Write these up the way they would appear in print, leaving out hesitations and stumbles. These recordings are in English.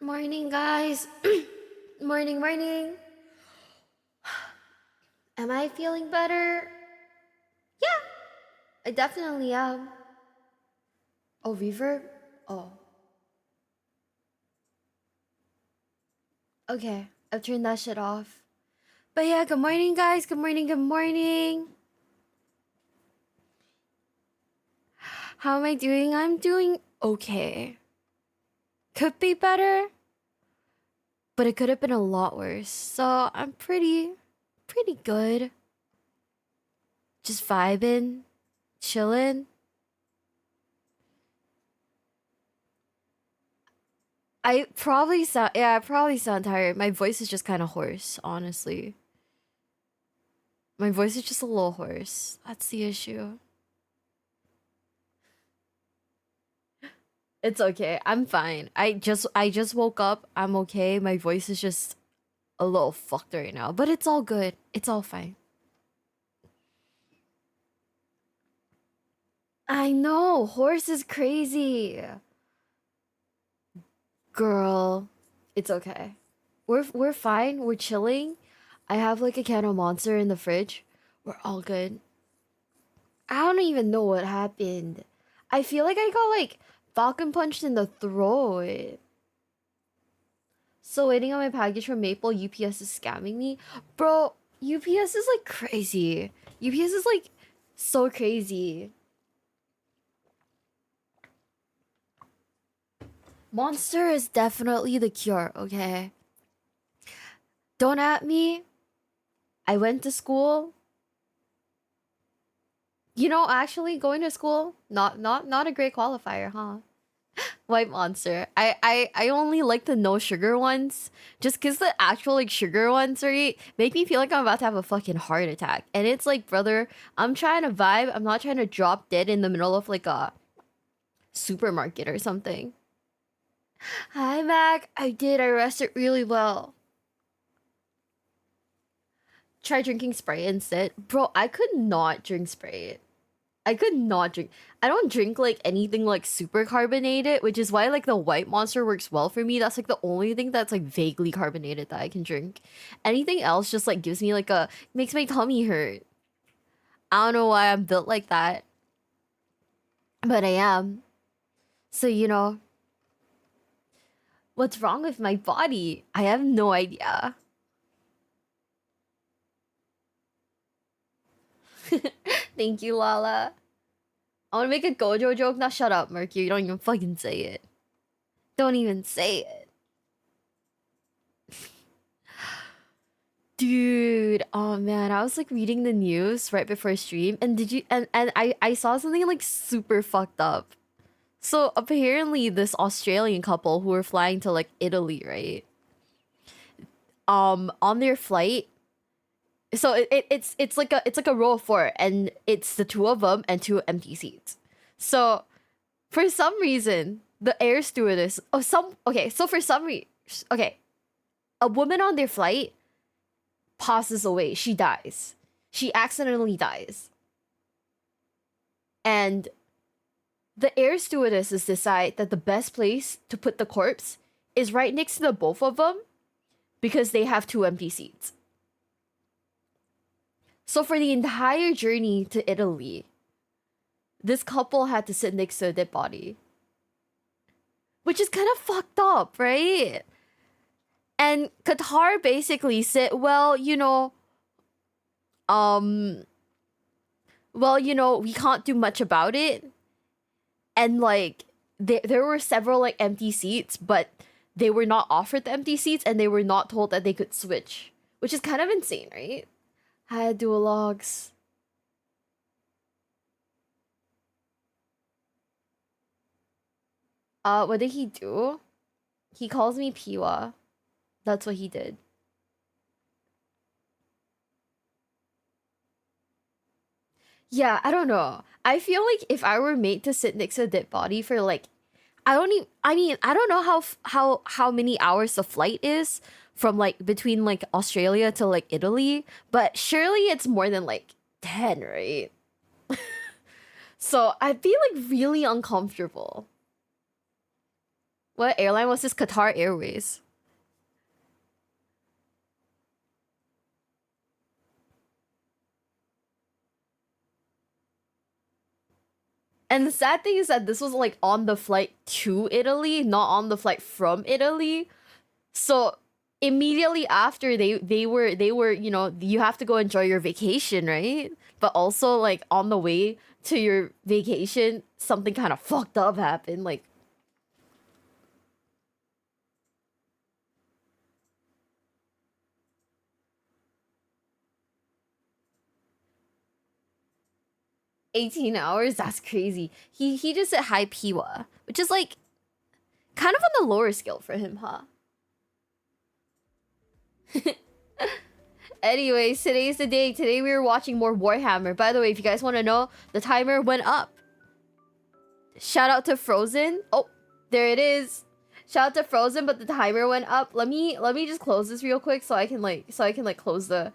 Morning, guys. Morning. Am I feeling better? Yeah, I definitely am. Oh, reverb? Oh, okay. I've turned that shit off. But yeah, good morning, guys. Good morning. How am I doing? I'm doing okay. Could be better, but it could have been a lot worse. So I'm pretty good. Just vibing, chilling. I probably sound tired. My voice is just kind of hoarse, honestly. My voice is just a little hoarse. That's the issue. It's okay. I'm fine. I just woke up. I'm okay. My voice is just a little fucked right now, but it's all good. It's all fine. I know. Horse is crazy. Girl, it's okay. We're fine. We're chilling. I have like a can of monster in the fridge. We're all good. I don't even know what happened. I feel like I got like falcon punched in the throat. Still waiting on my package from Maple. UPS is scamming me. Bro, UPS is like crazy. UPS is like so crazy. Monster is definitely the cure, okay? Don't at me. I went to school. You know, actually going to school, not a great qualifier, huh? White monster. I only like the no sugar ones. Just cause the actual like sugar ones, right, make me feel like I'm about to have a fucking heart attack. And it's like, brother, I'm trying to vibe. I'm not trying to drop dead in the middle of like a supermarket or something. Hi Mac. I did. I rested really well. Try drinking Sprite instead. Bro, I could not drink Sprite. I could not drink. I don't drink like anything like super carbonated, which is why like the white monster works well for me. That's like the only thing that's like vaguely carbonated that I can drink. Anything else just like gives me like a makes my tummy hurt. I don't know why I'm built like that, but I am. So you know, what's wrong with my body? I have no idea. Thank you, Lala. I want to make a Gojo joke. Now shut up, Mercury. Don't even fucking say it. Don't even say it. Dude, oh man, I was like reading the news right before stream, and did you and I saw something like super fucked up. So apparently this Australian couple who were flying to like Italy, right? On their flight, so it's like a row of four, and it's the two of them and two empty seats. So for some reason, the air stewardess, so for some reason, okay, a woman on their flight passes away. She dies. She accidentally dies. And the air stewardesses decide that the best place to put the corpse is right next to the both of them because they have two empty seats. So for the entire journey to Italy, this couple had to sit next to a dead body. Which is kind of fucked up, right? And Qatar basically said, um, we can't do much about it. And like, there were several like empty seats, but they were not offered the empty seats and they were not told that they could switch, which is kind of insane, right? Hi, dual logs. What did he do? He calls me Piwa. That's what he did. Yeah, I don't know. I feel like if I were made to sit next to a dead body for like, I don't even. I mean, I don't know how many hours the flight is from like between like Australia to like Italy, but surely it's more than like 10, right? So I'd be like really uncomfortable. What airline was this? Qatar Airways. And the sad thing is that this was like on the flight to Italy, not on the flight from Italy. So immediately after they were, you know, you have to go enjoy your vacation, right? But also like on the way to your vacation, something kind of fucked up happened. Like 18 hours? That's crazy. He just said high Piwa, which is like kind of on the lower scale for him, huh? Anyways, today's the day. Today we were watching more Warhammer. By the way, if you guys want to know, the timer went up. Shout out to Frozen. Oh, there it is. Shout out to Frozen, but the timer went up. Let me just close this real quick so I can close the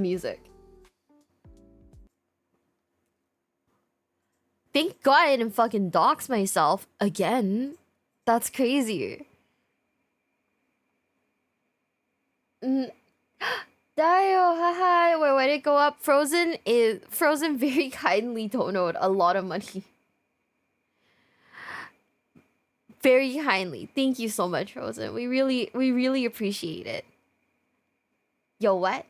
music. Thank God I didn't fucking dox myself again. That's crazy. Dio, haha. Why did it go up? Frozen very kindly donated a lot of money. Very kindly. Thank you so much, Frozen. We really appreciate it. Yo, what?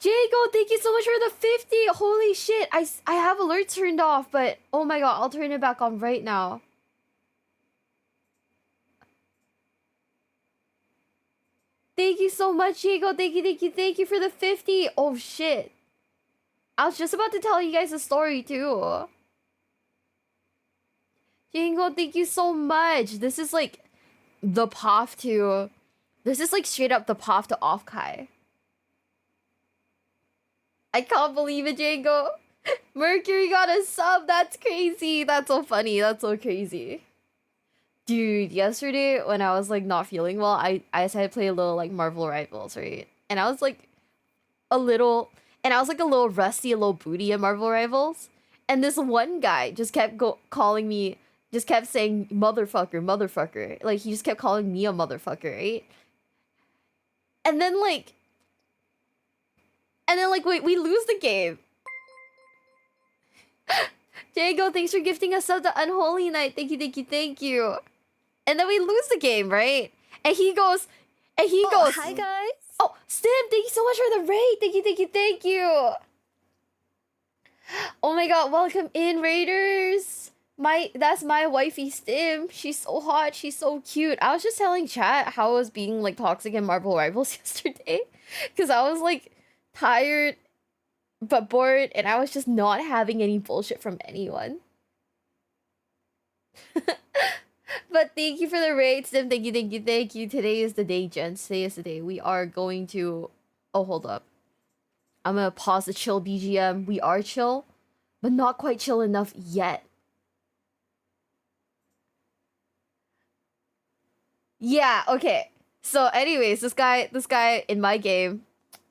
Jago, thank you so much for the 50. Holy shit. I have alerts turned off, but oh my god, I'll turn it back on right now. Thank you so much, Jago. Thank you for the 50. Oh shit. I was just about to tell you guys a story too. Jago, thank you so much. This is like the path to... This is like straight up the path to Offkai. I can't believe it, Django. Mercury got a sub. That's crazy. That's so funny. That's so crazy. Dude, yesterday when I was like not feeling well, I decided to play a little like Marvel Rivals, right? And I was like a little rusty, a little booty at Marvel Rivals. And this one guy just kept calling me, just kept saying motherfucker. Like he just kept calling me a motherfucker, right? And then like we lose the game. Diego, thanks for gifting us sub to Unholy Night. Thank you. And then we lose the game, right? And he goes, hi guys. Oh, Stim, thank you so much for the raid. Thank you. Oh my god, welcome in, Raiders. That's my wifey Stim. She's so hot, she's so cute. I was just telling chat how I was being like toxic in Marvel Rivals yesterday. Cause I was like tired but bored and I was just not having any bullshit from anyone. But thank you for the raid, Sim. Thank you. Today is the day, gents. Today is the day. We are going to... Oh, hold up. I'm gonna pause the chill BGM. We are chill, but not quite chill enough yet. Yeah, okay. So anyways, this guy in my game,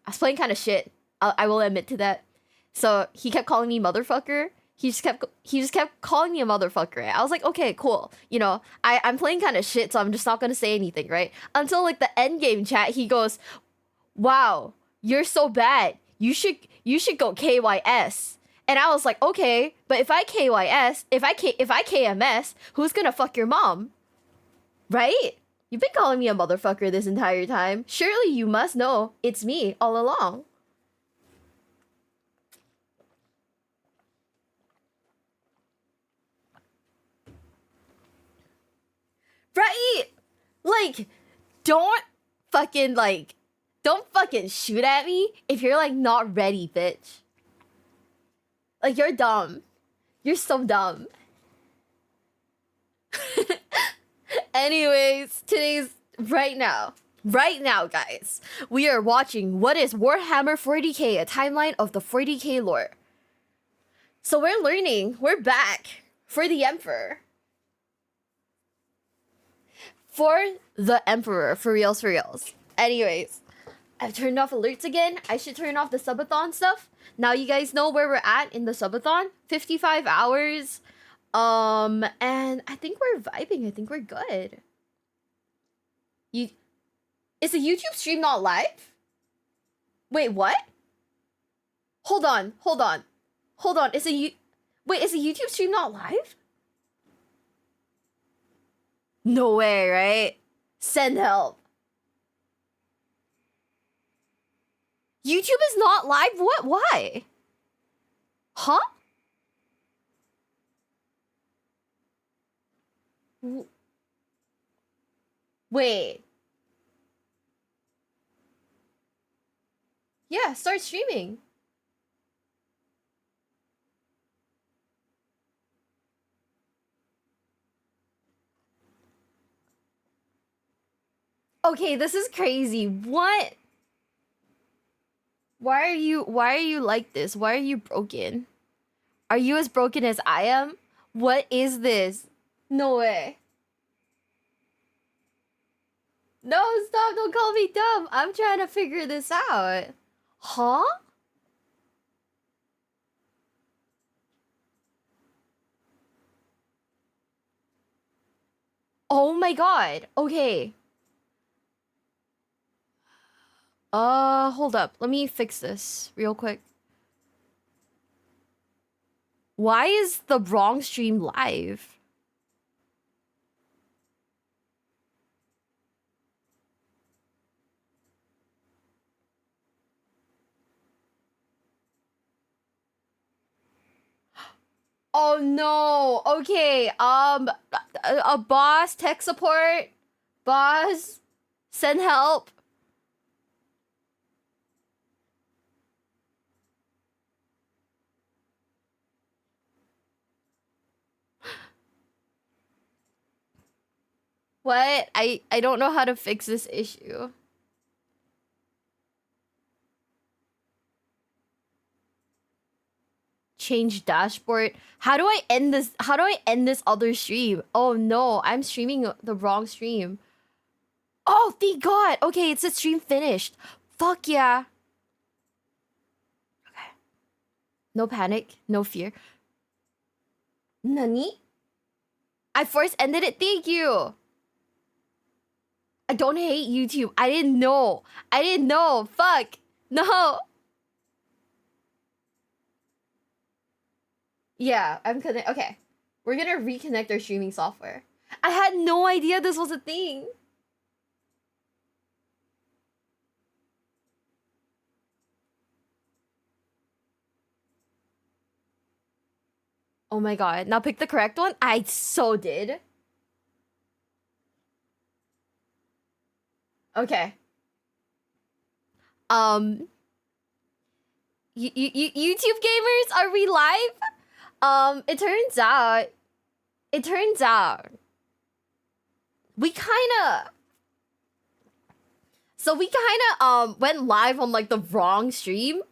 I was playing kind of shit. I will admit to that. So he kept calling me motherfucker. He just kept calling me a motherfucker. I was like, okay, cool. You know, I'm playing kind of shit, so I'm just not gonna say anything, right? Until like the end game chat, he goes, "Wow, you're so bad. You should go KYS." And I was like, okay, but if I KYS, if I KMS, who's gonna fuck your mom? Right? You've been calling me a motherfucker this entire time. Surely you must know it's me all along. Right? Like, don't fucking shoot at me if you're like not ready, bitch. Like, you're dumb. You're so dumb. Anyways, today's right now, guys, we are watching what is Warhammer 40k, a timeline of the 40k lore. So we're back for the Emperor. For the Emperor, for reals. Anyways, I've turned off alerts again. I should turn off the Subathon stuff. Now you guys know where we're at in the Subathon. 55 hours. And I think we're vibing. I think we're good. Is the YouTube stream not live? Wait, what? Hold on. Is the YouTube stream not live? No way, right? Send help. YouTube is not live? What? Why? Huh? Wait. Yeah, start streaming. Okay, this is crazy. What? Why are you like this? Why are you broken? Are you as broken as I am? What is this? No way. No, stop, don't call me dumb. I'm trying to figure this out. Huh? Oh my god. Okay. Hold up. Let me fix this real quick. Why is the wrong stream live? Oh no. Okay. A boss, tech support. Boss, send help. What? I don't know how to fix this issue. Change dashboard. How do I end this? How do I end this other stream? Oh no, I'm streaming the wrong stream. Oh, thank God. Okay, it's a stream finished. Fuck yeah. Okay. No panic, no fear. Nani? I force ended it. Thank you. I don't hate YouTube. I didn't know. Fuck. No. Yeah, I'm connect. Okay. We're gonna reconnect our streaming software. I had no idea this was a thing. Oh my god. Now pick the correct one? I so did. Okay. YouTube gamers, are we live? It turns out we kind of went live on like the wrong stream.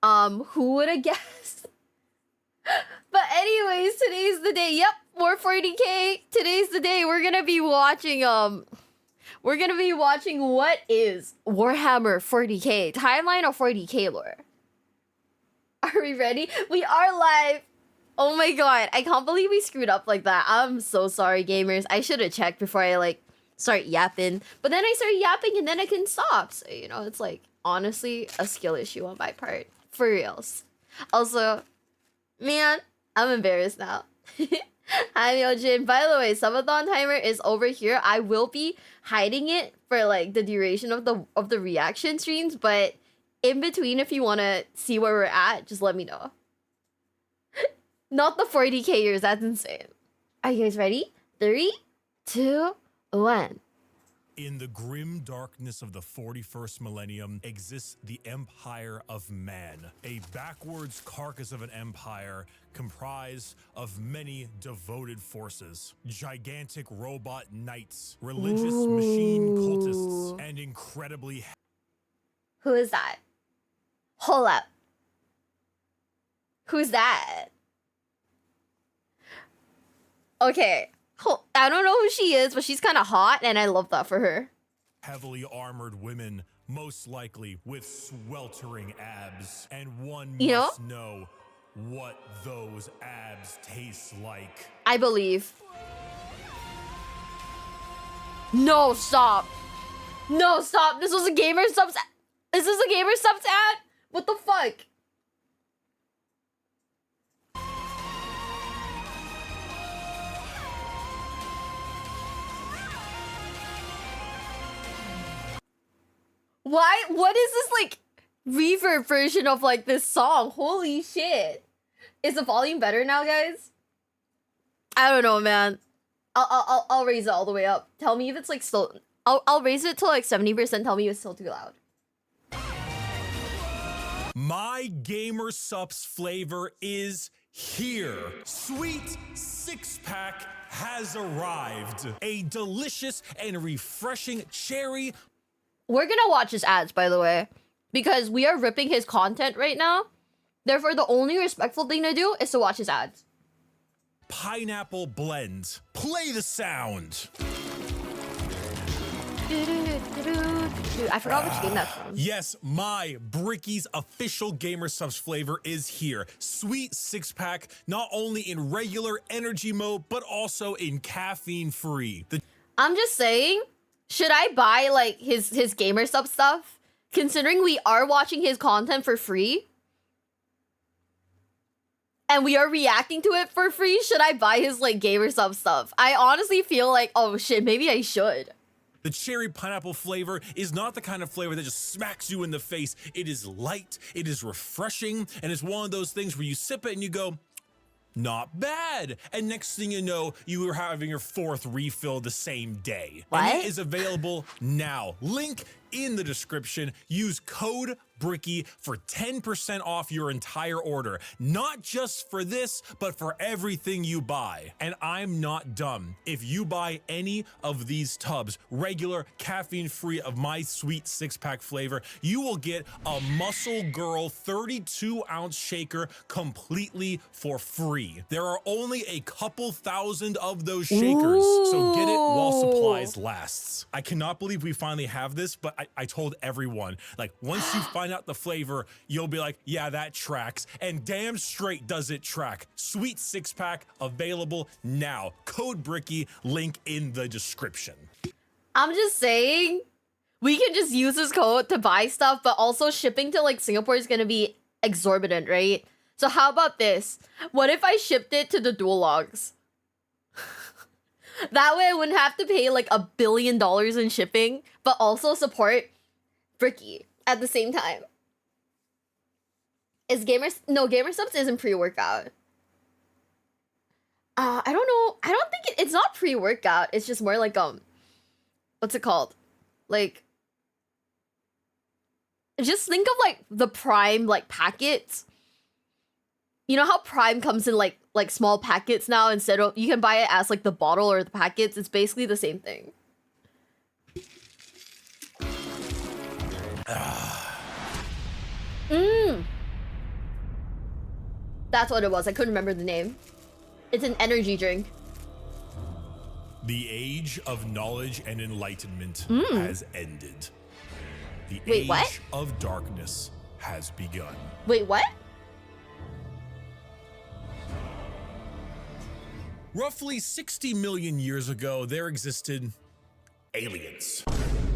Who would have guessed? But anyways, today's the day. Yep, 440k. Today's the day. We're gonna be watching what is Warhammer 40k timeline or 40k lore. Are we ready? We are live. Oh my god, I can't believe we screwed up like that. I'm so sorry, gamers. I should have checked before I like start yapping. But then I started yapping and then I couldn't stop. So, you know, it's like honestly a skill issue on my part. For reals. Also, man, I'm embarrassed now. Hi, Myojin. By the way, Subathon timer is over here. I will be hiding it for like the duration of the reaction streams, but in between, if you want to see where we're at, just let me know. Not the 40k-ers, that's insane. Are you guys ready? 3, 2, 1. In the grim darkness of the 41st millennium exists the Empire of Man, a backwards carcass of an empire comprised of many devoted forces, gigantic robot knights, religious machine cultists, and incredibly... Who is that? Hold up. Who's that? Okay. I don't know who she is, but she's kind of hot, and I love that for her. Heavily armored women, most likely with sweltering abs, and one You know? must know what those abs taste like. I believe. No, stop. No, stop. This was a Gamer Subs. Is this a Gamer Subs ad? What the fuck? Why? What is this like reverb version of like this song? Holy shit! Is the volume better now, guys? I don't know, man. I'll raise it all the way up. Tell me if it's like still. I'll raise it to like 70%. Tell me if it's still too loud. My Gamer Supps flavor is here. Sweet six-pack has arrived. A delicious and refreshing cherry. We're gonna watch his ads, by the way, because we are ripping his content right now. Therefore, the only respectful thing to do is to watch his ads. Pineapple blend. Play the sound. I forgot which game that's from. Yes, my Bricky's official Gamer Subs flavor is here. Sweet six-pack, not only in regular energy mode, but also in caffeine-free. I'm just saying, should I buy like his Gamer Sub stuff? Considering we are watching his content for free, and we are reacting to it for free, should I buy his like Gamer Sub stuff? I honestly feel like, oh shit, maybe I should. The cherry pineapple flavor is not the kind of flavor that just smacks you in the face. It is light, it is refreshing, and it's one of those things where you sip it and you go, not bad. And next thing you know, you are having your 4th refill the same day. What? And it is available now. Link in the description. Use code Bricky for 10% off your entire order. Not just for this, but for everything you buy. And I'm not dumb. If you buy any of these tubs, regular, caffeine-free of my sweet six-pack flavor, you will get a Muscle Girl 32-ounce shaker completely for free. There are only a couple thousand of those shakers, so get it while supplies lasts. I cannot believe we finally have this, but I told everyone, like, once you find out the flavor, you'll be like, yeah, that tracks. And damn straight does it track. Sweet six-pack available now. Code Bricky, link in the description. I'm just saying, we can just use this code to buy stuff, but also shipping to like Singapore is gonna be exorbitant, right? So how about this? What if I shipped it to the dual logs? That way I wouldn't have to pay like $1 billion in shipping, but also support Bricky at the same time. Is Gamer Subs isn't pre-workout. I don't know. I don't think it's not pre-workout. It's just more like what's it called? Like, just think of like the Prime like packets. You know how Prime comes in like small packets now, instead of you can buy it as like the bottle or the packets. It's basically the same thing. That's what it was. I couldn't remember the name. It's an energy drink. The age of knowledge and enlightenment has ended. The age what? of darkness has begun. Wait, what? Roughly 60 million years ago, there existed aliens.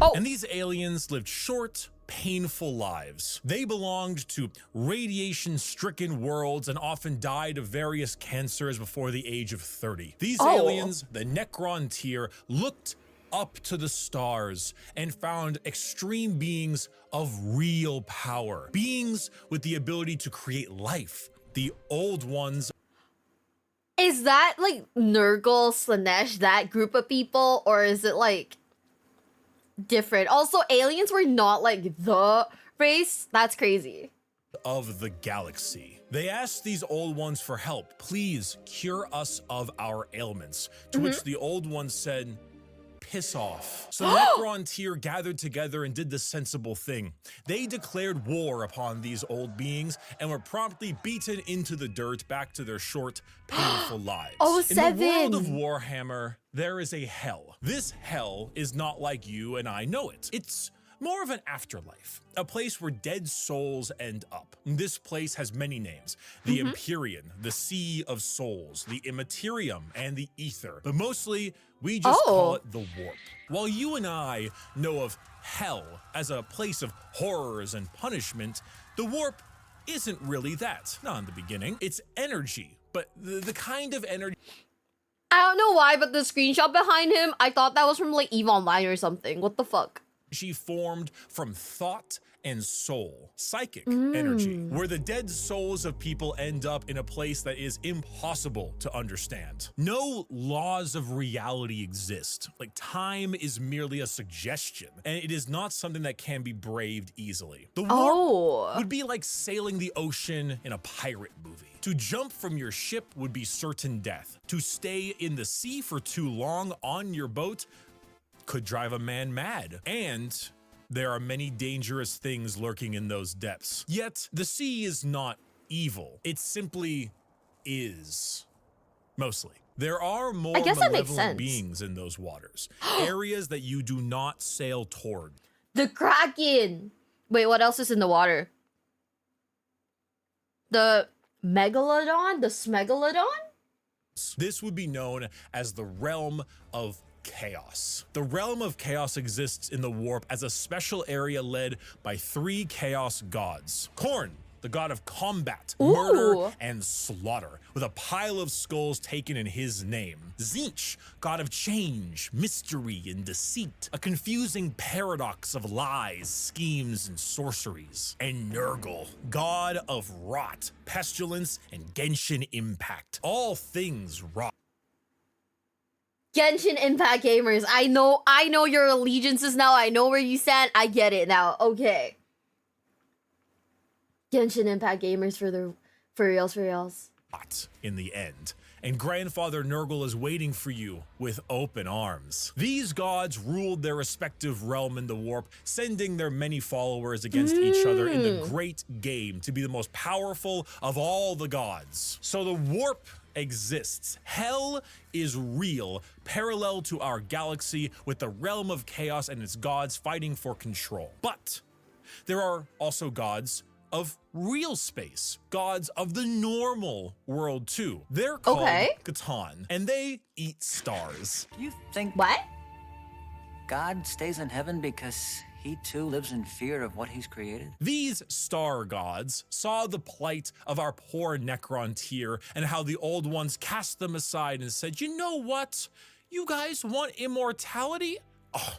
Oh. And these aliens lived short, painful lives. They belonged to radiation-stricken worlds and often died of various cancers before the age of 30. These aliens, the Necron tier, looked up to the stars and found extreme beings of real power. Beings with the ability to create life. The old ones. Is that like Nurgle, Slanesh, that group of people, or is it like different? Also, aliens were not like the race. That's crazy. Of the galaxy. They asked these old ones for help. Please cure us of our ailments. To which the old ones said, piss off. So Necron tier gathered together and did the sensible thing. They declared war upon these old beings and were promptly beaten into the dirt back to their short, painful lives. In the world of Warhammer, there is a hell. This hell is not like you and I know it. It's more of an afterlife, a place where dead souls end up. This place has many names: the Empyrean, the Sea of Souls, the Immaterium, and the Ether. But mostly, we just call it the Warp. While you and I know of Hell as a place of horrors and punishment, the Warp isn't really that. Not in the beginning. It's energy, but the kind of energy... I don't know why, but the screenshot behind him, I thought that was from like EVE Online or something. What the fuck? She formed from thought and soul, psychic energy, where the dead souls of people end up in a place that is impossible to understand. No laws of reality exist. Like, time is merely a suggestion, and it is not something that can be braved easily. The warp would be like sailing the ocean in a pirate movie. To jump from your ship would be certain death. To stay in the sea for too long on your boat could drive a man mad. And there are many dangerous things lurking in those depths. Yet, the sea is not evil. It simply is. Mostly. There are more malevolent beings in those waters. Areas that you do not sail toward. The Kraken! Wait, what else is in the water? The Megalodon? The Smegalodon? This would be known as the Realm of Chaos. The Realm of Chaos exists in the Warp as a special area led by 3 chaos gods. Khorne, the god of combat, murder, and slaughter, with a pile of skulls taken in his name. Tzeentch, god of change, mystery, and deceit, a confusing paradox of lies, schemes, and sorceries. And Nurgle, god of rot, pestilence, and Genshin Impact. All things rot. Genshin Impact gamers, I know your allegiances now. I know where you stand. I get it now. Okay. Genshin Impact gamers for reals. In the end, and Grandfather Nurgle is waiting for you with open arms. These gods ruled their respective realm in the Warp, sending their many followers against each other in the great game to be the most powerful of all the gods. So the Warp exists. Hell is real, parallel to our galaxy, with the Realm of Chaos and its gods fighting for control. But there are also gods of real space, gods of the normal world too. They're called Catan, and they eat stars. You think what? God stays in heaven because he too lives in fear of what he's created? These star gods saw the plight of our poor Necron tier and how the old ones cast them aside and said, you know what? You guys want immortality? Oh,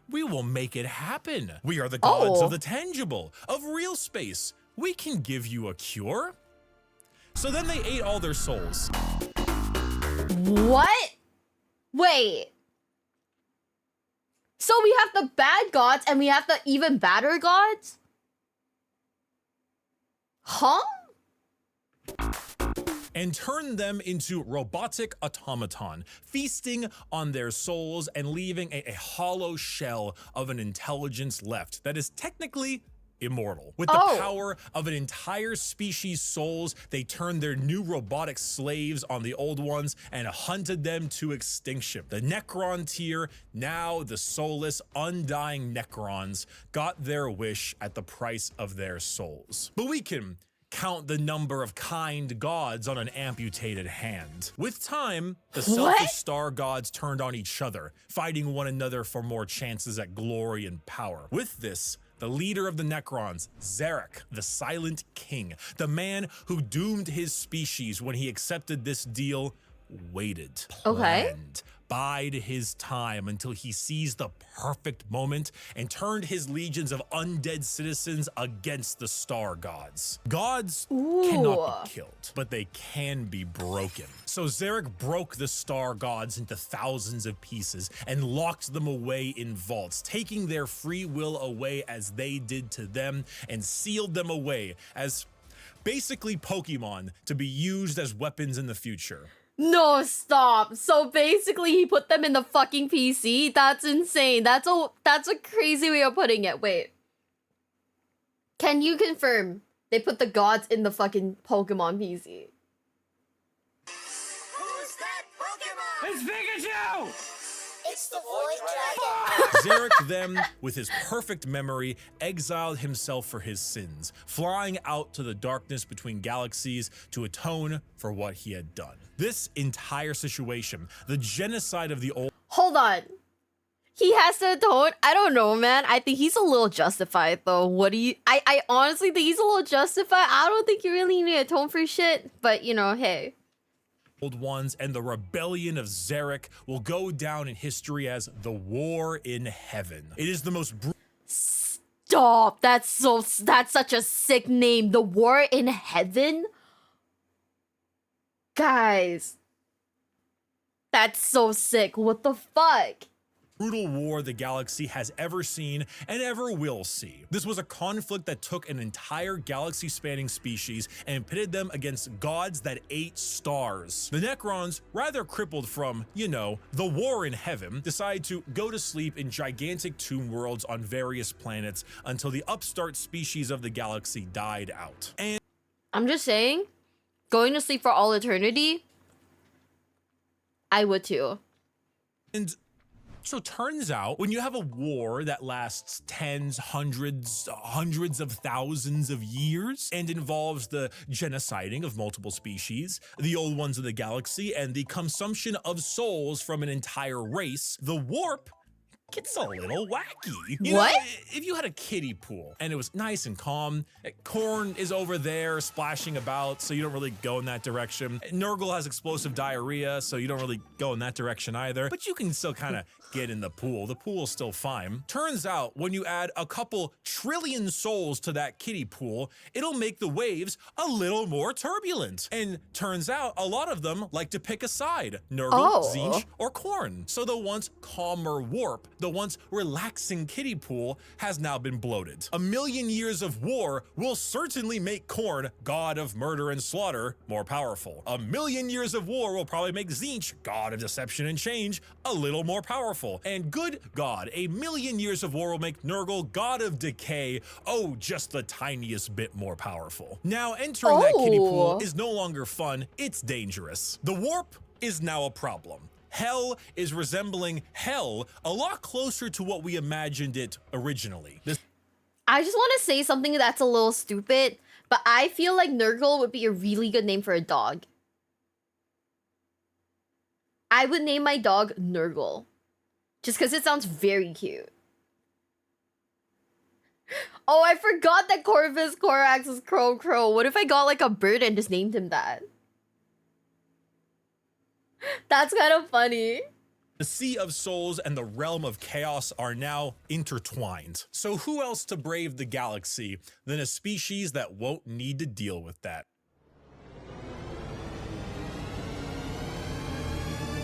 we will make it happen. We are the gods of the tangible, of real space. We can give you a cure. So then they ate all their souls. What? Wait. So we have the bad gods and we have the even badder gods? Huh? And turned them into robotic automaton, feasting on their souls and leaving a hollow shell of an intelligence left that is technically immortal. With the power of an entire species' souls, they turned their new robotic slaves on the old ones and hunted them to extinction. The Necron tier, now the soulless, undying Necrons, got their wish at the price of their souls. But we can count the number of kind gods on an amputated hand. With time, the selfish star gods turned on each other, fighting one another for more chances at glory and power. With this, the leader of the Necrons, Zarek, the Silent King, the man who doomed his species when he accepted this deal, waited, planned, bide his time until he seized the perfect moment and turned his legions of undead citizens against the star gods. Gods cannot be killed, but they can be broken. So Zarek broke the star gods into thousands of pieces and locked them away in vaults, taking their free will away as they did to them, and sealed them away as basically Pokemon to be used as weapons in the future. No, stop. So basically he put them in the fucking PC? That's insane. That's a crazy way of putting it. Wait. Can you confirm they put the gods in the fucking Pokemon PC? Who's that Pokemon? It's Pikachu! It's the Void Dragon. Zarek then, with his perfect memory, exiled himself for his sins, flying out to the darkness between galaxies to atone for what he had done. This entire situation, the genocide of the old... Hold on. He has to atone? I don't know, man. I think he's a little justified, though. What do you... I honestly think he's a little justified. I don't think you really need to atone for shit. But, you know, hey. Old Ones and the rebellion of Zarek will go down in history as the War in Heaven. It is the most Stop. That's such a sick name. The War in Heaven? Guys. That's so sick. What the fuck? brutal war the galaxy has ever seen and ever will see. This was a conflict that took an entire galaxy-spanning species and pitted them against gods that ate stars. The Necrons, rather crippled from, you know, the war in heaven, decide to go to sleep in gigantic tomb worlds on various planets until the upstart species of the galaxy died out. And I'm just saying, going to sleep for all eternity, I would too. And so turns out when you have a war that lasts tens, hundreds of thousands of years and involves the genociding of multiple species, the old ones of the galaxy, and the consumption of souls from an entire race, the warp gets a little wacky. You what? know, if you had a kiddie pool and it was nice and calm, Korn is over there splashing about, so you don't really go in that direction. Nurgle has explosive diarrhea, so you don't really go in that direction either, but you can still kind of get in the pool. The pool's still fine. Turns out when you add a couple trillion souls to that kiddie pool, it'll make the waves a little more turbulent. And turns out a lot of them like to pick a side, Nurgle, Tzeentch, or Korn. So the once calmer warp, the once relaxing kiddie pool, has now been bloated. A million years of war will certainly make Korn, god of murder and slaughter, more powerful. A million years of war will probably make Tzeentch, god of deception and change, a little more powerful. And good God, a million years of war will make Nurgle, god of decay, oh, just the tiniest bit more powerful. Now, entering that kiddie pool is no longer fun, it's dangerous. The warp is now a problem. Hell is resembling hell a lot closer to what we imagined it originally. I just want to say something that's a little stupid, but I feel like Nurgle would be a really good name for a dog. I would name my dog Nurgle. Just because it sounds very cute. Oh, I forgot that Corvus Corax is Crow Crow. What if I got like a bird and just named him that? That's kind of funny. The Sea of Souls and the Realm of Chaos are now intertwined. So who else to brave the galaxy than a species that won't need to deal with that?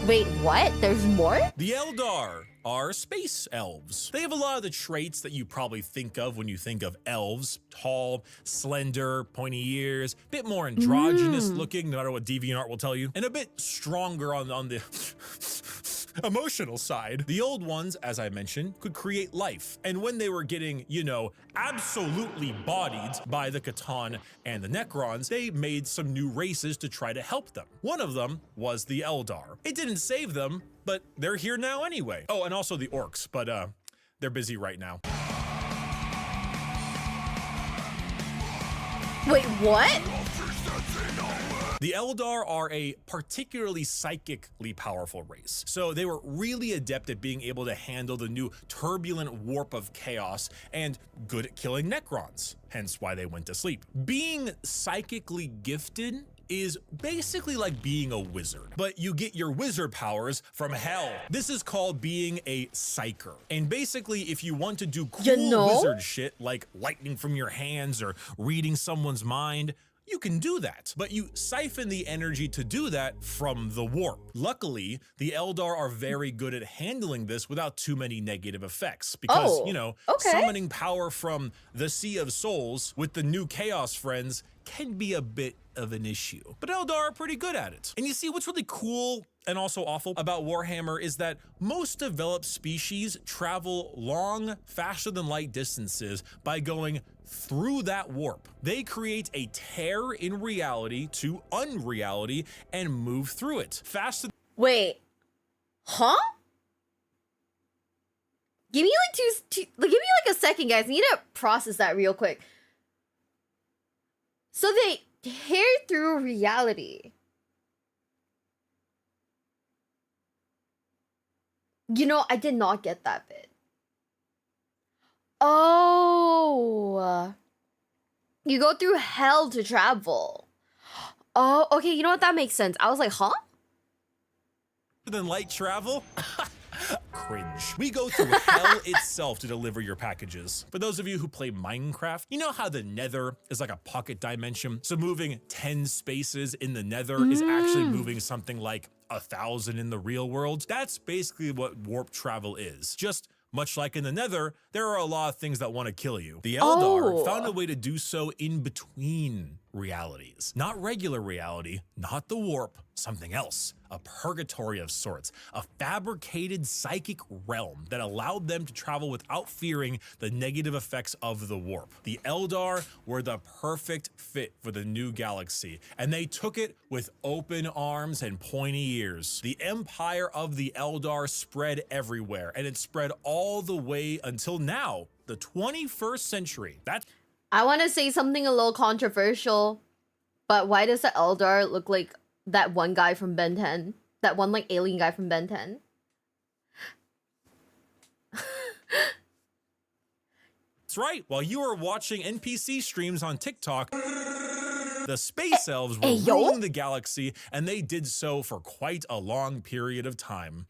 Wait, what? There's more? The Eldar are space elves. They have a lot of the traits that you probably think of when you think of elves. Tall, slender, pointy ears, bit more androgynous looking, no matter what DeviantArt will tell you, and a bit stronger on the emotional side. The old ones, as I mentioned, could create life. And when they were getting, you know, absolutely bodied by the Catan and the Necrons, they made some new races to try to help them. One of them was the Eldar. It didn't save them, but they're here now anyway. Oh, and also the orcs, but they're busy right now. Wait, what? The Eldar are a particularly psychically powerful race, so they were really adept at being able to handle the new turbulent warp of chaos and good at killing Necrons, hence why they went to sleep. Being psychically gifted is basically like being a wizard, but you get your wizard powers from hell. This is called being a psyker. And basically, if you want to do cool wizard shit like lightning from your hands or reading someone's mind, you can do that, but you siphon the energy to do that from the warp. Luckily, the Eldar are very good at handling this without too many negative effects because, you know, summoning power from the Sea of Souls with the new Chaos friends can be a bit of an issue. But Eldar are pretty good at it. And you see, what's really cool and also awful about Warhammer is that most developed species travel long, faster than light distances by going through that warp. They create a tear in reality to unreality and move through it faster. Wait. Huh? Give me like give me like a second, guys. I need to process that real quick. So they tear through reality. You know, I did not get that bit. Oh. You go through hell to travel. Oh, okay, you know what? That makes sense. I was like, huh? Than light travel? Cringe. We go through hell itself to deliver your packages. For those of you who play Minecraft, you know how the nether is like a pocket dimension? So moving 10 spaces in the nether is actually moving something like 1,000 in the real world. That's basically what warp travel is. Just much like in the nether, there are a lot of things that want to kill you. The Eldar found a way to do so in between realities. Not regular reality, not the warp, something else. A purgatory of sorts, a fabricated psychic realm that allowed them to travel without fearing the negative effects of the warp. The Eldar were the perfect fit for the new galaxy, and they took it with open arms and pointy ears. The empire of the Eldar spread everywhere, and it spread all the way until now, the 21st century. I want to say something a little controversial, but why does the Eldar look like that one guy from Ben 10? That one like alien guy from Ben 10? That's right. While you were watching NPC streams on TikTok, the space elves were ruling the galaxy, and they did so for quite a long period of time.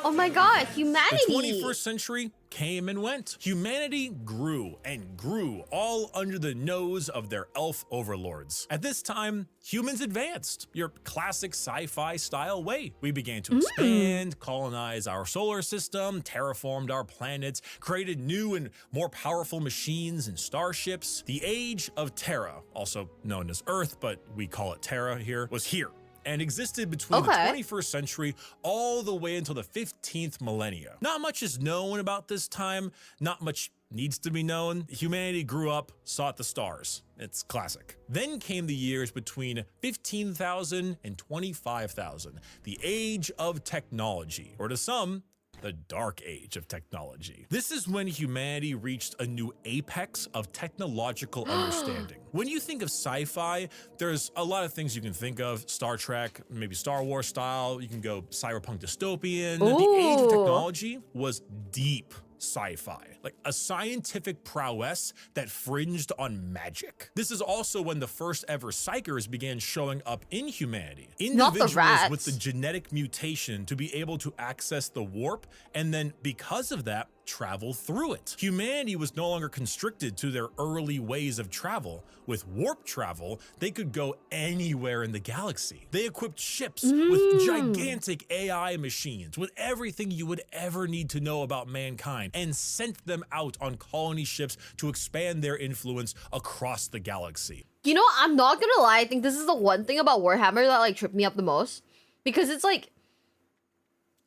Oh my god, humanity! The 21st century came and went. Humanity grew and grew, all under the nose of their elf overlords. At this time, humans advanced, your classic sci-fi style way. We began to expand, colonize our solar system, terraformed our planets, created new and more powerful machines and starships. The age of Terra, also known as Earth, but we call it Terra here, was here, and existed between the 21st century all the way until the 15th millennia. Not much is known about this time, not much needs to be known. Humanity grew up, sought the stars. It's classic. Then came the years between 15,000 and 25,000, the age of technology, or to some, the dark age of technology. This is when humanity reached a new apex of technological understanding. When you think of sci-fi, there's a lot of things you can think of. Star Trek, maybe Star Wars style. You can go cyberpunk dystopian. The age of technology was deep sci-fi, like a scientific prowess that fringed on magic. This is also when the first ever psychers began showing up in humanity. Individuals with the genetic mutation to be able to access the warp, and then because of that, travel through it. Humanity was no longer constricted to their early ways of travel. With warp travel, they could go anywhere in the galaxy. They equipped ships with gigantic AI machines, with everything you would ever need to know about mankind, and sent them out on colony ships to expand their influence across the galaxy. You know, I'm not gonna lie, I think this is the one thing about Warhammer that like tripped me up the most. Because it's like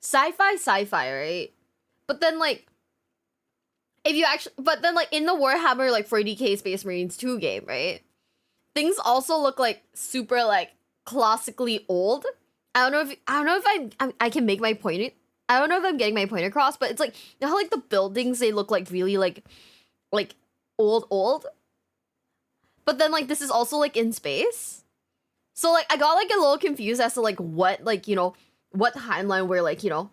sci-fi, right? But then like if you actually, but then like in the Warhammer like 40k Space Marines 2 game, right? Things also look like super like classically old. I don't know if I can make my point. I don't know if I'm getting my point across, but it's like, you know how like the buildings, they look like really like old. But then like this is also like in space. So like I got like a little confused as to like what like, you know, what timeline we're like, you know,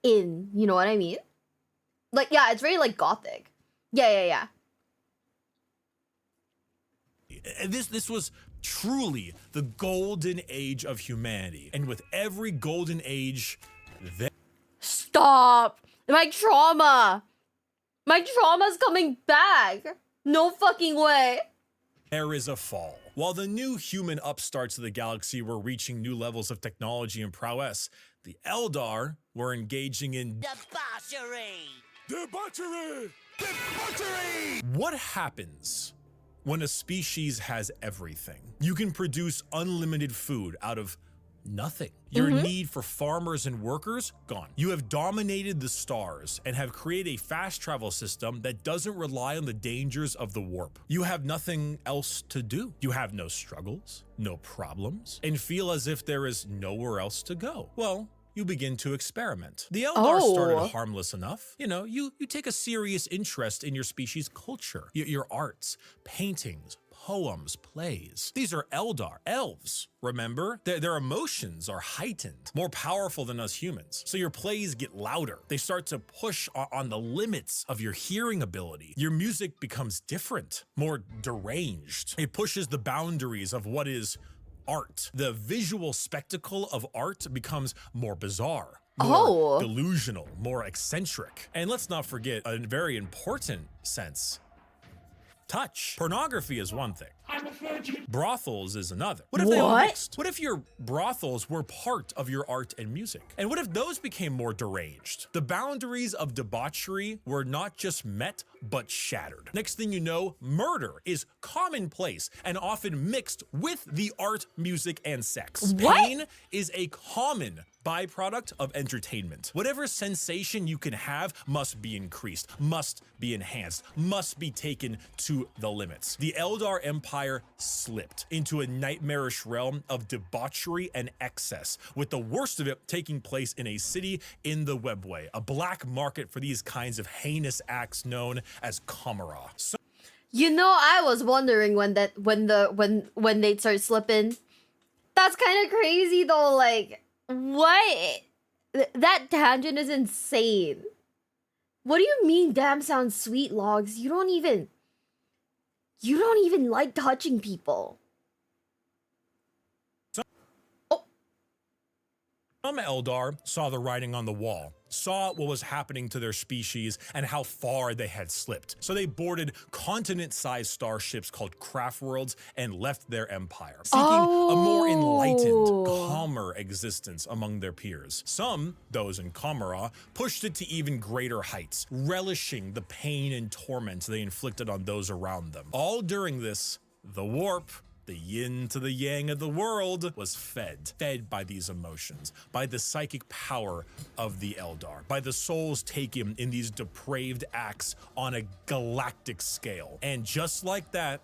in, you know what I mean? Like, yeah, it's very, like, gothic. Yeah. This was truly the golden age of humanity. And with every golden age, Stop! My trauma! My trauma's coming back! No fucking way! There is a fall. While the new human upstarts of the galaxy were reaching new levels of technology and prowess, the Eldar were engaging in Debauchery! Debauchery! Debauchery! What happens when a species has everything? You can produce unlimited food out of nothing. Your need for farmers and workers, gone. You have dominated the stars and have created a fast travel system that doesn't rely on the dangers of the warp. You have nothing else to do. You have no struggles, no problems, and feel as if there is nowhere else to go. Well, you begin to experiment. The Eldar started Oh. harmless enough. You know, you take a serious interest in your species' culture, your arts, paintings, poems, plays. These are Eldar, elves, remember? Their emotions are heightened, more powerful than us humans. So your plays get louder. They start to push on the limits of your hearing ability. Your music becomes different, more deranged. It pushes the boundaries of what is art. The visual spectacle of art becomes more bizarre, more delusional, more eccentric. And let's not forget a very important sense. Touch. Pornography is one thing. I'm a virgin. Brothels is another. What if they all mixed? What if your brothels were part of your art and music? And what if those became more deranged? The boundaries of debauchery were not just met, but shattered. Next thing you know, murder is commonplace and often mixed with the art, music, and sex. Pain is a common byproduct of entertainment. Whatever sensation you can have must be increased, must be enhanced, must be taken to the limits. The Eldar Empire slipped into a nightmarish realm of debauchery and excess, with the worst of it taking place in a city in the Webway, a black market for these kinds of heinous acts known as Kamara. So you know, I was wondering when they'd start slipping. That's kind of crazy though. Like, what? That tangent is insane. What do you mean, damn sounds sweet, Logs? You don't even like touching people. some Eldar saw the writing on the wall, saw what was happening to their species and how far they had slipped. So they boarded continent-sized starships called craft worlds and left their empire, seeking a more enlightened, calmer existence among their peers. Some, those in Kamara, pushed it to even greater heights, relishing the pain and torment they inflicted on those around them. All during this, the warp, the yin to the yang of the world, was fed by these emotions, by the psychic power of the Eldar, by the souls taken in these depraved acts on a galactic scale. And just like that,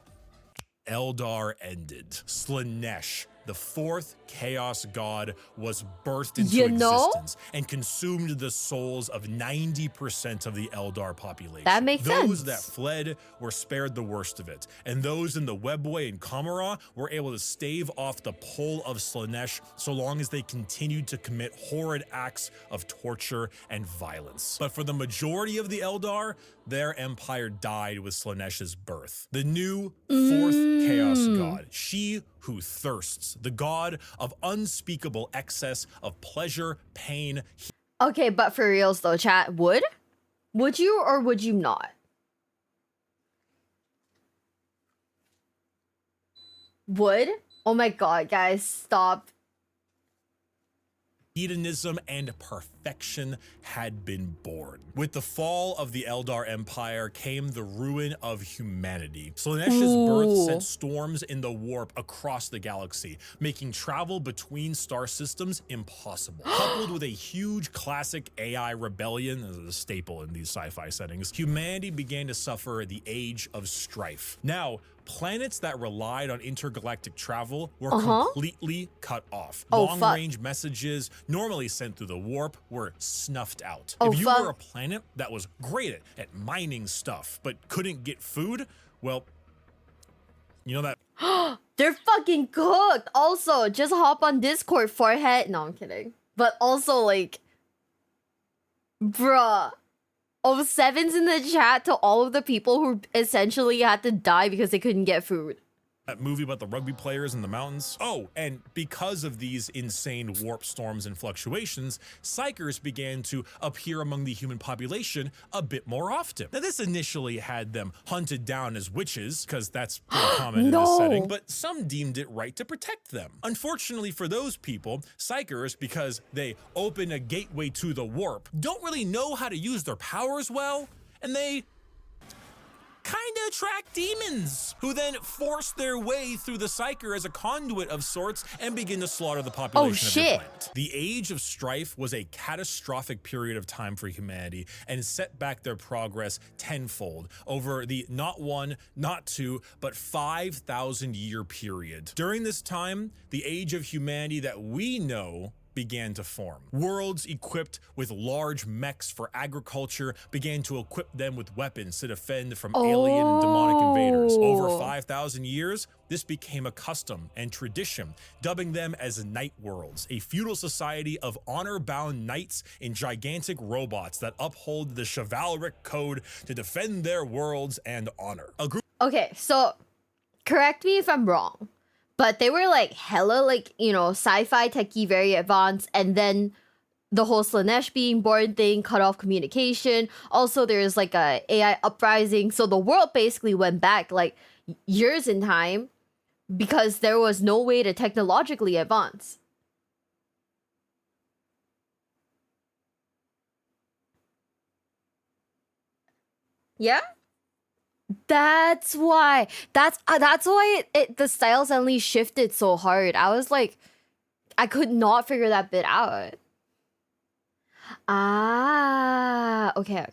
Eldar ended. Slaanesh, the fourth chaos god, was birthed into existence and consumed the souls of 90% of the Eldar population. That makes sense. Those that fled were spared the worst of it, and those in the Webway and Kamara were able to stave off the pull of Slaanesh so long as they continued to commit horrid acts of torture and violence. But for the majority of the Eldar, their empire died with Slaanesh's birth. The new fourth chaos god, she who thirsts, the god of unspeakable excess of pleasure, pain. Okay, but for reals though, chat, would you or would you not? Would? Oh my god, guys, stop. Hedonism and perfection had been born. With the fall of the Eldar Empire came the ruin of humanity. Slaanesh's birth sent storms in the warp across the galaxy, making travel between star systems impossible. Coupled with a huge classic AI rebellion, as a staple in these sci-fi settings, humanity began to suffer the age of strife. Now, planets that relied on intergalactic travel were completely cut off. Long-range messages, normally sent through the warp, were snuffed out. If you were a planet that was great at mining stuff, but couldn't get food, well, you know that... They're fucking cooked. Also, just hop on Discord, forehead. No, I'm kidding. But also, like... Bruh. Oh, sevens in the chat to all of the people who essentially had to die because they couldn't get food. That movie about the rugby players in the mountains. Oh, and because of these insane warp storms and fluctuations, psychers began to appear among the human population a bit more often. Now, this initially had them hunted down as witches, because that's pretty common in this setting, but some deemed it right to protect them. Unfortunately for those people, psychers, because they open a gateway to the warp, don't really know how to use their powers well, and they kind of attract demons, who then force their way through the psyker as a conduit of sorts and begin to slaughter the population of the planet. The Age of Strife was a catastrophic period of time for humanity and set back their progress tenfold over the not one, not two, but 5,000 year period. During this time, the age of humanity that we know began to form. Worlds equipped with large mechs for agriculture began to equip them with weapons to defend from alien and demonic invaders. Over 5,000 years, this became a custom and tradition, dubbing them as night worlds, a feudal society of honor-bound knights in gigantic robots that uphold the chivalric code to defend their worlds and honor. Okay, so correct me if I'm wrong, but they were like hella like, you know, sci-fi techie, very advanced, and then the whole Slanesh being born thing cut off communication. Also, there's like a AI uprising, so the world basically went back like years in time because there was no way to technologically advance. Yeah? That's why. That's why the style suddenly shifted so hard. I was like, I could not figure that bit out. Ah, okay.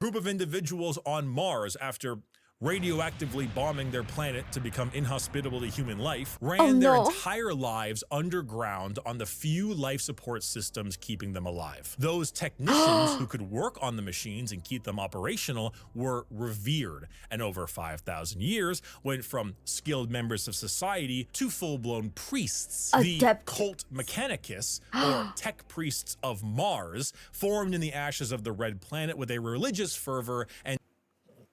Group of individuals on Mars, after radioactively bombing their planet to become inhospitable to human life, ran their entire lives underground on the few life support systems keeping them alive. Those technicians who could work on the machines and keep them operational were revered, and over 5,000 years went from skilled members of society to full-blown priests. The cult Mechanicus, or tech priests of Mars, formed in the ashes of the red planet with a religious fervor and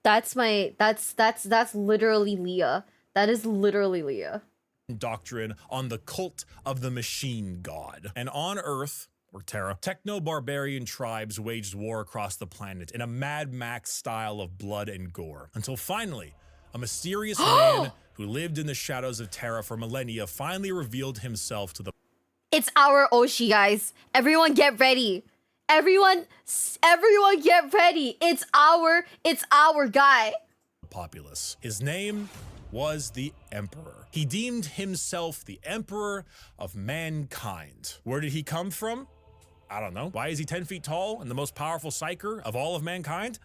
that's literally Leah. That is literally Leah. Doctrine on the cult of the machine god. And on Earth, or Terra, techno-barbarian tribes waged war across the planet in a Mad Max style of blood and gore. Until finally, a mysterious man who lived in the shadows of Terra for millennia finally revealed himself to the... It's our Oshi, guys. Everyone get ready. Everyone get ready. It's our guy. Populace. His name was the Emperor. He deemed himself the Emperor of mankind. Where did he come from? I don't know. Why is he 10 feet tall and the most powerful psyker of all of mankind?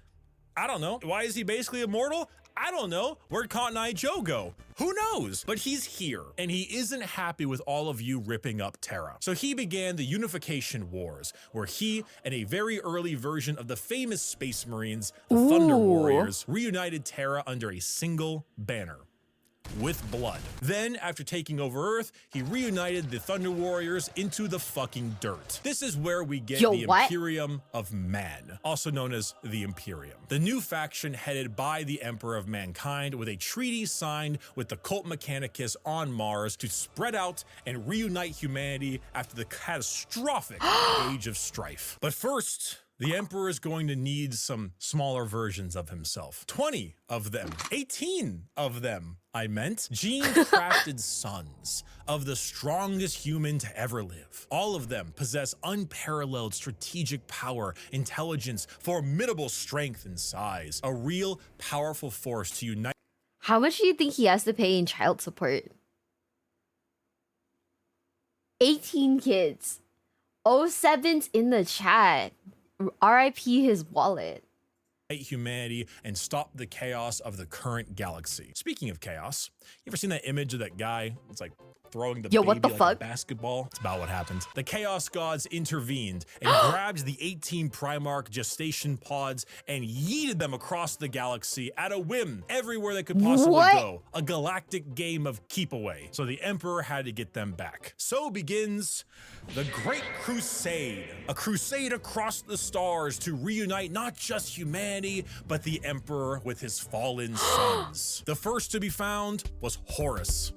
I don't know. Why is he basically immortal? I don't know. Where'd Cotton Eye Joe go? Who knows? But he's here, and he isn't happy with all of you ripping up Terra. So he began the Unification Wars, where he and a very early version of the famous Space Marines, the Thunder Warriors, reunited Terra under a single banner. With blood. Then, after taking over Earth, he reunited the Thunder Warriors into the fucking dirt. This is where we get the Imperium of Man, also known as the Imperium. The new faction headed by the Emperor of Mankind, with a treaty signed with the cult Mechanicus on Mars to spread out and reunite humanity after the catastrophic Age of Strife. But first, the Emperor is going to need some smaller versions of himself. 20 of them, 18 of them, I meant. Gene-crafted sons of the strongest human to ever live. All of them possess unparalleled strategic power, intelligence, formidable strength and size. A real powerful force to unite. How much do you think he has to pay in child support? 18 kids. 07's in the chat. RIP his wallet. Humanity and stop the chaos of the current galaxy. Speaking of chaos, you ever seen that image of that guy? It's like throwing the baby what the like fuck? a basketball. It's about what happened. The Chaos Gods intervened and grabbed the 18 Primarch gestation pods and yeeted them across the galaxy at a whim, everywhere they could possibly go. A galactic game of keep away. So the Emperor had to get them back. So begins the Great Crusade, a crusade across the stars to reunite not just humanity, but the Emperor with his fallen sons. The first to be found was Horus,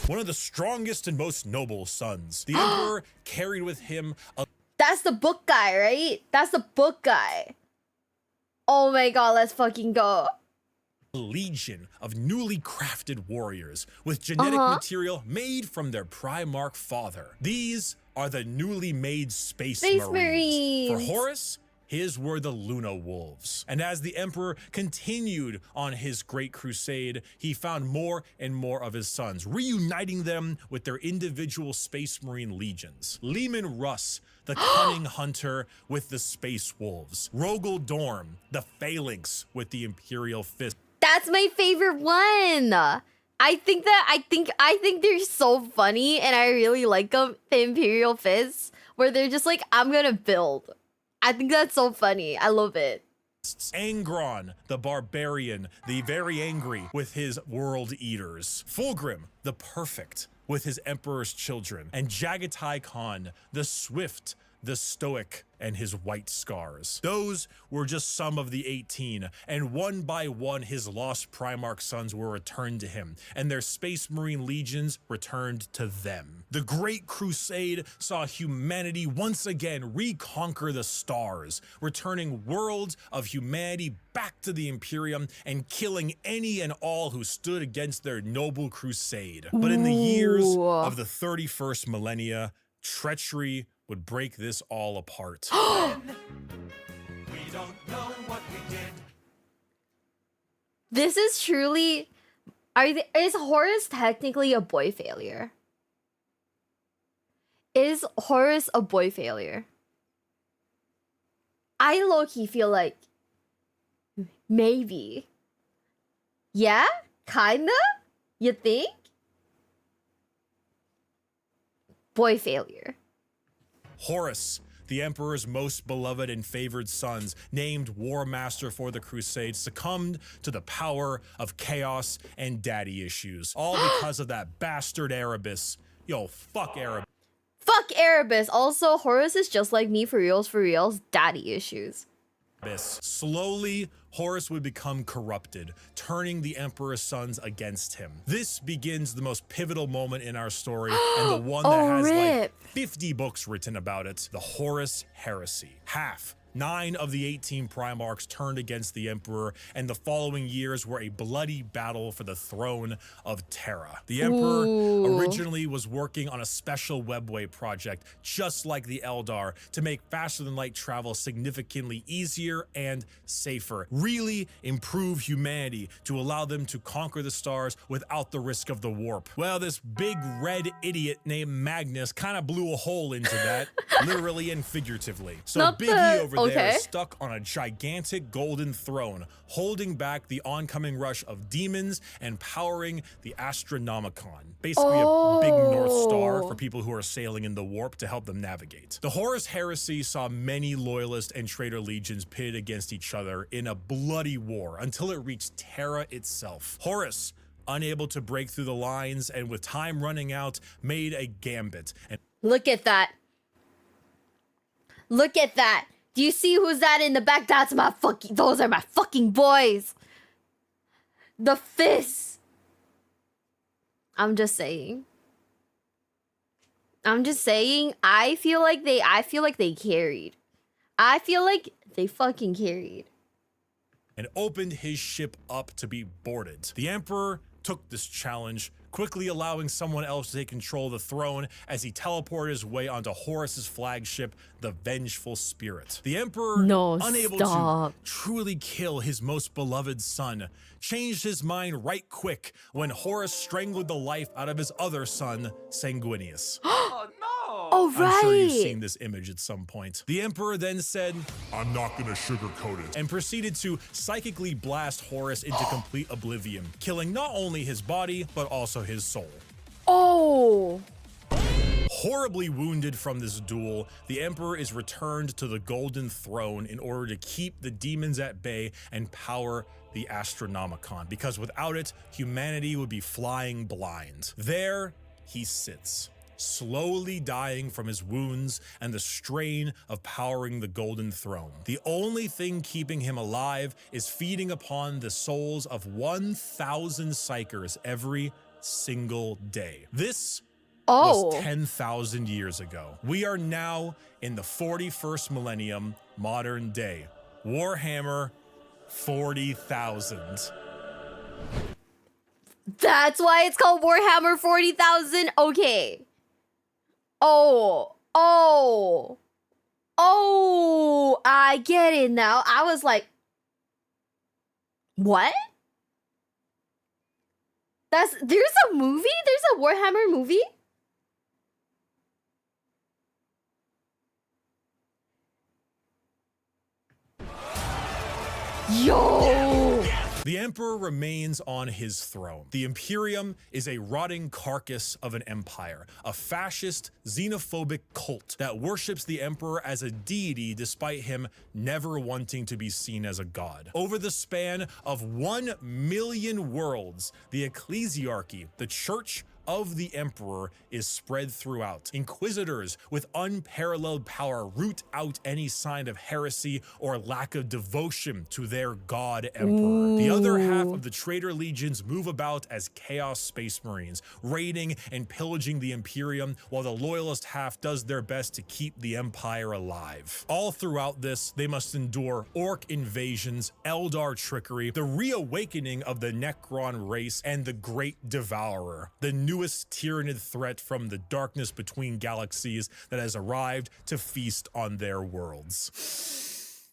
one of the strongest and most noble sons. The Emperor carried with him a... That's the book guy, right? That's the book guy. Oh my god, let's fucking go. legion of newly crafted warriors with genetic material made from their Primarch father. These are the newly made Space Marines. For Horus, his were the Luna Wolves. And as the Emperor continued on his great crusade, he found more and more of his sons, reuniting them with their individual Space Marine legions. Leman Russ, the cunning hunter with the Space Wolves. Rogel Dorm, the Phalanx with the Imperial Fist. That's my favorite one. I think they're so funny, and I really like them. The Imperial Fists, where they're just like, I'm gonna build. I think that's so funny. I love it. Angron, the barbarian, the very angry with his world eaters. Fulgrim, the perfect with his emperor's children. And Jagatai Khan, the swift, the stoic, and his white scars. Those were just some of the 18, and one by one his lost Primarch sons were returned to him, and their Space Marine legions returned to them. The Great Crusade saw humanity once again reconquer the stars, returning worlds of humanity back to the Imperium and killing any and all who stood against their noble crusade. But in the years of the 31st millennia, treachery would break this all apart. We don't know what we did. This is truly... is Horus technically a boy failure? Is Horus a boy failure? I low-key feel like... maybe. Yeah? Kinda? You think? Boy failure. Horus, the Emperor's most beloved and favored sons, named War Master for the Crusade, succumbed to the power of chaos and daddy issues. All because of that bastard Erebus. Yo, fuck Erebus. Fuck Erebus. Also, Horus is just like me, for reals, daddy issues. Slowly, Horus would become corrupted, turning the Emperor's sons against him. This begins the most pivotal moment in our story, and the one that has like 50 books written about it, the Horus Heresy. 9 of the 18 Primarchs turned against the Emperor, and the following years were a bloody battle for the throne of Terra. The Emperor originally was working on a special webway project, just like the Eldar, to make faster-than-light travel significantly easier and safer. Really improve humanity to allow them to conquer the stars without the risk of the warp. Well, this big red idiot named Magnus kind of blew a hole into that, literally and figuratively. So Biggie over there is stuck on a gigantic golden throne, holding back the oncoming rush of demons and powering the Astronomicon. Basically a big North Star for people who are sailing in the warp to help them navigate. The Horus Heresy saw many loyalist and traitor legions pitted against each other in a bloody war until it reached Terra itself. Horus, unable to break through the lines and with time running out, made a gambit. And look at that. Look at that. Do you see who's that in the back? That's my fucking... those are my fucking boys. The fists. I'm just saying. I feel like they carried. I feel like they fucking carried. And opened his ship up to be boarded. The Emperor took this challenge, quickly allowing someone else to take control of the throne as he teleported his way onto Horus's flagship, the Vengeful Spirit. The Emperor, unable to truly kill his most beloved son, changed his mind right quick when Horus strangled the life out of his other son, Sanguinius. Oh, no! Oh, right! I'm sure you've seen this image at some point. The Emperor then said, I'm not gonna sugarcoat it, and proceeded to psychically blast Horus into complete oblivion, killing not only his body, but also his soul. Oh! Horribly wounded from this duel, the Emperor is returned to the Golden Throne in order to keep the demons at bay and power the Astronomicon, because without it, humanity would be flying blind. There he sits, slowly dying from his wounds and the strain of powering the Golden Throne. The only thing keeping him alive is feeding upon the souls of 1,000 Psykers every single day. This was 10,000 years ago. We are now in the 41st millennium, modern day. Warhammer 40,000. That's why it's called Warhammer 40,000? Okay. Oh, I get it now. I was like, what? There's a movie? There's a Warhammer movie? Yo! The Emperor remains on his throne. The Imperium is a rotting carcass of an empire, a fascist, xenophobic cult that worships the Emperor as a deity despite him never wanting to be seen as a god. Over the span of 1 million worlds, the ecclesiarchy, the church of the Emperor, is spread throughout. Inquisitors with unparalleled power root out any sign of heresy or lack of devotion to their god Emperor. The other half of the traitor legions move about as Chaos Space Marines, raiding and pillaging the Imperium, while the loyalist half does their best to keep the Empire alive. All throughout this, they must endure Orc invasions, Eldar trickery, the reawakening of the Necron race, and the Great Devourer, the newest tyrannid threat from the darkness between galaxies that has arrived to feast on their worlds.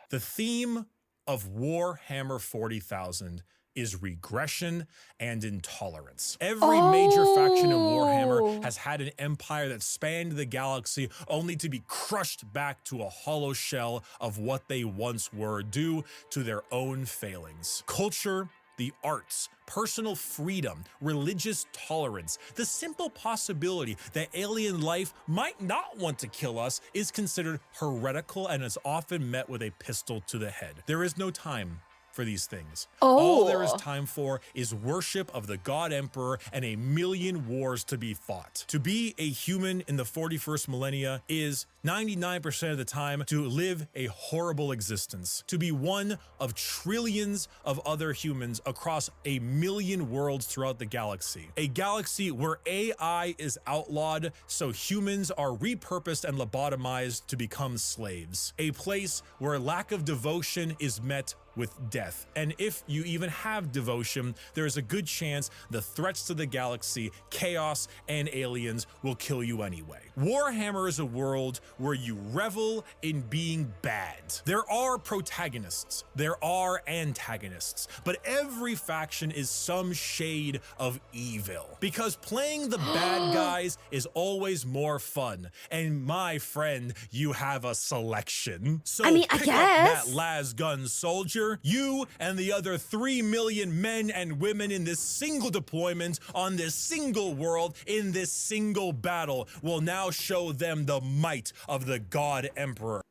The theme of Warhammer 40,000 is regression and intolerance. Every major faction in Warhammer has had an empire that spanned the galaxy only to be crushed back to a hollow shell of what they once were due to their own failings. Culture, the arts, personal freedom, religious tolerance, the simple possibility that alien life might not want to kill us is considered heretical and is often met with a pistol to the head. There is no time for these things. All there is time for is worship of the God Emperor and a million wars to be fought. To be a human in the 41st millennia is 99% of the time to live a horrible existence, to be one of trillions of other humans across a million worlds throughout the galaxy. A galaxy where AI is outlawed, so humans are repurposed and lobotomized to become slaves. A place where lack of devotion is met with death. And if you even have devotion, there is a good chance the threats to the galaxy, chaos, and aliens will kill you anyway. Warhammer is a world where you revel in being bad. There are protagonists, there are antagonists, but every faction is some shade of evil. Because playing the bad guys is always more fun. And my friend, you have a selection. So I pick guess. up that las gun soldier. You and the other 3 million men and women in this single deployment on this single world in this single battle will now show them the might of the God Emperor.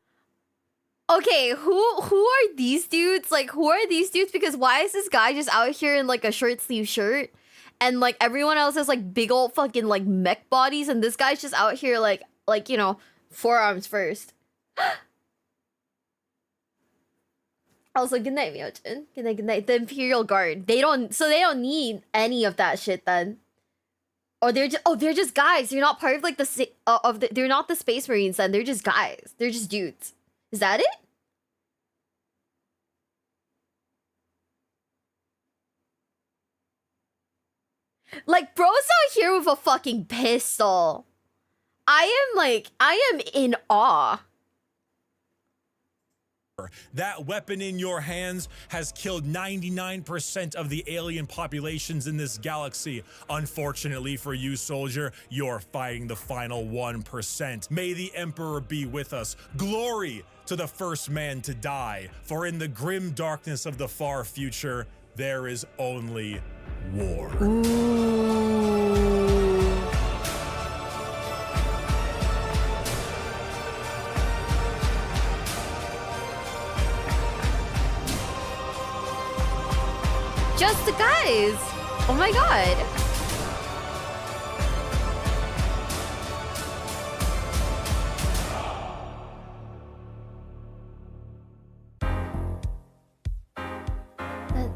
Okay, who are these dudes? Like, who are these dudes? Because why is this guy just out here in like a short sleeve shirt? And like everyone else has like big old fucking like mech bodies, and this guy's just out here like you know, forearms first. Also, good night, Miochin. Good night, good night. The Imperial Guard. They don't need any of that shit then. Or they're just guys. They're not part of like they're not the Space Marines then. They're just guys. They're just dudes. Is that it? Like, bro's out here with a fucking pistol. I am in awe. That weapon in your hands has killed 99% of the alien populations in this galaxy. Unfortunately for you, soldier, you're fighting the final 1%. May the Emperor be with us. Glory to the first man to die. For in the grim darkness of the far future, there is only war. Just the guys. Oh my god.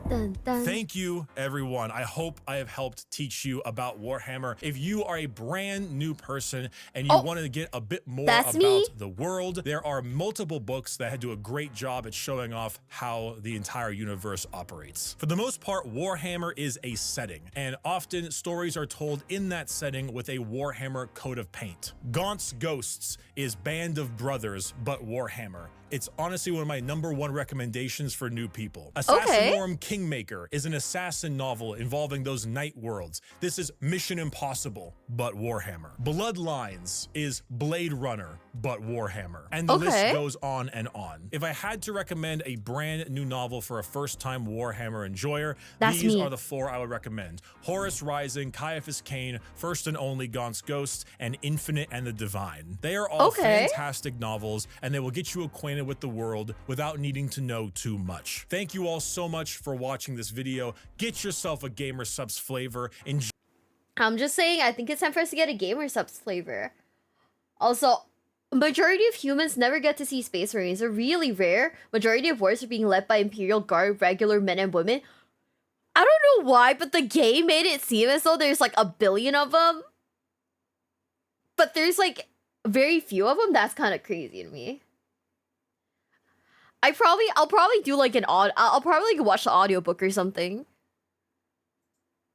Dun, dun. Thank you, everyone. I hope I have helped teach you about Warhammer. If you are a brand new person and you want to get a bit more about the world, there are multiple books that do a great job at showing off how the entire universe operates. For the most part, Warhammer is a setting, and often stories are told in that setting with a Warhammer coat of paint. Gaunt's Ghosts is Band of Brothers, but Warhammer. It's honestly one of my #1 recommendations for new people. Assassinorum Kingmaker is an assassin novel involving those night worlds. This is Mission Impossible, but Warhammer. Bloodlines is Blade Runner, but Warhammer. And the list goes on and on. If I had to recommend a brand new novel for a first-time Warhammer enjoyer, these are the 4 I would recommend. Horus Rising, Caiaphas Cain, First and Only, Gaunt's Ghost, and Infinite and the Divine. They are all fantastic novels, and they will get you acquainted with the world without needing to know too much. Thank you all so much for watching this video. Get yourself a Gamer Subs flavor. I'm just saying, I think it's time for us to get a Gamer Subs flavor. Also, majority of humans never get to see Space Marines. They're really rare. Majority of wars are being led by Imperial Guard, regular men and women. I don't know why, but the game made it seem as though there's like a billion of them. But there's like very few of them. That's kind of crazy to me. I'll probably do like I'll probably like watch the audiobook or something.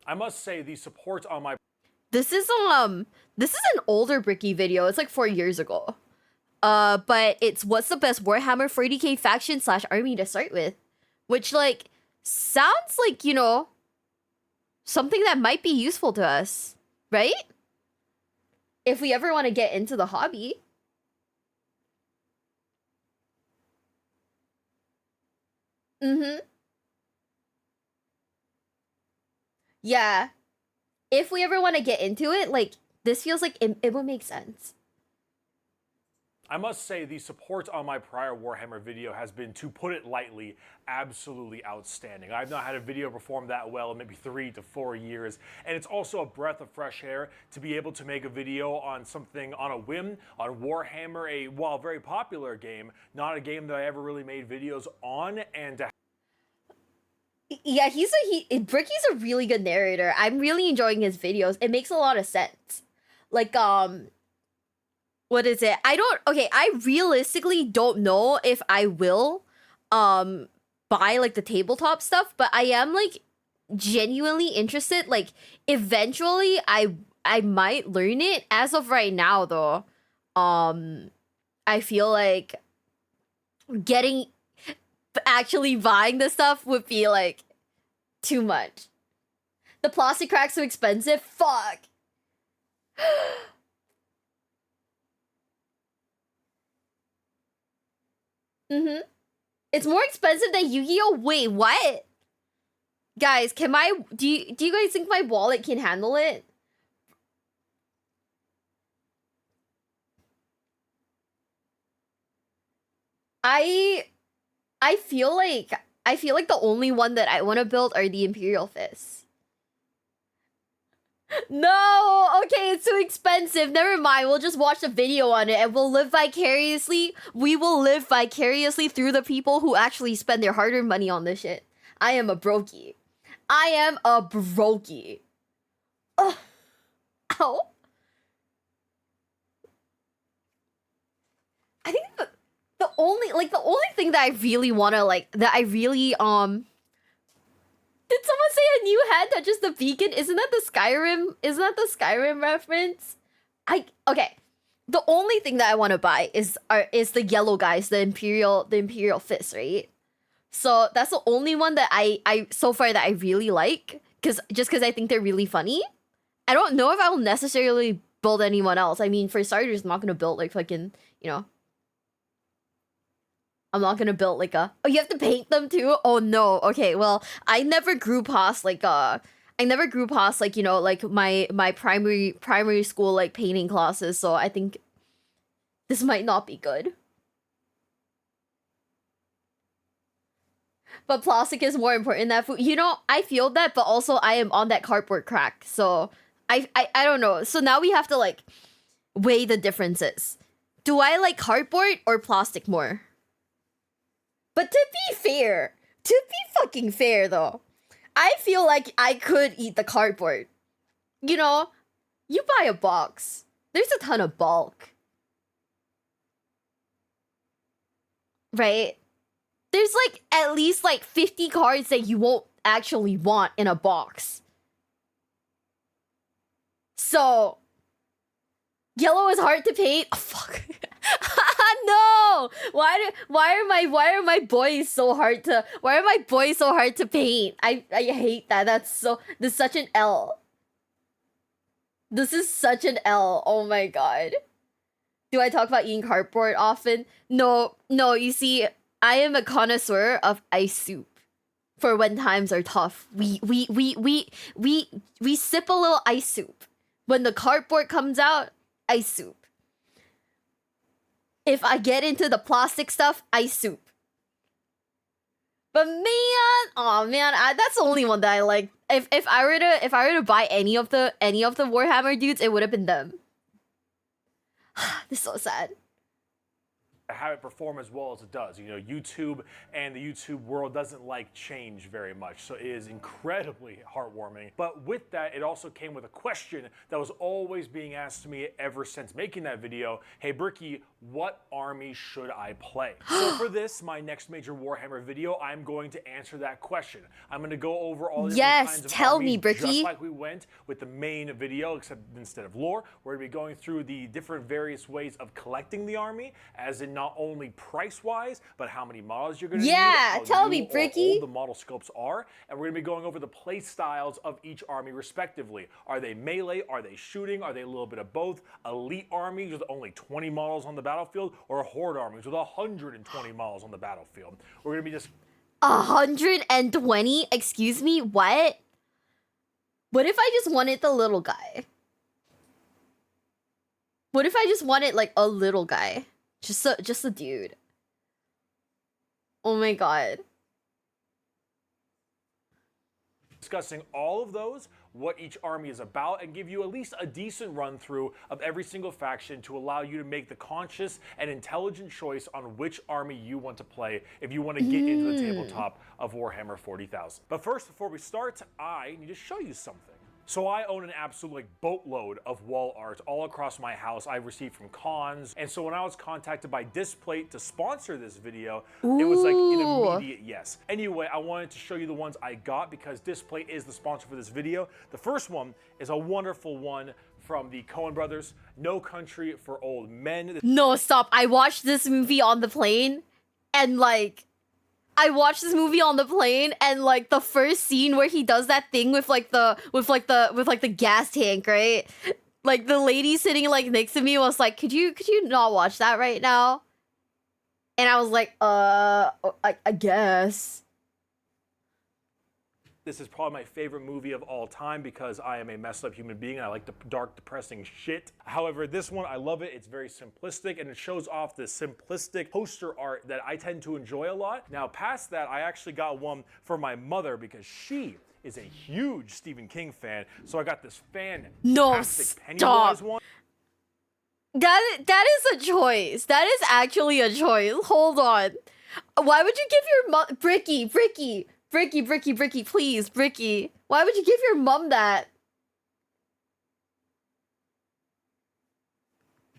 I must say the support on my This is an older Bricky video. It's like 4 years ago. But it's what's the best Warhammer 40k faction / army to start with, which like sounds like, you know, something that might be useful to us, right? If we ever want to get into the hobby. Yeah. If we ever want to get into it, like, this feels like it would make sense. I must say the support on my prior Warhammer video has been, to put it lightly, absolutely outstanding. I've not had a video perform that well in maybe 3 to 4 years, and it's also a breath of fresh air to be able to make a video on something on a whim, on Warhammer, a, while very popular game, not a game that I ever really made videos on, and to yeah, Bricky's a really good narrator. I'm really enjoying his videos. It makes a lot of sense. Like, what is it? I realistically don't know if I will, buy, like, the tabletop stuff, but I am, like, genuinely interested. Like, eventually, I might learn it. As of right now, though, I feel like actually buying the stuff would be like too much. The plastic crack's so expensive. Fuck. It's more expensive than Yu-Gi-Oh! Wait, what? Guys, do you guys think my wallet can handle it? I feel like the only one that I want to build are the Imperial Fists. No, okay, it's too expensive. Never mind. We'll just watch a video on it and we'll live vicariously. We will live vicariously through the people who actually spend their hard-earned money on this shit. I am a brokey. I am a brokey. Ugh. Ow. I think the only thing that I really wanna like, that I really did someone say a new head touches the beacon? Isn't that the Skyrim reference? Okay. The only thing that I want to buy is the yellow guys, the Imperial Fist, right? So that's the only one that I so far that I really like, because I think they're really funny. I don't know if I will necessarily build anyone else. I mean, for starters, I'm not gonna build like fucking, you know. I'm not gonna build like oh, you have to paint them too? Oh no. Okay, well, I never grew past like you know, like my primary school like painting classes, so I think this might not be good. But plastic is more important than food. You know, I feel that, but also I am on that cardboard crack, so I don't know. So now we have to like weigh the differences. Do I like cardboard or plastic more? But to be fucking fair though, I feel like I could eat the cardboard. You know, you buy a box, there's a ton of bulk. Right? There's like at least like 50 cards that you won't actually want in a box. So, yellow is hard to paint. Oh, fuck. No! Why are my boys so hard to paint? I hate that. This is such an L. This is such an L. Oh my god. Do I talk about eating cardboard often? No, you see, I am a connoisseur of ice soup. For when times are tough. We sip a little ice soup. When the cardboard comes out, ice soup. If I get into the plastic stuff, ice soup. But that's the only one that I like. If I were to buy any of the Warhammer dudes, it would have been them. This is so sad. Have it perform as well as it does. You know, YouTube and the YouTube world doesn't like change very much, so it is incredibly heartwarming. But with that, it also came with a question that was always being asked to me ever since making that video. Hey Bricky, what army should I play? So for this, my next major Warhammer video, I'm going to answer that question. I'm going to go over all the different kinds of tell armies, me, Bricky. just like we went with the main video, except instead of lore, we're going to be going through the different various ways of collecting the army, as in not only price-wise, but how many models you're going to need. Yeah, tell me, how Bricky. old the model scopes are, and we're going to be going over the play styles of each army respectively. Are they melee? Are they shooting? Are they a little bit of both? Elite armies with only 20 models on the battlefield, or horde armies with 120 models on the battlefield? We're going to be just 120? Excuse me, what? What if I just wanted the little guy? What if I just wanted like a little guy? Just a dude. Oh my god. discussing all of those, what each army is about, and give you at least a decent run through of every single faction to allow you to make the conscious and intelligent choice on which army you want to play if you want to get into the tabletop of Warhammer 40,000. But first, before we start, I need to show you something. So I own an absolute boatload of wall art all across my house I've received from cons. And so when I was contacted by Displate to sponsor this video, it was like an immediate yes. Anyway, I wanted to show you the ones I got because Displate is the sponsor for this video. The first one is a wonderful one from the Coen brothers, No Country for Old Men. No, stop. I watched this movie on the plane and the first scene where he does that thing with the gas tank, right? Like the lady sitting like next to me was like, could you not watch that right now? And I was like, I guess. This is probably my favorite movie of all time because I am a messed up human being and I like the dark, depressing shit. However, this one, I love it. It's very simplistic and it shows off the simplistic poster art that I tend to enjoy a lot. Now, past that, I actually got one for my mother because she is a huge Stephen King fan. So I got this fantastic Pennywise one. That is a choice. That is actually a choice. Hold on. Why would you give your mom... Bricky, please, Bricky. Why would you give your mom that?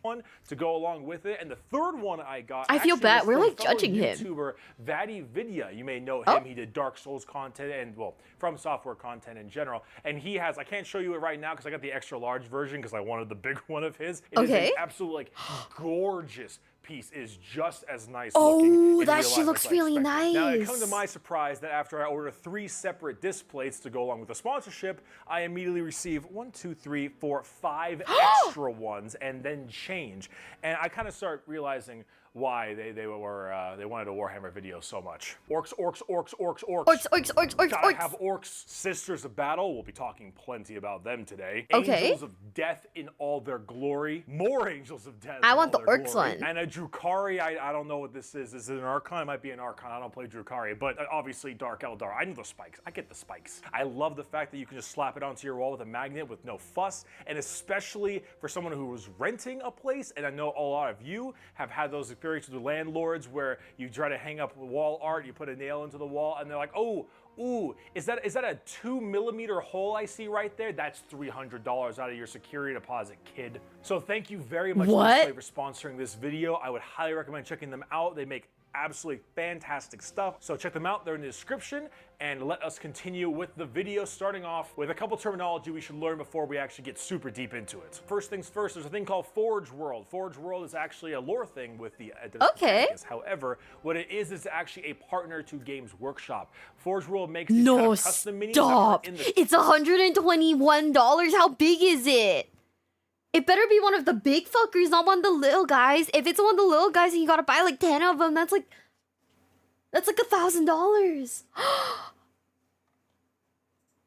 One to go along with it, and the third one I got. I feel bad. We're like judging him. YouTuber Vaddy Vidya, you may know him. He did Dark Souls content and From Software content in general. And he has. I can't show you it right now because I got the extra large version because I wanted the big one of his. It is an absolute gorgeous piece. Is just as nice looking. Oh, that she looks really nice. Now, it comes to my surprise that after I order 3 separate disc plates to go along with the sponsorship, I immediately receive 1, 2, 3, 4, 5 extra ones, and then change. And I kind of start realizing why they wanted a Warhammer video so much. Orcs. Gotta have orcs. Sisters of Battle. We'll be talking plenty about them today. Angels of Death in all their glory. More Angels of Death. I want the orcs one. And a Drukhari. I don't know what this is. Is it an Archon? It might be an Archon. I don't play Drukhari, but obviously Dark Eldar. I know the spikes. I get the spikes. I love the fact that you can just slap it onto your wall with a magnet with no fuss, and especially for someone who was renting a place, and I know a lot of you have had those experiences with landlords where you try to hang up wall art, you put a nail into the wall, and they're like, ooh, is that a 2mm hole I see right there? That's $300 out of your security deposit, kid. So thank you very much for sponsoring this video. I would highly recommend checking them out. They make absolutely fantastic stuff. So check them out, they're in the description, and let us continue with the video, starting off with a couple terminology we should learn before we actually get super deep into it. First things first, there's a thing called Forge World. Forge World is actually a lore thing with the Okay. However, what it is actually a partner to Games Workshop. Forge World makes these kind of custom minis that are in the... It's $121. How big is it? It better be one of the big fuckers, not one of the little guys. If it's one of the little guys and you gotta buy like 10 of them, that's like $1,000.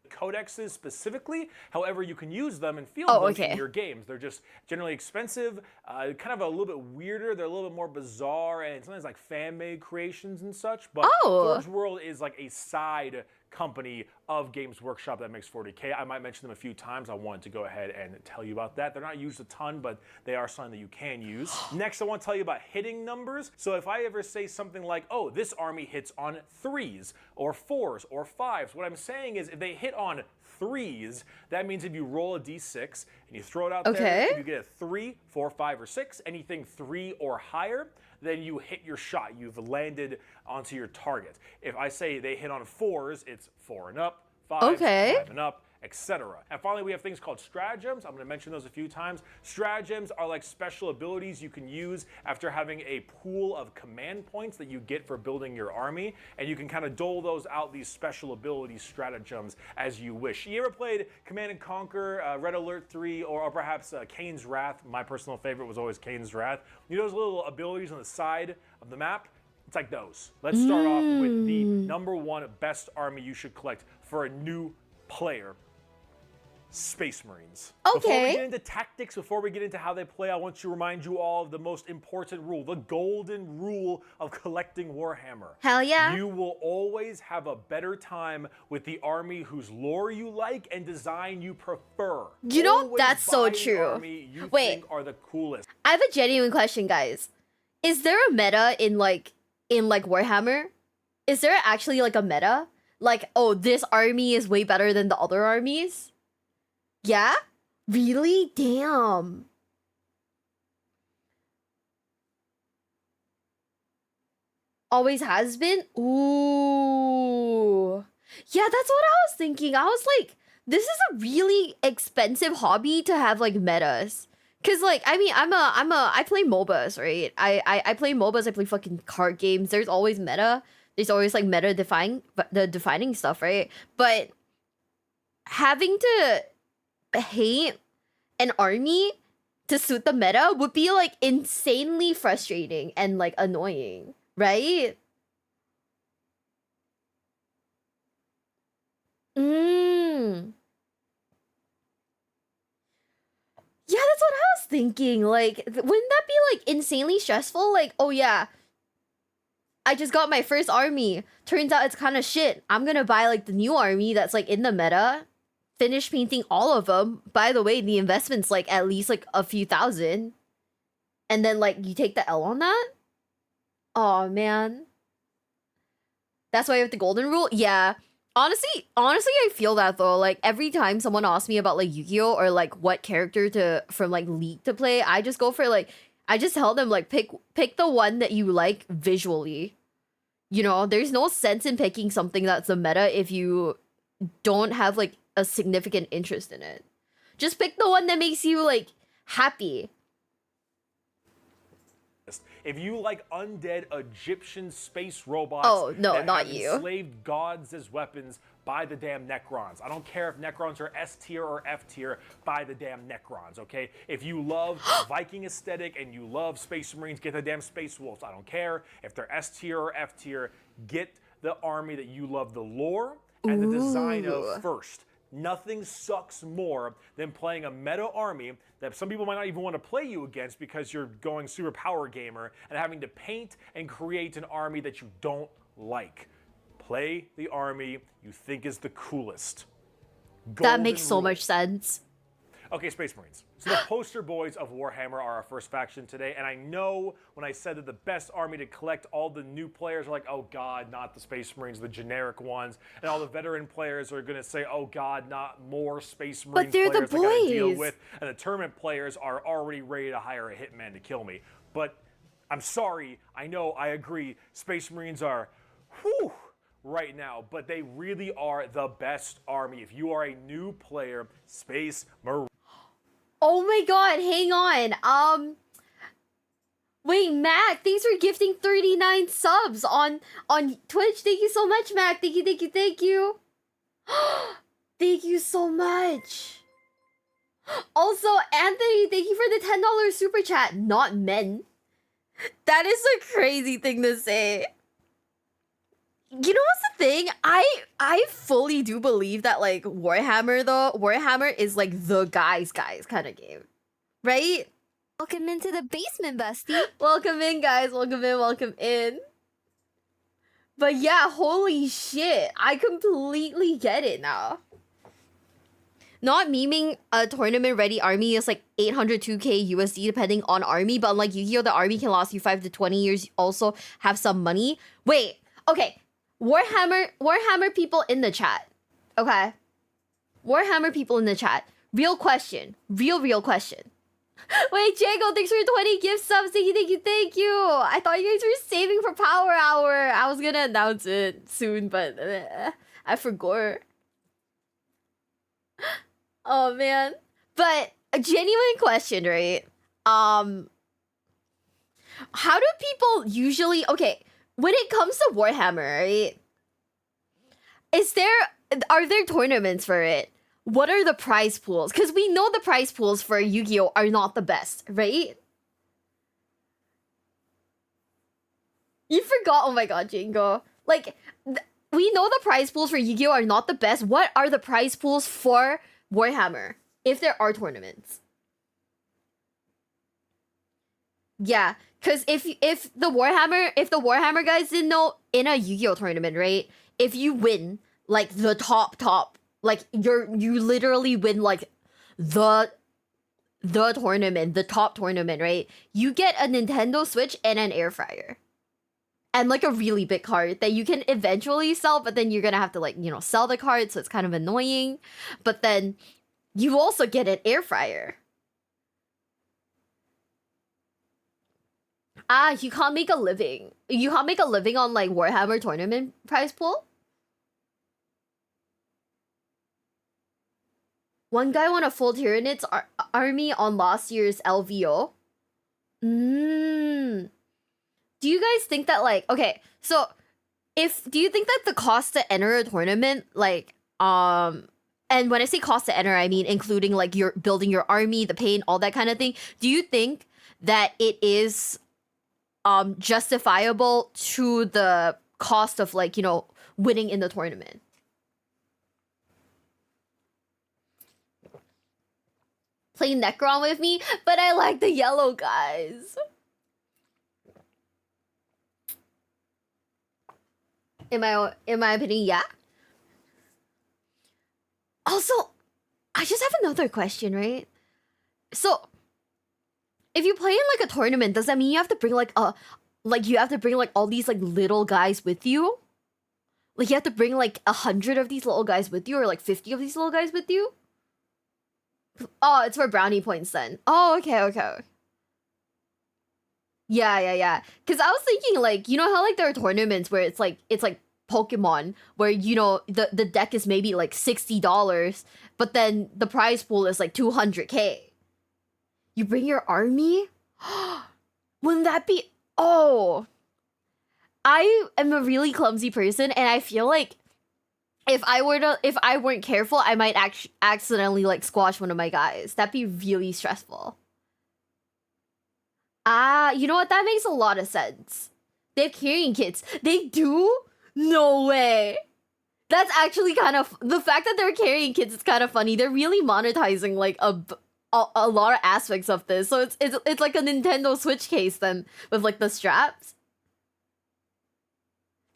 Codexes specifically, however, you can use them and field them in your games. They're just generally expensive, kind of a little bit weirder. They're a little bit more bizarre, and sometimes like fan-made creations and such. But Forge World is like a side company of Games Workshop that makes 40K. I might mention them a few times. I wanted to go ahead and tell you about that. They're not used a ton, but they are something that you can use. Next, I want to tell you about hitting numbers. So if I ever say something like, oh, this army hits on 3s or 4s or 5s, what I'm saying is if they hit on 3s, that means if you roll a d6 and you throw it out there, if you get a 3, 4, 5, or 6, anything 3 or higher, then you hit your shot. You've landed onto your target. If I say they hit on 4s, it's 4 and up, 5, 5 and up, etc. And finally, we have things called stratagems. I'm going to mention those a few times. Stratagems are like special abilities you can use after having a pool of command points that you get for building your army, and you can kind of dole those out, these special abilities, stratagems, as you wish. You ever played Command & Conquer, Red Alert 3, or perhaps Kane's Wrath? My personal favorite was always Kane's Wrath. You know those little abilities on the side of the map? It's like those. Let's start off with the #1 best army you should collect for a new player. Space Marines. Before we get into tactics, before we get into how they play, I want to remind you all of the most important rule, the golden rule of collecting Warhammer. Hell yeah. You will always have a better time with the army whose lore you like and design you prefer. You know, always that's so buy the true. Army you think are the coolest. I have a genuine question, guys. Is there a meta in Warhammer? Is there actually like a meta? Like, oh, this army is way better than the other armies? Yeah? Really? Damn. Always has been? Ooh. Yeah, that's what I was thinking. I was like, this is a really expensive hobby to have like metas. Cause like, I mean, I play MOBAs, right? I play MOBAs, I play fucking card games. There's always meta. There's always like meta defining stuff, right? But having to hate an army to suit the meta would be like insanely frustrating and like annoying, right? Yeah, that's what I was thinking. Like, wouldn't that be like insanely stressful? Like, oh yeah, I just got my first army. Turns out it's kind of shit. I'm gonna buy like the new army that's like in the meta. Finish painting all of them. By the way, the investment's like at least like a few thousand. And then like you take the L on that? Oh man. That's why you have the golden rule? Yeah. Honestly, I feel that though. Like every time someone asks me about like Yu-Gi-Oh! Or like what character from like League to play, I just go for like, I just tell them like pick the one that you like visually. You know, there's no sense in picking something that's a meta if you don't have like a significant interest in it. Just pick the one that makes you like happy. If you like undead Egyptian space robots that not have you. enslaved gods as weapons, buy the damn Necrons. I don't care if Necrons are S tier or F tier, buy the damn Necrons, okay? If you love Viking aesthetic and you love Space Marines, get the damn Space Wolves. I don't care if they're S tier or F tier, get the army that you love the lore and the design of first. Nothing sucks more than playing a meta army that some people might not even want to play you against because you're going super power gamer and having to paint and create an army that you don't like. Play the army you think is the coolest. That makes so much sense. Okay, Space Marines. So the poster boys of Warhammer are our first faction today, and I know when I said that the best army to collect, all the new players are like, oh god, not the Space Marines, the generic ones, and all the veteran players are gonna say, oh god, not more Space Marine players I gotta deal with, and the tournament players are already ready to hire a hitman to kill me. But I'm sorry, I know, I agree, Space Marines are, whew, right now, but they really are the best army. If you are a new player, Space Marines. Oh my god, hang on. Wait, Mac, thanks for gifting 39 subs on Twitch. Thank you so much, Mac. Thank you, thank you, thank you. Thank you so much. Also, Anthony, thank you for the $10 super chat. Not men. That is a crazy thing to say. You know what's the thing? I fully do believe that like Warhammer is like the guys kind of game. Right? Welcome into the basement, bestie. Welcome in, guys. Welcome in. But yeah, holy shit. I completely get it now. Not memeing a tournament ready army is like 802k USD depending on army, but unlike Yu-Gi-Oh, the army can last you 5 to 20 years. You also have some money. Wait, okay. Warhammer people in the chat. Okay. Warhammer people in the chat. Real question. Real question. Wait, Jago, thanks for 20 gift subs. Thank you. I thought you guys were saving for Power Hour. I was gonna announce it soon, but I forgot. Oh man. But a genuine question, right? How do people usually, okay, when it comes to Warhammer, right? Are there tournaments for it? What are the prize pools? Because we know the prize pools for Yu-Gi-Oh are not the best, right? You forgot, oh my god, Jingo. Like, we know the prize pools for Yu-Gi-Oh are not the best. What are the prize pools for Warhammer? If there are tournaments. Yeah, because if the Warhammer guys didn't know, in a Yu-Gi-Oh tournament, right? If you win, like, the top, like, you literally win, like, the tournament, the top tournament, right? You get a Nintendo Switch and an air fryer. And, like, a really big card that you can eventually sell, but then you're gonna have to, like, you know, sell the card, so it's kind of annoying. But then you also get an air fryer. Ah, you can't make a living. You can't make a living on, like, Warhammer tournament prize pool? One guy won a full Tyranids army on last year's LVO. Do you guys think that, like, okay, so do you think that the cost to enter a tournament, like, and when I say cost to enter, I mean including like your building your army, the paint, all that kind of thing. Do you think that it is justifiable to the cost of, like, you know, winning in the tournament? Play Necron with me, but I like the yellow guys. In my opinion, yeah. Also, I just have another question, right? So, if you play in like a tournament, does that mean you have to bring like all these like little guys with you? Like you have to bring like 100 of these little guys with you, or like 50 of these little guys with you? Oh, it's for brownie points then. Oh, okay. Yeah. Because I was thinking, like, you know how like there are tournaments where it's like Pokemon, where, you know, the deck is maybe like $60, but then the prize pool is like 200k. You bring your army? Wouldn't that be... Oh. I am a really clumsy person, and I feel like if I weren't careful, I might accidentally like squash one of my guys. That'd be really stressful. Ah, you know what? That makes a lot of sense. They have carrying kits. They do? No way. That's actually kind of... The fact that they're carrying kits is kind of funny. They're really monetizing like a lot of aspects of this. So it's like a Nintendo Switch case then with like the straps.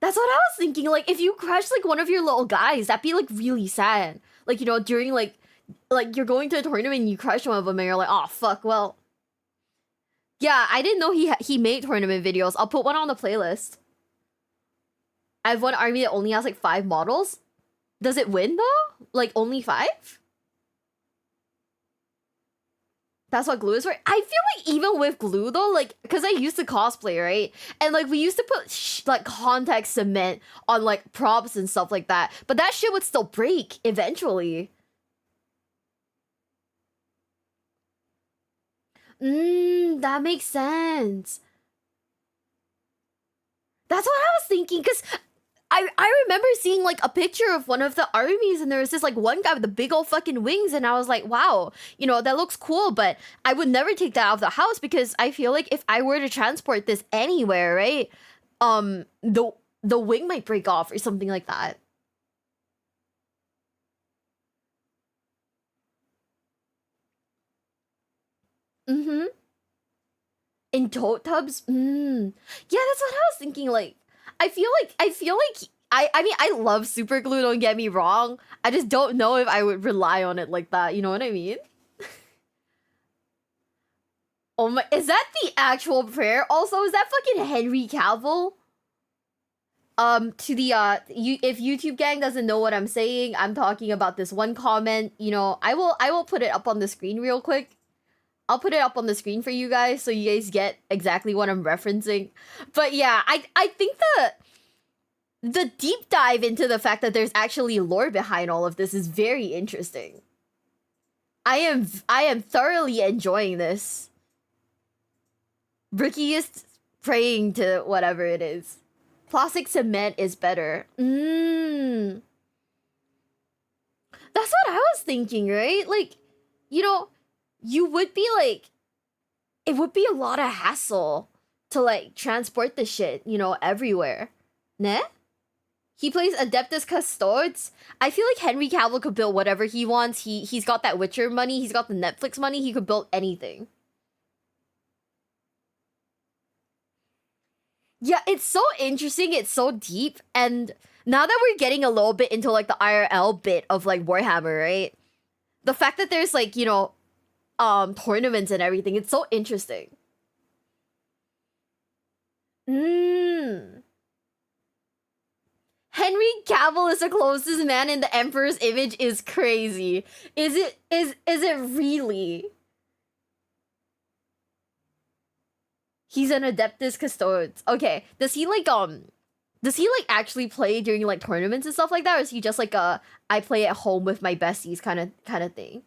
That's what I was thinking. Like, if you crush like one of your little guys, that'd be like really sad. Like, you know, during like you're going to a tournament and you crush one of them and you're like, oh fuck, well. Yeah, I didn't know he made tournament videos. I'll put one on the playlist. I have one army that only has like 5 models. Does it win though? Like only 5? That's what glue is for. I feel like even with glue though, like, because I used to cosplay, right? And like we used to put like contact cement on like props and stuff like that, but that shit would still break eventually. That makes sense. That's what I was thinking, because I remember seeing like a picture of one of the armies, and there was this like one guy with the big old fucking wings, and I was like, wow, you know, that looks cool, but I would never take that out of the house because I feel like if I were to transport this anywhere, right, the wing might break off or something like that. Mm-hmm. In tote tubs? Yeah, that's what I was thinking. Like, I feel like I mean, I love super glue, don't get me wrong. I just don't know if I would rely on it like that, you know what I mean? Oh my, is that the actual prayer? Also, is that fucking Henry Cavill? To the if YouTube gang doesn't know what I'm saying, I'm talking about this one comment. You know, I will put it up on the screen real quick. I'll put it up on the screen for you guys so you guys get exactly what I'm referencing. But yeah, I think the deep dive into the fact that there's actually lore behind all of this is very interesting. I am thoroughly enjoying this. Brookie is praying to whatever it is. Plastic cement is better. That's what I was thinking, right? Like, you know, you would be like, it would be a lot of hassle to like transport the shit, you know, everywhere. Ne? He plays Adeptus Custodes. I feel like Henry Cavill could build whatever he wants. He's got that Witcher money. He's got the Netflix money. He could build anything. Yeah, it's so interesting. It's so deep. And now that we're getting a little bit into like the IRL bit of like Warhammer, right? The fact that there's like, you know, tournaments and everything, it's so interesting. Henry Cavill is the closest man in the Emperor's image is crazy. Is it really? He's an Adeptus Custodes. Okay, does he like actually play during like tournaments and stuff like that, or is he just like a I play at home with my besties kind of thing?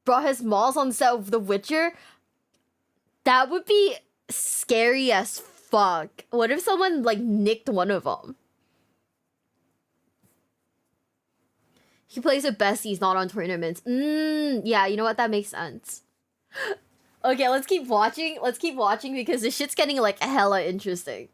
Brought his malls on set of The Witcher? That would be scary as fuck. What if someone like nicked one of them? He plays with besties, not on tournaments. Yeah, you know what? That makes sense. Okay, let's keep watching. Let's keep watching because this shit's getting like hella interesting.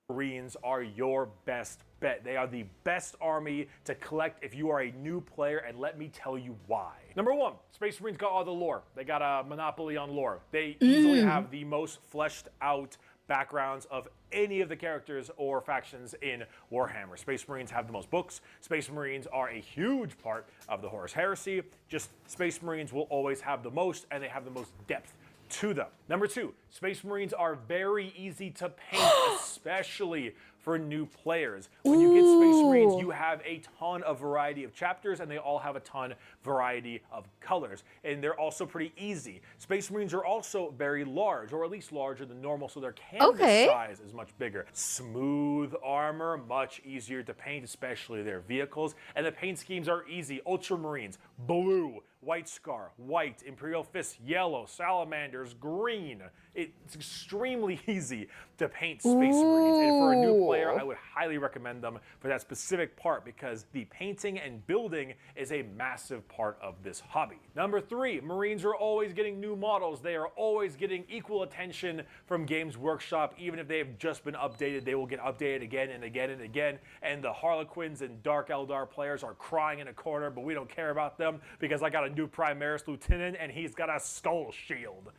Marines are your best bet. They are the best army to collect if you are a new player, and let me tell you why. Number one, Space Marines got all the lore. They got a monopoly on lore. They easily have the most fleshed out backgrounds of any of the characters or factions in Warhammer. Space Marines have the most books. Space Marines are a huge part of the Horus Heresy. Just Space Marines will always have the most, and they have the most depth to them. Number two, Space Marines are very easy to paint, especially for new players. When you get Space Marines, you have a ton of variety of chapters, and they all have a ton variety of colors. And they're also pretty easy. Space Marines are also very large, or at least larger than normal, so their canvas size is much bigger. Smooth armor, much easier to paint, especially their vehicles. And the paint schemes are easy. Ultramarines, blue, White Scar, white, Imperial Fist, yellow, Salamanders, green. It's extremely easy to paint Space Marines, and for a new player, I would highly recommend them for that specific part because the painting and building is a massive part of this hobby. Number three, Marines are always getting new models. They are always getting equal attention from Games Workshop. Even if they have just been updated, they will get updated again and again and again. And the Harlequins and Dark Eldar players are crying in a corner, but we don't care about them because I got a new Primaris Lieutenant and he's got a skull shield.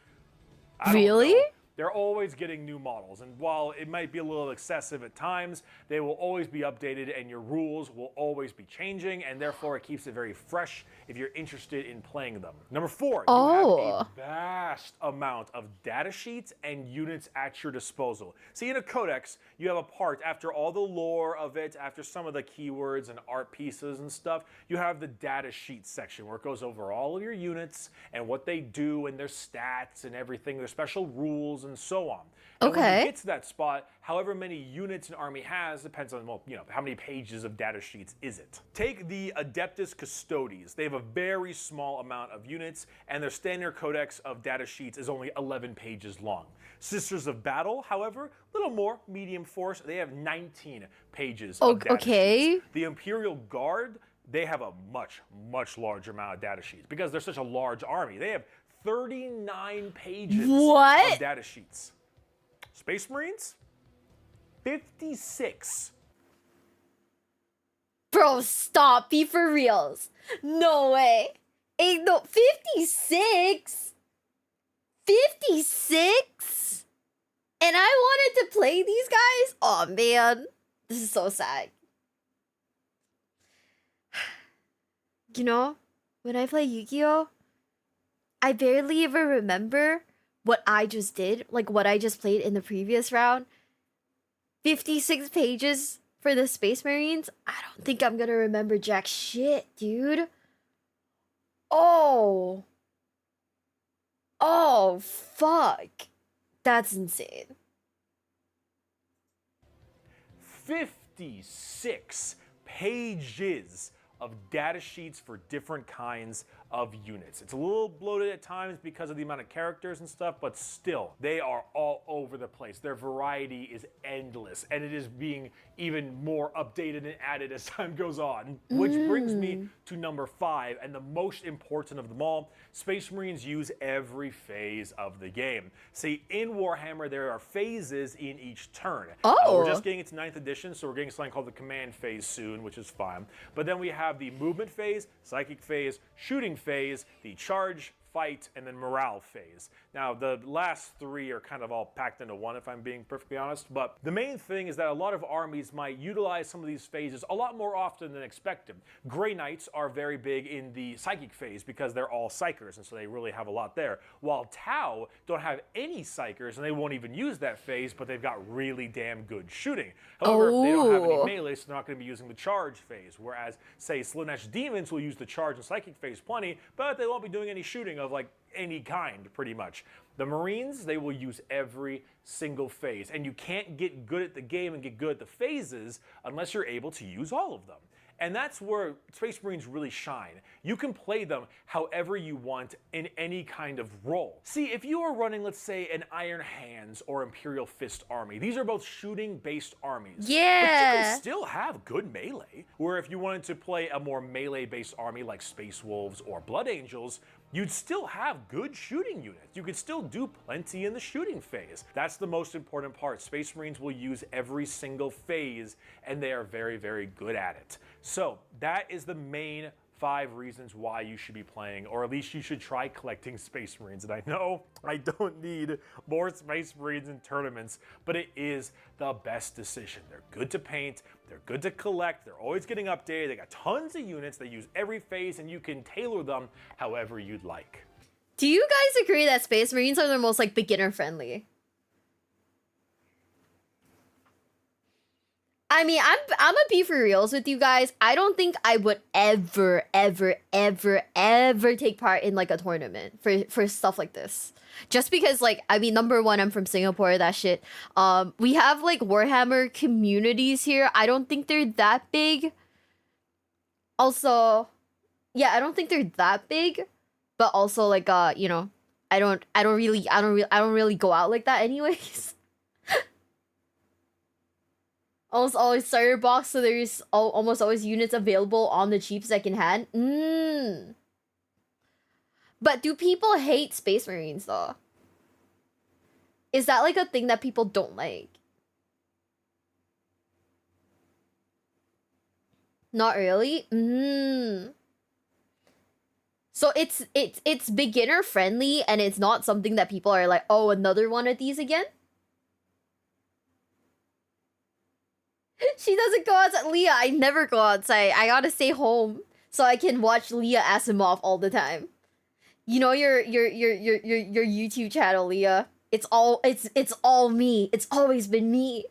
Really? They're always getting new models, and while it might be a little excessive at times, they will always be updated and your rules will always be changing, and therefore it keeps it very fresh if you're interested in playing them. Number four, you have a vast amount of data sheets and units at your disposal. See, in a codex, you have a part after all the lore of it, after some of the keywords and art pieces and stuff, you have the data sheet section where it goes over all of your units and what they do and their stats and everything, their special rules and so on. And when you get to that spot, however many units an army has depends on, well, how many pages of data sheets is it. Take the Adeptus Custodes. They have a very small amount of units, and their standard codex of data sheets is only 11 pages long. Sisters of Battle, however, a little more medium force. They have 19 pages of data sheets. The Imperial Guard, they have a much, much larger amount of data sheets because they're such a large army. They have 39 pages of data sheets. Space Marines, 56. Bro, stop. Be for reals. No way. Ain't no 56. 56? And I wanted to play these guys? Oh man. This is so sad. You know, when I play Yu-Gi-Oh, I barely ever remember what I just did, like what I just played in the previous round. 56 pages for the Space Marines? I don't think I'm gonna remember jack shit, dude. Oh, fuck. That's insane. 56 pages of data sheets for different kinds of units. It's a little bloated at times because of the amount of characters and stuff, but still, they are all over the place. Their variety is endless, and it is being even more updated and added as time goes on. Which brings me to number 5, and the most important of them all. Space Marines use every phase of the game. See, in Warhammer, there are phases in each turn. We're just getting into 9th edition, so we're getting something called the command phase soon, which is fine. But then we have the movement phase, psychic phase, shooting phase, the charge, fight, and then morale phase. Now, the last 3 are kind of all packed into one, if I'm being perfectly honest, but the main thing is that a lot of armies might utilize some of these phases a lot more often than expected. Grey Knights are very big in the psychic phase because they're all psychers, and so they really have a lot there, while Tau don't have any psychers, and they won't even use that phase, but they've got really damn good shooting. However, they don't have any melee, so they're not going to be using the charge phase, whereas, say, Slanesh Demons will use the charge and psychic phase plenty, but they won't be doing any shooting of, like, any kind, pretty much. The Marines, they will use every single phase, and you can't get good at the game and get good at the phases unless you're able to use all of them. And that's where Space Marines really shine. You can play them however you want in any kind of role. See, if you are running, let's say, an Iron Hands or Imperial Fist army, these are both shooting-based armies. Yeah. But you can still have good melee. Where if you wanted to play a more melee-based army like Space Wolves or Blood Angels, you'd still have good shooting units. You could still do plenty in the shooting phase. That's the most important part. Space Marines will use every single phase, and they are very, very good at it. So that is the main 5 reasons why you should be playing, or at least you should try collecting Space Marines. And I know I don't need more Space Marines in tournaments, but it is the best decision. They're good to paint, they're good to collect, they're always getting updated, they got tons of units, they use every phase, and you can tailor them however you'd like. Do you guys agree that Space Marines are the most, like, beginner-friendly? I mean, I'm gonna be for reals with you guys. I don't think I would ever take part in, like, a tournament for stuff like this. Just because, like, I mean, number one, I'm from Singapore, that shit. We have, like, Warhammer communities here. I don't think they're that big. Also, yeah, I don't think they're that big. But also, like, you know, I don't really go out like that anyways. Almost always starter box, so there's almost always units available on the cheap second hand. But do people hate Space Marines though? Is that like a thing that people don't like? Not really? So it's beginner friendly, and it's not something that people are like, oh, another one of these again? She doesn't go outside. Leah, I never go outside. I gotta stay home so I can watch Leah Asimov all the time. You know your YouTube channel, Leah. It's all me. It's always been me.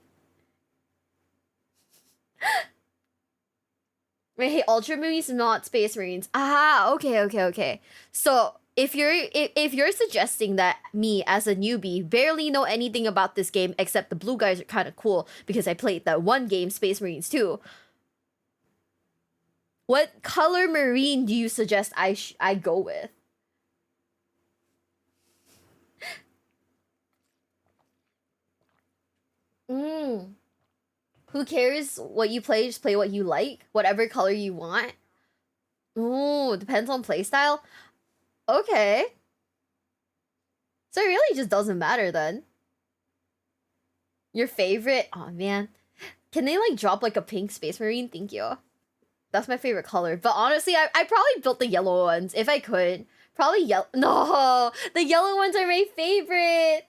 Wait, hey, Ultramarines, not Space Marines. Ah, okay. So if you're suggesting that me as a newbie barely know anything about this game except the blue guys are kind of cool because I played that one game, Space Marines 2. What color Marine do you suggest I go with? Who cares what you play? Just play what you like. Whatever color you want. Ooh, depends on playstyle. Okay. So it really just doesn't matter then. Your favorite? Oh man. Can they like drop like a pink Space Marine? Thank you. That's my favorite color. But honestly, I probably built the yellow ones if I could. Probably yellow. No, the yellow ones are my favorite.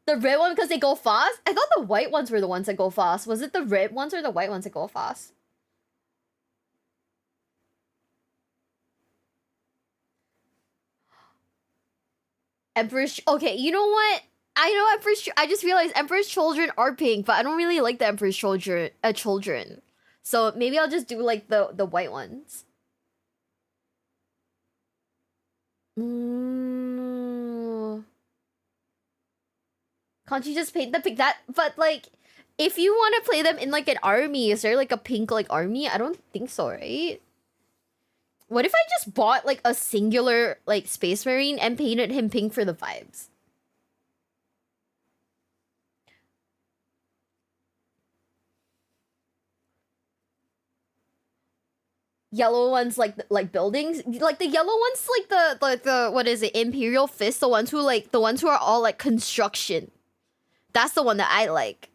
The red one because they go fast? I thought the white ones were the ones that go fast. Was it the red ones or the white ones that go fast? Emperor's... Okay, you know what? I know Emperor's... I just realized Emperor's Children are pink, but I don't really like the Emperor's Children. So maybe I'll just do like the white ones. Can't you just paint the pink? That, but like, if you want to play them in like an army, is there like a pink like army? I don't think so, right? What if I just bought like a singular like Space Marine and painted him pink for the vibes? Yellow ones like buildings, like the yellow ones like the what is it, Imperial Fist, the ones who are all like construction. That's the one that I like.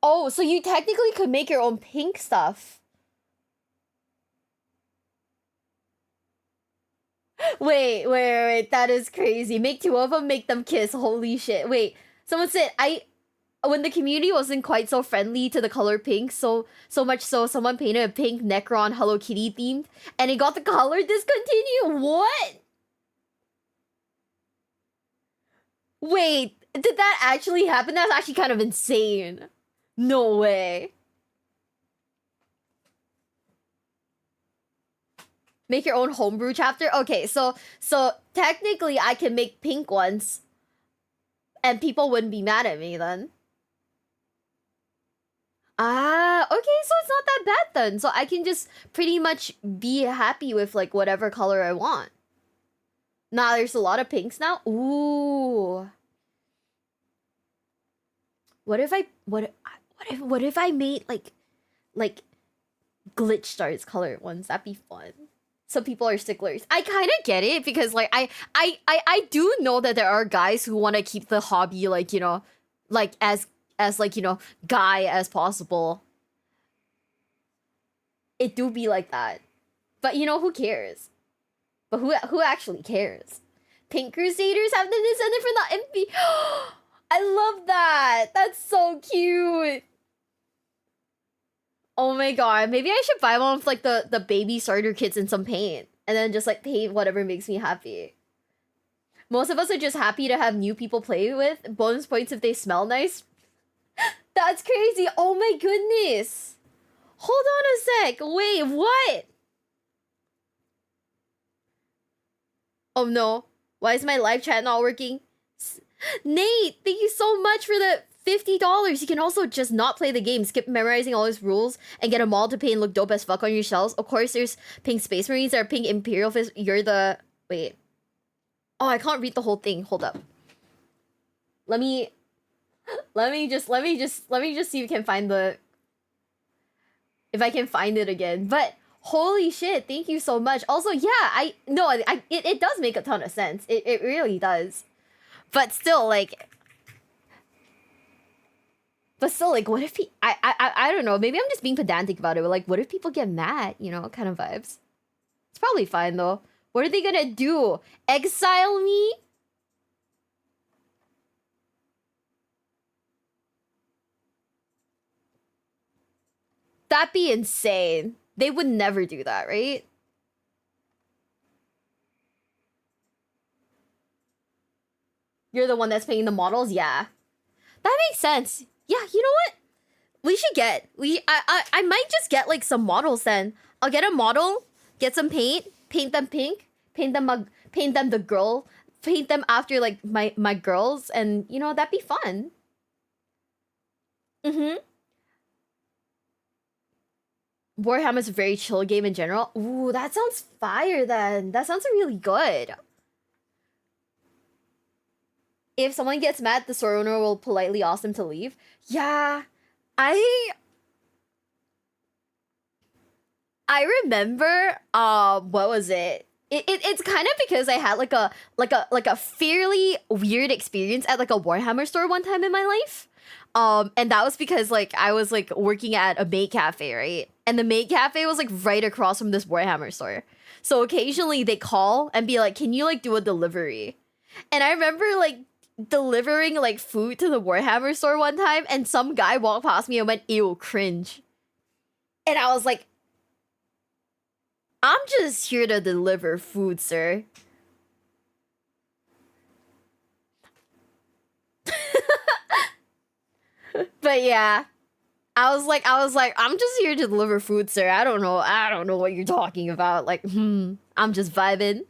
Oh, so you technically could make your own pink stuff. Wait, that is crazy. Make two of them, make them kiss. Holy shit. Wait, someone said when the community wasn't quite so friendly to the color pink, so much so someone painted a pink Necron Hello Kitty themed, and it got the color discontinued. What? Wait, did that actually happen? That's actually kind of insane. No way. Make your own homebrew chapter? Okay, so technically I can make pink ones and people wouldn't be mad at me then. Ah, okay, so it's not that bad then. So I can just pretty much be happy with like whatever color I want. Nah, there's a lot of pinks now. Ooh. What if I made like glitch stars colored ones? That'd be fun. Some people are sticklers. I kind of get it because like I do know that there are guys who want to keep the hobby like, you know, like as like, you know, guy as possible. It do be like that. But you know, who cares? But who actually cares? Pink Crusaders have the descendant from the MP. I love that. That's so cute. Oh my god, maybe I should buy one with like the baby starter kits and some paint. And then just like paint whatever makes me happy. Most of us are just happy to have new people play with. Bonus points if they smell nice. That's crazy. Oh my goodness. Hold on a sec. Wait, what? Oh no. Why is my live chat not working? Nate, thank you so much for the $50. You can also just not play the game, skip memorizing all his rules, and get a mall to paint look dope as fuck on your shells. Of course, there's pink Space Marines, there are pink Imperial Fist. You're the... Wait. Oh, I can't read the whole thing. Hold up. Let me just see if I can find the... If I can find it again. But holy shit, thank you so much. Also, yeah, it does make a ton of sense. It really does. But still, like... But still, like, what if he... I don't know. Maybe I'm just being pedantic about it. But, like, what if people get mad? You know, kind of vibes. It's probably fine, though. What are they gonna do? Exile me? That'd be insane. They would never do that, right? You're the one that's paying the models? Yeah. That makes sense. Yeah, you know what? We should get I might just get like some models then. I'll get a model, get some paint, paint them pink, paint them the girl, paint them after like my girls, and you know, that'd be fun. Warhammer's a very chill game in general. Ooh, that sounds fire then. That sounds really good. If someone gets mad, the store owner will politely ask them to leave. Yeah, I remember what was it? It's kind of because I had like a fairly weird experience at like a Warhammer store one time in my life. And that was because like I was like working at a maid cafe, right? And the maid cafe was like right across from this Warhammer store. So occasionally they call and be like, "Can you like do a delivery?" And I remember like delivering like food to the Warhammer store one time, and some guy walked past me and went, "Ew, cringe." And I was like, "I'm just here to deliver food, sir." But yeah, I was like, I'm just here to deliver food, sir. I don't know what you're talking about. Like, I'm just vibing.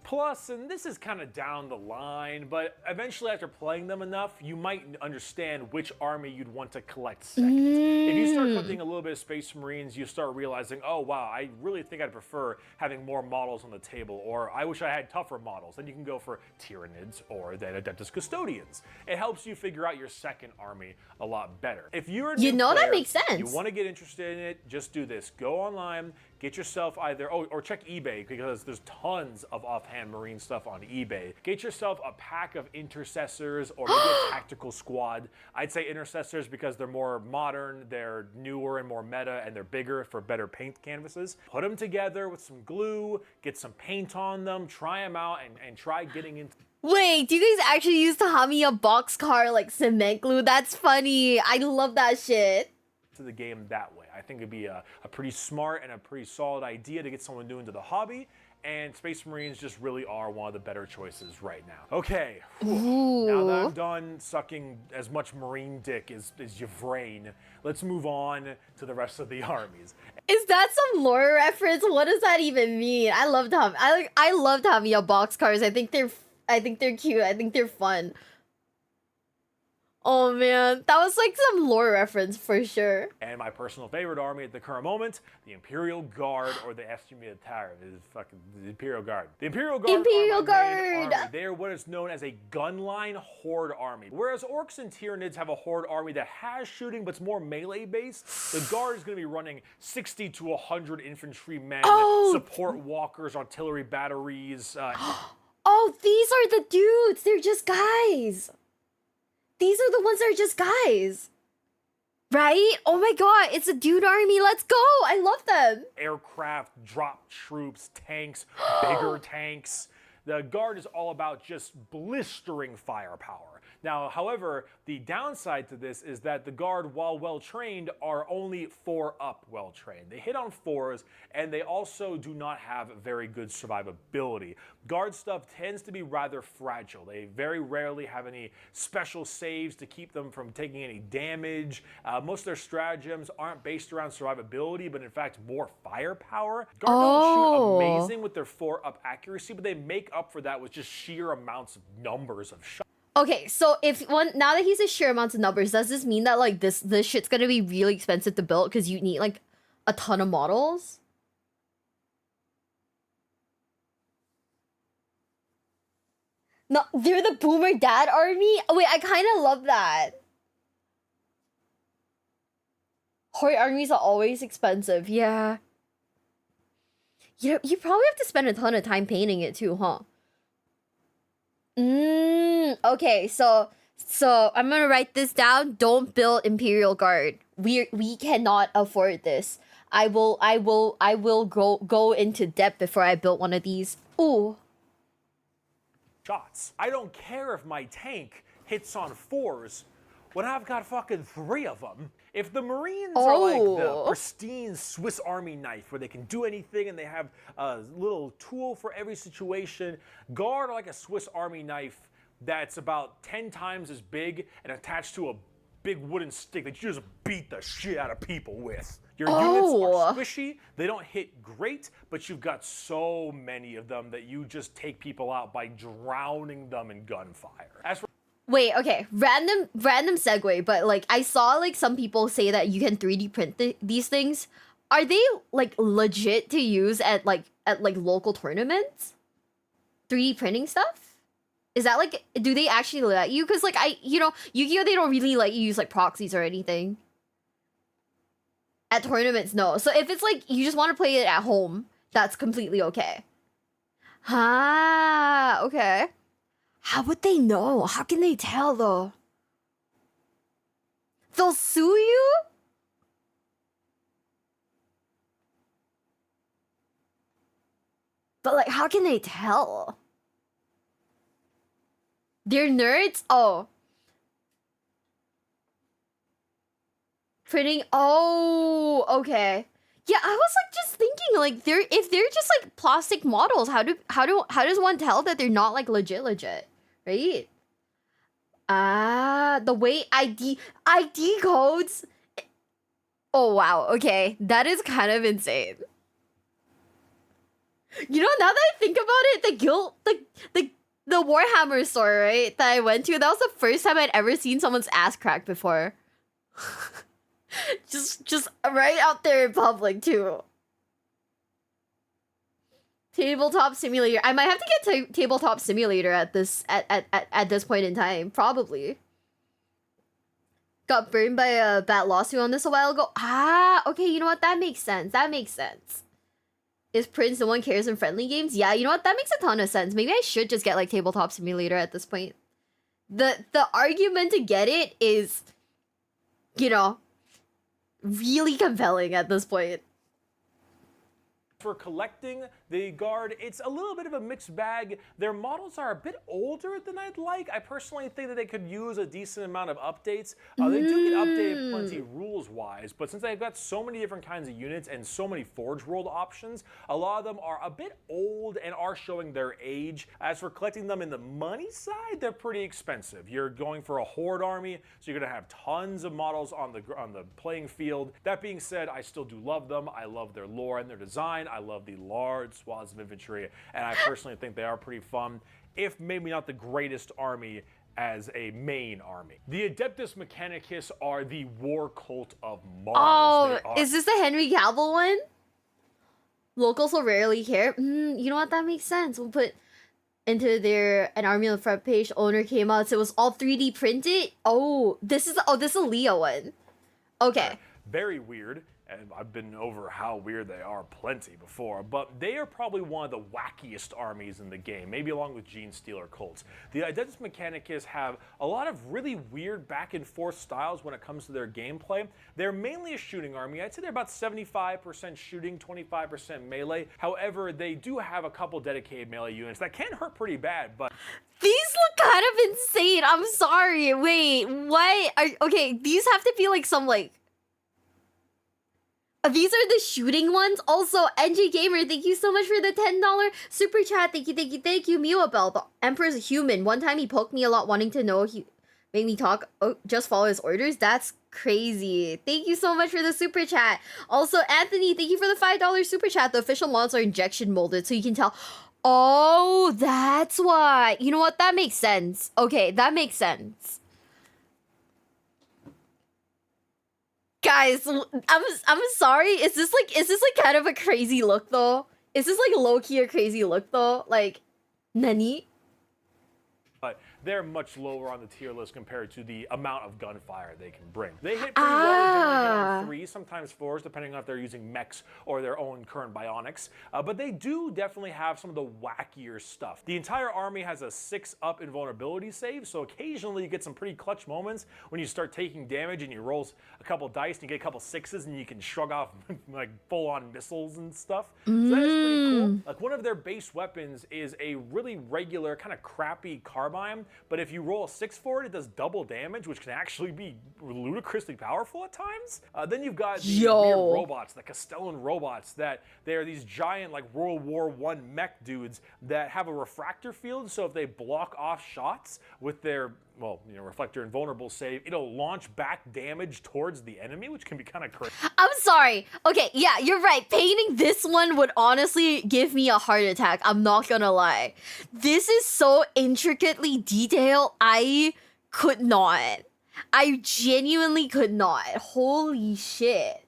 Plus, and this is kind of down the line, but eventually after playing them enough, you might understand which army you'd want to collect second. If you start collecting a little bit of Space Marines, you start realizing, oh wow, I really think I'd prefer having more models on the table, or I wish I had tougher models. Then you can go for Tyranids or then Adeptus Custodians. It helps you figure out your second army a lot better. If you're a new that player, makes sense. You want to get interested in it, just do this. Go online, get yourself either, or check eBay, because there's tons of offhand Marine stuff on eBay. Get yourself a pack of Intercessors or maybe a tactical squad. I'd say Intercessors because they're more modern, they're newer and more meta, and they're bigger for better paint canvases. Put them together with some glue, get some paint on them, try them out, and try getting into... Wait, do you guys actually use Tamiya boxcar like cement glue? That's funny. I love that shit. To the game that way. I think it'd be a pretty smart and a pretty solid idea to get someone new into the hobby, and Space Marines just really are one of the better choices right now. Okay, now that I'm done sucking as much Marine dick as Yvrain, let's move on to the rest of the armies. Is that some lore reference? What does that even mean? I love Tamiya boxcars. I think they're cute. I think they're fun. Oh man, that was like some lore reference for sure. And my personal favorite army at the current moment, the Imperial Guard, or the Estri Militare, is fucking the Imperial Guard. The Imperial Guard are my main army. They are what is known as a gunline horde army. Whereas Orcs and Tyranids have a horde army that has shooting but it's more melee based, the Guard is going to be running 60 to 100 infantry men, support walkers, artillery batteries. Oh, these are the dudes. They're just guys. These are the ones that are just guys. Right? Oh my god, it's a dude army. Let's go. I love them. Aircraft, drop troops, tanks, bigger tanks. The Guard is all about just blistering firepower. Now, however, the downside to this is that the Guard, while well-trained, are only 4-up well-trained. They hit on 4s, and they also do not have very good survivability. Guard stuff tends to be rather fragile. They very rarely have any special saves to keep them from taking any damage. Most of their stratagems aren't based around survivability, but in fact more firepower. Guard don't shoot amazing with their 4-up accuracy, but they make up for that with just sheer amounts of numbers of shots. Okay, so now that he's a sheer amounts of numbers, does this mean that like this shit's gonna be really expensive to build because you need like a ton of models? No, they're the Boomer Dad army? Oh, wait, I kind of love that. Horde armies are always expensive, yeah. You probably have to spend a ton of time painting it too, huh? Okay, so I'm gonna write this down. Don't build Imperial Guard. We cannot afford this. I will go into depth before I build one of these. Ooh. Shots. I don't care if my tank hits on 4s when I've got fucking 3 of them. If the Marines are like the Oh. pristine Swiss Army knife where they can do anything and they have a little tool for every situation, Guard are like a Swiss Army knife that's about 10 times as big and attached to a big wooden stick that you just beat the shit out of people with. Your units are squishy, they don't hit great, but you've got so many of them that you just take people out by drowning them in gunfire. As for Wait, okay, random segue, but like I saw like some people say that you can 3D print these things. Are they like legit to use at like local tournaments? 3D printing stuff? Is that like, do they actually let you? Because like Yu-Gi-Oh, they don't really let you use like proxies or anything. At tournaments, no. So if it's like you just want to play it at home, that's completely okay. Ah, okay. How would they know? How can they tell though? They'll sue you? But like, how can they tell? They're nerds? Oh. Printing, oh, okay. Yeah, I was like just thinking like if they're just like plastic models, how does one tell that they're not like legit, right? Ah, the way ID codes. Oh wow, okay. That is kind of insane. You know, now that I think about it, the Warhammer store, right, that I went to, that was the first time I'd ever seen someone's ass crack before. just right out there in public too. Tabletop simulator. I might have to get tabletop simulator at this point in time, probably. Got burned by a bad lawsuit on this a while ago. Ah, okay, you know what? That makes sense. Is Prince the one cares in friendly games? Yeah, you know what? That makes a ton of sense. Maybe I should just get like tabletop simulator at this point. The argument to get it is, you know, really compelling at this point. For collecting the Guard, it's a little bit of a mixed bag. Their models are a bit older than I'd like. I personally think that they could use a decent amount of updates. They do get updated plenty rules-wise, but since they've got so many different kinds of units and so many Forge World options, a lot of them are a bit old and are showing their age. As for collecting them in the money side, they're pretty expensive. You're going for a Horde army, so you're gonna have tons of models on the playing field. That being said, I still do love them. I love their lore and their design. I love the large swaths of infantry, and I personally think they are pretty fun, if maybe not the greatest army as a main army. The Adeptus Mechanicus are the war cult of Mars. Oh, is this the Henry Cavill one? Locals will rarely care. You know what? That makes sense. We'll put into an army on the front page. Owner came out, so it was all 3D printed. Oh, this is a Leo one. Okay. Very weird. And I've been over how weird they are plenty before, but they are probably one of the wackiest armies in the game, maybe along with Gene Stealer cults. The Adeptus Mechanicus have a lot of really weird back and forth styles when it comes to their gameplay. They're mainly a shooting army. I'd say they're about 75% shooting, 25% melee. However, they do have a couple dedicated melee units that can hurt pretty bad, but these look kind of insane. I'm sorry. Wait, what? Okay, these have to be like some like... These are the shooting ones. Also, NJ Gamer, thank you so much for the $10 super chat. Thank you. Miwabel, the Emperor's a human. One time he poked me a lot wanting to know. He made me talk. Oh, just follow his orders. That's crazy. Thank you so much for the super chat. Also, Anthony, thank you for the $5 super chat. The official models are injection molded, so you can tell. Oh, that's why. You know what? That makes sense. Okay, that makes sense. Guys, I'm sorry. Is this like kind of a crazy look though? Is this like low-key a crazy look though? Like, nani? But they're much lower on the tier list compared to the amount of gunfire they can bring. They hit pretty well, generally hit on 3s, sometimes 4s, depending on if they're using mechs or their own current bionics. But they do definitely have some of the wackier stuff. The entire army has a 6-up invulnerability save, so occasionally you get some pretty clutch moments when you start taking damage and you roll a couple dice and you get a couple 6s and you can shrug off like full-on missiles and stuff. So that is pretty cool. Like one of their base weapons is a really regular, kind of crappy carbine, but if you roll a 6 for it, it does double damage, which can actually be ludicrously powerful at times. Then you've got the weird robots, the Castellan robots, that they are these giant like World War I mech dudes that have a refractor field, so if they block off shots with their reflector invulnerable save, it'll launch back damage towards the enemy, which can be kind of crazy. I'm sorry. Okay, yeah, you're right. Painting this one would honestly give me a heart attack. I'm not gonna lie. This is so intricately detailed. I could not. I genuinely could not. Holy shit.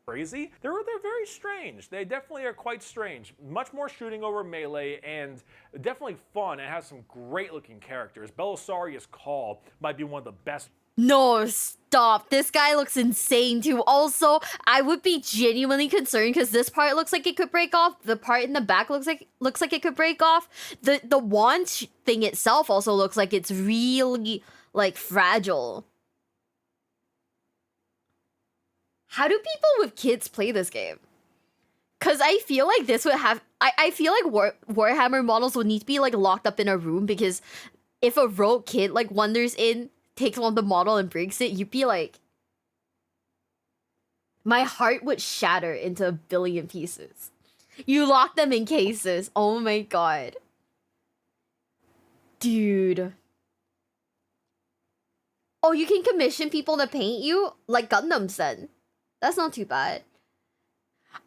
Crazy. They're very strange. They definitely are quite strange. Much more shooting over melee and definitely fun and has some great looking characters. Belisarius Call might be one of the best. No, stop. This guy looks insane too. Also, I would be genuinely concerned because this part looks like it could break off. The part in the back looks like it could break off. The wand thing itself also looks like it's really like fragile. How do people with kids play this game? Because I feel like this would have... I feel like Warhammer models would need to be like locked up in a room, because if a rogue kid like wanders in, takes on the model and breaks it, you'd be like... My heart would shatter into a billion pieces. You lock them in cases. Oh my god. Dude. Oh, you can commission people to paint you? Like Gundams then. That's not too bad.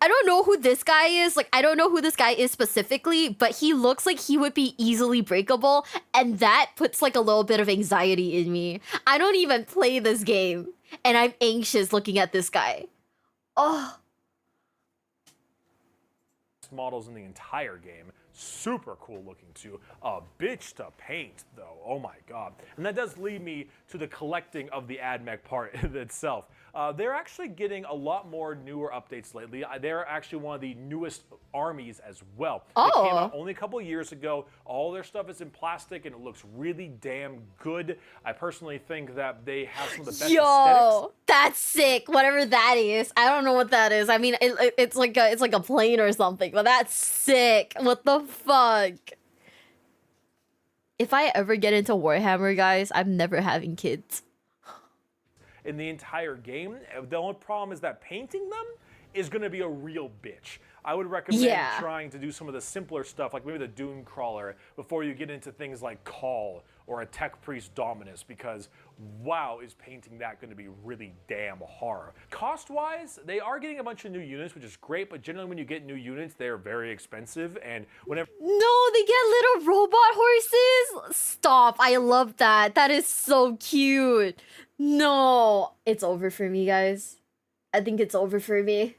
I don't know who this guy is. Like, I don't know who this guy is specifically, but he looks like he would be easily breakable, and that puts like a little bit of anxiety in me. I don't even play this game, and I'm anxious looking at this guy. Oh. Models in the entire game. Super cool looking too. A bitch to paint though. Oh my god. And that does lead me to the collecting of the AdMech part itself. They're actually getting a lot more newer updates lately. They're actually one of the newest armies as well. Oh. They came out only a couple years ago. All their stuff is in plastic and it looks really damn good. I personally think that they have some of the best aesthetics. That's sick. Whatever that is. I don't know what that is. I mean, it's like a plane or something, but that's sick. What the fuck? If I ever get into Warhammer, guys, I'm never having kids. In the entire game, the only problem is that painting them is going to be a real bitch. I would recommend trying to do some of the simpler stuff, like maybe the Dune Crawler, before you get into things like Call or a Tech Priest Dominus, because wow, is painting that going to be really damn hard. Cost-wise, they are getting a bunch of new units, which is great, but generally when you get new units, they're very expensive, and whenever... No, they get little robot horses? Stop, I love that. That is so cute. No, it's over for me, guys. I think it's over for me.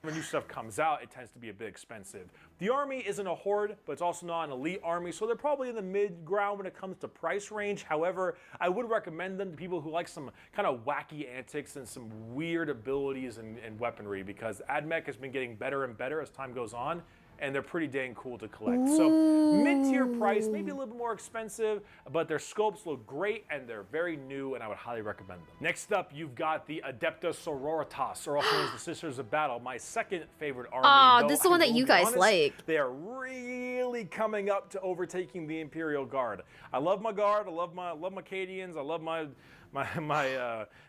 When new stuff comes out, it tends to be a bit expensive. The army isn't a horde, but it's also not an elite army, so they're probably in the mid-ground when it comes to price range. However, I would recommend them to people who like some kind of wacky antics and some weird abilities and weaponry, because AdMech has been getting better and better as time goes on, and they're pretty dang cool to collect. So mid-tier price, maybe a little bit more expensive, but their scopes look great and they're very new, and I would highly recommend them. Next up, you've got the Adepta Sororitas, or also known as the Sisters of Battle, my second favorite army. This is the one that you guys like. They are really coming up to overtaking the Imperial Guard. I love my Guard, I love my Cadians, I love my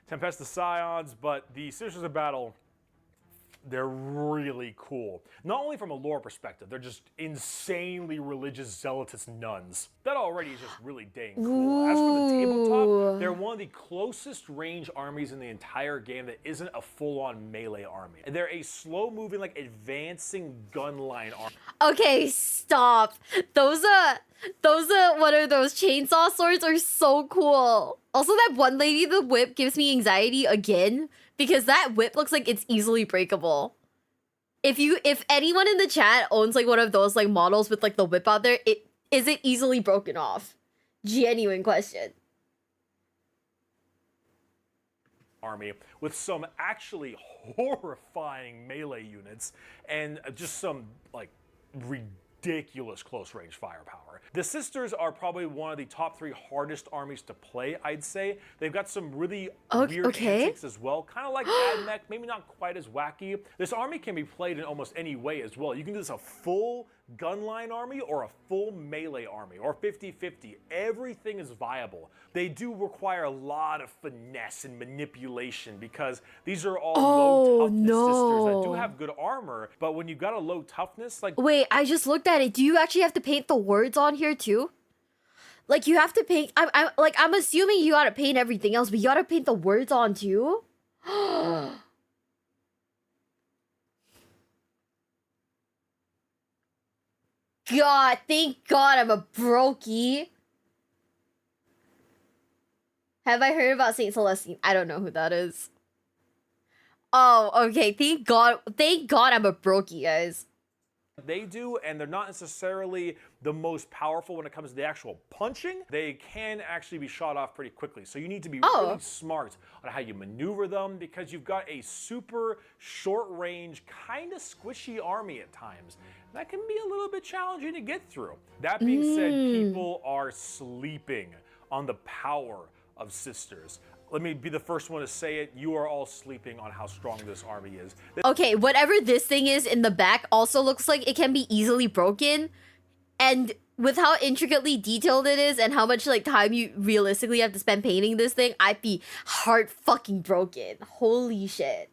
Tempesta Scions, but the Sisters of Battle, they're really cool. Not only from a lore perspective, they're just insanely religious, zealotous nuns. That already is just really dang cool. As for the tabletop, they're one of the closest range armies in the entire game that isn't a full-on melee army. They're a slow-moving, like, advancing gun line army. Okay, stop. Those what are those chainsaw swords are so cool. Also, that one lady, the whip, gives me anxiety again, because that whip looks like it's easily breakable. If anyone in the chat owns like one of those like models with like the whip out there, is it easily broken off? Genuine question. Army with some actually horrifying melee units and just some like ridiculous ridiculous close-range firepower. The Sisters are probably one of the top 3 hardest armies to play, I'd say. They've got some really weird antics as well, kind of like AdMech, maybe not quite as wacky. This army can be played in almost any way as well. You can do this a full gunline army or a full melee army, or 50-50. Everything is viable. They do require a lot of finesse and manipulation because these are all low toughness sisters that do have good armor, but when you've got a low toughness, like... Wait, I just looked at it. Do you actually have to paint the words on here too? Like, you have to paint... I'm assuming you gotta paint everything else, but you gotta paint the words on too? God, thank God I'm a brokey. Have I heard about Saint Celestine? I don't know who that is. Oh, okay. Thank God I'm a brokey, guys. They do, and they're not necessarily the most powerful when it comes to the actual punching. They can actually be shot off pretty quickly, so you need to be really smart on how you maneuver them because you've got a super short-range, kind of squishy army at times. That can be a little bit challenging to get through. That being said, people are sleeping on the power of Sisters. Let me be the first one to say it. You are all sleeping on how strong this army is. Okay, whatever this thing is in the back also looks like it can be easily broken. And with how intricately detailed it is and how much like time you realistically have to spend painting this thing, I'd be heart fucking broken. Holy shit.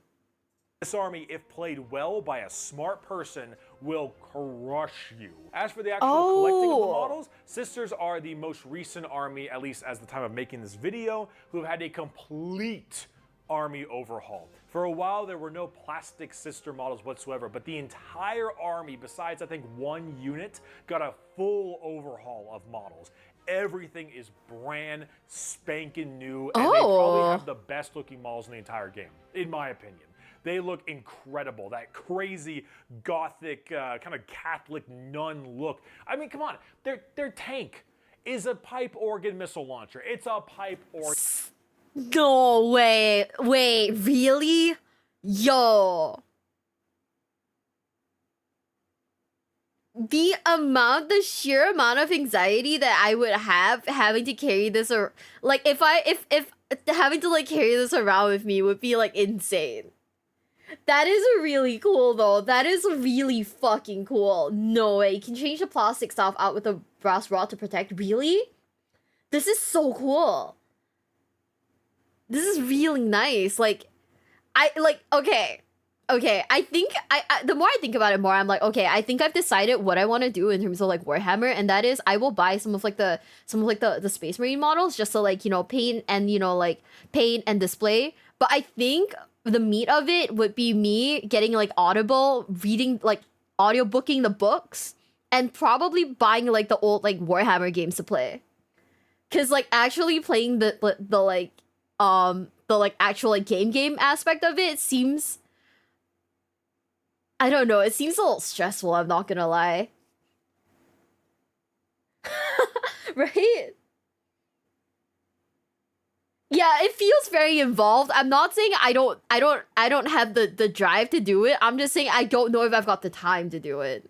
This army, if played well by a smart person, will crush you. As for the actual collecting of the models, Sisters are the most recent army, at least as the time of making this video, who have had a complete army overhaul. For a while, there were no plastic sister models whatsoever, but the entire army, besides I think one unit, got a full overhaul of models. Everything is brand spanking new, and they probably have the best looking models in the entire game, in my opinion. They look incredible. That crazy gothic, kind of Catholic nun look. I mean, come on. Their tank is a pipe organ missile launcher. It's a pipe organ. No, wait, really? Yo. The sheer amount of anxiety that I would have having to carry this, or like if having to like carry this around with me would be like insane. That is really cool though. That is really fucking cool. No way. You can change the plastic stuff out with a brass rod to protect. Really? This is so cool. This is really nice. Okay. I think the more I think about it more, I'm like, okay, I think I've decided what I want to do in terms of like Warhammer, and that is I will buy some of the Space Marine models just to like, you know, paint and display. But I think the meat of it would be me getting like Audible, reading like audiobooking the books, and probably buying like the old like Warhammer games to play. Cause like actually playing the actual like game aspect of it seems, I don't know, it seems a little stressful, I'm not gonna lie. Right? Yeah, it feels very involved. I'm not saying I don't have the drive to do it. I'm just saying I don't know if I've got the time to do it.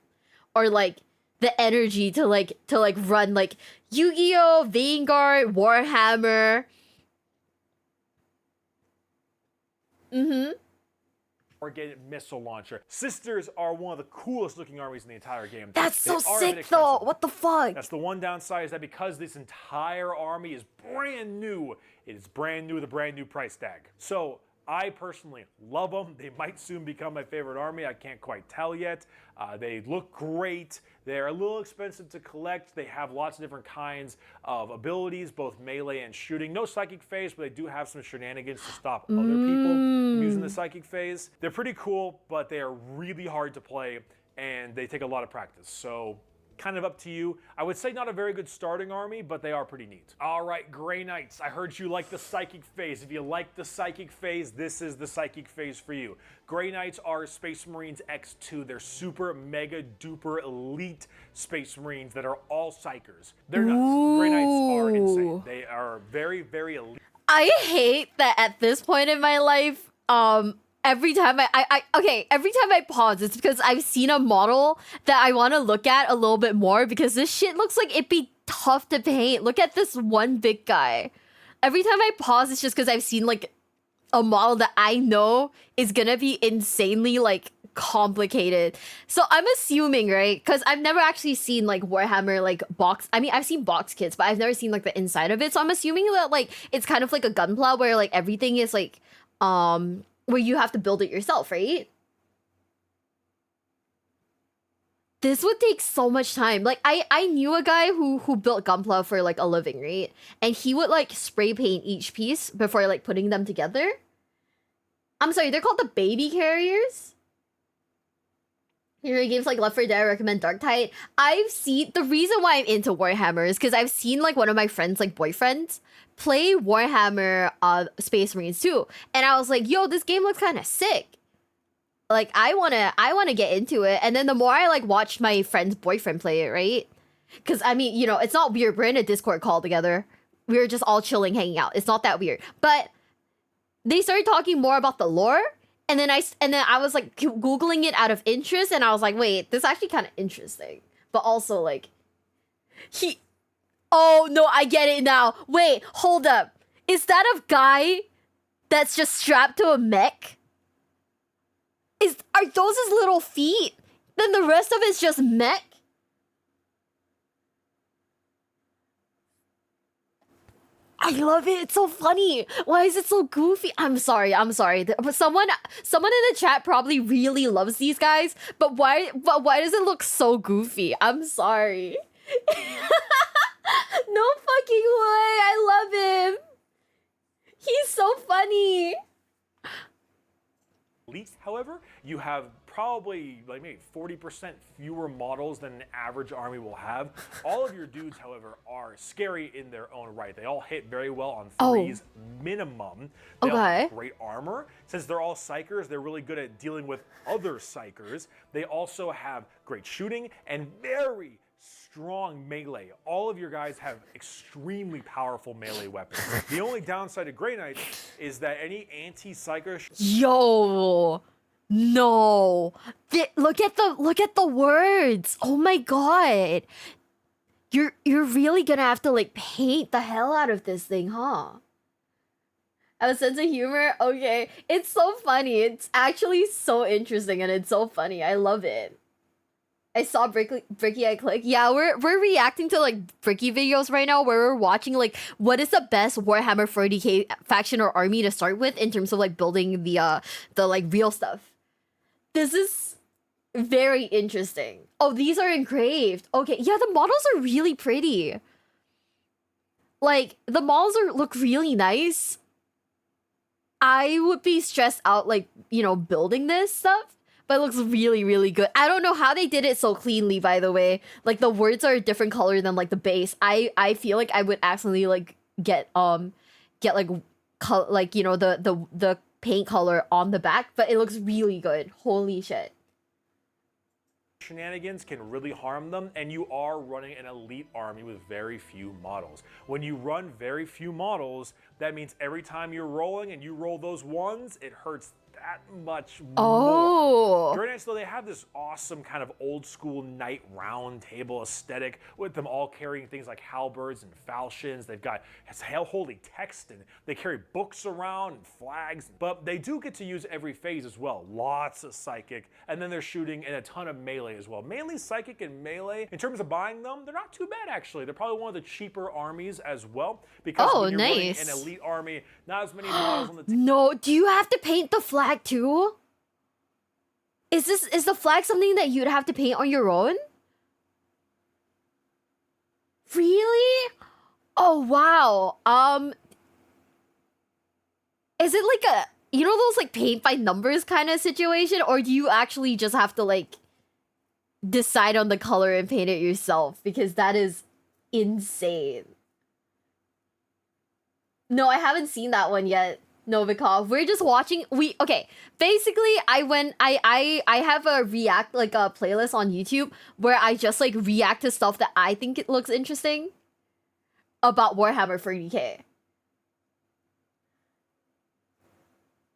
Or like the energy to run like Yu-Gi-Oh, Vanguard, Warhammer. Organ missile launcher. Sisters are one of the coolest looking armies in the entire game. That's so sick though. What the fuck? That's the one downside, is that because this entire army is brand new, it is brand new with a brand new price tag. So I personally love them. They might soon become my favorite army. I can't quite tell yet. They look great. They're a little expensive to collect. They have lots of different kinds of abilities, both melee and shooting. No psychic phase, but they do have some shenanigans to stop other people from using the psychic phase. They're pretty cool, but they are really hard to play, and they take a lot of practice. So kind of up to you. I would say not a very good starting army, but they are pretty neat. All right, Grey Knights. I heard you like the psychic phase. If you like the psychic phase, this is the psychic phase for you. Grey Knights are Space Marines X2. They're super mega duper elite Space Marines that are all psychers. They're nuts. Grey Knights are insane. They are very, very elite. I hate that at this point in my life, every time every time I pause, it's because I've seen a model that I want to look at a little bit more because this shit looks like it'd be tough to paint. Look at this one big guy. Every time I pause, it's just because I've seen like a model that I know is gonna be insanely like complicated. So I'm assuming, right? Because I've never actually seen like Warhammer like box. I mean, I've seen box kits, but I've never seen like the inside of it. So I'm assuming that like it's kind of like a gunpla where like everything is like where you have to build it yourself, right? This would take so much time. Like I knew a guy who built gunpla for like a living, right? And he would like spray paint each piece before like putting them together. I'm sorry, they're called the baby carriers. Your games like Left 4 Dead, I recommend Dark Tide. I've seen the reason why I'm into Warhammer is because I've seen like one of my friends, like boyfriends, play Warhammer Space Marines too. And I was like, yo, this game looks kind of sick. Like I wanna get into it. And then the more I like watched my friend's boyfriend play it, right? Because I mean, you know, it's not weird. We're in a Discord call together. We were just all chilling, hanging out. It's not that weird. But they started talking more about the lore. And then I was like Googling it out of interest, and I was like, wait, this is actually kind of interesting. But also like oh no, I get it now. Wait, hold up. Is that a guy that's just strapped to a mech? Are those his little feet? Then the rest of it's just mech? I love it. It's so funny. Why is it so goofy? I'm sorry. But someone in the chat probably really loves these guys. But why does it look so goofy? I'm sorry. No fucking way. I love him. He's so funny. Least, however, you have probably like maybe 40% fewer models than an average army will have. All of your dudes, however, are scary in their own right. They all hit very well on threes minimum. They all have great armor. Since they're all psychers, they're really good at dealing with other psychers. They also have great shooting and very strong melee. All of your guys have extremely powerful melee weapons. The only downside of Grey Knights is that any anti-psyker... Yo, no. Look at the words. Oh my god. You're really gonna have to like paint the hell out of this thing, huh? Have a sense of humor? Okay. It's so funny. It's actually so interesting and it's so funny. I love it. I saw Bricky I Click. Yeah, we're reacting to like Bricky videos right now where we're watching like what is the best Warhammer 40k faction or army to start with in terms of like building the like real stuff. This is very interesting. Oh, these are engraved. Okay, yeah, the models are really pretty. Like the models look really nice. I would be stressed out like, you know, building this stuff. But it looks really, really good. I don't know how they did it so cleanly, by the way. Like, the words are a different color than, like, the base. I feel like I would accidentally, like, get like, you know, the paint color on the back. But it looks really good. Holy shit. Shenanigans can really harm them, and you are running an elite army with very few models. When you run very few models, that means every time you're rolling and you roll those ones, it hurts that much more. Grey Knights, though, they have this awesome kind of old school knight round table aesthetic with them all carrying things like halberds and falchions. They've got holy text and they carry books around and flags, but they do get to use every phase as well. Lots of psychic, and then they're shooting and a ton of melee as well. Mainly psychic and melee. In terms of buying them, they're not too bad actually. They're probably one of the cheaper armies as well because when you're running an elite army, not as many models on the team. No, do you have to paint the flag too? Is the flag something that you'd have to paint on your own? Really? Oh wow. Is it like a, you know, those like paint by numbers kind of situation, or do you actually just have to like decide on the color and paint it yourself? Because that is insane. No, I haven't seen that one yet, Novikov. We're just watching. Okay. Basically, I have a react, like a playlist on YouTube where I just like react to stuff that I think it looks interesting about Warhammer 40k.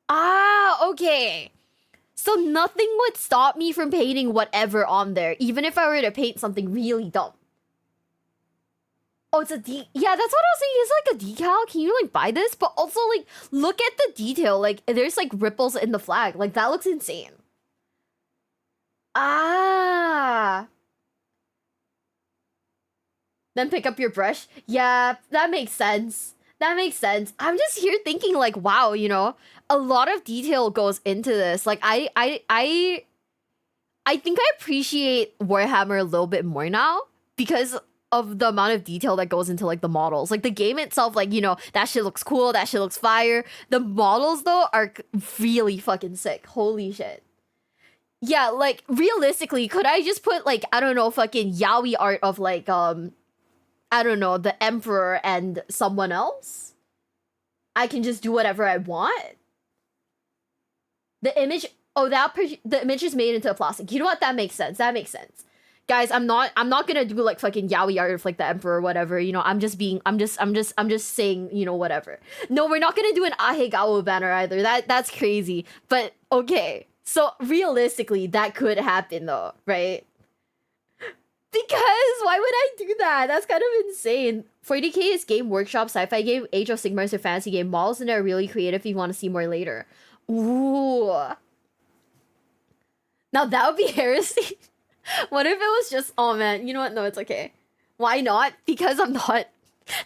Ah, okay. So nothing would stop me from painting whatever on there, even if I were to paint something really dumb. Oh, it's a yeah, that's what I was saying. It's like a decal. Can you like buy this? But also like look at the detail. Like there's like ripples in the flag. Like that looks insane. Ah. Then pick up your brush. Yeah, that makes sense. That makes sense. I'm just here thinking like, wow, you know, a lot of detail goes into this. Like I think I appreciate Warhammer a little bit more now because of the amount of detail that goes into like the models. Like the game itself, like, you know, that shit looks cool, that shit looks fire. The models though are really fucking sick. Holy shit. Yeah, like realistically, could I just put like, I don't know, fucking yaoi art of like I don't know, the Emperor and someone else? I can just do whatever I want. The image, oh, the image is made into a plastic. You know what? That makes sense. That makes sense. Guys, I'm not gonna do like fucking yaoi art of like the Emperor or whatever. You know, I'm just saying, you know, whatever. No, we're not gonna do an Ahegawa banner either. That's crazy. But okay, so realistically, that could happen though, right? Because why would I do that? That's kind of insane. 40K is Game Workshop, sci-fi game. Age of Sigmar is a fantasy game. Models in there are really creative if you want to see more later. Ooh. Now that would be heresy. What if it was just, oh man, you know what? No, it's okay. Why not? Because I'm not,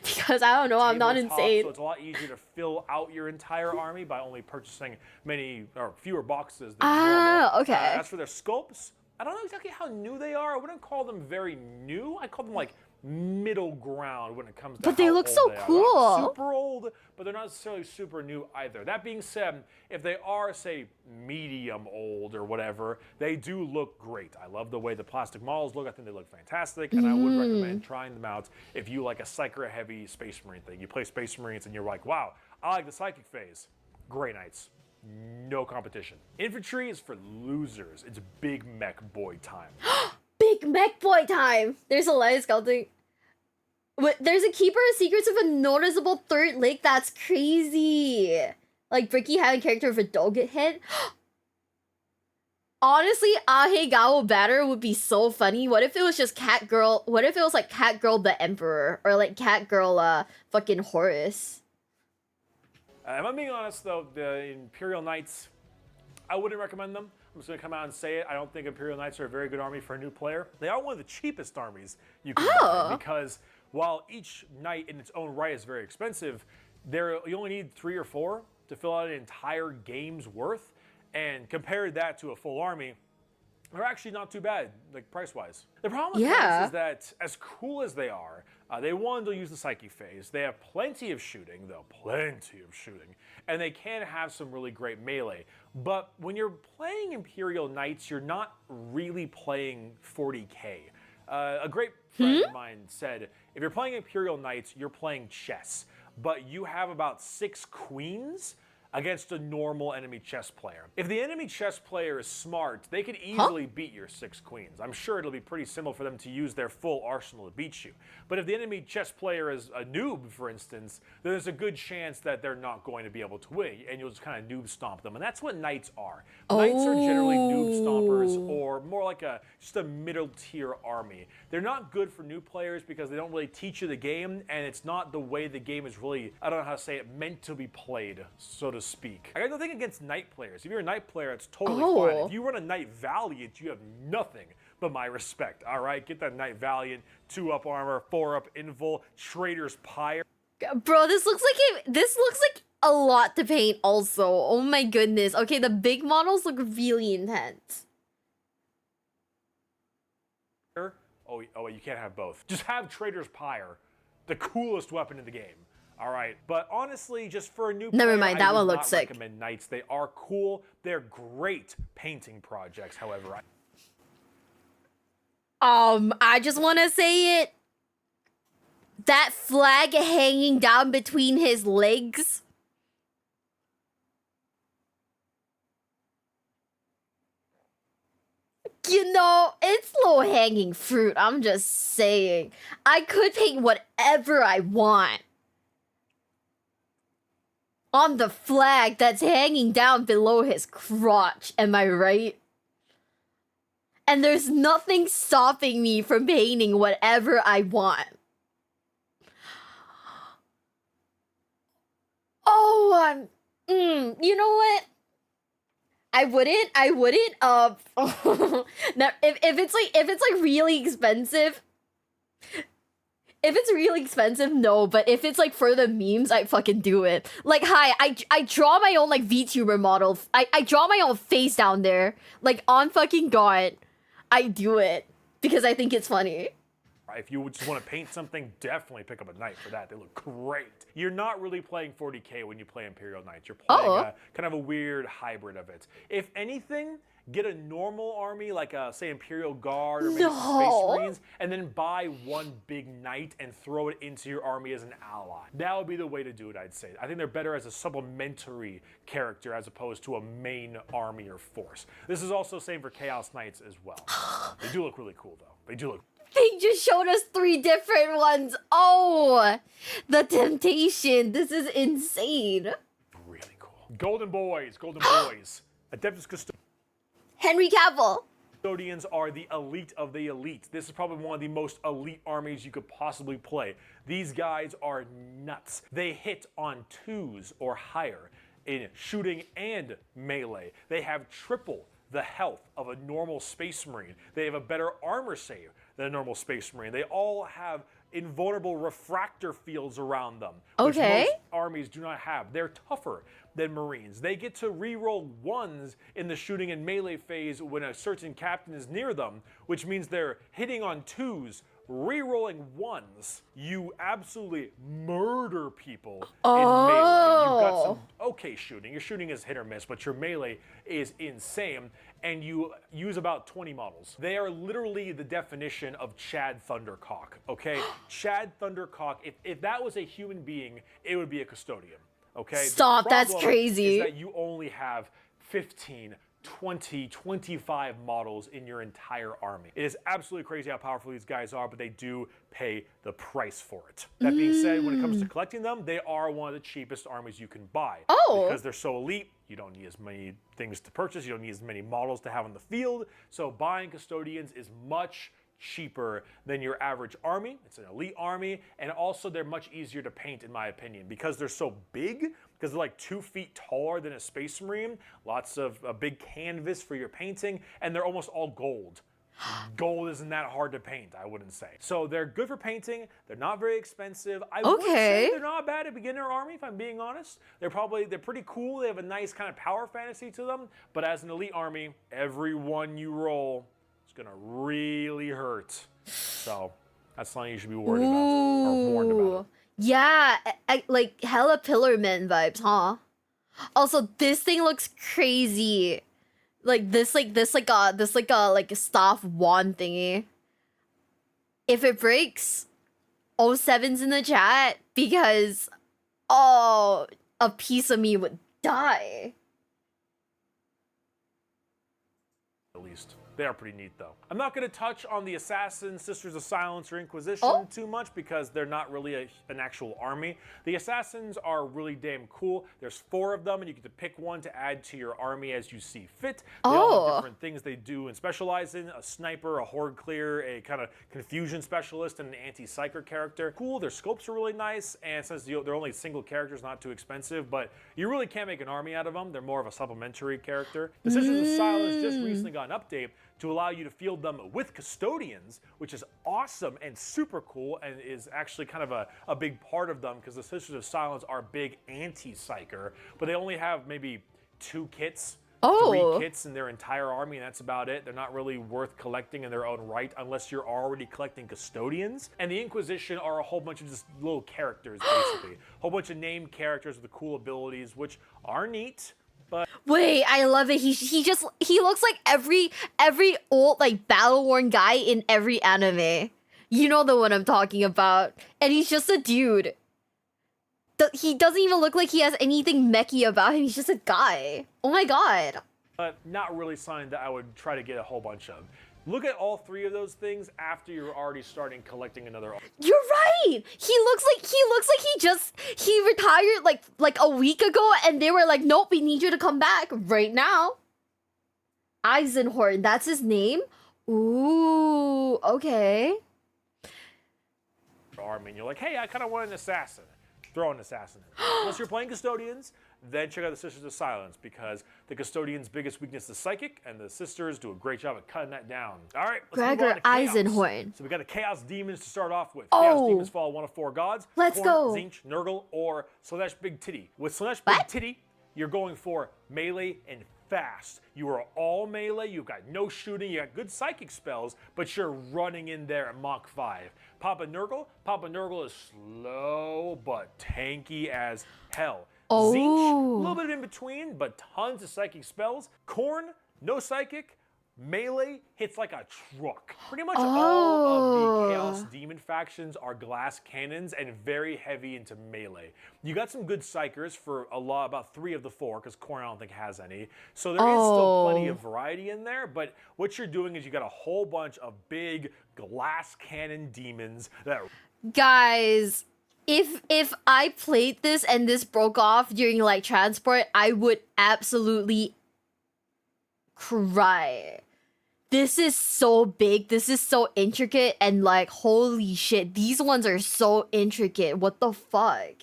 because I don't know, I'm not insane. So it's a lot easier to fill out your entire army by only purchasing many or fewer boxes than normal. Okay. As for their sculpts, I don't know exactly how new they are. I wouldn't call them very new. I call them like middle ground when it comes to But they look so cool. They're not super old, but they're not necessarily super new either. That being said, if they are, say, medium old or whatever, they do look great. I love the way the plastic models look. I think they look fantastic, and I would recommend trying them out if you like a Psyker-heavy Space Marine thing. You play Space Marines and you're like, wow, I like the Psychic phase. Grey Knights. No competition. Infantry is for losers. It's big mech boy time. Big mech boy time. There's a light sculpting. There's a keeper of secrets of a noticeable third leg. That's crazy. Like Bricky having character of a dog get hit. Honestly, Ahegawa banner would be so funny. What if it was just Cat Girl? What if it was like Cat Girl the Emperor or like Cat Girl fucking Horus? If I'm being honest, though, the Imperial Knights, I wouldn't recommend them. I'm just going to come out and say it. I don't think Imperial Knights are a very good army for a new player. They are one of the cheapest armies you can buy because while each knight in its own right is very expensive, you only need 3 or 4 to fill out an entire game's worth. And compared that to a full army, they're actually not too bad, like price-wise. The problem with these is that as cool as they are, they want to use the Psyche phase. They have plenty of shooting, though, plenty of shooting. And they can have some really great melee. But when you're playing Imperial Knights, you're not really playing 40K. A great friend of mine said, if you're playing Imperial Knights, you're playing chess. But you have about 6 queens against a normal enemy chess player. If the enemy chess player is smart, they could easily beat your 6 queens. I'm sure it'll be pretty simple for them to use their full arsenal to beat you. But if the enemy chess player is a noob, for instance, then there's a good chance that they're not going to be able to win, and you'll just kind of noob stomp them. And that's what knights are. Knights are generally noob stompers, or more like just a middle tier army. They're not good for new players because they don't really teach you the game, and it's not the way the game is really, I don't know how to say it, meant to be played, so to speak. I got nothing against knight players. If you're a knight player, it's totally fine. If you run a knight valiant, you have nothing but my respect. All right, get that knight valiant, 2-up armor, 4-up invul, traitor's pyre. Bro, this looks like a lot to paint also. Oh my goodness. Okay, the big models look really intense. Oh, you can't have both. Just have traitor's pyre, the coolest weapon in the game. All right, but honestly, just for a new player, never mind, that one looks sick. I recommend knights. They are cool. They're great painting projects, however. I just want to say it. That flag hanging down between his legs. You know, it's low-hanging fruit. I'm just saying. I could paint whatever I want. on the flag that's hanging down below his crotch. Am I right? And there's nothing stopping me from painting whatever I want. Oh, you know what? I wouldn't. Now, if it's like really expensive. If it's really expensive, no. But if it's like for the memes, I fucking do it. Like, hi, I draw my own like VTuber model. I draw my own face down there. Like, on fucking God, I do it because I think it's funny. If you just want to paint something, definitely pick up a knight for that. They look great. You're not really playing 40k when you play Imperial Knights. You're playing kind of a weird hybrid of it. If anything, get a normal army like say Imperial Guard or maybe Space Marines, and then buy one big knight and throw it into your army as an ally. That would be the way to do it, I'd say. I think they're better as a supplementary character as opposed to a main army or force. This is also the same for Chaos Knights as well. They do look really cool though. They do look. They just showed us 3 different ones. Oh, the temptation. This is insane. Really cool. Golden Boys. Adeptus Custodians. Henry Cavill. Custodians are the elite of the elite. This is probably one of the most elite armies you could possibly play. These guys are nuts. They hit on 2s or higher in shooting and melee. They have triple the health of a normal Space Marine. They have a better armor save than a normal Space Marine. They all have invulnerable refractor fields around them, which most armies do not have. They're tougher than Marines. They get to reroll 1s in the shooting and melee phase when a certain captain is near them, which means they're hitting on 2s, rerolling 1s. You absolutely murder people in melee. You've got some okay shooting. Your shooting is hit or miss, but your melee is insane, and you use about 20 models. They are literally the definition of Chad Thundercock, okay? Chad Thundercock, if that was a human being, it would be a custodian, okay? Stop, that's crazy. Is that you only have 15, 20, 25 models in your entire army. It is absolutely crazy how powerful these guys are, but they do pay the price for it. That being said, when it comes to collecting them, they are one of the cheapest armies you can buy. Because they're so elite, you don't need as many things to purchase, you don't need as many models to have on the field, so buying Custodians is much cheaper than your average army. It's an elite army, and also they're much easier to paint in my opinion because they're so big, because they're like 2 feet taller than a Space Marine, lots of a big canvas for your painting, and they're almost all gold. Gold isn't that hard to paint, I wouldn't say. So they're good for painting, they're not very expensive. I would say they're not bad at beginner army, if I'm being honest. They're pretty cool, they have a nice kind of power fantasy to them, but as an elite army, every one you roll, it's gonna really hurt. So that's something you should be worried about or warned about. Yeah, like hella Pillarman vibes, huh? Also, this thing looks crazy. Like this a staff wand thingy. If it breaks, 07's in the chat because a piece of me would die. At least. They are pretty neat though. I'm not going to touch on the Assassins, Sisters of Silence, or Inquisition too much because they're not really an actual army. The Assassins are really damn cool. There's 4 of them and you get to pick one to add to your army as you see fit. They all have different things they do and specialize in. A sniper, a horde clear, a kind of confusion specialist, and an anti-psyker character. Cool, their scopes are really nice, and since they're only single characters, not too expensive, but you really can't make an army out of them. They're more of a supplementary character. The Sisters of Silence just recently got an update to allow you to field them with Custodians, which is awesome and super cool and is actually kind of a big part of them because the Sisters of Silence are big anti-psyker, but they only have maybe 2 kits, 3 kits in their entire army, and that's about it. They're not really worth collecting in their own right unless you're already collecting Custodians. And the Inquisition are a whole bunch of just little characters, basically. A whole bunch of named characters with cool abilities, which are neat. But wait, I love it. He looks like every old like battle worn guy in every anime. You know the one I'm talking about. And he's just a dude. He doesn't even look like he has anything mechy about him. He's just a guy. Oh my god. But not really something that I would try to get a whole bunch of. Look at all three of those things after you're already starting collecting another. You're right. He looks like he retired like a week ago, and they were like, nope, we need you to come back right now. Eisenhorn, that's his name. Ooh, okay. Army, and you're like, hey, I kind of want an assassin. Throw an assassin in. Unless you're playing Custodians, then check out the Sisters of Silence, because the Custodian's biggest weakness is psychic, and the Sisters do a great job at cutting that down. All right, let's move on to Chaos. Eisenhorn. So we got the Chaos Demons to start off with. Oh. Chaos Demons follow one of four gods. Let's Khorne, go. Tzeentch, Nurgle, or Slanesh Big Titty. With Slanesh What? Big Titty, you're going for melee and fast. You are all melee, you've got no shooting, you got good psychic spells, but you're running in there at Mach 5. Papa Nurgle is slow but tanky as hell. Oh. Tzeentch, a little bit in between, but tons of psychic spells. Khorne, no psychic, melee, hits like a truck. Pretty much all of the Chaos Demon factions are glass cannons and very heavy into melee. You got some good psychers for about 3 of the 4, because Khorne I don't think has any. So there is still plenty of variety in there, but what you're doing is you got a whole bunch of big glass cannon demons that... Guys, if I played this and this broke off during like transport, I would absolutely cry. This is so big, this is so intricate, and like, holy shit, these ones are so intricate. What the fuck?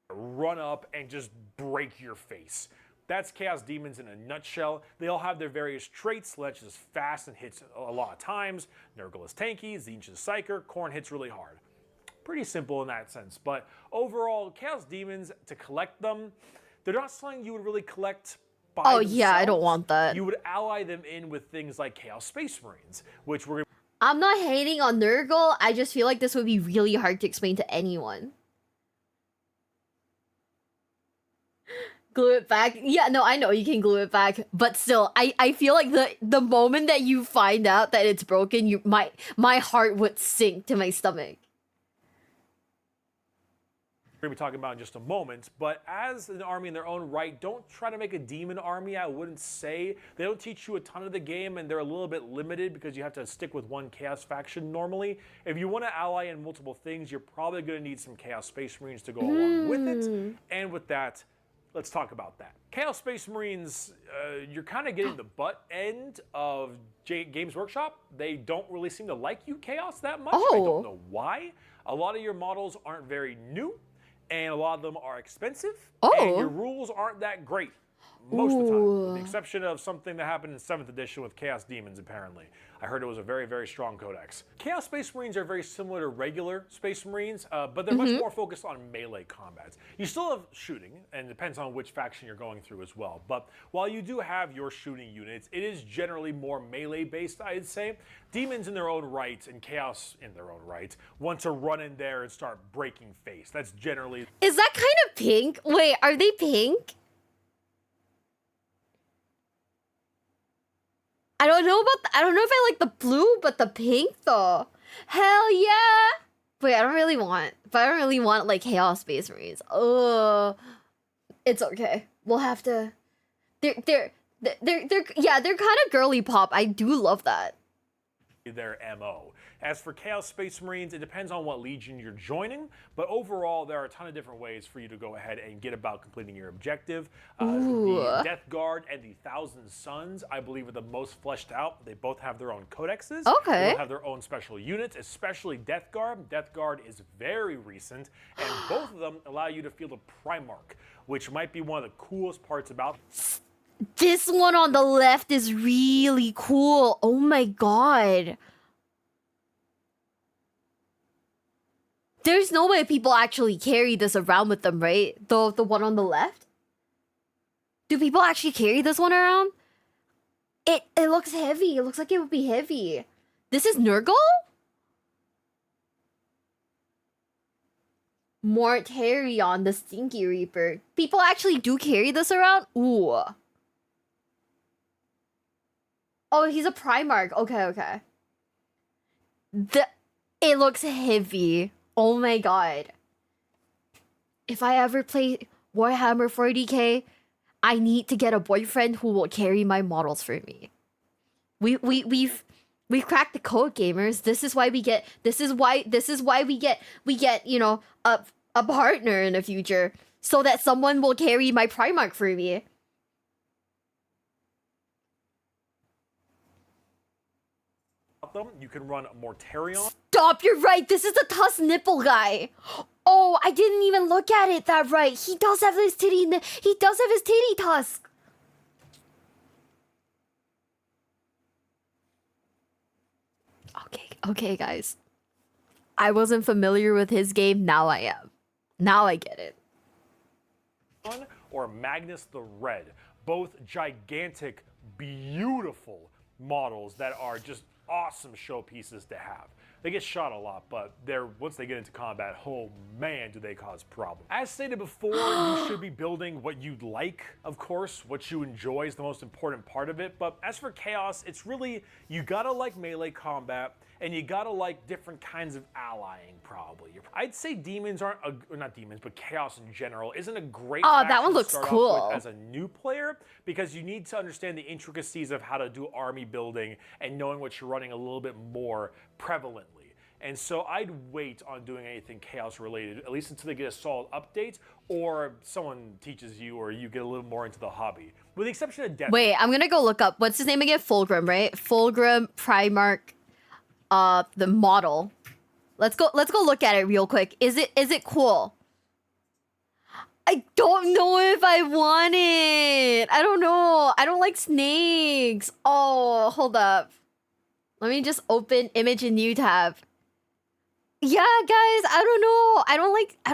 Run up and just break your face. That's Chaos Demons in a nutshell. They all have their various traits. Slanesh is fast and hits a lot of times. Nurgle is tanky, Tzeentch is psyker, Khorne hits really hard. Pretty simple in that sense, but overall, Chaos Demons, to collect them, they're not something you would really collect by themselves. Yeah, I don't want that. You would ally them in with things like Chaos Space Marines, which we're... I'm not hating on Nurgle, I just feel like this would be really hard to explain to anyone. Glue it back. Yeah, no, I know you can glue it back, but still, I feel like the moment that you find out that it's broken, my heart would sink to my stomach. We're going to be talking about in just a moment, but as an army in their own right, don't try to make a demon army, I wouldn't say. They don't teach you a ton of the game, and they're a little bit limited because you have to stick with one Chaos faction normally. If you want to ally in multiple things, you're probably going to need some Chaos Space Marines to go along with it, and with that, let's talk about that. Chaos Space Marines, you're kind of getting the butt end of Games Workshop. They don't really seem to like you, Chaos, that much. I don't know why. A lot of your models aren't very new, and a lot of them are expensive, and your rules aren't that great most of the time, with the exception of something that happened in 7th edition with Chaos Demons, apparently. I heard it was a very, very strong codex. Chaos Space Marines are very similar to regular Space Marines, but they're much more focused on melee combats. You still have shooting, and it depends on which faction you're going through as well, but while you do have your shooting units, it is generally more melee-based, I'd say. Demons in their own right, and Chaos in their own right, want to run in there and start breaking face. That's generally... Is that kind of pink? Wait, are they pink? I don't know if I like the blue, but the pink though. Hell yeah! Wait, I don't really want like Chaos Space Marines. It's okay. We'll have to. They're kind of girly pop. I do love that. Their MO. As for Chaos Space Marines, it depends on what Legion you're joining, but overall there are a ton of different ways for you to go ahead and get about completing your objective. The Death Guard and the Thousand Suns, I believe, are the most fleshed out. They both have their own codexes. Okay. They both have their own special units, especially Death Guard. Death Guard is very recent, and both of them allow you to feel the Primarch, which might be one of the coolest parts about this one on the left is really cool. Oh my god. There's no way people actually carry this around with them, right? The one on the left? Do people actually carry this one around? It looks heavy. It looks like it would be heavy. This is Nurgle? Mortarion, the Stinky Reaper. People actually do carry this around? Ooh. Oh, he's a Primarch. Okay. It looks heavy. Oh my god. If I ever play Warhammer 40k, I need to get a boyfriend who will carry my models for me. We've We cracked the code, gamers. This is why we get. This is why we get. You know, a partner in the future, so that someone will carry my Primarch for me. Them, you can run Mortarion. Stop! You're right. This is the Tusk nipple guy. Oh, I didn't even look at it that right. He does have his titty. He does have his titty tusk. Okay, guys. I wasn't familiar with his game. Now I am. Now I get it. Or Magnus the Red. Both gigantic, beautiful models that are just awesome showpieces to have. They get shot a lot, but once they get into combat, oh man, do they cause problems. As stated before, you should be building what you like, of course. What you enjoy is the most important part of it. But as for Chaos, it's really, you gotta like melee combat, and you gotta like different kinds of allying, probably. I'd say demons aren't, or not demons, but Chaos in general isn't a great that one to looks start off cool. with as a new player, because you need to understand the intricacies of how to do army building and knowing what you're running a little bit more prevalently. And so I'd wait on doing anything Chaos related, at least until they get a solid update, or someone teaches you, or you get a little more into the hobby. With the exception of Death. Wait, I'm gonna go look up. What's his name again? Fulgrim, right? Fulgrim Primarch, the model. Let's go look at it real quick. Is it cool? I don't know if I want it. I don't know. I don't like snakes. Oh, hold up. Let me just open image in new tab. Yeah, guys, I don't know. I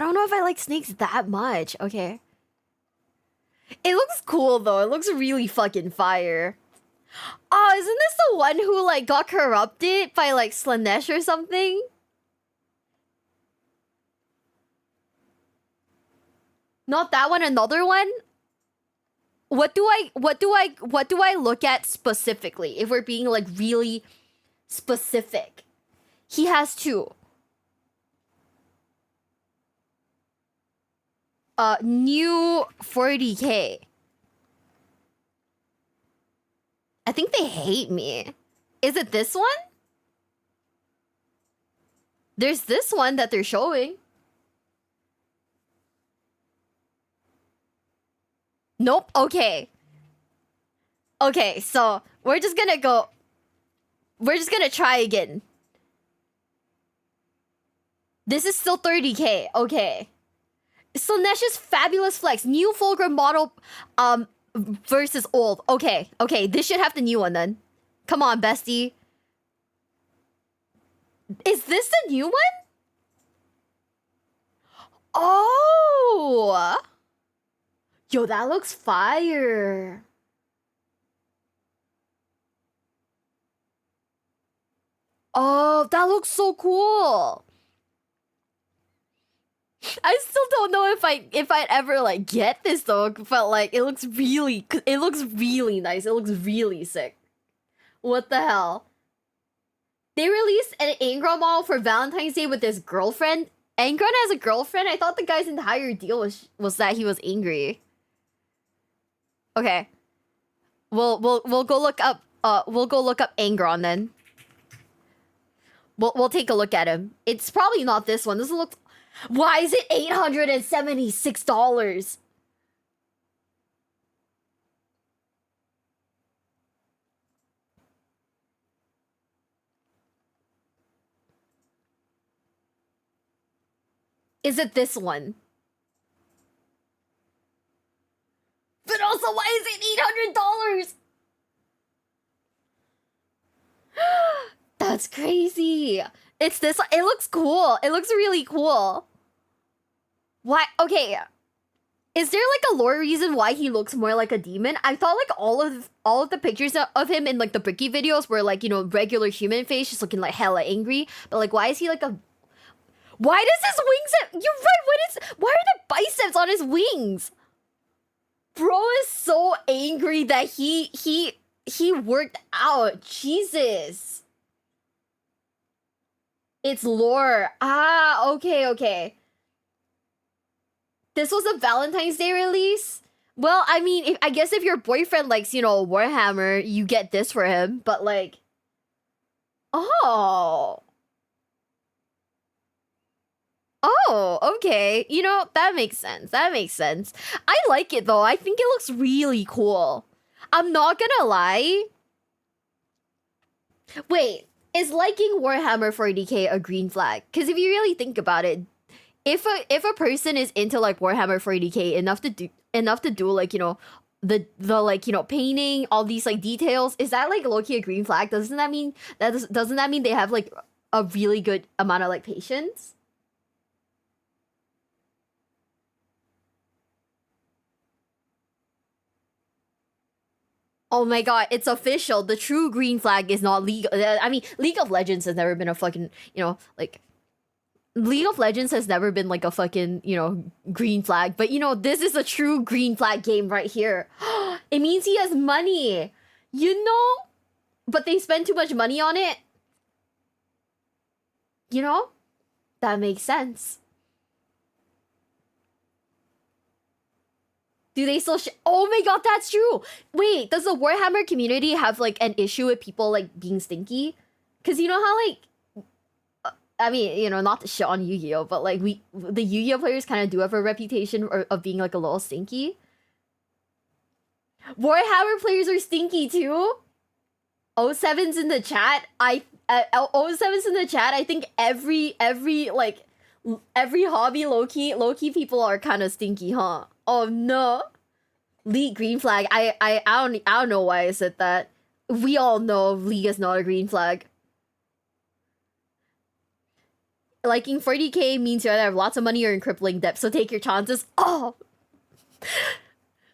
don't know if I like snakes that much. Okay. It looks cool though. It looks really fucking fire. Oh, isn't this the one who like got corrupted by like Slanesh or something? Not that one, another one? What do I look at specifically if we're being like really specific? He has two. New 40k. I think they hate me. Is it this one? There's this one that they're showing. Nope. Okay. Okay, so we're just gonna try again. This is still 30k. Okay. Slanesh's fabulous flex. New Fulgrim model versus old. Okay. Okay, this should have the new one then. Come on, bestie. Is this the new one? Oh! Yo, that looks fire. Oh, that looks so cool. I still don't know if I'd ever like get this though, but like it looks really nice. It looks really sick. What the hell? They released an Angron model for Valentine's Day with his girlfriend. Angron has a girlfriend? I thought the guy's entire deal was that he was angry. Okay. We'll go look up Angron then. We'll take a look at him. It's probably not this one. This looks. Why is it $876? Is it this one? But also, why is it $800? That's crazy. It's this. It looks cool. It looks really cool. Why? Okay. Is there like a lore reason why he looks more like a demon? I thought like all of the pictures of him in like the Bricky videos were like, you know, regular human face, just looking like hella angry. But like, why is he like a? Why does his wings have? You're right. Why are the biceps on his wings? Bro is so angry that he worked out. Jesus. It's lore. Ah, okay. This was a Valentine's Day release? Well, I mean, I guess if your boyfriend likes, you know, Warhammer, you get this for him. But like, Oh. Oh, okay. You know, that makes sense. That makes sense. I like it though. I think it looks really cool. I'm not gonna lie. Wait, is liking Warhammer 40k a green flag? Because if you really think about it, if a person is into like Warhammer 40k enough to do like, you know, the like, you know, painting, all these like details, is that like low-key a green flag? Doesn't that mean they have like a really good amount of like patience? Oh my god, it's official. The true green flag is not League. I mean, League of Legends has never been a fucking, you know, like League of Legends has never been like a fucking, you know, green flag. But you know, this is a true green flag game right here. It means he has money. You know? But they spend too much money on it. You know? That makes sense. Do they still oh my god, that's true! Wait, does the Warhammer community have, like, an issue with people, like, being stinky? Because you know how, like... I mean, you know, not to shit on Yu-Gi-Oh! But, like, the Yu-Gi-Oh! Players kind of do have a reputation of being, like, a little stinky. Warhammer players are stinky, too? 07's in the chat. 07's in the chat. I think every hobby low-key people are kind of stinky, huh? Oh no. League green flag. I don't know why I said that. We all know League is not a green flag. Liking 40k means you either have lots of money or in crippling debt, so take your chances. Oh.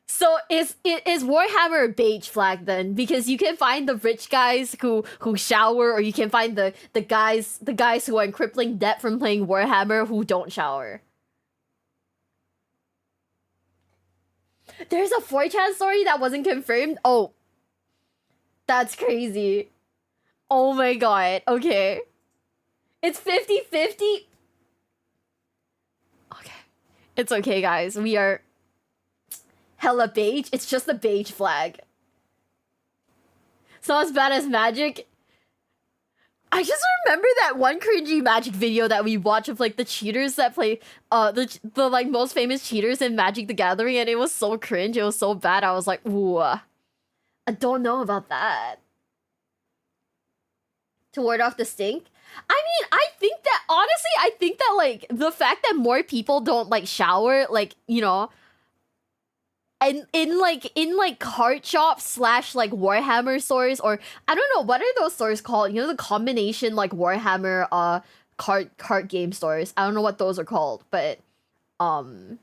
So is Warhammer a beige flag then? Because you can find the rich guys who shower, or you can find the guys who are in crippling debt from playing Warhammer who don't shower. There's a 4chan story that wasn't confirmed? Oh. That's crazy. Oh my god. Okay. It's 50-50? Okay. It's okay, guys. We are hella beige. It's just a beige flag. It's not as bad as Magic. I just remember that one cringy Magic video that we watched of like the cheaters that play the like most famous cheaters in Magic the Gathering, and it was so cringe. It was so bad. I was like, ooh, I don't know about that. To ward off the stink. I mean, I think that like the fact that more people don't like shower, like, you know, and in like card shops / like Warhammer stores, or I don't know, what are those stores called? You know, the combination like Warhammer card game stores. I don't know what those are called, but the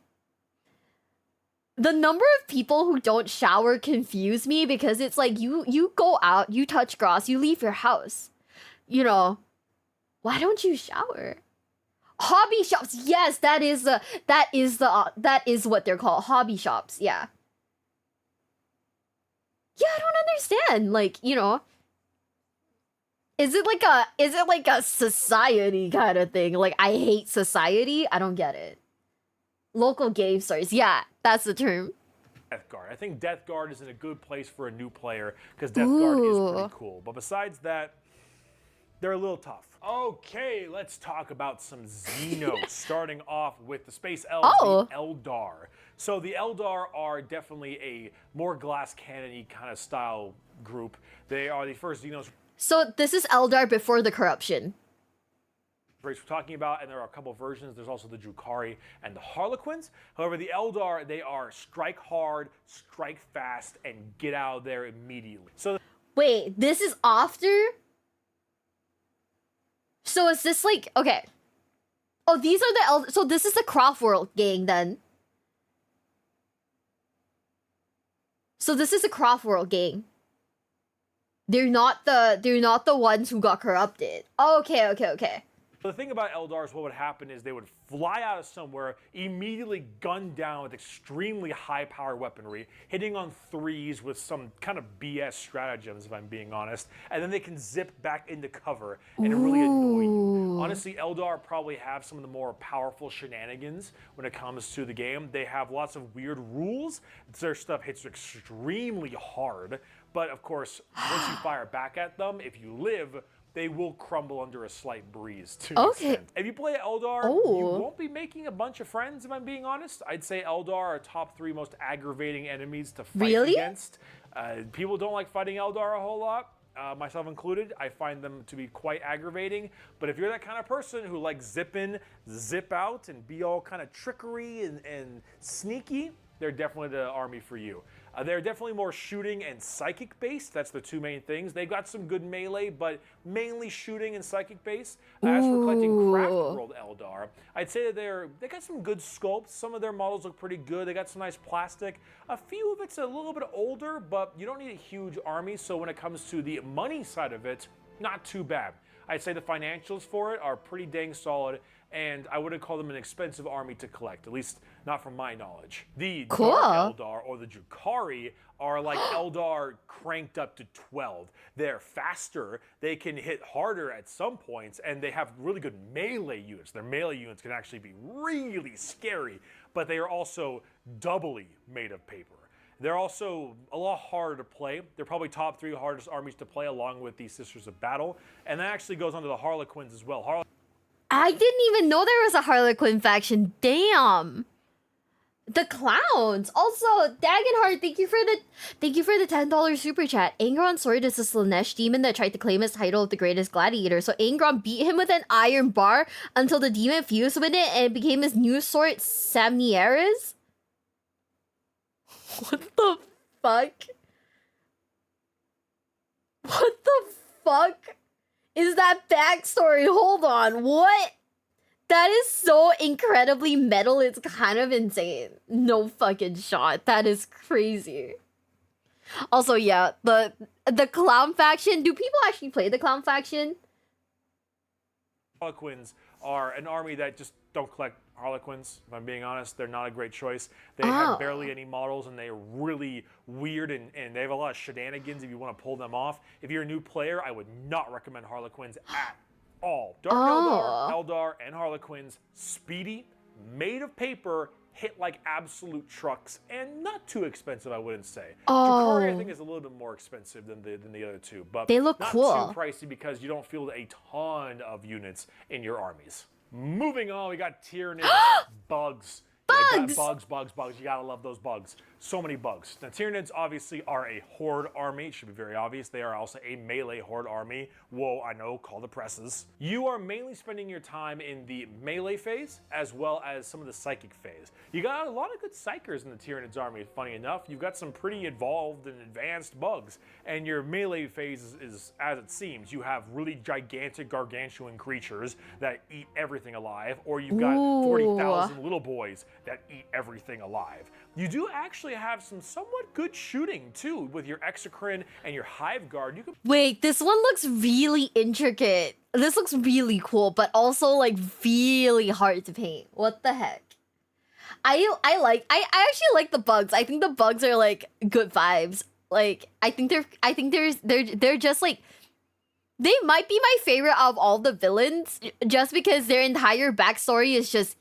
number of people who don't shower confuse me, because it's like you go out, you touch grass, you leave your house. You know, why don't you shower? Hobby shops, yes, that is what they're called. Hobby shops, yeah. Yeah, I don't understand. Like, you know, is it like a society kind of thing? Like, I hate society? I don't get it. Local game stores, yeah, that's the term. Death Guard. I think Death Guard is in a good place for a new player because Death Guard is pretty cool. But besides that, they're a little tough. Okay, let's talk about some Xenos, starting off with the Space Elves, the Eldar. So the Eldar are definitely a more glass cannon-y kind of style group. They are the first Xenos So this is Eldar before the corruption. race we're talking about, and there are a couple versions. There's also the Drukhari and the Harlequins. However, the Eldar, they are strike hard, strike fast, and get out of there immediately. So wait, this is after? So is this like, okay. Oh, these are the so this is the Craftworld gang then. So this is the Craftworld gang. They're not the ones who got corrupted. Oh, okay. the thing about Eldars, what would happen is they would fly out of somewhere, immediately gun down with extremely high-powered weaponry, hitting on threes with some kind of BS stratagems, if I'm being honest, and then they can zip back into cover and really annoy you. Honestly, Eldar probably have some of the more powerful shenanigans when it comes to the game. They have lots of weird rules. Their stuff hits extremely hard, but of course, once you fire back at them, if you live, they will crumble under a slight breeze to an Okay. extent. If you play Eldar, you won't be making a bunch of friends, if I'm being honest. I'd say Eldar are top 3 most aggravating enemies to fight against. People don't like fighting Eldar a whole lot. Myself included, I find them to be quite aggravating. But if you're that kind of person who likes zip in, zip out, and be all kind of trickery and sneaky, they're definitely the army for you. They're definitely more shooting and psychic based. That's the 2 main things. They've got some good melee, but mainly shooting and psychic based. As for collecting Craft World Eldar, I'd say that they got some good sculpts. Some of their models look pretty good. They got some nice plastic. A few of it's a little bit older, but you don't need a huge army. So when it comes to the money side of it, not too bad. I'd say the financials for it are pretty dang solid, and I wouldn't call them an expensive army to collect, at least not from my knowledge. The Dark Eldar, or the Drukhari, are like Eldar cranked up to 12. They're faster, they can hit harder at some points, and they have really good melee units. Their melee units can actually be really scary, but they are also doubly made of paper. They're also a lot harder to play. They're probably top 3 hardest armies to play, along with the Sisters of Battle. And that actually goes on to the Harlequins as well. I didn't even know there was a Harlequin faction. Damn. The clowns. Also, Dagenhard, thank you for the $10 super chat. Angron's sword is a Slanesh demon that tried to claim his title of the greatest gladiator. So Angron beat him with an iron bar until the demon fused with it and it became his new sword, Samnieres. What the fuck? What the fuck is that backstory? Hold on, what? That is so incredibly metal, it's kind of insane. No fucking shot. That is crazy. Also, yeah, the clown faction. Do people actually play the clown faction? Harlequins are an army that just don't collect Harlequins, if I'm being honest. They're not a great choice. They have barely any models, and they're really weird, and they have a lot of shenanigans if you want to pull them off. If you're a new player, I would not recommend Harlequins at all. Dark Eldar, and Harlequins, speedy, made of paper, hit like absolute trucks, and not too expensive, I wouldn't say. Drukhari, I think, is a little bit more expensive than the other 2, but they look not cool. too pricey because you don't field a ton of units in your armies. Moving on, we got Tyranids, bugs. Bugs! Bugs. You gotta love those bugs. So many bugs. Now, Tyranids obviously are a horde army. It should be very obvious. They are also a melee horde army. Whoa, I know, call the presses. You are mainly spending your time in the melee phase, as well as some of the psychic phase. You got a lot of good psychers in the Tyranids army, funny enough. You've got some pretty involved and advanced bugs. And your melee phase is as it seems. You have really gigantic, gargantuan creatures that eat everything alive, or you've got 40,000 little boys that eat everything alive. You do actually have some somewhat good shooting too with your Exocrine and your Hive Guard. You can Wait, this one looks really intricate. This looks really cool, but also like really hard to paint. What the heck? I actually like the bugs. I think the bugs are like good vibes. Like I think they're just like, they might be my favorite of all the villains just because their entire backstory is just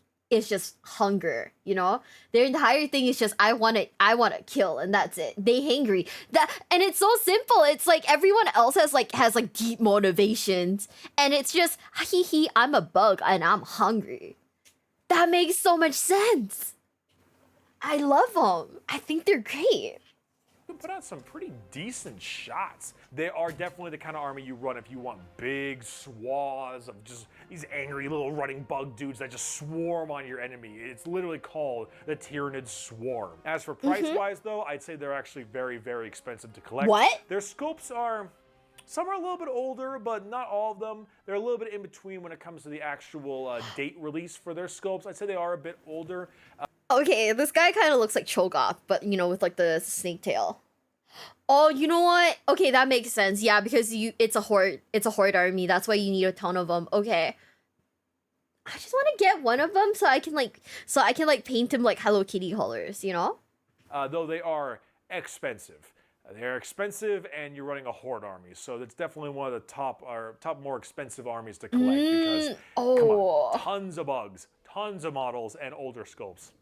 hunger, you know? Their entire thing is just I want to kill, and that's it. They hangry. And it's so simple. It's like everyone else has deep motivations, and it's just hee, I'm a bug and I'm hungry. That makes so much sense. I love them. I think they're great. put out some pretty decent shots. They are definitely the kind of army you run if you want big swaths of just these angry little running bug dudes that just swarm on your enemy. It's literally called the Tyranid Swarm. As for price-wise, though, I'd say they're actually very, very expensive to collect. What? Their scopes are... Some are a little bit older, but not all of them. They're a little bit in between when it comes to the actual date release for their scopes. I'd say they are a bit older. Okay, this guy kind of looks like Cho'Gath, but, you know, with, like, the snake tail. Oh, you know what? Okay, that makes sense. Yeah, because it's a horde army. That's why you need a ton of them. Okay. I just want to get one of them so I can paint him, like, Hello Kitty colors, you know? Though they are expensive. They're expensive, and you're running a horde army, so that's definitely one of the top more expensive armies to collect because come on, tons of bugs, tons of models, and older scopes.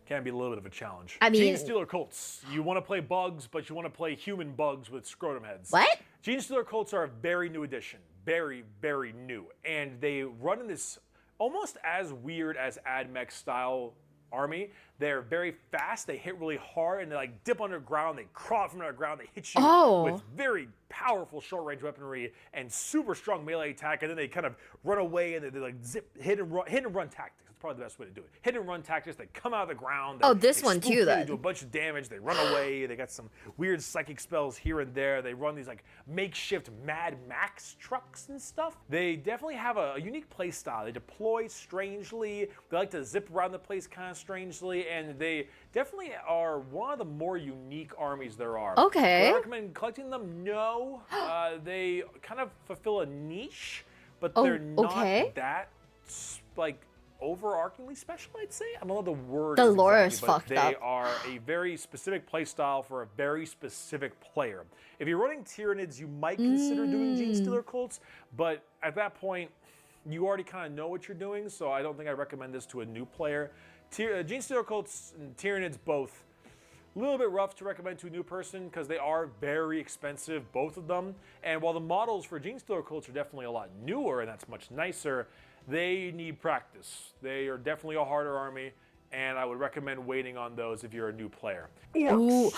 Can be a little bit of a challenge. I mean, Genestealer Cults. You want to play bugs, but you want to play human bugs with scrotum heads. What? Genestealer Cults are a very new addition. very, very new. And they run in this almost as weird as AdMech style army. They're very fast, they hit really hard, and they like dip underground, they crawl from underground, they hit you with very powerful short-range weaponry and super strong melee attack, and then they kind of run away and they like zip, hit and run tactics. That's probably the best way to do it. Hit and run tactics, they come out of the ground. This one too, then. They do a bunch of damage, they run away, they got some weird psychic spells here and there, they run these like makeshift Mad Max trucks and stuff. They definitely have a unique play style. They deploy strangely, they like to zip around the place kind of strangely, and they definitely are one of the more unique armies there are. Okay. Do I recommend collecting them? No. They kind of fulfill a niche, but they're not that like overarchingly special, I'd say. I don't know the word. The lore is exactly, fucked up. They are a very specific play style for a very specific player. If you're running Tyranids, you might consider doing Genestealer cults, but at that point, you already kind of know what you're doing, so I don't think I recommend this to a new player. Genestealer cults and Tyranids both a little bit rough to recommend to a new person because they are very expensive, both of them. And while the models for Genestealer cults are definitely a lot newer and that's much nicer, they need practice. They are definitely a harder army, and I would recommend waiting on those if you're a new player. Ooh,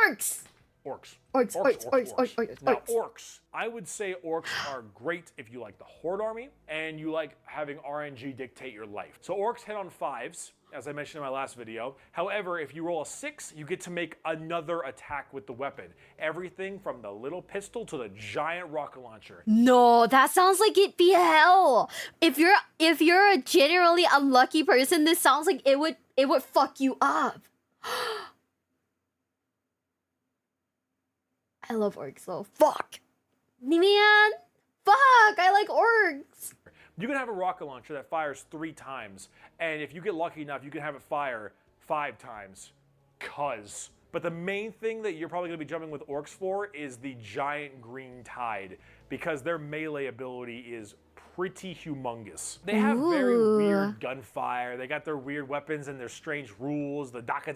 orcs! Orcs. Orcs. Now, orcs. I would say orcs are great if you like the Horde army and you like having RNG dictate your life. So orcs hit on 5s, as I mentioned in my last video. However, if you roll a 6, you get to make another attack with the weapon. Everything from the little pistol to the giant rocket launcher. No, that sounds like it'd be hell. If you're a generally unlucky person, this sounds like it would fuck you up. I love orcs though. Fuck. Man. Fuck. I like orcs. You can have a rocket launcher that fires 3 times, and if you get lucky enough, you can have it fire 5 times. But the main thing that you're probably going to be jumping with orcs for is the giant green tide, because their melee ability is pretty humongous. They have very weird gunfire. They got their weird weapons and their strange rules, the daka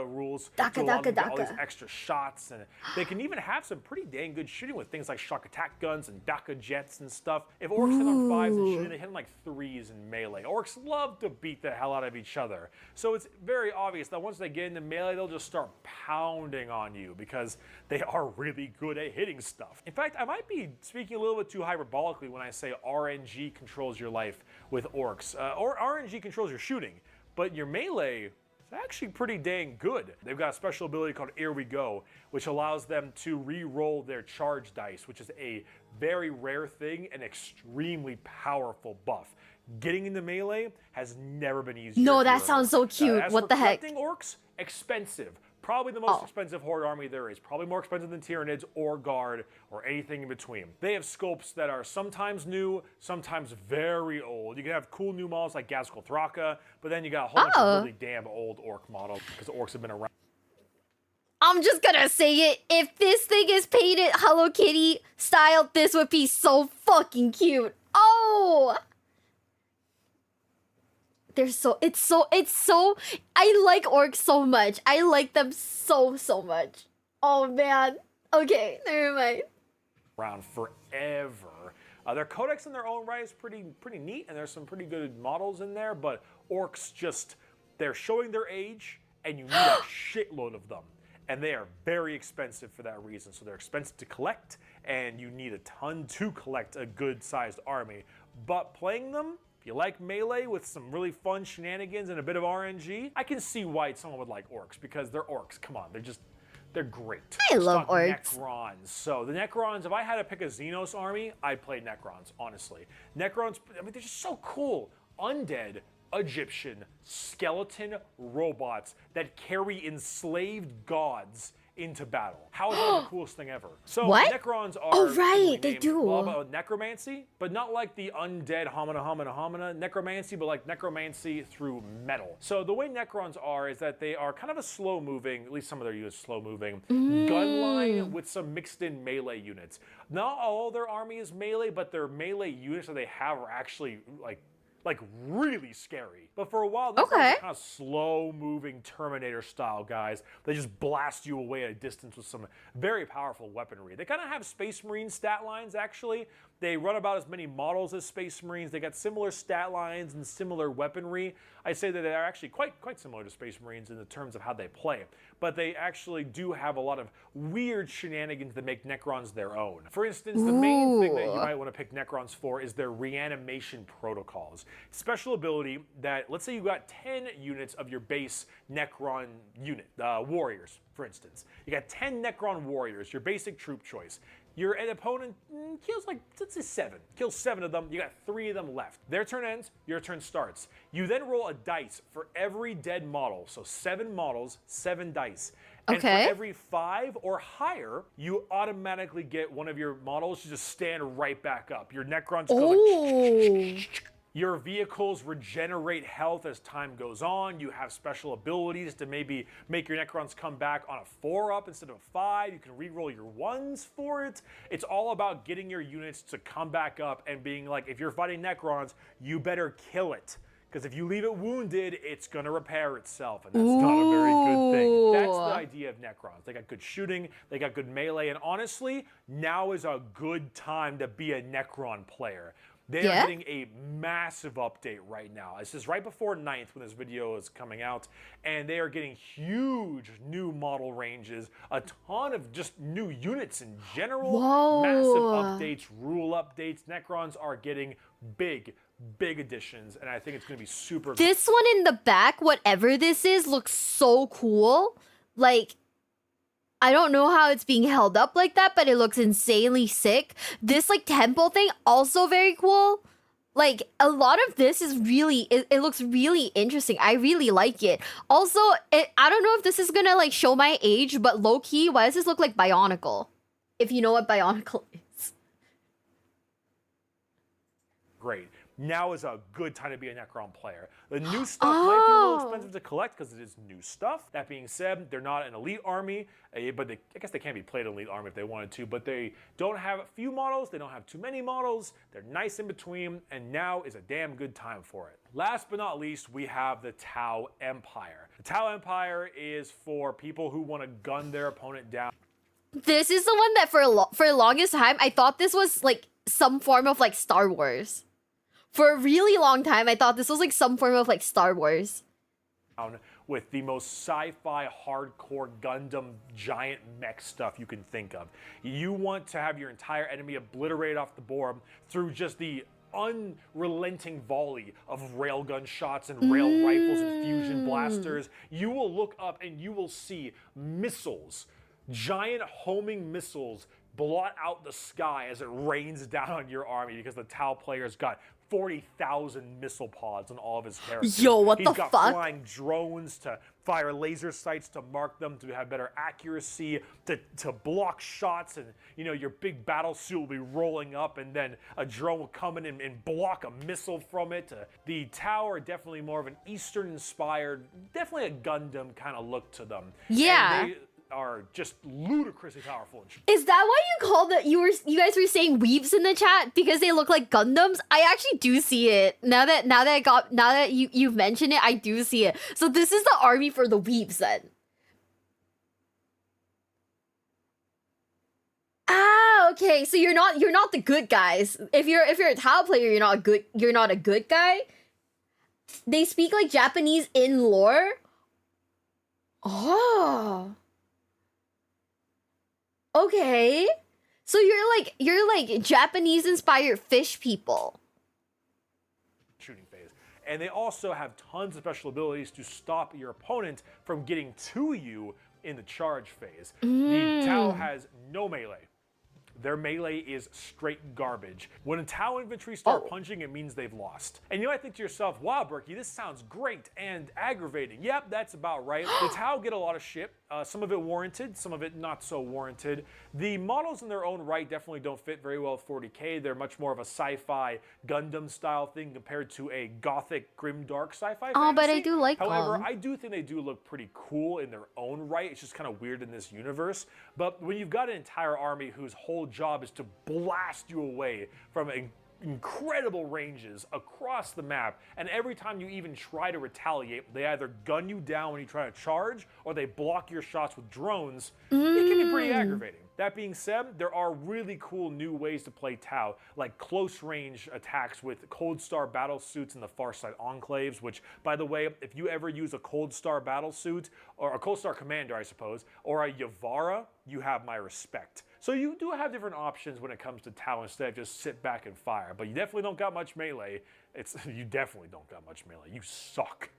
rules. All these extra shots, and they can even have some pretty dang good shooting with things like shock attack guns and daka jets and stuff. If orcs hit on 5s and shooting, they hit on like 3s in melee. Orcs love to beat the hell out of each other. So it's very obvious that once they get into melee, they'll just start pounding on you because they are really good at hitting stuff. In fact, I might be speaking a little bit too hyperbolically when I say RNG controls your life with orcs. Or RNG controls your shooting, but your melee is actually pretty dang good. They've got a special ability called Here We Go, which allows them to re-roll their charge dice, which is a very rare thing and extremely powerful buff. Getting into melee has never been easier. No, that sounds so cute. What the heck? Collecting orcs, expensive. Probably the most expensive Horde army there is. Probably more expensive than Tyranids or Guard or anything in between. They have scopes that are sometimes new, sometimes very old. You can have cool new models like Gazkul Thraka, but then you got a whole bunch of really damn old orc models because orcs have been around. I'm just gonna say it. If this thing is painted Hello Kitty style, this would be so fucking cute. Oh! It's so, I like orcs so much. I like them so much. Oh man. Okay, never mind. Around forever. Their codex in their own right is pretty neat, and there's some pretty good models in there, but orcs just, they're showing their age, and you need a shitload of them. And they are very expensive for that reason. So they're expensive to collect, and you need a ton to collect a good-sized army. But playing them, if you like melee with some really fun shenanigans and a bit of RNG, I can see why someone would like orcs, because they're orcs. Come on, they're great. I love orcs. Necrons. So the Necrons, if I had to pick a Xenos army, I'd play Necrons, honestly. Necrons, I mean, they're just so cool. Undead, Egyptian, skeleton robots that carry enslaved gods into battle. How is that the coolest thing ever? So Necrons are they do. About necromancy, but not like the undead homina necromancy, but like necromancy through metal. So the way Necrons are is that they are kind of a slow-moving, at least some of their units slow-moving, gun line with some mixed-in melee units. Not all their army is melee, but their melee units that they have are actually like really scary. But for a while, these are kind of slow-moving Terminator-style guys. They just blast you away at a distance with some very powerful weaponry. They kind of have Space Marine stat lines, actually. They run about as many models as Space Marines. They got similar stat lines and similar weaponry. I say that they're actually quite similar to Space Marines in the terms of how they play. But they actually do have a lot of weird shenanigans that make Necrons their own. For instance, the main thing that you might want to pick Necrons for is their reanimation protocols. Special ability that, let's say you got 10 units of your base Necron unit, warriors, for instance. You got 10 Necron warriors, your basic troop choice. Your opponent kills like, let's say 7. Kills 7 of them, you got 3 of them left. Their turn ends, your turn starts. You then roll a dice for every dead model. So 7 models, 7 dice. And for every 5 or higher, you automatically get one of your models to just stand right back up. Your Necrons go like Your vehicles regenerate health as time goes on. You have special abilities to maybe make your Necrons come back on a 4-up instead of a 5. You can reroll your 1s for it. It's all about getting your units to come back up and being like, if you're fighting Necrons, you better kill it. Because if you leave it wounded, it's going to repair itself, and that's not a very good thing. That's the idea of Necrons. They got good shooting, they got good melee, and honestly, now is a good time to be a Necron player. They are getting a massive update right now. This is right before 9th when this video is coming out, and they are getting huge new model ranges, a ton of just new units in general, massive updates, rule updates. Necrons are getting big additions, and I think it's going to be super cool. This one in the back, whatever this is, looks so cool. Like, I don't know how it's being held up like that, but it looks insanely sick. This, like, temple thing, also very cool. Like, a lot of this is really, it looks really interesting. I really like it. Also, I don't know if this is gonna, like, show my age, but low-key, why does this look like Bionicle? If you know what Bionicle is. Great. Now is a good time to be a Necron player. The new stuff might be a little expensive to collect because it is new stuff. That being said, they're not an elite army, but I guess they can be played an elite army if they wanted to, but they don't have a few models, they don't have too many models, they're nice in between, and now is a damn good time for it. Last but not least, we have the Tau Empire. The Tau Empire is for people who want to gun their opponent down. This is the one that for the longest time, I thought this was like some form of like Star Wars. For a really long time, I thought this was like some form of like Star Wars. With the most sci-fi, hardcore Gundam giant mech stuff you can think of. You want to have your entire enemy obliterated off the board through just the unrelenting volley of railgun shots and rail rifles and fusion blasters. You will look up and you will see missiles, giant homing missiles, blot out the sky as it rains down on your army because the Tau player's got 40,000 missile pods on all of his characters. Yo, what the fuck? He's got flying drones to fire laser sights to mark them, to have better accuracy, to block shots, and you know, your big battle suit will be rolling up and then a drone will come in and block a missile from it. The Tau are definitely more of an Eastern-inspired, definitely a Gundam kind of look to them. Yeah. And they are just ludicrously powerful. Is that why you called it? You guys were saying weebs in the chat because they look like Gundams? I actually do see it. Now that you've mentioned it, I do see it. So this is the army for the weebs then. Ah, okay. So you're not the good guys. If you're a Tau player, you're not a good guy. They speak like Japanese in lore. Oh. Okay. So you're like Japanese inspired fish people. Shooting phase. And they also have tons of special abilities to stop your opponent from getting to you in the charge phase. The Tau has no melee. Their melee is straight garbage. When a Tau infantry start punching, it means they've lost. And you might think to yourself, wow, Berkey, this sounds great and aggravating. Yep, that's about right. The Tau get a lot of shit. Some of it warranted, some of it not so warranted. The models in their own right definitely don't fit very well with 40k. They're much more of a sci-fi Gundam style thing compared to a gothic, grimdark sci-fi fantasy. But I do like them. However, I do think they do look pretty cool in their own right. It's just kind of weird in this universe. But when you've got an entire army whose whole job is to blast you away from incredible ranges across the map, and every time you even try to retaliate, they either gun you down when you try to charge, or they block your shots with drones, it can be pretty aggravating. That being said, there are really cool new ways to play Tau, like close range attacks with Cold Star battle suits in the Farsight Enclaves, which, by the way, if you ever use a Cold Star battle suit, or a Cold Star commander, I suppose, or a Yavara, you have my respect. So you do have different options when it comes to Tau instead of just sit back and fire, but you definitely don't got much melee. You definitely don't got much melee. You suck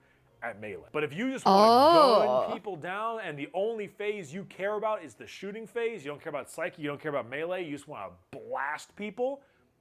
at melee. But if you just want to gun people down and the only phase you care about is the shooting phase, you don't care about psyche, you don't care about melee, you just want to blast people,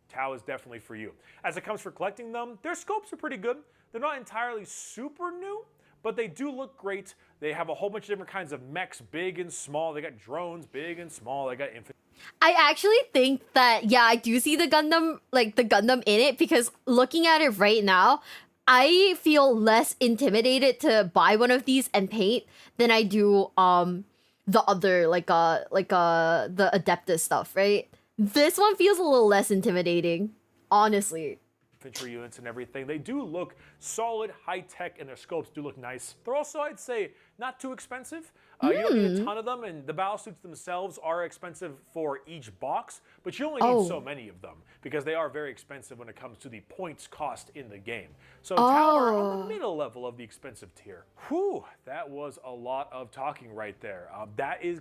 Tau is definitely for you. As it comes for collecting them, their scopes are pretty good. They're not entirely super new, but they do look great. They have a whole bunch of different kinds of mechs, big and small. They got drones, big and small. They got infantry. I actually think that, yeah, I do see the Gundam, like the Gundam in it, because looking at it right now, I feel less intimidated to buy one of these and paint than I do the other the Adeptus stuff, right? This one feels a little less intimidating, honestly. Infantry units and everything. They do look solid, high-tech, and their scopes do look nice. They're also, I'd say, not too expensive. You don't need a ton of them, and the battle suits themselves are expensive for each box, but you only need so many of them because they are very expensive when it comes to the points cost in the game. So Tower on the middle level of the expensive tier. Whew, that was a lot of talking right there.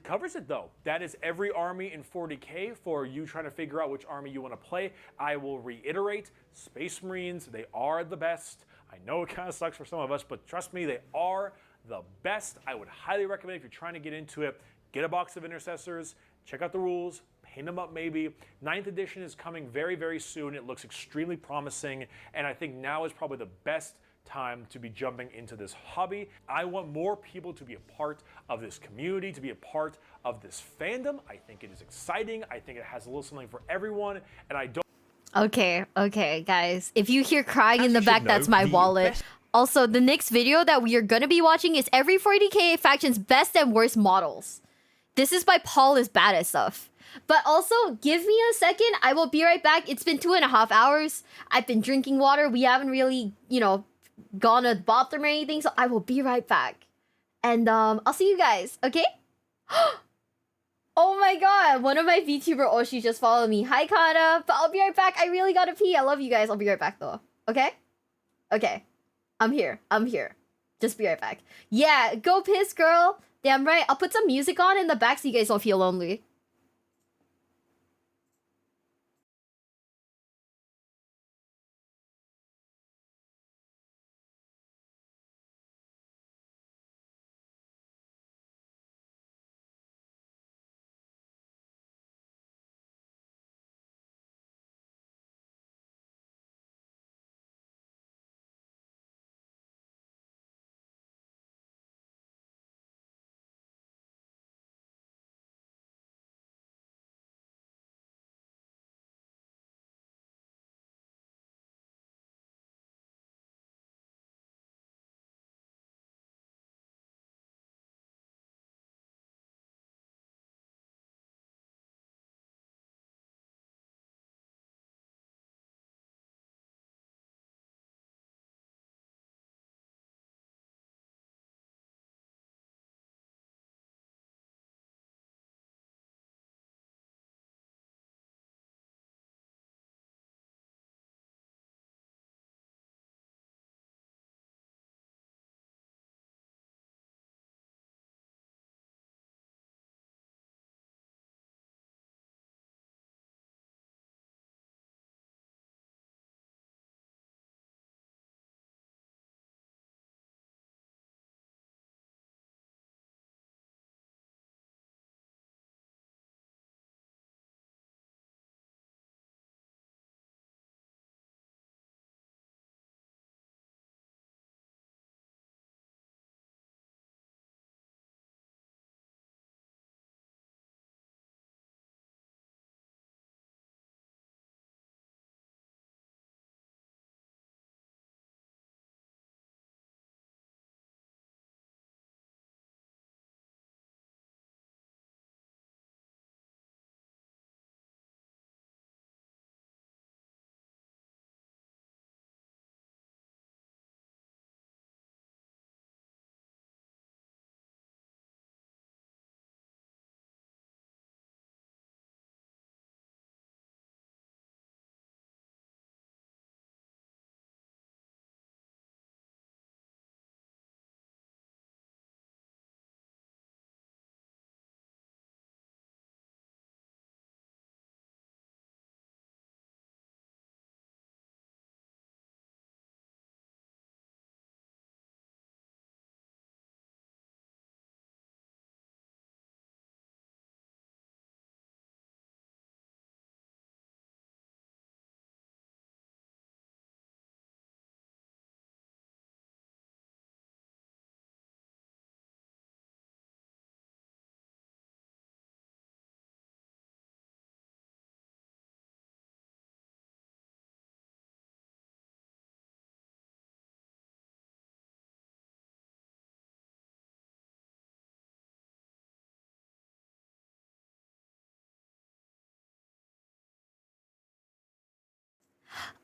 Covers it though. That is every army in 40K for you trying to figure out which army you want to play. I will reiterate, Space Marines, they are the best. I know it kind of sucks for some of us, but trust me, they are the best. I would highly recommend if you're trying to get into it, get a box of Intercessors, check out the rules, paint them up maybe. 9th edition is coming very, very soon. It looks extremely promising, and I think now is probably the best time to be jumping into this hobby. I want more people to be a part of this community, to be a part of this fandom. I think it is exciting. I think it has a little something for everyone, and I don't. Okay, guys. If you hear crying in the back, that's my wallet. Also, the next video that we are gonna be watching is every 40K faction's best and worst models. This is by Paul is bad at stuff. But also, give me a second. I will be right back. It's been 2.5 hours. I've been drinking water. We haven't really, gone to the bathroom or anything. So I will be right back. And I'll see you guys, okay? Oh my god, one of my VTuber Oshi just followed me. Hi, Kana. But I'll be right back. I really gotta pee. I love you guys. I'll be right back, though. Okay? Okay. I'm here. Just be right back. Yeah, go piss, girl. Damn right. I'll put some music on in the back so you guys don't feel lonely.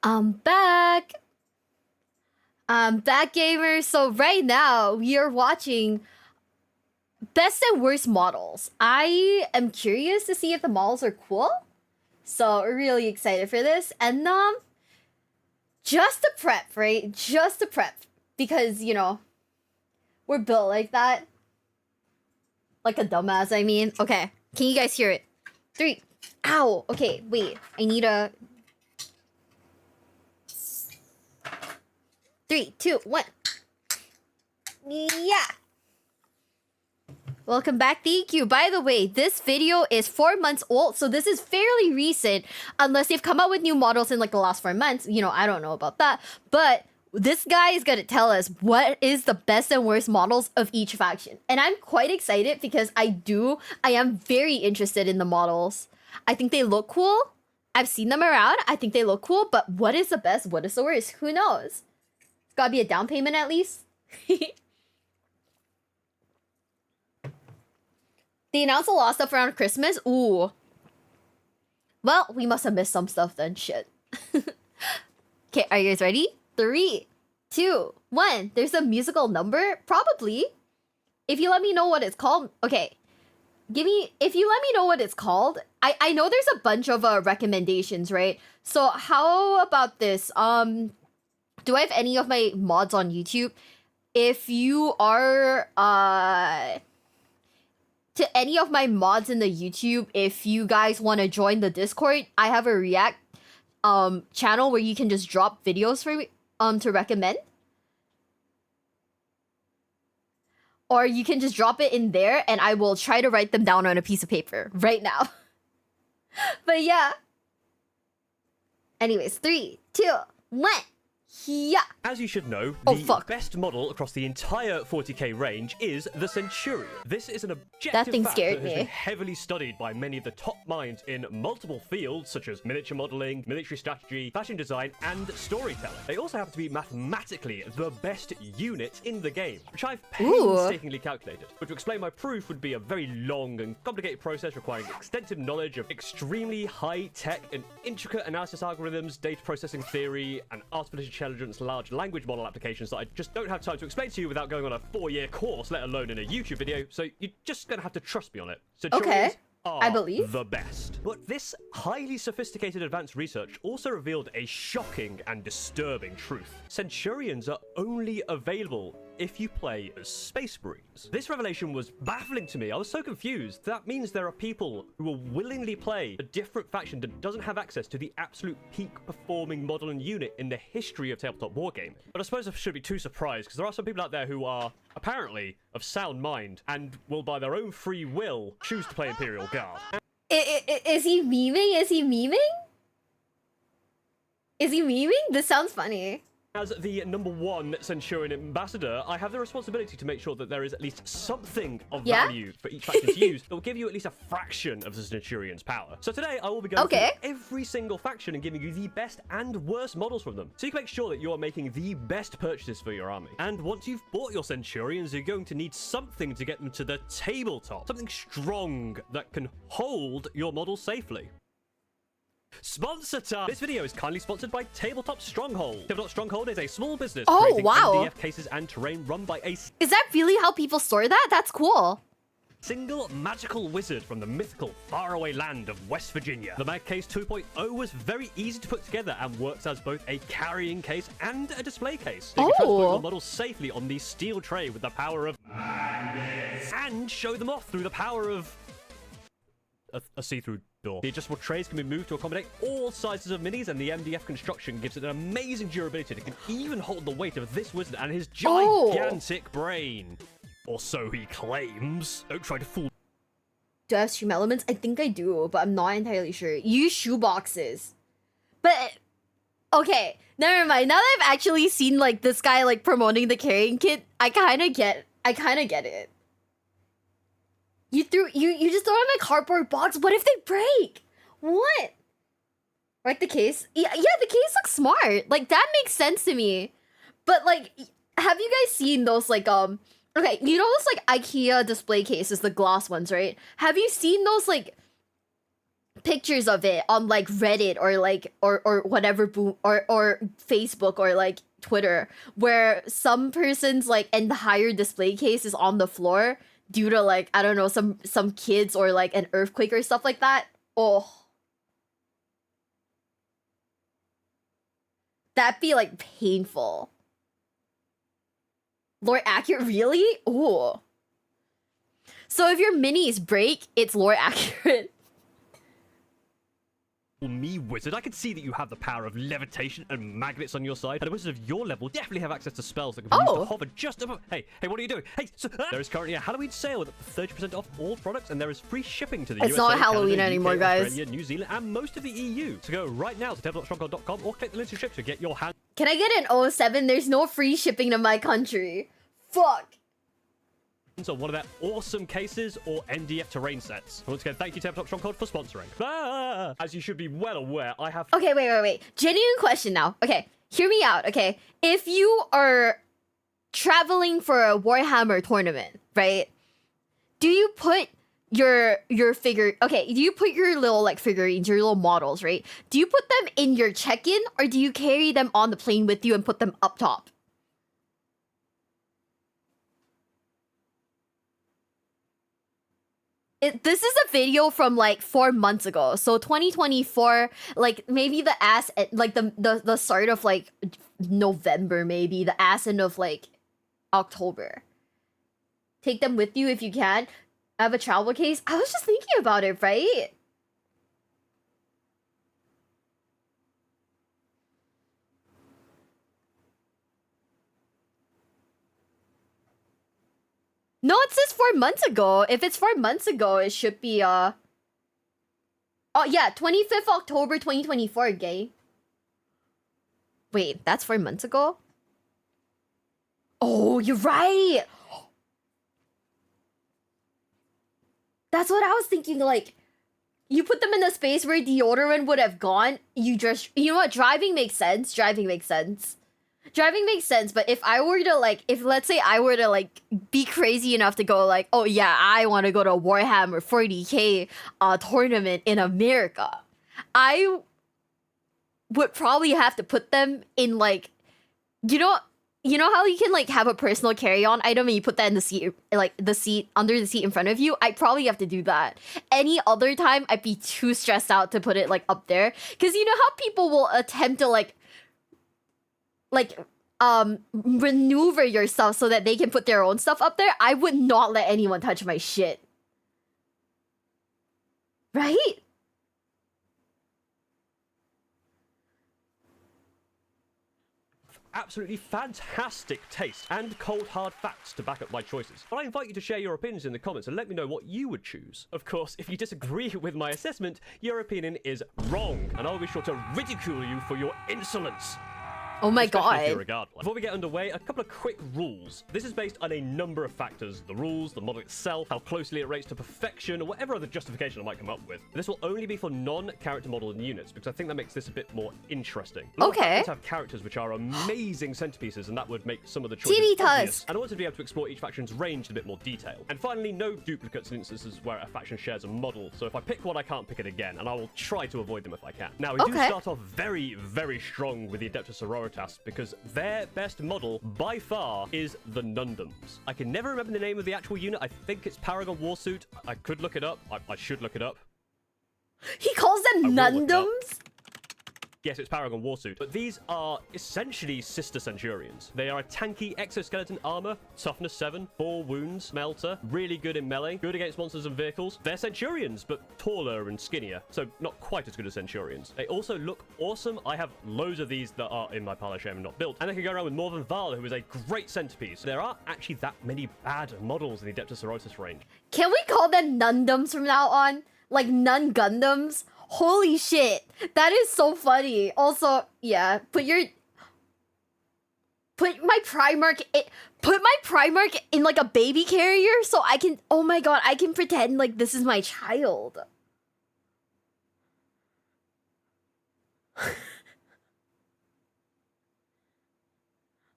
I'm back. I'm back, gamers. So right now we are watching best and worst models. I am curious to see if the models are cool. So we're really excited for this. And just to prep, right? Just to prep. Because, you know, we're built like that. Like a dumbass, I mean. Okay. Can you guys hear it? 3. Ow. Okay, wait. I need a... 3, 2, 1. Yeah. Welcome back. Thank you. By the way, this video is 4 months old, so this is fairly recent. Unless they've come out with new models in like the last 4 months. You know, I don't know about that. But this guy is going to tell us what is the best and worst models of each faction. And I'm quite excited because I am very interested in the models. I think they look cool. I've seen them around. I think they look cool. But what is the best? What is the worst? Who knows? It's got to be a down payment at least. They announced a lot of stuff around Christmas. Ooh. Well, we must have missed some stuff then. Shit. Okay, are you guys ready? 3, 2, 1. There's a musical number? Probably. If you let me know what it's called. Okay. If you let me know what it's called. I know there's a bunch of recommendations, right? So how about this? Do I have any of my mods on YouTube? If you are to any of my mods in the YouTube, if you guys want to join the Discord, I have a React channel where you can just drop videos for me to recommend. Or you can just drop it in there and I will try to write them down on a piece of paper right now. But yeah. Anyways, 3, 2, 1. Yeah. As you should know, the best model across the entire 40k range is the Centurion. This is an objective That thing fact scared that has me. been heavily studied by many of the top minds in multiple fields, such as miniature modeling, military strategy, fashion design, and storytelling. They also happen to be mathematically the best unit in the game, which I've painstakingly calculated. But to explain my proof would be a very long and complicated process requiring extensive knowledge of extremely high-tech and intricate analysis algorithms, data processing theory, and artificial intelligence large language model applications that I just don't have time to explain to you without going on a 4-year course, let alone in a YouTube video, so you're just gonna have to trust me on it. Centurions are I believe. the best. But this highly sophisticated advanced research also revealed a shocking and disturbing truth. Centurions are only available if you play as Space Marines. This revelation was baffling to me. I was so confused. That means there are people who will willingly play a different faction that doesn't have access to the absolute peak performing model and unit in the history of tabletop wargaming. But I suppose I shouldn't be too surprised, because there are some people out there who are apparently of sound mind and will by their own free will choose to play Imperial Guard. Is he memeing? Is he memeing? Is he memeing? This sounds funny. As the #1 Centurion ambassador, I have the responsibility to make sure that there is at least something of value for each faction to use that will give you at least a fraction of the Centurion's power. So today I will be going through every single faction and giving you the best and worst models from them, so you can make sure that you are making the best purchases for your army. And once you've bought your Centurions, you're going to need something to get them to the tabletop, something strong that can hold your models safely. Sponsor time! This video is kindly sponsored by Tabletop Stronghold. Tabletop Stronghold is a small business creating MDF cases and terrain run by a... Is that really how people store that? That's cool. Single magical wizard from the mythical faraway land of West Virginia. The Mag Case 2.0 was very easy to put together and works as both a carrying case and a display case. You can transport your models safely on the steel tray with the power of... and show them off through the power of... a see-through door. The adjustable trays can be moved to accommodate all sizes of minis, and the MDF construction gives it an amazing durability that can even hold the weight of this wizard and his gigantic brain. Or so he claims. Don't try to fool. Do I have stream elements? I think I do, but I'm not entirely sure. Use shoe boxes. But, okay, never mind. Now that I've actually seen, like, this guy, like, promoting the carrying kit, I kind of get it. You just throw it in a cardboard box. What if they break? What? Right, the case? Yeah, the case looks smart. Like, that makes sense to me. But, like, have you guys seen those, like, okay, you know those, like, IKEA display cases, the glass ones, right? Have you seen those, like, pictures of it on like Reddit or like or whatever or Facebook or like Twitter, where some person's like entire display case is on the floor due to like, I don't know, some kids or like an earthquake or stuff like that. Oh, that'd be like painful. Lore accurate, really? Ooh. So if your minis break, it's lore accurate. Me, wizard, I can see that you have the power of levitation and magnets on your side, and a wizard of your level definitely have access to spells that can be used to hover just above. Hey, what are you doing? Hey, so, there is currently a Halloween sale with 30% off all products, and there is free shipping to the USA, it's not Halloween Canada, anymore, UK, guys. Australia, New Zealand, and most of the EU. So go right now to tabletopstronghold.com or click the link to ship to get your hand. Can I get an 07? There's no free shipping to my country. Fuck. So one of their awesome cases or NDF terrain sets. Once again, thank you Tabletop Stronghold for sponsoring. As you should be well aware, I have... Okay, wait. Genuine question now. Okay, hear me out, okay? If you are traveling for a Warhammer tournament, right? Do you put your figure... Okay, do you put your little, like, figurines, your little models, right? Do you put them in your check-in, or do you carry them on the plane with you and put them up top? This is a video from like 4 months ago, so 2024, like maybe the ass, like the start of like November, maybe the ass end of like October. Take them with you if you can. I have a travel case. I was just thinking about it, right? No, it says 4 months ago. If it's 4 months ago, it should be, Oh, yeah, 25th October 2024, gay. Wait, that's 4 months ago? Oh, you're right! That's what I was thinking, like... You put them in a space where deodorant would have gone, you just... You know what, driving makes sense. Driving makes sense, but if I were to, like, if let's say I were to, like, be crazy enough to go, like, oh yeah, I want to go to a Warhammer 40k tournament in America, I would probably have to put them in, like, you know how you can, like, have a personal carry-on item and you put that in the seat, like, the seat, under the seat in front of you? I'd probably have to do that. Any other time, I'd be too stressed out to put it, like, up there. Because you know how people will attempt to, like, maneuver yourself so that they can put their own stuff up there? I would not let anyone touch my shit. Right? Absolutely fantastic taste and cold hard facts to back up my choices. But I invite you to share your opinions in the comments and let me know what you would choose. Of course, if you disagree with my assessment, your opinion is wrong, and I'll be sure to ridicule you for your insolence. Oh my god. Before we get underway, a couple of quick rules. This is based on a number of factors: the rules, the model itself, how closely it rates to perfection, or whatever other justification I might come up with. This will only be for non-character model units, because I think that makes this a bit more interesting. Okay. Have characters which are amazing centerpieces, and that would make some of the choices obvious. And I wanted to be able to explore each faction's range in a bit more detail. And finally, no duplicates in instances where a faction shares a model. So if I pick one, I can't pick it again, and I will try to avoid them if I can. Now, we do start off very, very strong with the Adeptus Sororitas, because their best model, by far, is the Nundums. I can never remember the name of the actual unit. I think it's Paragon Warsuit. I could look it up. I should look it up. He calls them Nundums? Yes, it's Paragon Warsuit. But these are essentially sister Centurions. They are a tanky exoskeleton armor, toughness 7, 4 wounds, melter, really good in melee, good against monsters and vehicles. They're Centurions, but taller and skinnier, so not quite as good as Centurions. They also look awesome. I have loads of these that are in my pile of shame and not built. And they can go around with Morven Val, who is a great centerpiece. There aren't actually that many bad models in the Adeptus Sororitas range. Can we call them Nundums from now on? Like Nun Gundams? Holy shit, that is so funny. Also, yeah, put my Primarch in like a baby carrier so I can, oh my god, I can pretend like this is my child.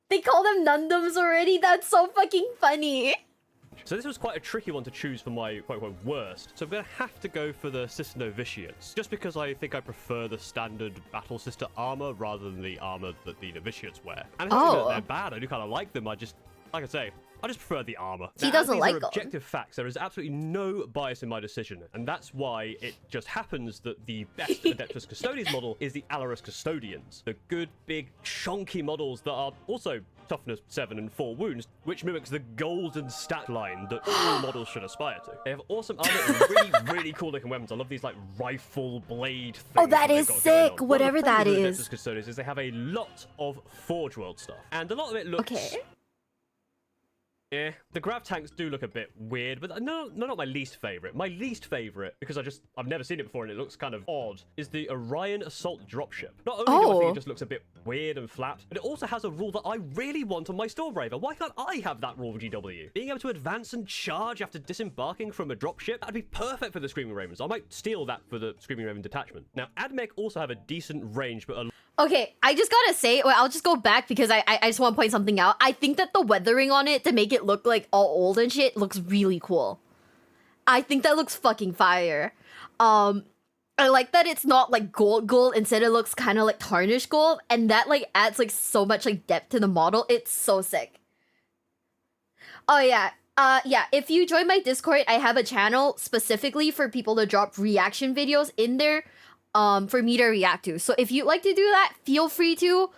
They call them Nundums already? That's so fucking funny. So this was quite a tricky one to choose for my quote-unquote worst. So I'm going to have to go for the Sister Novitiates, just because I think I prefer the standard Battle Sister armor rather than the armor that the Novitiates wear. And I don't think that they're bad. I do kind of like them. Like I say, I just prefer the armor. He doesn't like them. Objective facts. There is absolutely no bias in my decision, and that's why it just happens that the best Adeptus Custodes model is the Alarus Custodians, the good, big, chunky models that are also toughness 7 and 4 wounds, which mimics the golden stat line that all models should aspire to. They have awesome armor and really, really cool looking weapons. I love these like rifle blade things. Oh, that is sick. Whatever that is. Adeptus Custodes is they have a lot of Forge World stuff, and a lot of it looks. Okay. Yeah, the grav tanks do look a bit weird, but no, not my least favorite. My least favorite, because I've never seen it before and it looks kind of odd, is the Orion Assault Dropship. Not only do I think it just looks a bit weird and flat, but it also has a rule that I really want on my Stormbraver. Why can't I have that rule, GW? Being able to advance and charge after disembarking from a dropship, that'd be perfect for the Screaming Ravens. I might steal that for the Screaming Raven detachment. Now, AdMech also have a decent range, but Okay, I just gotta say, well, I'll just go back because I just want to point something out. I think that the weathering on it to make it look like all old and shit looks really cool. I think that looks fucking fire. I like that it's not like gold. Instead it looks kind of like tarnished gold, and that like adds like so much like depth to the model. It's so sick. Oh yeah. Yeah, if you join my Discord, I have a channel specifically for people to drop reaction videos in there. For me to react to. So if you'd like to do that, feel free to.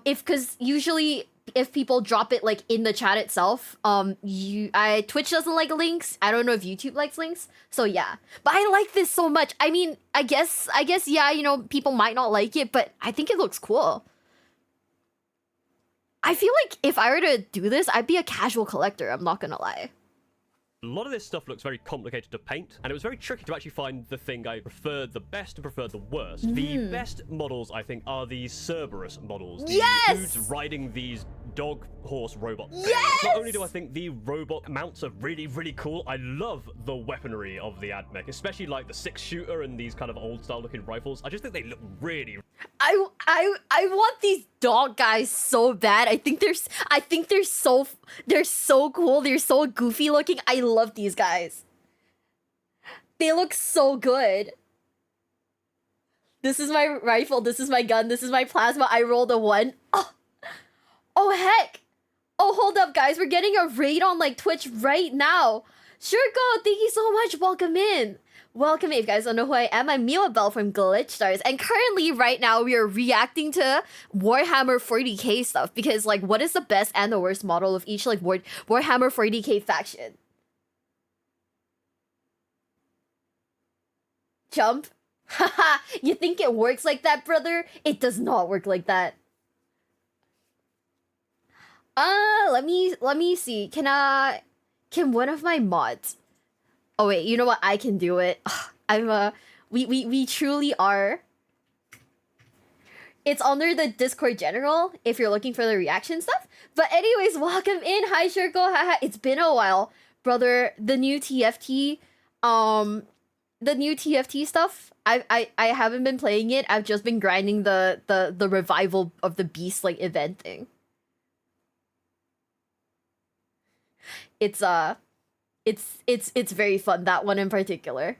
Because usually if people drop it like in the chat itself, Twitch doesn't like links. I don't know if YouTube likes links. So yeah. But I like this so much. I mean, I guess yeah, you know, people might not like it, but I think it looks cool. I feel like if I were to do this, I'd be a casual collector, I'm not gonna lie. a lot of this stuff looks very complicated to paint, and it was very tricky to actually find the thing I preferred the best and preferred the worst. The best models, I think, are the Cerberus models. The dudes riding these dog horse robots. Yes! Not only do I think the robot mounts are really, really cool, I love the weaponry of the AdMech, especially like the 6-shooter and these kind of old-style looking rifles. I just think they look really... I want these dog guys so bad. I think they're so cool. They're so goofy looking. I love these guys. They look so good. This is my rifle. This is my gun. This is my plasma. I rolled a 1. Oh heck. Oh, hold up, guys. We're getting a raid on like Twitch right now. Shurko, thank you so much. Welcome in. Welcome in. If you guys don't know who I am, I'm Mila Bell from Glitch Stars. And currently, right now, we are reacting to Warhammer 40k stuff. Because, like, what is the best and the worst model of each, like, Warhammer 40k faction? Jump? Haha, you think it works like that, brother? It does not work like that. Let me see. Can one of my mods... Oh wait, you know what? I can do it. We truly are. It's under the Discord general if you're looking for the reaction stuff. But anyways, welcome in. Hi Shurko. Haha. It's been a while, brother. The new TFT stuff. I haven't been playing it. I've just been grinding the revival of the beast like event thing. It's very fun, that one in particular.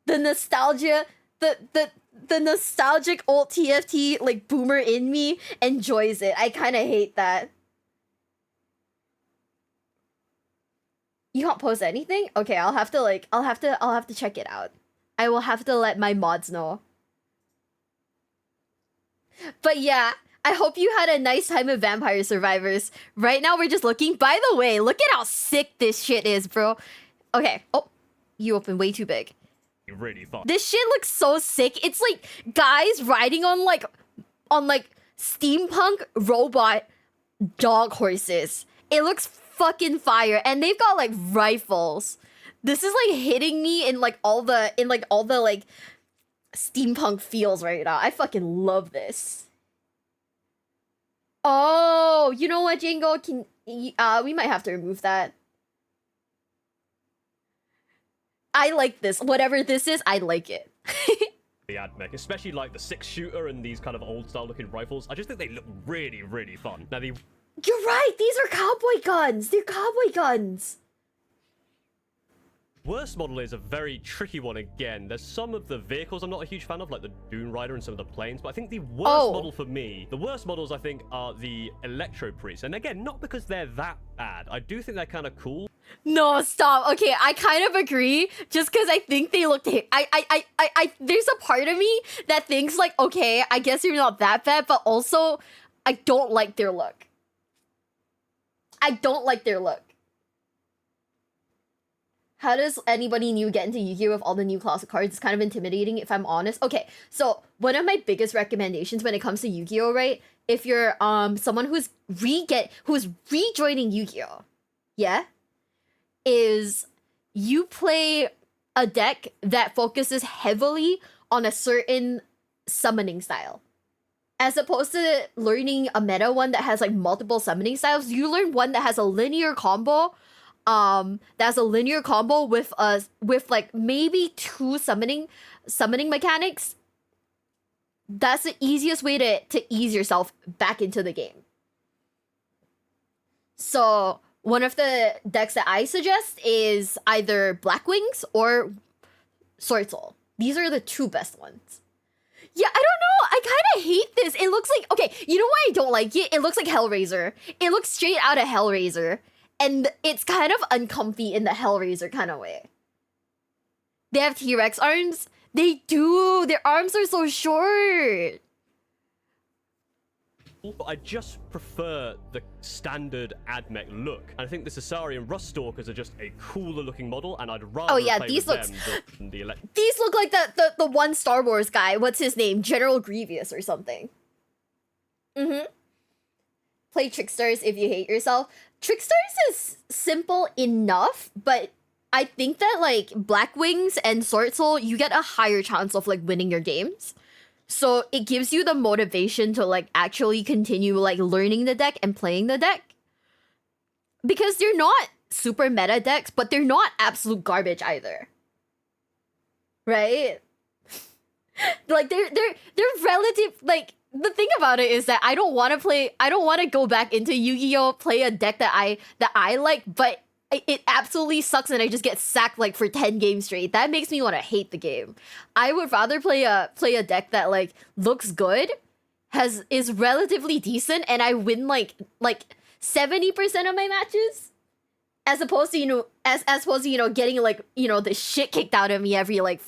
The nostalgia, the nostalgic old TFT like boomer in me enjoys it. I kind of hate that. You can't post anything? Okay, I'll have to check it out. I will have to let my mods know. But yeah, I hope you had a nice time with Vampire Survivors. Right now, we're just looking. By the way, look at how sick this shit is, bro. Okay. Oh, you opened way too big. Really fun. This shit looks so sick. It's like guys riding on like steampunk robot dog horses. It looks fucking fire, and they've got like rifles. This is like hitting me in like all the like steampunk feels right now. I fucking love this. Oh, you know what, Django? We might have to remove that. I like this. Whatever this is, I like it. The AdMech, especially like the 6-shooter and these kind of old-style looking rifles. I just think they look really, really fun. Now, You're right. These are cowboy guns. They're cowboy guns. Worst model is a very tricky one again. There's some of the vehicles I'm not a huge fan of, like the Dune Rider and some of the planes, but I think the worst model for me, the worst models I think are the Electro Priests. And again, not because they're that bad. I do think they're kind of cool. No, stop. Okay, I kind of agree. Just because I think they look. There's a part of me that thinks like, okay, I guess you're not that bad, but also, I don't like their look. I don't like their look. How does anybody new get into Yu-Gi-Oh with all the new classic cards? It's kind of intimidating, if I'm honest. Okay, so one of my biggest recommendations when it comes to Yu-Gi-Oh, right? If you're someone who's rejoining Yu-Gi-Oh, yeah, is you play a deck that focuses heavily on a certain summoning style. As opposed to learning a meta one that has like multiple summoning styles, you learn one that has a linear combo. That's a linear combo with like maybe 2 summoning mechanics. That's the easiest way to ease yourself back into the game. So one of the decks that I suggest is either Black Wings or Sword Soul. These are the 2 best ones. Yeah, I don't know. I kind of hate this. It looks like, okay, you know why I don't like it? It looks like Hellraiser. It looks straight out of Hellraiser. And it's kind of uncomfy in the Hellraiser kind of way. They have T-Rex arms. They do. Their arms are so short. But I just prefer the standard AdMech look. And I think the Cesari and Rust Stalkers are just a cooler looking model, and I'd rather play these with looks them than the these look like the one Star Wars guy. What's his name? General Grievous or something. Play Trickstars if you hate yourself. Trickstars is simple enough, but I think that like Black Wings and Sword Soul, you get a higher chance of like winning your games. So it gives you the motivation to like actually continue like learning the deck and playing the deck. Because they're not super meta decks, but they're not absolute garbage either. Right? Like they're relative, like the thing about it is that I don't want to go back into Yu-Gi-Oh, play a deck that I like, but it absolutely sucks and I just get sacked like for 10 games straight. That makes me want to hate the game. I would rather play a deck that like looks good, is relatively decent, and I win like 70% of my matches, as opposed to getting like the shit kicked out of me every 5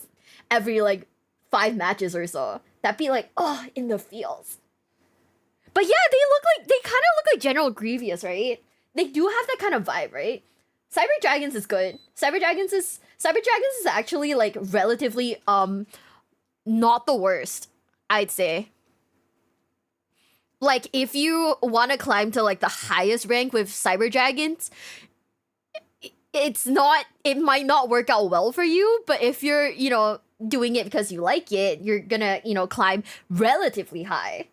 matches or so. That'd be like, oh, in the feels. But yeah, they kind of look like General Grievous, right? They do have that kind of vibe, right? Cyber Dragons is good. Cyber Dragons is actually like relatively not the worst, I'd say. Like if you want to climb to like the highest rank with Cyber Dragons, it might not work out well for you, but if you're, doing it because you like it, you're gonna, climb relatively high.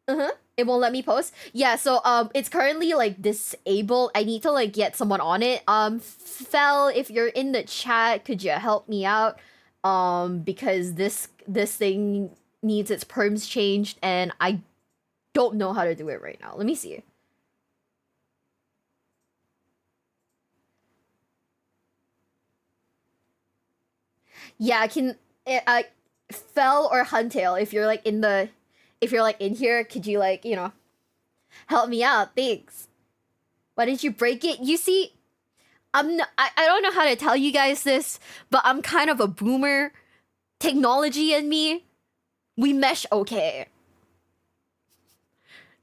It won't let me post. Yeah, so it's currently like disabled. I need to like get someone on it. Fel, if you're in the chat, could you help me out? Because this thing needs its perms changed and I don't know how to do it right now. Let me see. Yeah, I can Fel or Huntail, if you're like in here, could you like, help me out? Thanks. Why did you break it? You see, I don't know how to tell you guys this, but I'm kind of a boomer. Technology and me, we mesh okay.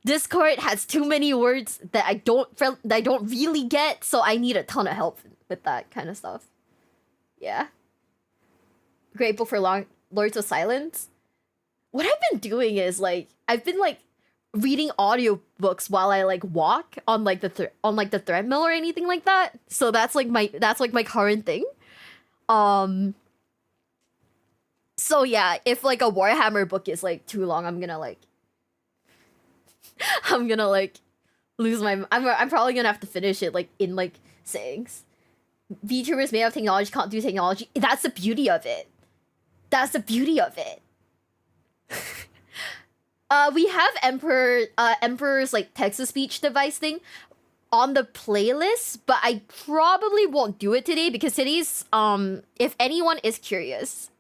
Discord has too many words that I don't really get, so I need a ton of help with that kind of stuff. Yeah. Grateful for Lords of Silence. What I've been doing is like I've been like reading audiobooks while I like walk on like the treadmill or anything like that. So that's like my current thing. So yeah, if like a Warhammer book is like too long, I'm gonna lose my. I'm probably gonna have to finish it like in like sayings. VTubers may have technology, can't do technology. That's the beauty of it. That's the beauty of it. We have Emperor's like text-to-speech device thing. on the playlist, but I probably won't do it today because today's if anyone is curious.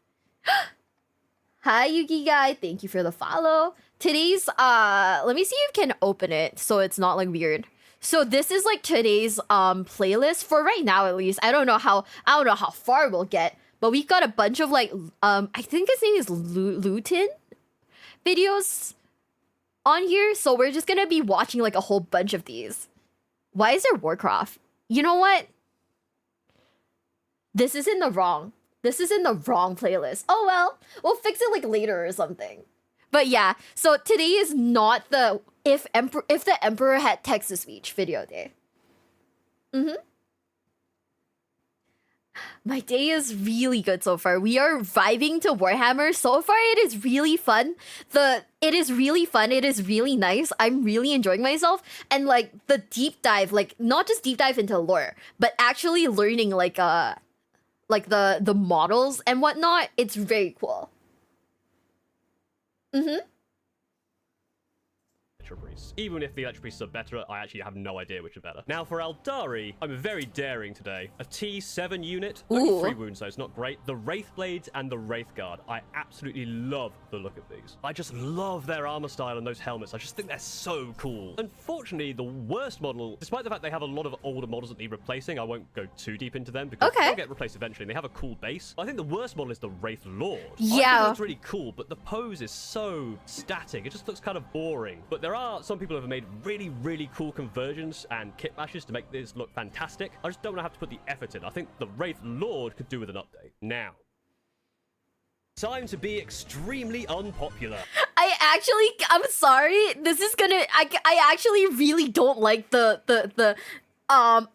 Hi Yuki guy, thank you for the follow. Today's let me see if I can open it so it's not like weird. So this is like today's playlist for right now at least. I don't know how far we'll get, but we've got a bunch of like I think his name is Luton videos on here, so we're just gonna be watching like a whole bunch of these. Why is there Warcraft? You know what? This is in the wrong playlist. Oh well, we'll fix it like later or something. But yeah, so today is not the if the Emperor had text speech video day. My day is really good so far. We are vibing to Warhammer. So far, it is really fun. It is really nice. I'm really enjoying myself. And like the deep dive, like not just deep dive into lore, but actually learning like the models and whatnot. It's very cool. Priests. Even if the electric priests are better, I actually have no idea which are better. Now for Aldari, I'm very daring today. A T7 unit, only 3 wounds, so it's not great. The Wraith Blades and the Wraith Guard. I absolutely love the look of these. I just love their armor style and those helmets. I just think they're so cool. Unfortunately, the worst model, despite the fact they have a lot of older models that need replacing, I won't go too deep into them because they'll get replaced eventually. And they have a cool base. I think the worst model is the Wraith Lord. Yeah. I think it looks really cool, but the pose is so static. It just looks kind of boring. But there are some people who have made really cool conversions and kit bashes to make this look fantastic. I just don't want to have to put the effort in. I think the Wraith Lord could do with an update. Now, time to be extremely unpopular. I'm sorry. This is gonna. I actually really don't like I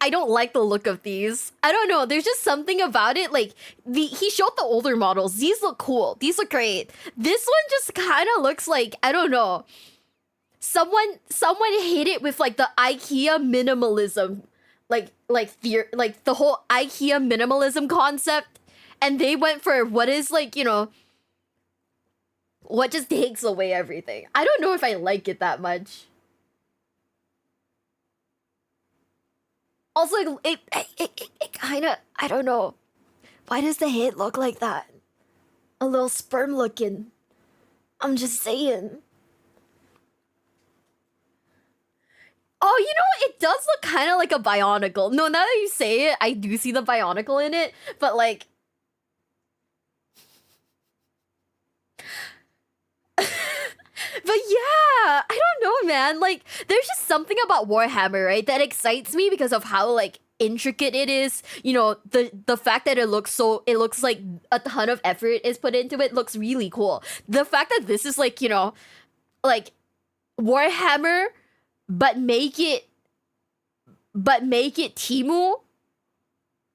don't like the look of these. I don't know. There's just something about it. Like he showed the older models. These look cool. These look great. This one just kind of looks like, I don't know. Someone hit it with like the IKEA minimalism, like the whole IKEA minimalism concept, and they went for what is like, you know, what just takes away everything. I don't know if I like it that much. Also, it kind of, I don't know. Why does the head look like that? A little sperm looking. I'm just saying. Oh, you know, it does look kind of like a Bionicle. No, now that you say it, I do see the Bionicle in it, but like... But yeah, I don't know, man. Like, there's just something about Warhammer, right, that excites me because of how, like, intricate it is. You know, the fact that it looks like a ton of effort is put into it looks really cool. The fact that this is like, you know, like Warhammer, but make it Timu.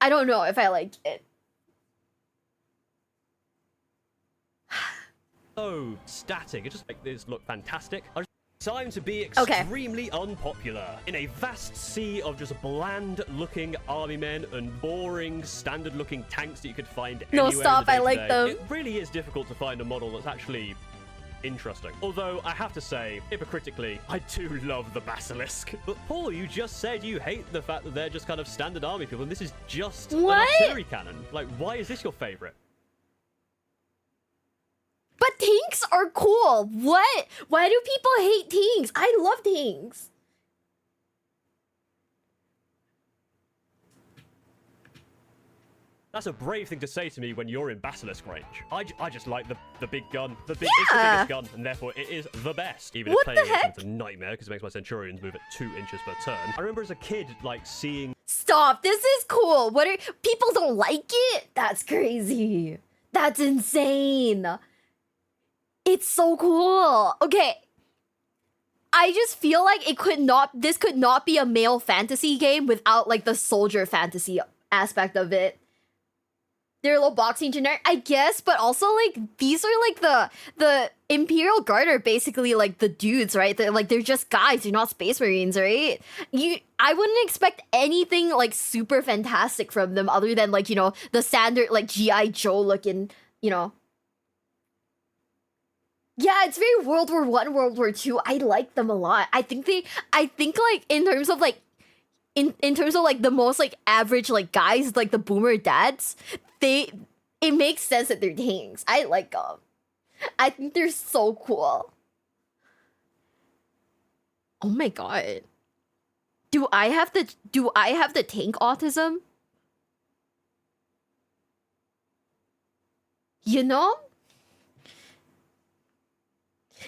I don't know if I like it. So static. It just makes this look fantastic. Time to be extremely unpopular. In a vast sea of just bland-looking army men and boring, standard-looking tanks that you could find anywhere. No, stop. I like them. It really is difficult to find a model that's actually interesting. Although, I have to say, hypocritically, I do love the Basilisk. But Paul, you just said you hate the fact that they're just kind of standard army people, and this is just an artillery cannon. Like, why is this your favorite? But tanks are cool. What? Why do people hate tanks? I love tanks. That's a brave thing to say to me when you're in Basilisk range. I just like the big gun. It's the biggest gun, and therefore it is the best. Even if playing it's a nightmare because it makes my Centurions move at 2 inches per turn. I remember as a kid, like, seeing... Stop, this is cool. People don't like it? That's crazy. That's insane. It's so cool. Okay. I just feel like this could not be a male fantasy game without like the soldier fantasy aspect of it. They're a little boxing generic, I guess, but also like these are like the Imperial Guard are basically like the dudes, right? They're just guys, they're not Space Marines, right? I wouldn't expect anything like super fantastic from them other than like, you know, the standard like G.I. Joe looking, you know. Yeah, it's very World War I, World War II. I like them a lot. I think like in terms of like in terms of like the most like average like guys, like the boomer dads, it makes sense that they're tanks. I like them. I think they're so cool. Oh my god. Do I have the tank autism? You know?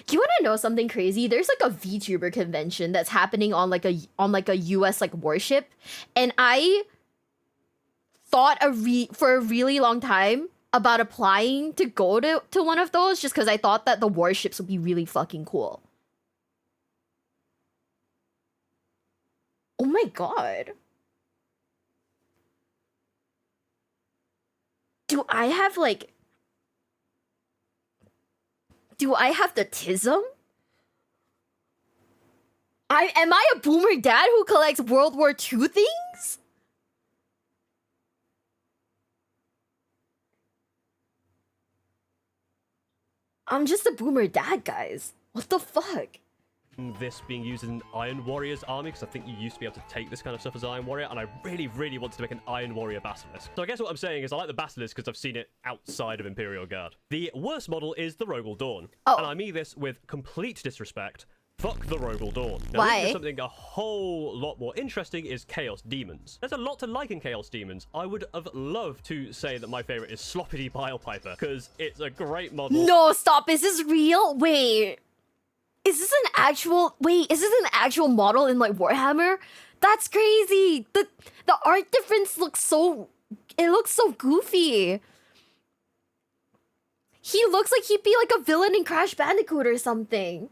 Do you want to know something crazy? There's like a VTuber convention that's happening on like a US like warship, and I thought for a really long time about applying to go to one of those just because I thought that the warships would be really fucking cool. Oh my god. Do I have the tism? Am I a boomer dad who collects World War II things? I'm just a boomer dad, guys. What the fuck? This being used in Iron Warrior's army, because I think you used to be able to take this kind of stuff as Iron Warrior, and I really, really wanted to make an Iron Warrior Basilisk. So I guess what I'm saying is I like the Basilisk because I've seen it outside of Imperial Guard. The worst model is the Rogel Dawn. Oh. And I mean this with complete disrespect. Fuck the Rogel Dawn. Now, Why? something a whole lot more interesting is Chaos Demons. There's a lot to like in Chaos Demons. I would have loved to say that my favorite is Sloppity Bile Piper, because it's a great model. No, stop. Is this real? Wait. Is this an actual model in like Warhammer? That's crazy. The art difference looks so goofy. He looks like he'd be like a villain in Crash Bandicoot or something.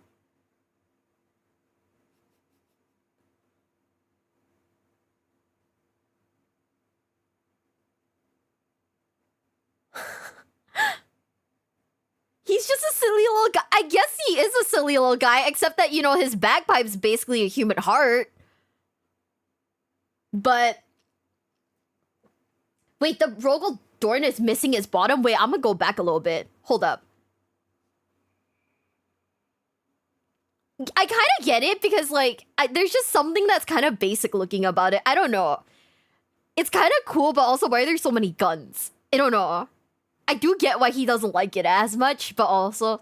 He's just a silly little guy. I guess he is a silly little guy, except that, you know, his bagpipe's basically a human heart. But... wait, the Rogel Dorn is missing his bottom? Wait, I'm gonna go back a little bit. Hold up. I kind of get it, because, like, there's just something that's kind of basic looking about it. I don't know. It's kind of cool, but also why are there so many guns? I don't know. I do get why he doesn't like it as much, but also,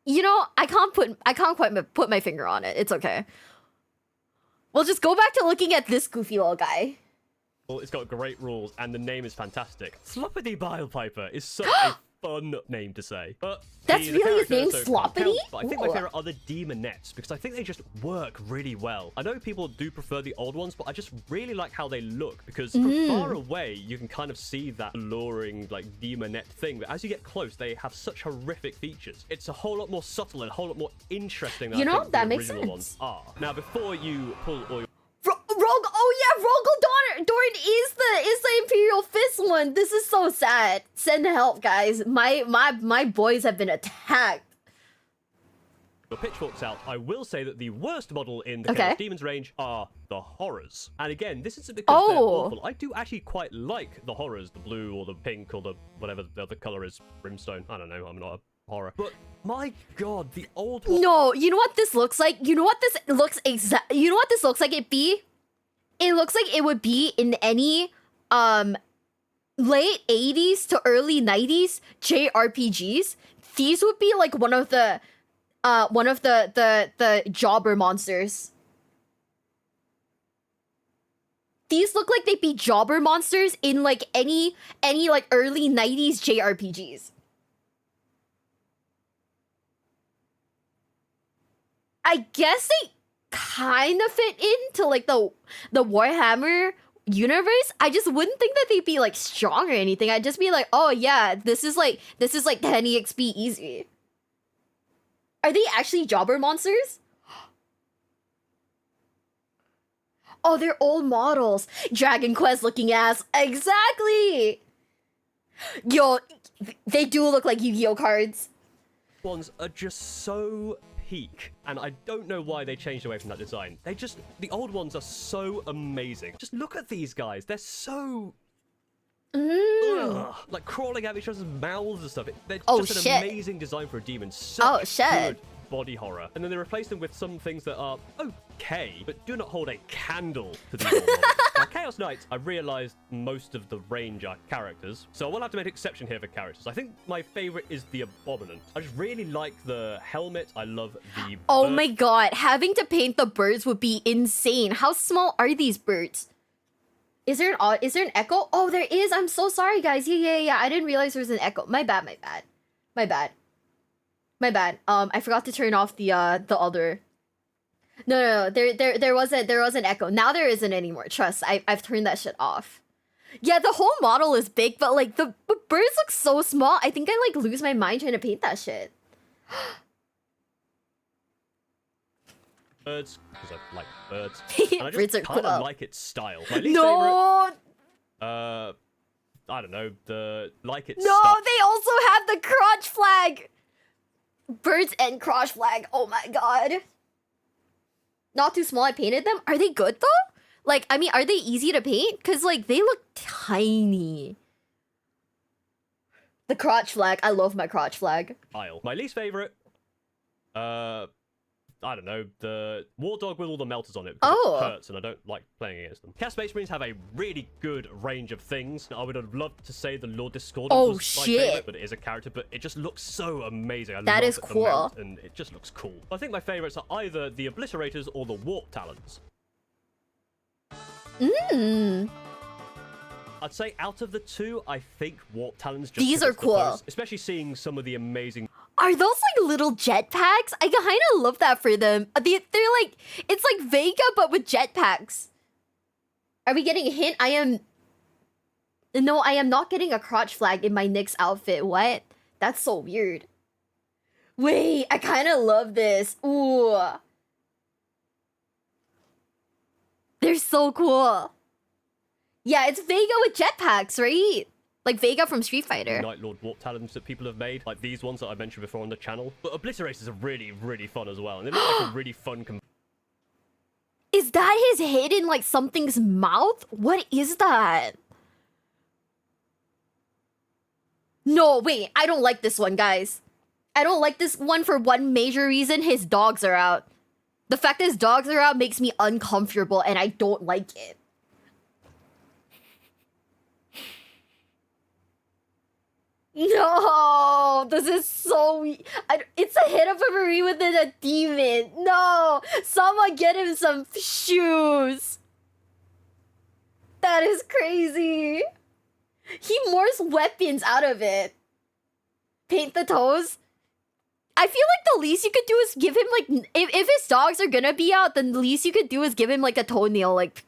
you know, I can't quite put my finger on it. It's okay. We'll just go back to looking at this goofy little guy. Well, it's got great rules, and the name is fantastic. Sloppity Bile Piper is such a fun name to say. But that's really his name, Sloppity? But I think my favorite are the Demonettes, because I think they just work really well. I know people do prefer the old ones, but I just really like how they look, because from far away, you can kind of see that alluring, like, Demonette thing. But as you get close, they have such horrific features. It's a whole lot more subtle and a whole lot more interesting than I think the original ones are. Now, before you pull all your... Rogel Dorn is the Imperial Fist one. This is so sad. Send help, guys. My boys have been attacked. Your pitchforks out, I will say that the worst model in the Chaos Demons range are the Horrors. And again, this isn't because they're awful. I do actually quite like the Horrors, the blue or the pink or the whatever the other color is, Brimstone. I don't know, I'm not a horror. But my god, the old one... No, you know what this looks like? You know what this looks like it looks like it would be in any late 80s to early 90s JRPGs. These would be like one of the jobber monsters. These look like they'd be jobber monsters in like any like early 90s JRPGs. I guess they kind of fit into like the Warhammer universe. I just wouldn't think that they'd be like strong or anything. I'd just be like, oh yeah, this is like 10 EXP easy. Are they actually jobber monsters? Oh, they're old models. Dragon Quest looking ass. Exactly. Yo, they do look like Yu-Gi-Oh cards. Ones are just so peak, and I don't know why they changed away from that design. The old ones are so amazing. Just look at these guys. They're so... like crawling out each other's mouths and stuff. They're just an amazing design for a demon. Such good body horror. And then they replaced them with some things that are K, but do not hold a candle to these old models. Now, Chaos Knights, I realized most of the range are characters, so I will have to make an exception here for characters. I think my favorite is the Abominant. I just really like the helmet. I love the Oh bird. my god, having to paint the birds would be insane. How small are these birds? Is there an echo? Oh, there is. I'm so sorry, guys. Yeah. I didn't realize there was an echo. My bad. I forgot to turn off the other. No. There was an echo. Now there isn't anymore. Trust. I've turned that shit off. Yeah, the whole model is big, but like the birds look so small. I think I like lose my mind trying to paint that shit. Birds, because I like birds. And I Birds just are kind cool. of like its style. My least No. favorite, I don't know, No, style. they also have the crotch flag. Birds and crotch flag. Oh my god. Not too small. I painted them. Are they good though? Like, I mean, are they easy to paint? Cause like they look tiny. The crotch flag. I love my crotch flag. My least favorite, I don't know, the War Dog with all the melters on it because Oh. it hurts and I don't like playing against them. Chaos Space Marines have a really good range of things. I would have loved to say the Lord Discordant Oh, was my shit. favorite, but it is a character, but it just looks so amazing. That love is the cool. mount, and it just looks cool. I think my favorites are either the Obliterators or the Warp Talons. I'd say out of the two, I think Warp Talons just These because are it's the cool. most, especially seeing some of the amazing Are those like little jetpacks? I kind of love that for them. They're like, it's like Vega but with jetpacks. Are we getting a hint? No, I am not getting a crotch flag in my Nyx outfit. What? That's so weird. Wait, I kind of love this. Ooh. They're so cool. Yeah, it's Vega with jetpacks, right? Like Vega from Street Fighter. Night Lord Warp Talons that people have made, like these ones that I mentioned before on the channel. But Obliterators are really, really fun as well, and they look like a really fun. Is that his head in like something's mouth? What is that? No, wait, I don't like this one, guys. I don't like this one for one major reason. His dogs are out. The fact that his dogs are out makes me uncomfortable and I don't like it. No, this is so... it's a hit of a Marine within a demon. No, someone get him some shoes. That is crazy. He morphs weapons out of it. Paint the toes. I feel like the least you could do is give him like... If his dogs are gonna be out, then the least you could do is give him like a toenail, like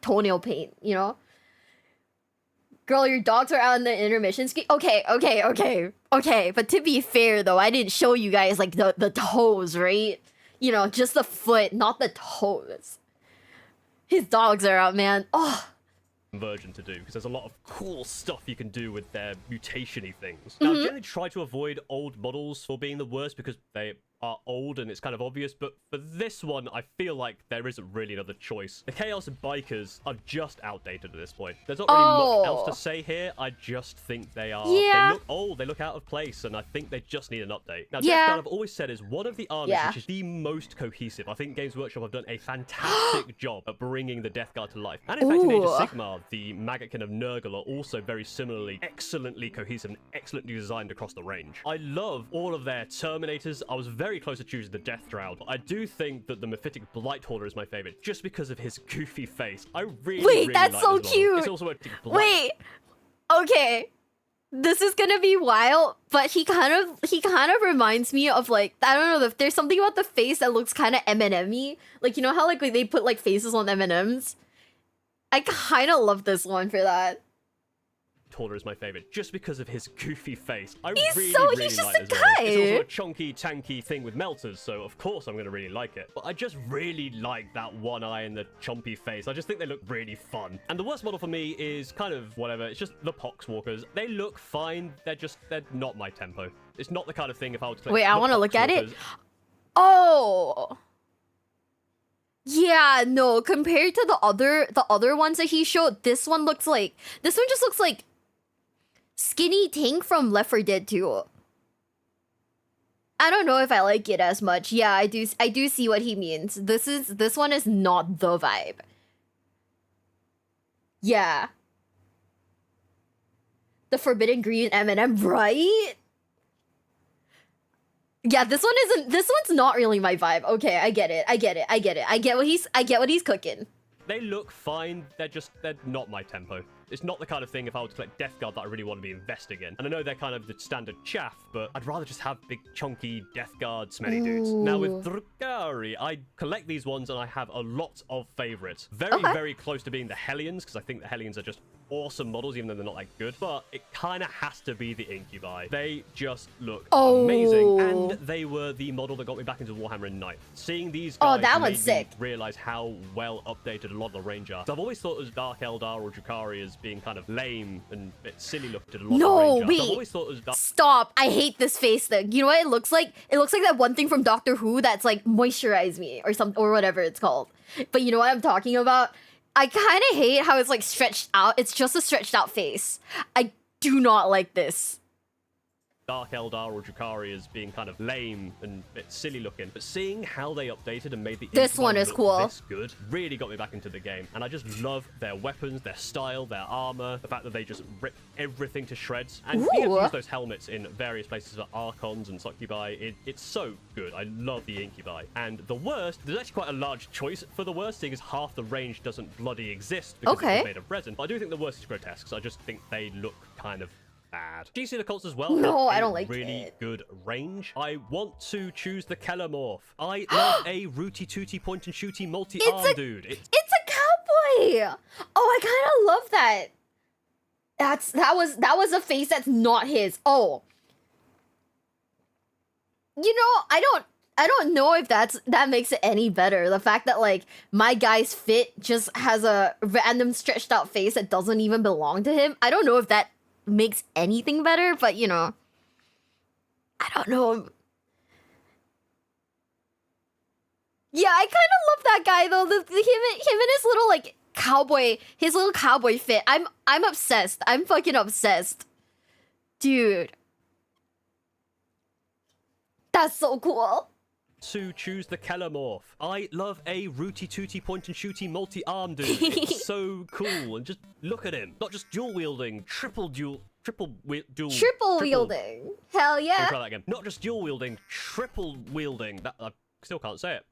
toenail paint, you know? Girl, your dogs are out in the intermission ski. Okay. But to be fair, though, I didn't show you guys, like, the toes, right? You know, just the foot, not the toes. His dogs are out, man. Oh. Conversion to do, because there's a lot of cool stuff you can do with their mutation-y things. Now, I generally try to avoid old models for being the worst because they are old and it's kind of obvious, but for this one, I feel like there isn't really another choice. The Chaos Bikers are just outdated at this point. There's not really much else to say here. I just think they are... Yeah. They look old, they look out of place, and I think they just need an update. Now, Yeah. Death Guard, I've always said, is one of the armies which is the most cohesive. I think Games Workshop have done a fantastic job at bringing the Death Guard to life. And in fact, in Age of Sigmar, the Maggotkin of Nurgle are also very similarly excellently cohesive and excellently designed across the range. I love all of their Terminators. I was very close to choosing the Death Shroud, but I do think that the Mephitic Blightholder is my favorite just because of his goofy face. I really that's like so this model. cute. It's also a Wait. Okay. This is gonna be wild, but he kind of reminds me of like, I don't know, there's something about the face that looks kind of M&M-y. Like, you know how like they put like faces on M&Ms? I kind of love this one for that. Taller is my favorite just because of his goofy face. He's really just like a this model. guy. It's also a chunky, tanky thing with melters, so of course I'm going to really like it. But I just really like that one eye and the chompy face. I just think they look really fun. And the worst model for me is kind of whatever. It's just the Poxwalkers. They look fine. They're not my tempo. It's not the kind of thing if I was to Wait, I want to look at it. Oh. Yeah, no, compared to the other ones that he showed, this one just looks like Skinny Tank from Left 4 Dead 2. I don't know if I like it as much. Yeah, I do see what he means. This one is not the vibe. Yeah. The forbidden green M&M, right? Yeah, this one's not really my vibe. Okay, I get it. I get what he's cooking. They look fine, they're not my tempo. It's not the kind of thing if I were to collect Death Guard that I really want to be investing in. And I know they're kind of the standard chaff, but I'd rather just have big, chunky Death Guard smelly dudes. Now with Drukhari, I collect these ones and I have a lot of favorites. Very close to being the Hellions, because I think the Hellions are just awesome models, even though they're not that good. But it kind of has to be the Incubi. They just look amazing. And they were the model that got me back into Warhammer in 9th. Seeing these guys that made one's sick. me realize how well updated a lot of the range are. So I've always thought of Dark Eldar or Drukhari as being kind of lame and a bit silly looking to a lot of the range are. Wait. So I've always thought of Stop. I hate this face thing. You know what it looks like? It looks like that one thing from Doctor Who that's like moisturize me or whatever it's called. But you know what I'm talking about? I kind of hate how it's like stretched out. It's just a stretched out face. I do not like this. Dark Eldar or Drukhari as being kind of lame and a bit silly looking, but seeing how they updated and made the This one is look cool. this good really got me back into the game, and I just love their weapons, their style, their armor, the fact that they just rip everything to shreds, and being able to use those helmets in various places for Archons and Succubi, it's so good. I love the Incubi. And the worst, there's actually quite a large choice for the worst, seeing as half the range doesn't bloody exist because it's made of resin. But I do think the worst is grotesque, so I just think they look kind of bad. GC the Colts as well. No, I don't like really it. good range. I want to choose the Kellamorph. I love a rooty tooty point and shooty multi-arm dude. It's a cowboy. Oh, I kind of love that. That was a face that's not his. Oh. You know, I don't know if that makes it any better. The fact that like my guy's fit just has a random stretched out face that doesn't even belong to him. I don't know if that makes anything better, but you know, I don't know. Yeah, I kind of love that guy though. Him and his little like his little cowboy fit. I'm obsessed. I'm fucking obsessed, dude. That's so cool. To choose the Kellamorph. I love a rooty tooty point and shooty multi-arm dude. It's so cool, and just look at him. Not just dual wielding, triple wielding. Hell yeah. Let me try that again. Not just dual wielding, triple wielding. That I still can't say it.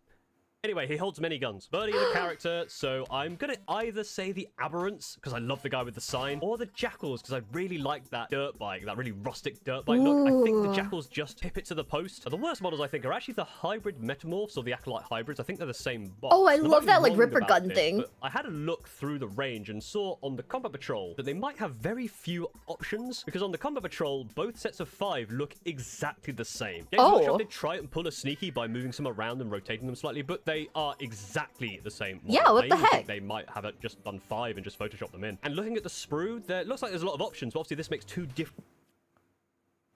Anyway, he holds many guns. Birdie is a character, so I'm gonna either say the Aberrants, because I love the guy with the sign, or the Jackals, because I really like that dirt bike, that really rustic dirt bike look. I think the Jackals just tip it to the post. The worst models, I think, are actually the hybrid Metamorphs or the Acolyte hybrids. I think they're the same box. Oh, I And love might that be like wrong Ripper about gun this, thing. but I had a look through the range and saw on the Combat Patrol that they might have very few options, because on the Combat Patrol, both sets of 5 look exactly the same. Games Workshop did try and pull a sneaky by moving some around and rotating them slightly, but they are exactly the same model. Yeah, what the heck? Think they might have just done 5 and just photoshopped them in. And looking at the sprue, there looks like there's a lot of options, but obviously this makes 2 different...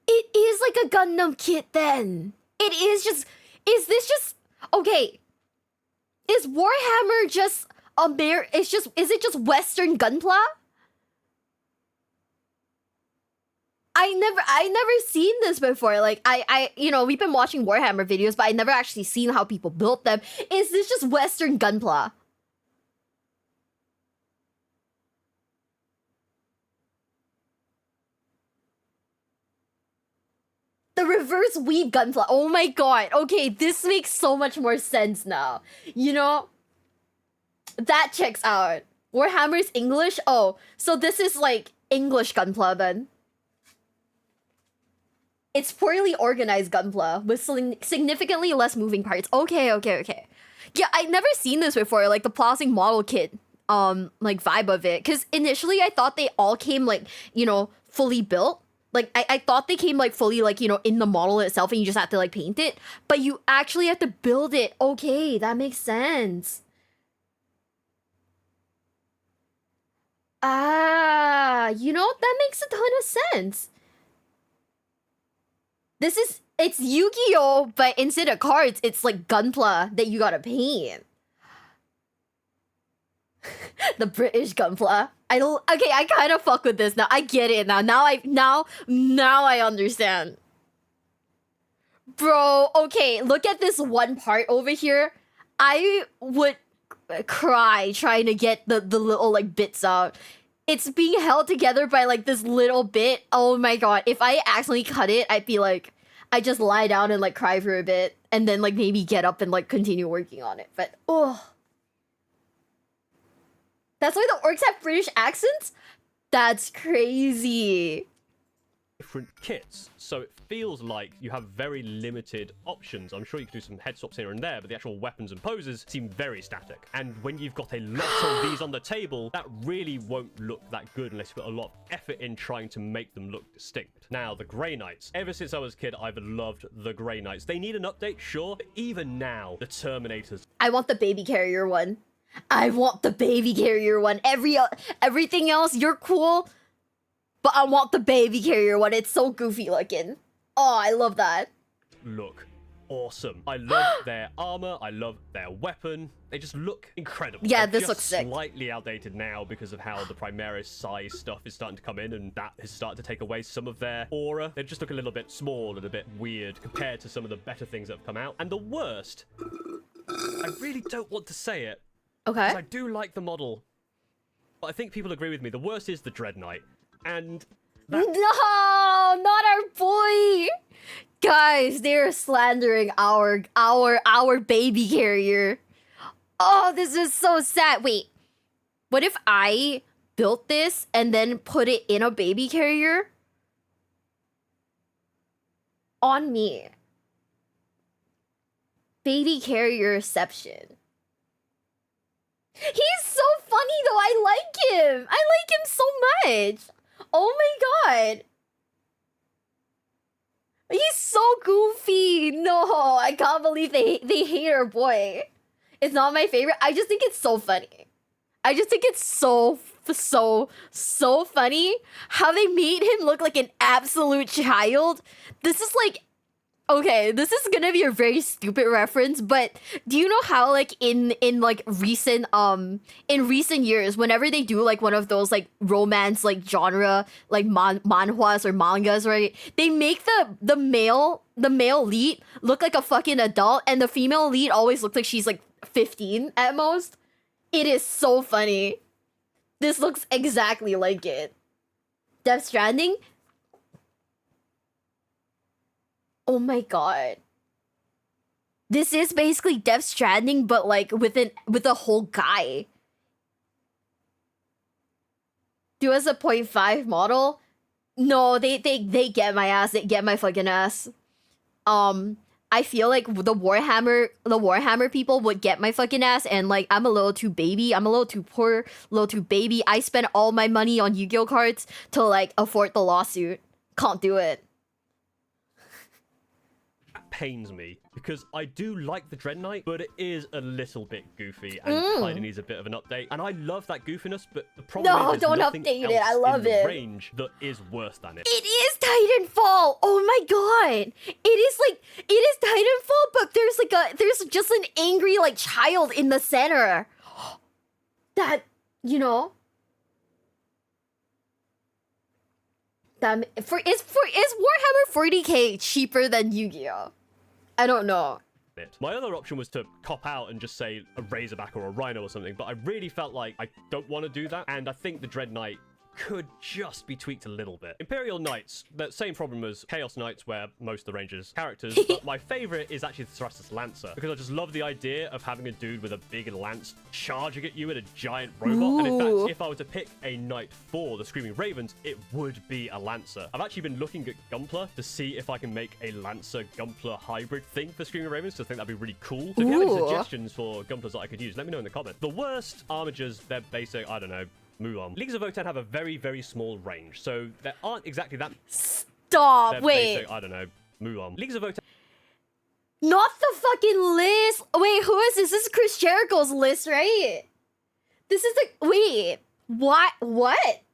It is like a Gundam kit then. It is just... Is this just... Okay. Is Warhammer just... Is it just Western Gunpla? I never seen this before. Like I you know, we've been watching Warhammer videos, but I never actually seen how people built them. Is this just Western Gunpla? The reverse weave Gunpla. Oh my god. Okay, this makes so much more sense now. You know? That checks out. Warhammer's English? Oh, so this is like English Gunpla then. It's poorly organized Gunpla with significantly less moving parts. Okay. Yeah, I've never seen this before, like the plastic model kit, like vibe of it. Cause initially I thought they all came like, you know, fully built. Like I thought they came like fully like, you know, in the model itself and you just have to like paint it. But you actually have to build it. Okay, that makes sense. Ah, you know, that makes a ton of sense. It's Yu-Gi-Oh, but instead of cards, it's like Gunpla that you gotta paint. The British Gunpla. Okay, I kind of fuck with this now. I get it now. Now I understand. Bro, okay, look at this one part over here. I would cry trying to get the little like bits out. It's being held together by like this little bit. Oh my god. If I accidentally cut it, I'd be like, I just lie down and like cry for a bit and then like maybe get up and like continue working on it. But oh. That's why the orcs have British accents? That's crazy. Different kits, so it feels like you have very limited options. I'm sure you can do some head swaps here and there, but the actual weapons and poses seem very static. And when you've got a lot of these on the table, that really won't look that good unless you've got a lot of effort in trying to make them look distinct. Now, the Grey Knights. Ever since I was a kid, I've loved the Grey Knights. They need an update, sure, but even now, the Terminators. I want the baby carrier one. I want the baby carrier one. Everything else, you're cool. But I want the baby carrier one. It's so goofy looking. Oh, I love that. Look awesome. I love their armor. I love their weapon. They just look incredible. Yeah, They're this looks sick. Slightly outdated now because of how the Primaris size stuff is starting to come in, and that has started to take away some of their aura. They just look a little bit small and a bit weird compared to some of the better things that have come out. And the worst, I really don't want to say it. Okay. I do like the model, but I think people agree with me. The worst is the Dread Knight. And no, not our boy. Guys, they're slandering our baby carrier. Oh, this is so sad. Wait, what if I built this and then put it in a baby carrier? On me. Baby carrier-ception. He's so funny though. I like him. I like him so much. Oh my god. He's so goofy. No, I can't believe they hate our boy. It's not my favorite. I just think it's so funny. I just think it's so funny how they made him look like an absolute child. This is like, okay, this is gonna be a very stupid reference, but do you know how like in like recent years, whenever they do like one of those like romance like genre like manhwas or mangas, right? They make the male lead look like a fucking adult, and the female lead always looks like she's like 15 at most. It is so funny. This looks exactly like it. Death Stranding. Oh my god. This is basically Death Stranding, but like with a whole guy. Do as a 0.5 model? No, they get my ass. They get my fucking ass. I feel like the Warhammer people would get my fucking ass, and like I'm a little too baby. I'm a little too poor, a little too baby. I spent all my money on Yu-Gi-Oh cards to like afford the lawsuit. Can't do it. Pains me because I do like the Dread Knight, but it is a little bit goofy and kind of needs a bit of an update. And I love that goofiness, but the problem is don't nothing update else it. I love in the it. range that is worse than it. It is Titanfall. Oh my god. It is Titanfall, but there's just an angry like child in the center. That, you know, is Warhammer 40k cheaper than Yu-Gi-Oh? I don't know. My other option was to cop out and just say a Razorback or a Rhino or something, but I really felt like I don't want to do that, and I think the Dread Knight could just be tweaked a little bit. Imperial Knights, the same problem as Chaos Knights, where most of the Rangers characters, but my favorite is actually the Thruster's Lancer, because I just love the idea of having a dude with a big lance charging at you in a giant robot. Ooh. And in fact, if I were to pick a knight for the Screaming Ravens, it would be a Lancer. I've actually been looking at Gunpla to see if I can make a Lancer Gunpla hybrid thing for Screaming Ravens, so I think that'd be really cool. So if you have any suggestions for Gunplas that I could use, let me know in the comments. The worst armigers, they're basic, I don't know, Mulan. Leagues of Votann have a very, very small range, so there aren't exactly that. Stop, They're wait. basic, I don't know, Mulan. Leagues of Votann. Not the fucking list. Wait, who is this? This is Chris Jericho's list, right? This is the, wait, what?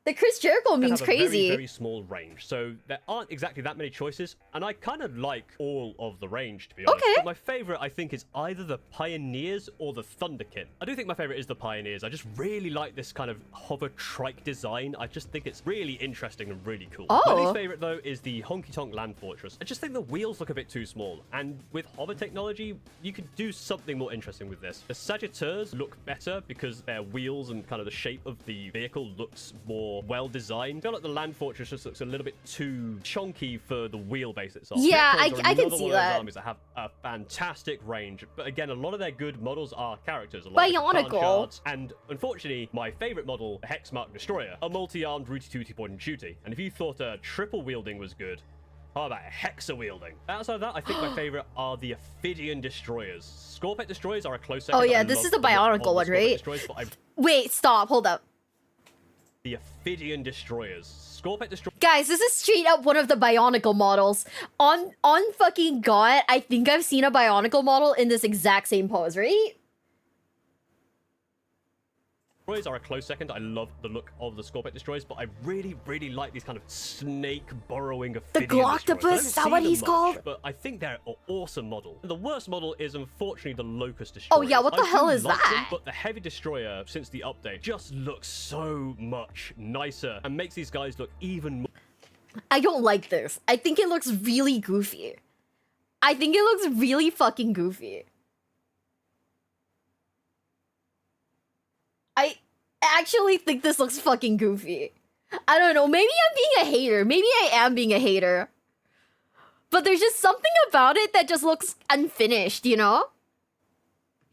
The Chris Jericho means have a crazy. very small range, so there aren't exactly that many choices, and I kind of like all of the range, to be honest. Okay. But my favorite, I think, is either the Pioneers or the Thunderkin. I do think my favorite is the Pioneers. I just really like this kind of hover trike design. I just think it's really interesting and really cool. Oh. My least favorite, though, is the Honky Tonk Land Fortress. I just think the wheels look a bit too small, and with hover technology, you could do something more interesting with this. The Sagittars look better because their wheels and kind of the shape of the vehicle looks more well designed. I feel like the Land Fortress just looks a little bit too chunky for the wheelbase itself. Yeah, Necrons are I can another see one of those that. armies that have a fantastic range, but again, a lot of their good models are characters. A lot of Bionicle. Khan shards, and unfortunately, my favorite model, the Hexmark Destroyer, a multi-armed Rooty Tooty point and shooty. And if you thought triple wielding was good, how about hexa wielding? Outside of that, I think my favorite are the Ophidian Destroyers. Scorpet Destroyers are a close second. Oh yeah, I this love is the look of Bionicle one, Scorpet right? Destroyers, but Wait, stop, hold up. the Ophidian Destroyers. Scorpet Destroyers. Guys, this is straight up one of the Bionicle models. On fucking God, I think I've seen a Bionicle model in this exact same pose, right? Destroyers are a close second. I love the look of the Scorpet Destroyers, but I really, really like these kind of snake burrowing Ophidian Gloctopus, Destroyers. is that what he's called? But I think they're an awesome model. The worst model is unfortunately the Locust Destroyer. Oh yeah, what the hell is that? But the Heavy Destroyer, since the update, just looks so much nicer and makes these guys look even more. I don't like this. I think it looks really goofy. I think it looks really fucking goofy. I actually think this looks fucking goofy. I don't know, maybe I'm being a hater. Maybe I am being a hater. But there's just something about it that just looks unfinished, you know?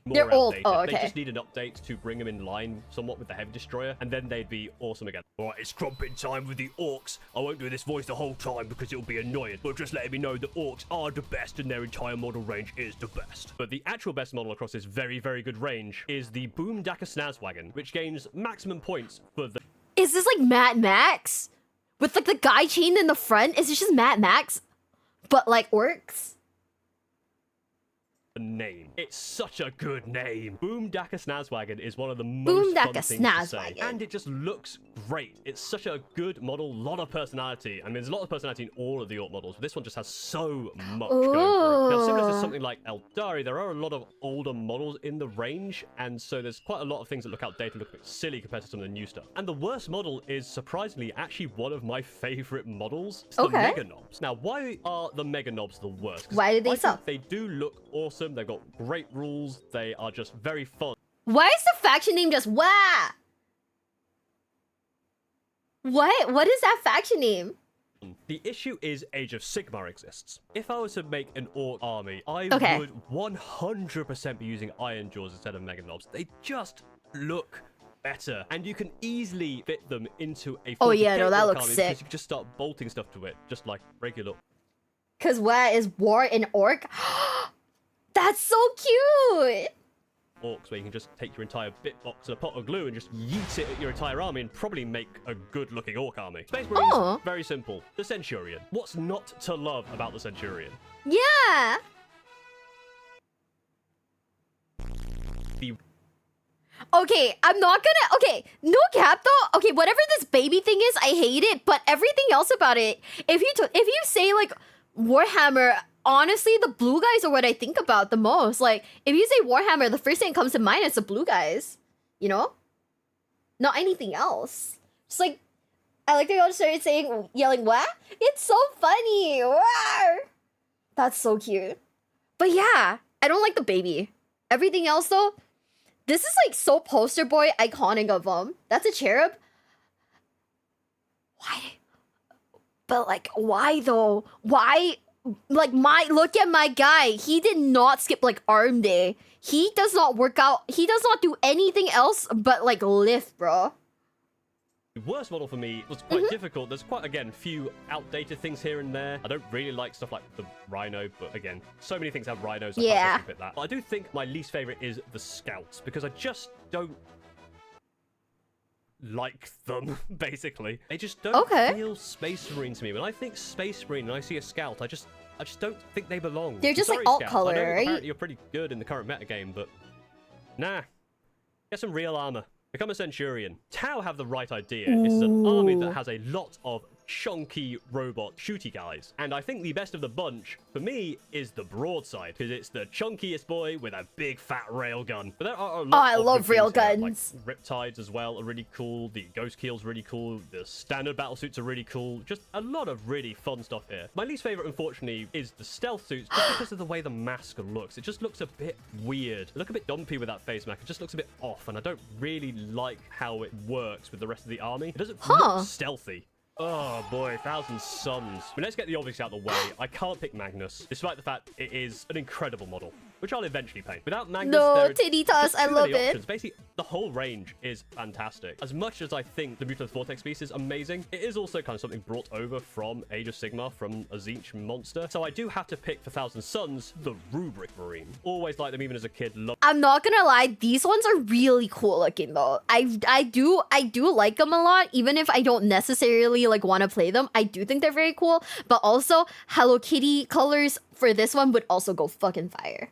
They're old. Outdated. Oh, They okay. just need an update to bring them in line somewhat with the Heavy Destroyer, and then they'd be awesome again. Alright, it's crumping time with the Orcs. I won't do this voice the whole time because it'll be annoying, but just letting me know the Orcs are the best and their entire model range is the best. But the actual best model across this very, very good range is the Boomdaka Snazwagon, which gains maximum points for the... Is this like Mad Max? With like the guy chained in the front? Is this just Mad Max? But like orcs? name. It's such a good name. Boomdaka Snazwagon is one of the most fun things to say, and it just looks great. It's such a good model, lot of personality. I mean, there's a lot of personality in all of the Orc models, but this one just has so much going for it. Now, similar to something like Eldari, there are a lot of older models in the range, and so there's quite a lot of things that look outdated, look a bit silly compared to some of the new stuff. And the worst model is surprisingly actually one of my favorite models. It's the Mega Knobs. Now, why are the Mega Knobs the worst? Why do they suck? They do look awesome. They've got great rules. They are just very fun. Why is the faction name just Wah? What is that faction name? The issue is Age of Sigmar exists. If I was to make an Orc army, I would 100% be using Iron Jaws instead of Mega Knobs. They just look better, and you can easily fit them into a 40k that Orc looks army sick. because you can just start bolting stuff to it, just like regular. Cause what is war in Orc? That's so cute! Orcs, where you can just take your entire bit box and a pot of glue and just yeet it at your entire army and probably make a good looking Orc army. Space Marines, very simple. The Centurion. What's not to love about the Centurion? Yeah! Okay, I'm not gonna... Okay, no cap though. Okay, whatever this baby thing is, I hate it. But everything else about it, if you say like Warhammer, honestly, the blue guys are what I think about the most. Like, if you say Warhammer, the first thing that comes to mind is the blue guys. You know? Not anything else. Just like, I like that y'all started saying, yelling, what? It's so funny. Rawr! That's so cute. But yeah, I don't like the baby. Everything else though, this is like so poster boy iconic of them. That's a cherub. Why? But like, why though? Why? Like, look at my guy. He did not skip like arm day. He does not work out. He does not do anything else but like lift, bro. The worst model for me was quite difficult. There's quite, again, few outdated things here and there. I don't really like stuff like the Rhino, but again, so many things have Rhinos. I can't fit that. But I do think my least favorite is the Scouts, because I just don't like them, basically. They just don't feel Space Marine to me. When I think Space Marine and I see a Scout, I just don't think they belong. They're just Sorry, like alt Scouts. color, I know right? apparently you're pretty good in the current metagame, but nah. Get some real armor. Become a Centurion. Tau have the right idea. This is an army that has a lot of chunky robot shooty guys. And I think the best of the bunch, for me, is the broadside, because it's the chunkiest boy with a big fat railgun. But there are a lot I love railguns. Like Riptides as well are really cool. The Ghost Keel's really cool. The standard battle suits are really cool. Just a lot of really fun stuff here. My least favorite, unfortunately, is the stealth suits, just because of the way the mask looks. It just looks a bit weird. They look a bit dumpy with that face mask. It just looks a bit off, and I don't really like how it works with the rest of the army. It doesn't look stealthy. Oh boy, Thousand Suns. I mean, let's get the obvious out of the way. I can't pick Magnus, despite the fact it is an incredible model, which I'll eventually paint. Without Magnus, no, titty toss, I love it. Options. Basically, the whole range is fantastic. As much as I think the Mutant Vortex piece is amazing, it is also kind of something brought over from Age of Sigmar, from a Tzeentch monster. So I do have to pick for Thousand Suns the Rubric Marine. Always liked them, even as a kid. I'm not gonna lie, these ones are really cool looking though. I do like them a lot, even if I don't necessarily like want to play them. I do think they're very cool, but also Hello Kitty colors for this one would also go fucking fire.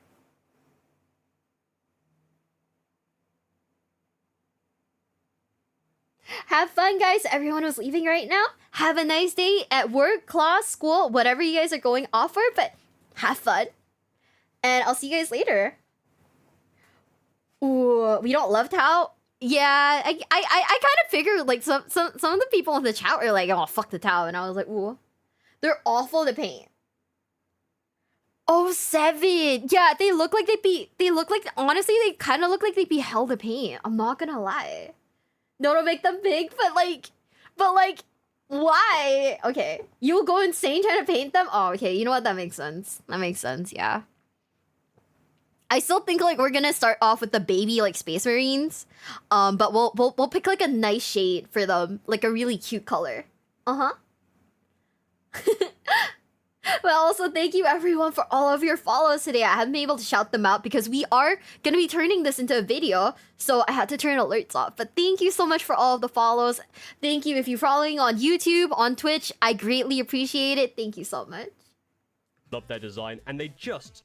Have fun, guys. Everyone who's leaving right now. Have a nice day at work, class, school, whatever you guys are going off for, but have fun. And I'll see you guys later. Ooh, we don't love Tau? Yeah, I kind of figured like some of the people in the chat were like, oh, fuck the Tau. And I was like, ooh, they're awful to paint. Oh, 7. Yeah, they look like honestly, they kind of look like they'd be hell to paint. I'm not gonna lie. No, don't make them big, but like, why? Okay, you'll go insane trying to paint them? Oh, okay, you know what? That makes sense. That makes sense, yeah. I still think like we're gonna start off with the baby like Space Marines, but we'll pick like a nice shade for them, like a really cute color. But also thank you everyone for all of your follows today. I haven't been able to shout them out because we are gonna be turning this into a video, so I had to turn alerts off. But thank you so much for all of the follows. Thank you if you're following on YouTube, on Twitch. I greatly appreciate it. Thank you so much. Love their design, and they just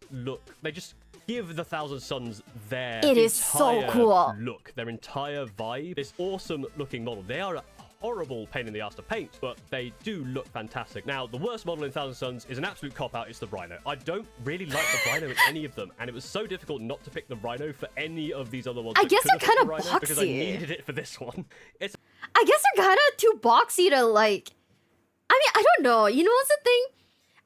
give the Thousand Suns their it is so cool look, their entire vibe. This awesome looking model. They are a horrible pain in the ass to paint, but they do look fantastic. Now, the worst model in Thousand Suns is an absolute cop-out. It's the Rhino. I don't really like the Rhino in any of them, and it was so difficult not to pick the Rhino for any of these other ones. I guess they're kind of boxy. Because I needed it for this one. I guess they're kind of too boxy to like... I mean, I don't know. You know what's the thing?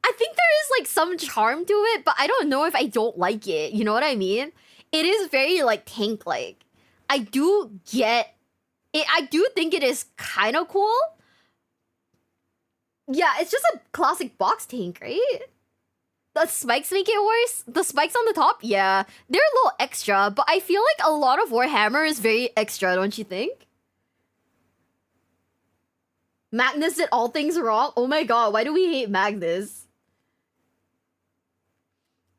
I think there is like some charm to it, but I don't know if I don't like it. You know what I mean? It is very like tank-like. I do get it. I do think it is kind of cool. Yeah, it's just a classic box tank, right? The spikes make it worse. The spikes on the top, yeah, they're a little extra, but I feel like a lot of Warhammer is very extra, don't you think? Magnus did all things wrong. Oh my god, why do we hate Magnus?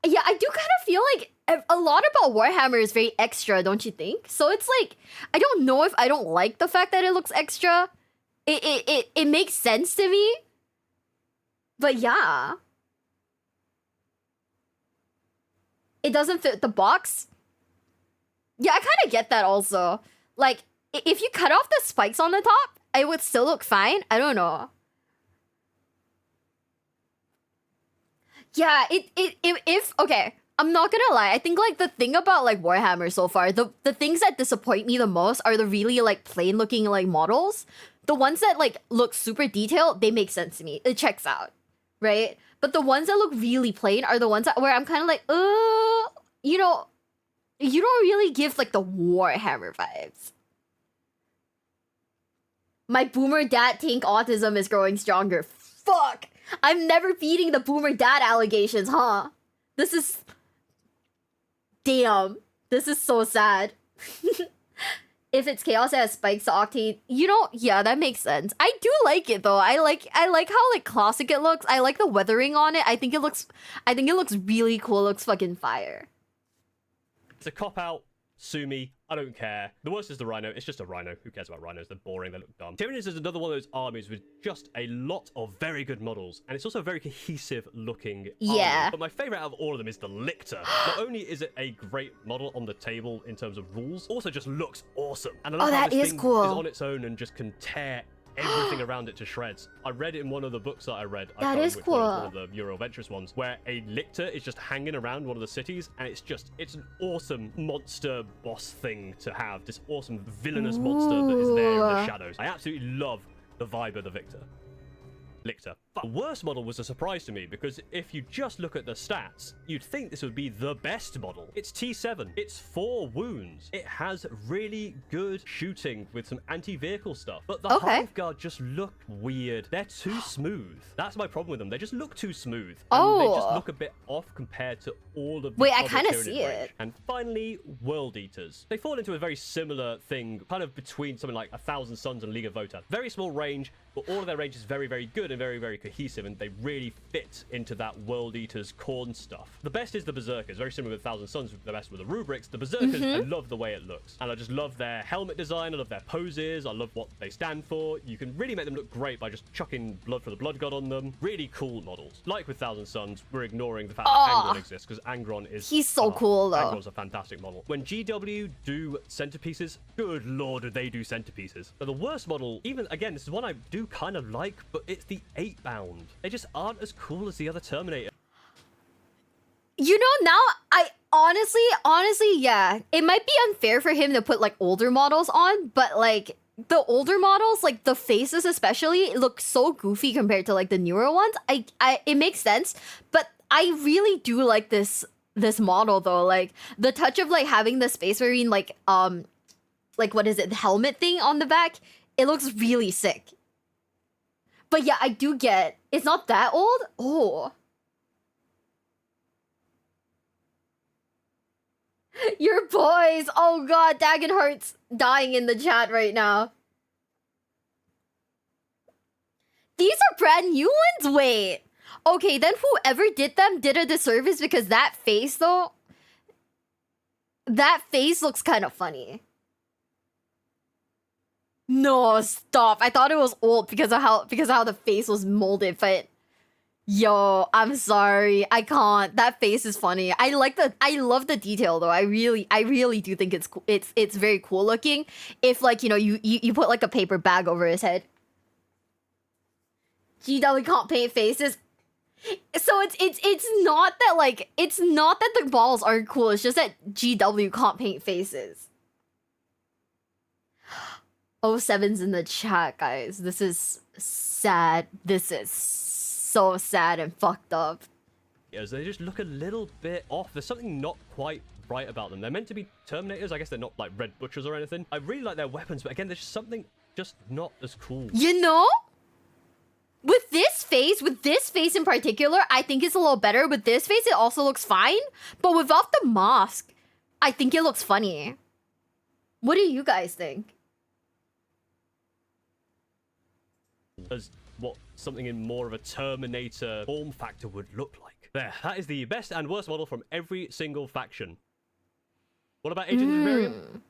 Yeah, I do kind of feel like a lot about Warhammer is very extra, don't you think? So it's like, I don't know if I don't like the fact that it looks extra. It makes sense to me. But yeah. It doesn't fit the box. Yeah, I kind of get that also. Like, if you cut off the spikes on the top, it would still look fine. I don't know. Yeah, if okay, I'm not gonna lie. I think like the thing about like Warhammer so far, the things that disappoint me the most are the really like plain looking like models. The ones that like look super detailed, they make sense to me. It checks out, right? But the ones that look really plain are the ones that, where I'm kind of like, you know, you don't really give like the Warhammer vibes. My boomer dad tank autism is growing stronger. Fuck! I'm never beating the boomer dad allegations, huh? This is... Damn. This is so sad. If it's chaos, it has spikes to octane. You know, yeah, that makes sense. I do like it though. I like how like classic it looks. I like the weathering on it. I think it looks really cool. It looks fucking fire. It's a cop-out. Sue me. I don't care. The worst is the rhino. It's just a rhino. Who cares about rhinos? They're boring. They look dumb. Tyranids is another one of those armies with just a lot of very good models. And it's also a very cohesive looking army. But my favorite out of all of them is the Lictor. Not only is it a great model on the table in terms of rules, also just looks awesome. And I love how this thing is on its own and just can tear everything around it to shreds. I read it in one of the books that I read. That is cool. One of the Euro Adventurous ones, where a Lictor is just hanging around one of the cities, and it's an awesome monster boss thing to have. This awesome villainous monster that is there in the shadows. I absolutely love the vibe of the Lictor. But the worst model was a surprise to me, because if you just look at the stats, you'd think this would be the best model. It's T7. It's 4 wounds. It has really good shooting with some anti-vehicle stuff. But the Hive Guard just look weird. They're too smooth. That's my problem with them. They just look too smooth. And they just look a bit off compared to all of the Wait, I kind of see it. And finally, World Eaters. They fall into a very similar thing, kind of between something like 1,000 Suns and League of Votann. Very small range, but all of their range is very, very good and very, very cohesive, and they really fit into that World Eaters corn stuff. The best is the Berserkers, very similar with 1,000 Suns, the best with the rubrics. The Berserkers, I love the way it looks, and I just love their helmet design, I love their poses, I love what they stand for. You can really make them look great by just chucking Blood for the Blood God on them. Really cool models. Like with 1,000 Suns, we're ignoring the fact that Angron exists, because Angron is... He's so cool, though. Angron's a fantastic model. When GW do centerpieces, good lord, do they do centerpieces. But the worst model, even, again, this is one I do kind of like, but it's the 8-bound. They just aren't as cool as the other Terminator. You know, now I honestly, yeah, it might be unfair for him to put like older models on, but like the older models, like the faces especially, look so goofy compared to like the newer ones. It makes sense, but I really do like this model though. Like the touch of like having the Space Marine like what is it, the helmet thing on the back, it looks really sick. But yeah, I do get it's not that old. Oh. Your boys. Oh god, Dagenhart's dying in the chat right now. These are brand new ones? Wait. Okay, then whoever did them did a disservice, because that face though, that face looks kind of funny. No, stop. I thought it was old because of how the face was molded, but yo, I'm sorry. I can't. That face is funny. I love the detail though. I really do think it's cool. It's very cool looking. If like, you know, you put like a paper bag over his head. GW can't paint faces. So it's not that like, it's not that the balls aren't cool. It's just that GW can't paint faces. 07's in the chat, guys. This is sad. This is so sad and fucked up. Yes, they just look a little bit off. There's something not quite right about them. They're meant to be Terminators. I guess they're not like Red Butchers or anything. I really like their weapons, but again, there's just something just not as cool. You know? With this face in particular, I think it's a little better. With this face, it also looks fine. But without the mask, I think it looks funny. What do you guys think? As what something in more of a Terminator form factor would look like. There, that is the best and worst model from every single faction. What about Agents of Imperium?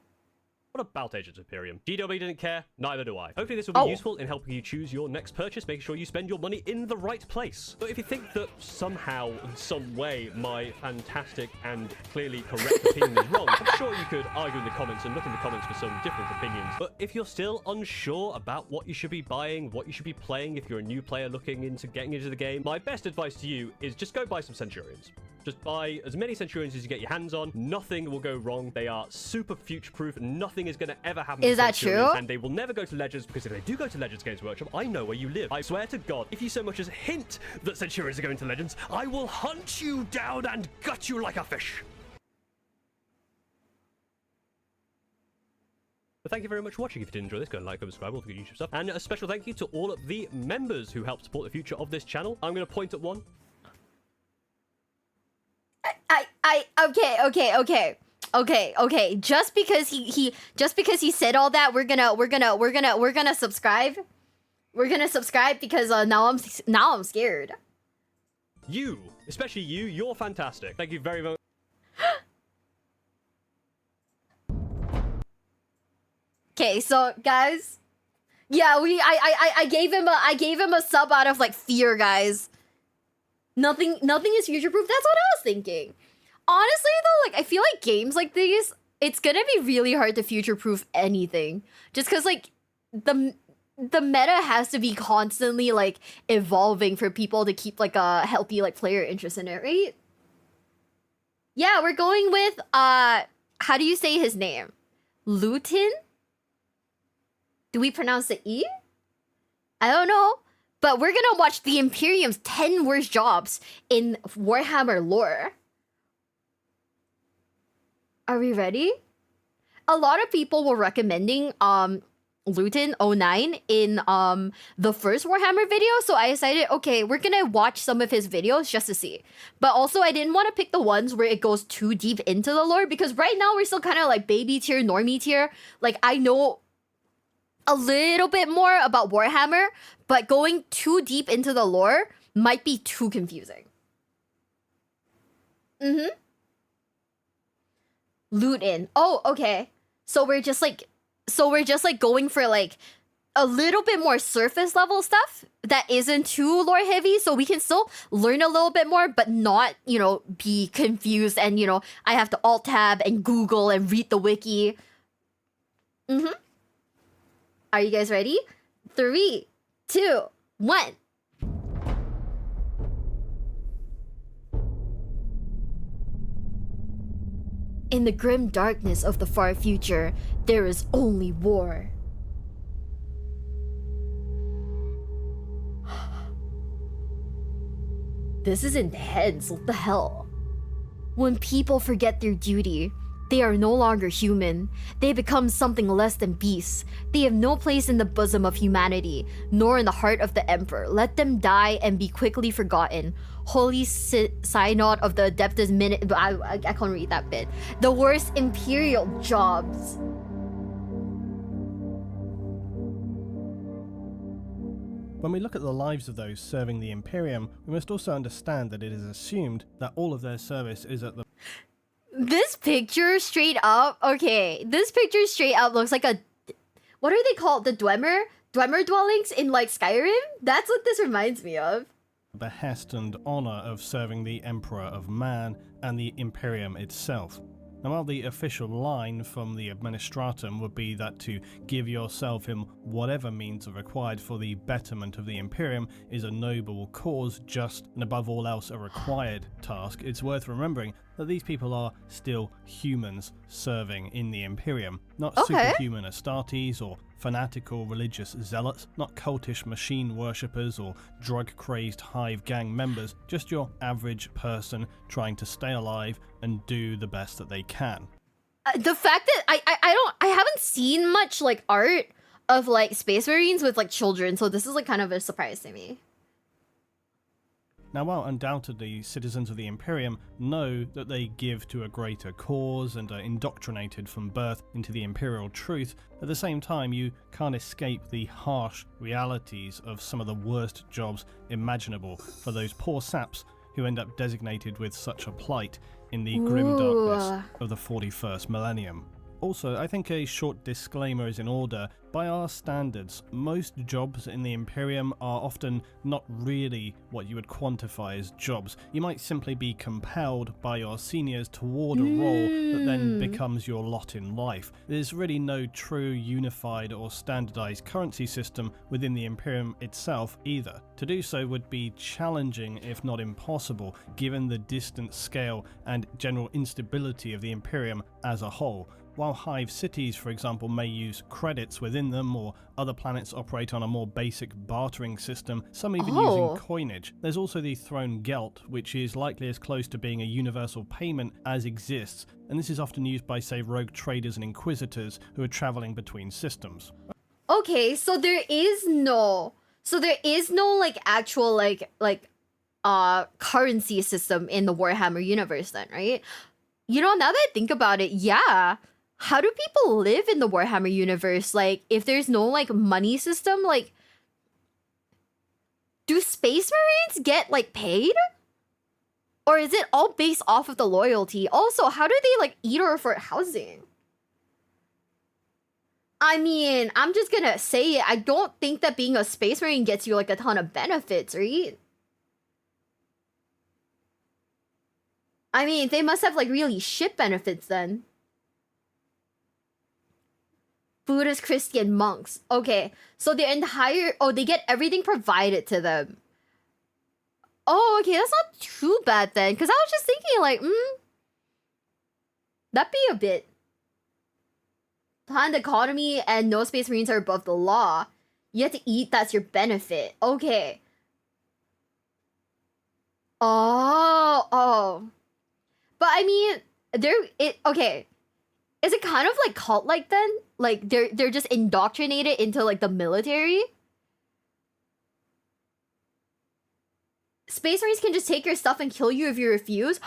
What about Agents of Imperium? GW didn't care, neither do I. Hopefully this will be useful in helping you choose your next purchase, making sure you spend your money in the right place. But if you think that somehow, in some way, my fantastic and clearly correct opinion is wrong, I'm sure you could argue in the comments and look in the comments for some different opinions. But if you're still unsure about what you should be buying, what you should be playing, if you're a new player looking into getting into the game, my best advice to you is just go buy some Centurions. Just buy as many Centurions as you get your hands on. Nothing will go wrong. They are super future-proof. Nothing is going to ever happen to Centurions. And they will never go to Legends, because if they do go to Legends Games Workshop, I know where you live. I swear to God, if you so much as hint that Centurions are going to Legends, I will hunt you down and gut you like a fish. But thank you very much for watching. If you did enjoy this, go and like, subscribe, all the good YouTube stuff. And a special thank you to all of the members who help support the future of this channel. I'm going to point at one. Okay. Just because he said all that, we're gonna subscribe. We're gonna subscribe because now I'm scared. You, especially you, you're fantastic. Thank you very much. Okay, so guys, yeah, I gave him a sub out of like fear, guys. Nothing is future proof. That's what I was thinking. Honestly though, like I feel like games like these, it's gonna be really hard to future proof anything. Just cause like the meta has to be constantly like evolving for people to keep like a healthy like player interest in it, right? Yeah, we're going with how do you say his name? Lutin? Do we pronounce the E? I don't know. But we're gonna watch the Imperium's 10 worst jobs in Warhammer lore. Are we ready? A lot of people were recommending Lutin 09 in the first Warhammer video, so I decided, okay, we're gonna watch some of his videos just to see. But also I didn't want to pick the ones where it goes too deep into the lore, because right now we're still kind of like baby tier, normie tier. Like I know a little bit more about Warhammer, but going too deep into the lore might be too confusing. Loot in. Oh, okay. So we're just like going for like a little bit more surface level stuff that isn't too lore heavy, so we can still learn a little bit more, but not, you know, be confused and, you know, I have to alt tab and Google and read the wiki. Are you guys ready? 3, 2, 1. In the grim darkness of the far future, there is only war. This is intense. What the hell? When people forget their duty, they are no longer human. They become something less than beasts. They have no place in the bosom of humanity, nor in the heart of the Emperor. Let them die and be quickly forgotten. Holy Synod of the Adeptus Minute. I can't read that bit. The worst Imperial jobs. When we look at the lives of those serving the Imperium, we must also understand that it is assumed that all of their service is at the... This picture straight up, okay, this picture straight up looks like a... What are they called? The Dwemer? Dwemer dwellings in like Skyrim? That's what this reminds me of. behest and honor of serving the Emperor of Man and the Imperium itself. Now, while the official line from the Administratum would be that to give yourself in whatever means are required for the betterment of the Imperium is a noble cause, just and above all else a required task, it's worth remembering that these people are still humans serving in the Imperium, not superhuman Astartes or fanatical religious zealots, not cultish machine worshippers or drug-crazed hive gang members, just your average person trying to stay alive and do the best that they can. The fact that I haven't seen much like art of like Space Marines with like children, so this is like kind of a surprise to me. Now, while undoubtedly citizens of the Imperium know that they give to a greater cause and are indoctrinated from birth into the Imperial truth, at the same time you can't escape the harsh realities of some of the worst jobs imaginable for those poor saps who end up designated with such a plight in the grim darkness of the 41st millennium. Also, I think a short disclaimer is in order. By our standards, most jobs in the Imperium are often not really what you would quantify as jobs. You might simply be compelled by your seniors toward a role that then becomes your lot in life. There's really no true unified or standardized currency system within the Imperium itself either. To do so would be challenging, if not impossible, given the distant scale and general instability of the Imperium as a whole. While hive cities, for example, may use credits within them, or other planets operate on a more basic bartering system, some even using coinage, there's also the throne gelt, which is likely as close to being a universal payment as exists, and this is often used by, say, rogue traders and inquisitors who are traveling between systems. Okay, so there is no like actual like currency system in the Warhammer universe then, right? You know, now that I think about it, yeah. How do people live in the Warhammer universe? Like, if there's no, like, money system, like... Do Space Marines get, like, paid? Or is it all based off of the loyalty? Also, how do they, like, eat or afford housing? I mean, I'm just gonna say it. I don't think that being a Space Marine gets you like a ton of benefits, right? I mean, they must have like really shit benefits then. Buddhist Christian monks. Okay, so the entire... Oh, they get everything provided to them. Oh, okay, that's not too bad then. Because I was just thinking like, that'd be a bit... Planned economy and no Space Marines are above the law. You have to eat, that's your benefit. Okay. Oh. But I mean, okay. Is it kind of like cult-like then? Like they're just indoctrinated into like the military? Space Marines can just take your stuff and kill you if you refuse?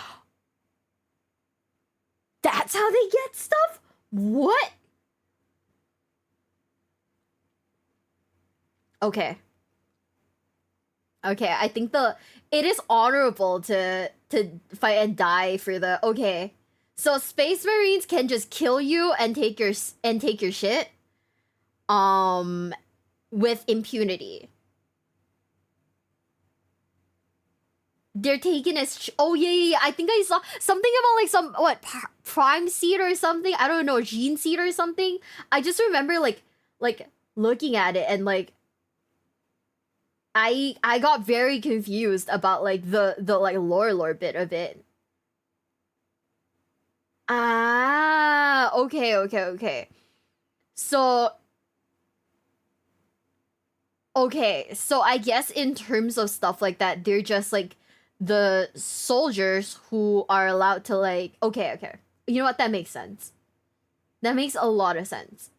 That's how they get stuff? What? Okay, I think it is honorable to fight and die for the... Okay. So Space Marines can just kill you and take your shit with impunity. They're taken as... Oh, yeah. I think I saw something about, like, prime seed or something? I don't know, gene seed or something? I just remember, like, looking at it and, like... I got very confused about, like, the like, lore bit of it. Ah, okay. So... Okay, so I guess in terms of stuff like that, they're just, like, the soldiers who are allowed to, like... Okay. You know what? That makes sense. That makes a lot of sense.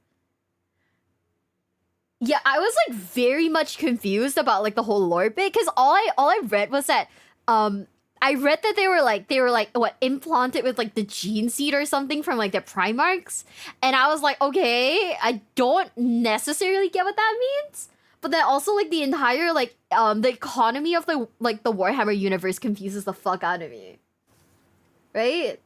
Yeah, I was, like, very much confused about, like, the whole lore bit, because all I read was that, I read that they were like, what, implanted with, like, the gene seed or something from, like, the Primarchs, and I was like, okay, I don't necessarily get what that means, but then also, like, the entire, like, the economy of the, like, the Warhammer universe confuses the fuck out of me. Right?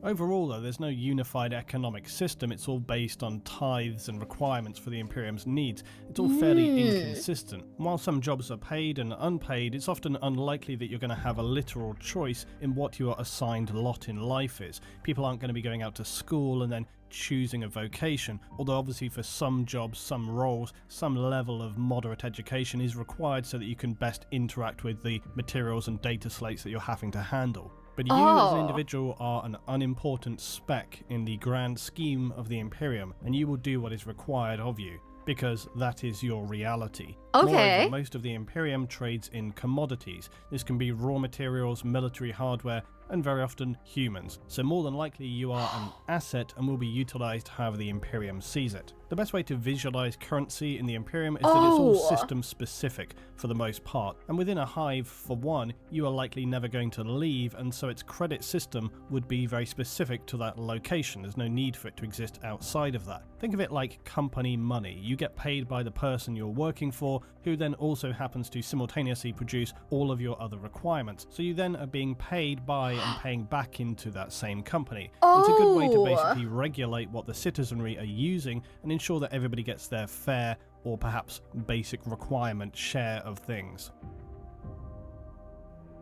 Overall, though, there's no unified economic system. It's all based on tithes and requirements for the Imperium's needs. It's all fairly inconsistent. While some jobs are paid and unpaid, it's often unlikely that you're going to have a literal choice in what your assigned lot in life is. People aren't going to be going out to school and then choosing a vocation, although obviously for some jobs, some roles, some level of moderate education is required so that you can best interact with the materials and data slates that you're having to handle. But you as an individual are an unimportant speck in the grand scheme of the Imperium, and you will do what is required of you, because that is your reality. Okay. Moreover, most of the Imperium trades in commodities. This can be raw materials, military hardware, and very often humans. So more than likely you are an asset and will be utilized however the Imperium sees it. The best way to visualize currency in the Imperium is that it's all system specific for the most part, and within a hive, for one, you are likely never going to leave, and so its credit system would be very specific to that location. There's no need for it to exist outside of that. Think of it like company money. You get paid by the person you're working for, who then also happens to simultaneously produce all of your other requirements. So you then are being paid by and paying back into that same company. It's a good way to basically regulate what the citizenry are using and ensure that everybody gets their fair or perhaps basic requirement share of things.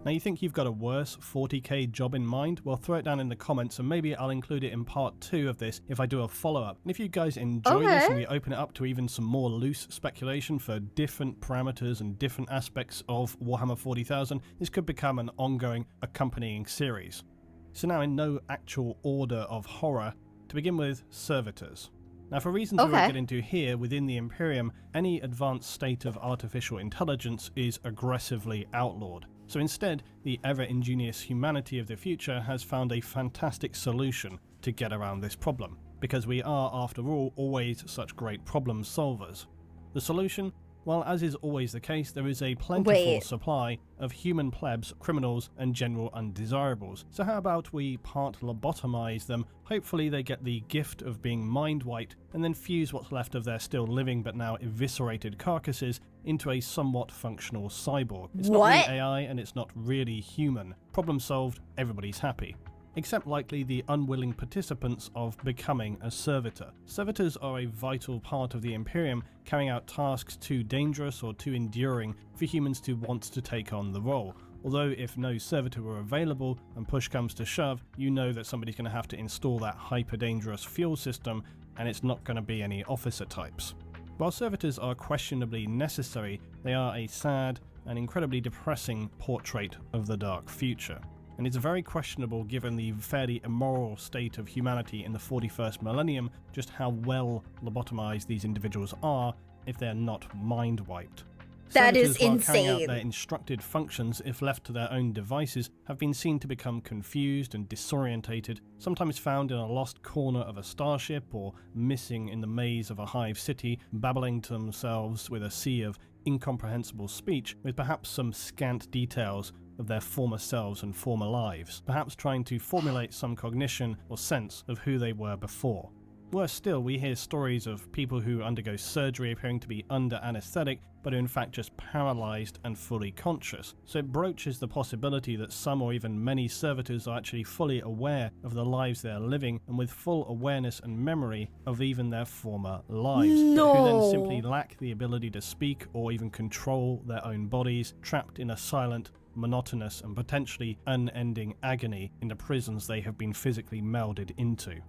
Now you think you've got a worse 40k job in mind? Well, throw it down in the comments and maybe I'll include it in part 2 of this if I do a follow-up. And if you guys enjoy this and we open it up to even some more loose speculation for different parameters and different aspects of Warhammer 40,000, this could become an ongoing accompanying series. So now in no actual order of horror, to begin with, servitors. Now for reasons we won't get into here, within the Imperium, any advanced state of artificial intelligence is aggressively outlawed. So instead, the ever-ingenious humanity of the future has found a fantastic solution to get around this problem, because we are, after all, always such great problem solvers. The solution? Well, as is always the case, there is a plentiful supply of human plebs, criminals, and general undesirables. So how about we part lobotomize them, hopefully they get the gift of being mind-wiped, and then fuse what's left of their still living but now eviscerated carcasses into a somewhat functional cyborg. It's not really AI, and it's not really human. Problem solved, everybody's happy. except likely the unwilling participants of becoming a servitor. Servitors are a vital part of the Imperium, carrying out tasks too dangerous or too enduring for humans to want to take on the role. Although if no servitor were available and push comes to shove, you know that somebody's going to have to install that hyper-dangerous fuel system, and it's not going to be any officer types. While servitors are questionably necessary, they are a sad and incredibly depressing portrait of the dark future. And it's very questionable, given the fairly immoral state of humanity in the 41st millennium, just how well lobotomized these individuals are if they're not mind-wiped. That is Servitors, while carrying insane. out their instructed functions, if left to their own devices, have been seen to become confused and disorientated, sometimes found in a lost corner of a starship or missing in the maze of a hive city, babbling to themselves with a sea of incomprehensible speech, with perhaps some scant details of their former selves and former lives, perhaps trying to formulate some cognition or sense of who they were before. Worse still, we hear stories of people who undergo surgery appearing to be under anesthetic, but are in fact just paralyzed and fully conscious. So it broaches the possibility that some or even many servitors are actually fully aware of the lives they are living, and with full awareness and memory of even their former lives, but who then simply lack the ability to speak or even control their own bodies, trapped in a silent, monotonous and potentially unending agony in the prisons they have been physically melded into.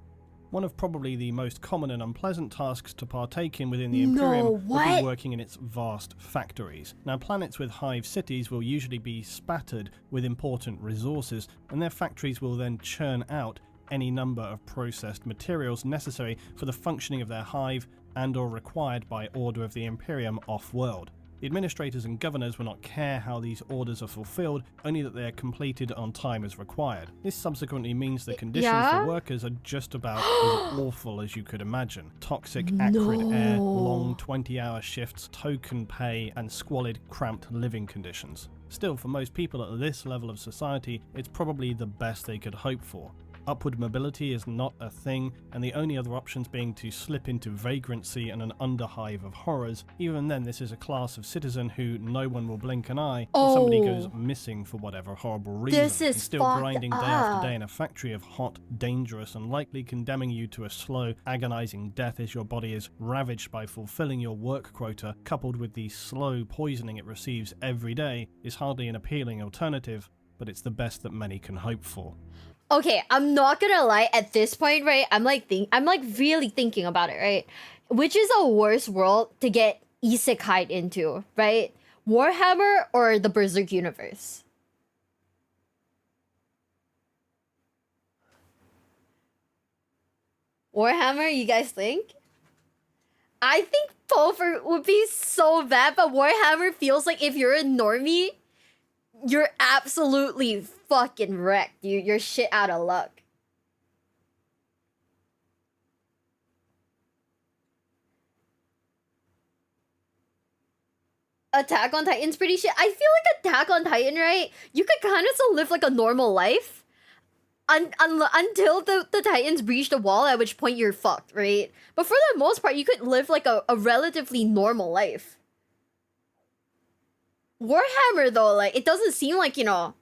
One of probably the most common and unpleasant tasks to partake in within the Imperium will be working in its vast factories. Now, planets with hive cities will usually be spattered with important resources, and their factories will then churn out any number of processed materials necessary for the functioning of their hive and or required by order of the Imperium off-world. The administrators and governors will not care how these orders are fulfilled, only that they are completed on time as required. This subsequently means the conditions for workers are just about as awful as you could imagine. Toxic, acrid air, long 20-hour shifts, token pay, and squalid, cramped living conditions. Still, for most people at this level of society, it's probably the best they could hope for. Upward mobility is not a thing, and the only other options being to slip into vagrancy and an underhive of horrors. Even then, this is a class of citizen who no one will blink an eye if somebody goes missing for whatever horrible reason. This is and still grinding day after day in a factory of hot, dangerous, and likely condemning you to a slow, agonizing death as your body is ravaged by fulfilling your work quota, coupled with the slow poisoning it receives every day, is hardly an appealing alternative, but it's the best that many can hope for. Okay, I'm not gonna lie, at this point, right, I'm really thinking about it, right? Which is a worse world to get isekai'd into, right? Warhammer or the Berserk universe? Warhammer, you guys think? I think both would be so bad, but Warhammer feels like if you're a normie, you're absolutely fucking wrecked. You're shit out of luck. Attack on Titan's pretty shit. I feel like Attack on Titan, right? You could kind of still live like a normal life until the Titans breach the wall, at which point you're fucked, right? But for the most part, you could live like a relatively normal life. Warhammer though, like, it doesn't seem like, you know,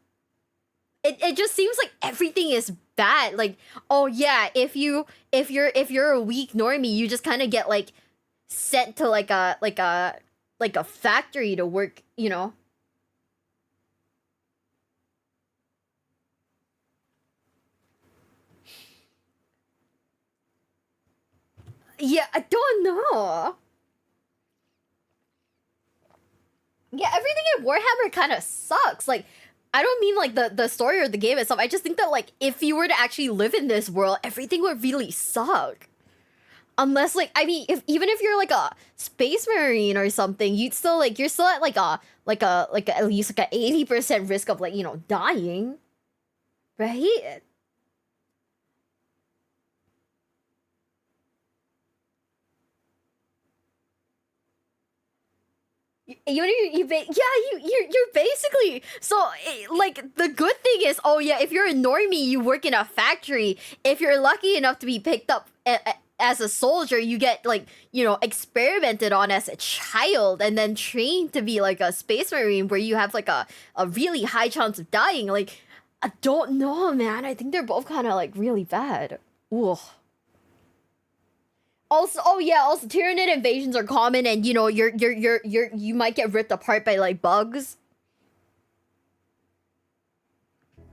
it just seems like everything is bad. Like, oh yeah, if you're a weak normie, you just kind of get like sent to like a factory to work, you know. Yeah, I don't know. Yeah, everything in Warhammer kind of sucks. Like, I don't mean like the story or the game itself. I just think that like if you were to actually live in this world, everything would really suck. Unless like, I mean, even if you're like a space marine or something, you're still at at least like a 80% risk of like, you know, dying, right? You're basically, so like the good thing is, oh yeah, if you're a normie, you work in a factory. If you're lucky enough to be picked up as a soldier, you get like, you know, experimented on as a child and then trained to be like a space marine where you have like a really high chance of dying. Like, I don't know, man. I think they're both kind of like really bad. Ooh. Also, oh yeah, also Tyranid invasions are common, and you know, you might get ripped apart by like bugs.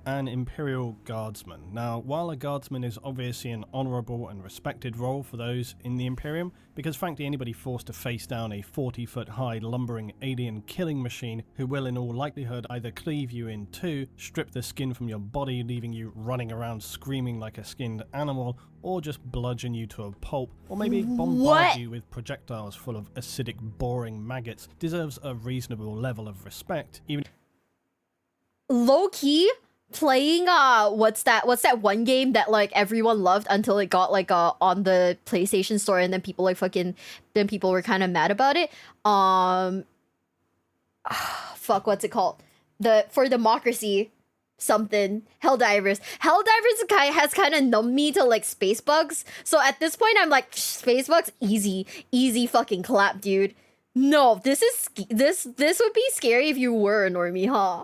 An Imperial Guardsman. Now, while a Guardsman is obviously an honourable and respected role for those in the Imperium, because frankly anybody forced to face down a 40-foot-high lumbering alien killing machine who will in all likelihood either cleave you in two, strip the skin from your body leaving you running around screaming like a skinned animal, or just bludgeon you to a pulp, or maybe bombard you with projectiles full of acidic boring maggots, deserves a reasonable level of respect, even Low-key, playing what's that one game that like everyone loved until it got like on the PlayStation Store, and then people were kind of mad about it. Fuck, what's it called? For democracy something. Helldivers has kind of numbed me to like space bugs, so at this point I'm like, space bugs, easy fucking clap, dude. No, this would be scary if you were a normie, huh?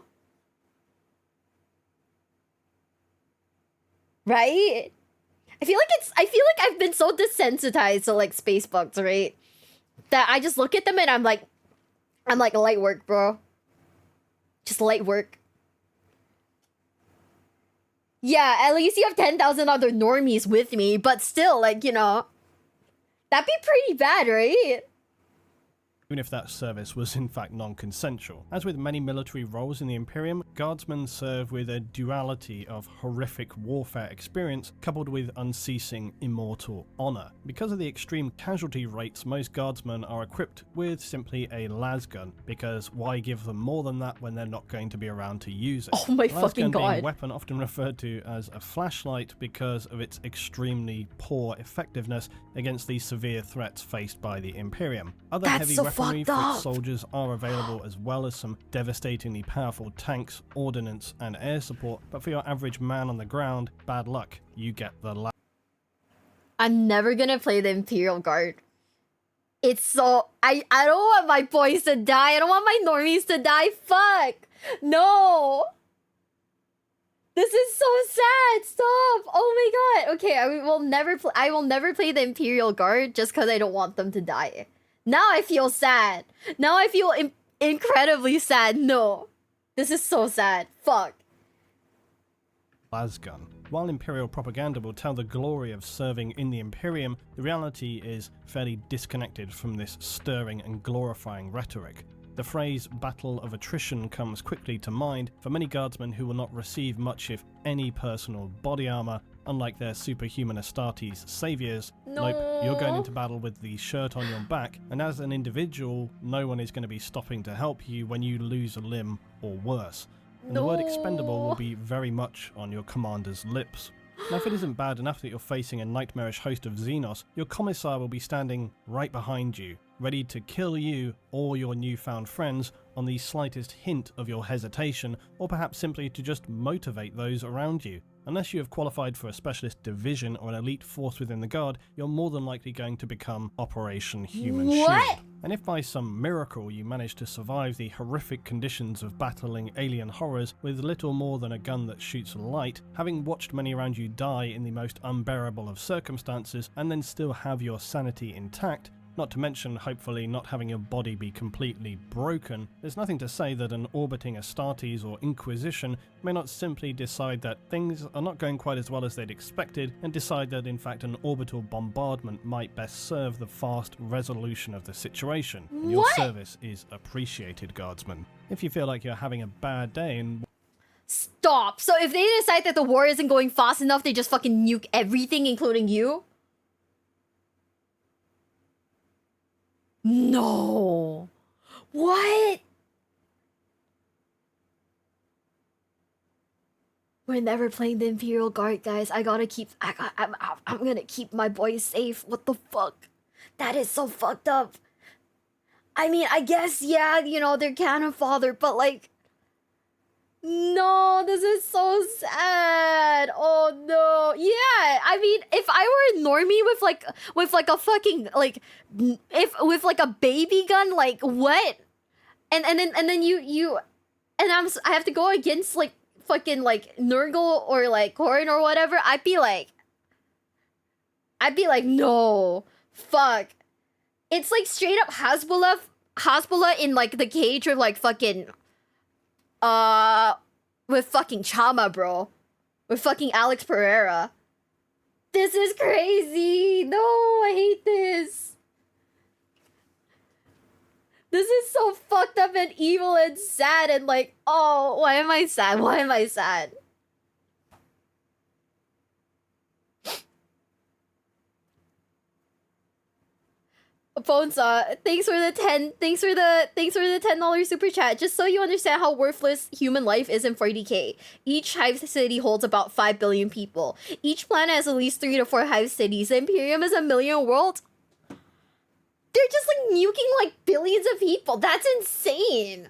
Right? I feel like I've been so desensitized to like space bugs, right? That I just look at them and I'm like light work, bro. Just light work. Yeah, at least you have 10,000 other normies with me, but still, like, you know, that'd be pretty bad, right? even if that service was in fact non-consensual. As with many military roles in the Imperium, guardsmen serve with a duality of horrific warfare experience coupled with unceasing immortal honor. Because of the extreme casualty rates, most guardsmen are equipped with simply a lasgun, because why give them more than that when they're not going to be around to use it? Oh my fucking god. Being a weapon often referred to as a flashlight because of its extremely poor effectiveness against the severe threats faced by the Imperium. Other That's heavy so weaponry fucked for up. its soldiers are available, as well as some devastatingly powerful tanks, ordnance and air support, but for your average man on the ground, bad luck, you get the I'm never gonna play the Imperial Guard. It's so... I don't want my boys to die. I don't want my normies to die. Fuck! No! This is so sad. Stop! Oh my god. Okay, I will never play the Imperial Guard just because I don't want them to die. Now I feel sad. Now I feel incredibly sad. No. This is so sad. Fuck. lasgun. While Imperial propaganda will tell the glory of serving in the Imperium, the reality is fairly disconnected from this stirring and glorifying rhetoric. The phrase battle of attrition comes quickly to mind for many guardsmen who will not receive much if any personal body armor, unlike their superhuman Astartes saviors. No. Nope, you're going into battle with the shirt on your back, and as an individual, no one is going to be stopping to help you when you lose a limb or worse. And the word expendable will be very much on your commander's lips. Now, if it isn't bad enough that you're facing a nightmarish host of Xenos, your commissar will be standing right behind you, ready to kill you or your newfound friends on the slightest hint of your hesitation, or perhaps simply to just motivate those around you. Unless you have qualified for a specialist division or an elite force within the Guard, you're more than likely going to become Operation Human Shield. And if by some miracle you manage to survive the horrific conditions of battling alien horrors with little more than a gun that shoots light, having watched many around you die in the most unbearable of circumstances, and then still have your sanity intact, not to mention hopefully not having your body be completely broken, there's nothing to say that an orbiting Astartes or Inquisition may not simply decide that things are not going quite as well as they'd expected, and decide that in fact an orbital bombardment might best serve the fast resolution of the situation. And your service is appreciated, Guardsmen. If you feel like you're having a bad day and... Stop! So if they decide that the war isn't going fast enough, they just fucking nuke everything, including you? No. What? We're never playing the Imperial Guard, guys. I'm gonna keep my boys safe. What the fuck? That is so fucked up. I mean, I guess, yeah, you know, they're cannon fodder, but like... No, this is so sad. Oh no. Yeah, I mean, if I were a normie with like a fucking like with like a baby gun, like what? And then you I have to go against like fucking like Nurgle or like Corrin or whatever, I'd be like, no, fuck. It's like straight up Hasbullah in like the cage with like fucking, with fucking Chama, bro. With fucking Alex Pereira. This is crazy. No, I hate this. This is so fucked up and evil and sad and like, oh, why am I sad? Why am I sad? Fonsa, thanks for the $10 super chat. Just so you understand how worthless human life is in 40k. Each hive city holds about 5 billion people. Each planet has at least 3 to 4 hive cities. The Imperium is a million world. They're just like nuking like billions of people. That's insane.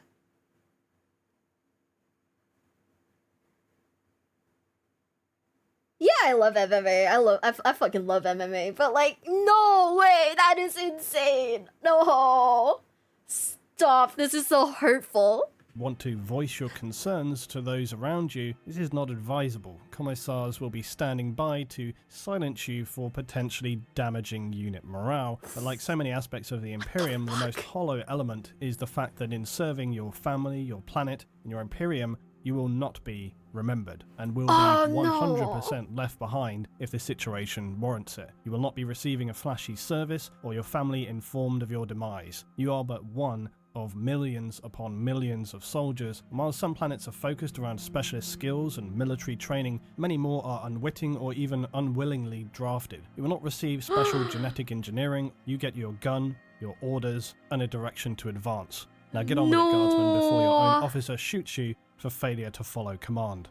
Yeah, I love MMA. I fucking love MMA. But like, no way, that is insane. No. Stop. This is so hurtful. Want to voice your concerns to those around you, this is not advisable. Commissars will be standing by to silence you for potentially damaging unit morale. But like so many aspects of the Imperium, the most hollow element is the fact that in serving your family, your planet, and your Imperium, you will not be remembered and will be 100% left behind if the situation warrants it. You will not be receiving a flashy service or your family informed of your demise. You are but one of millions upon millions of soldiers, and while some planets are focused around specialist skills and military training, many more are unwitting or even unwillingly drafted. You will not receive special genetic engineering. You get your gun, your orders, and a direction to advance. Now get on with it, Guardsman, before your own officer shoots you for failure to follow command.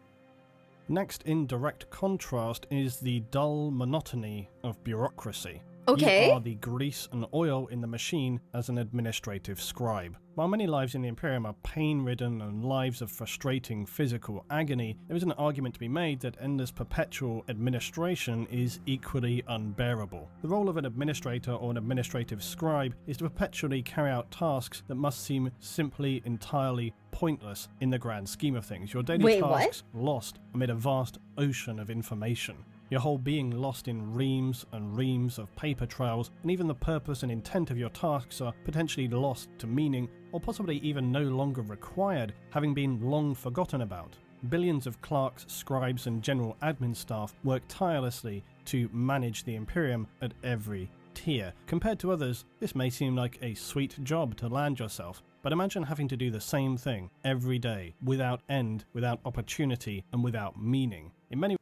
Next, in direct contrast, is the dull monotony of bureaucracy. Okay. You are the grease and oil in the machine as an administrative scribe. While many lives in the Imperium are pain-ridden and lives of frustrating physical agony, there is an argument to be made that endless perpetual administration is equally unbearable. The role of an administrator or an administrative scribe is to perpetually carry out tasks that must seem simply entirely pointless in the grand scheme of things. Your daily tasks lost amid a vast ocean of information. Your whole being lost in reams and reams of paper trails, and even the purpose and intent of your tasks are potentially lost to meaning, or possibly even no longer required, having been long forgotten about. Billions of clerks, scribes, and general admin staff work tirelessly to manage the Imperium at every tier. Compared to others, this may seem like a sweet job to land yourself, but imagine having to do the same thing every day, without end, without opportunity, and without meaning. In many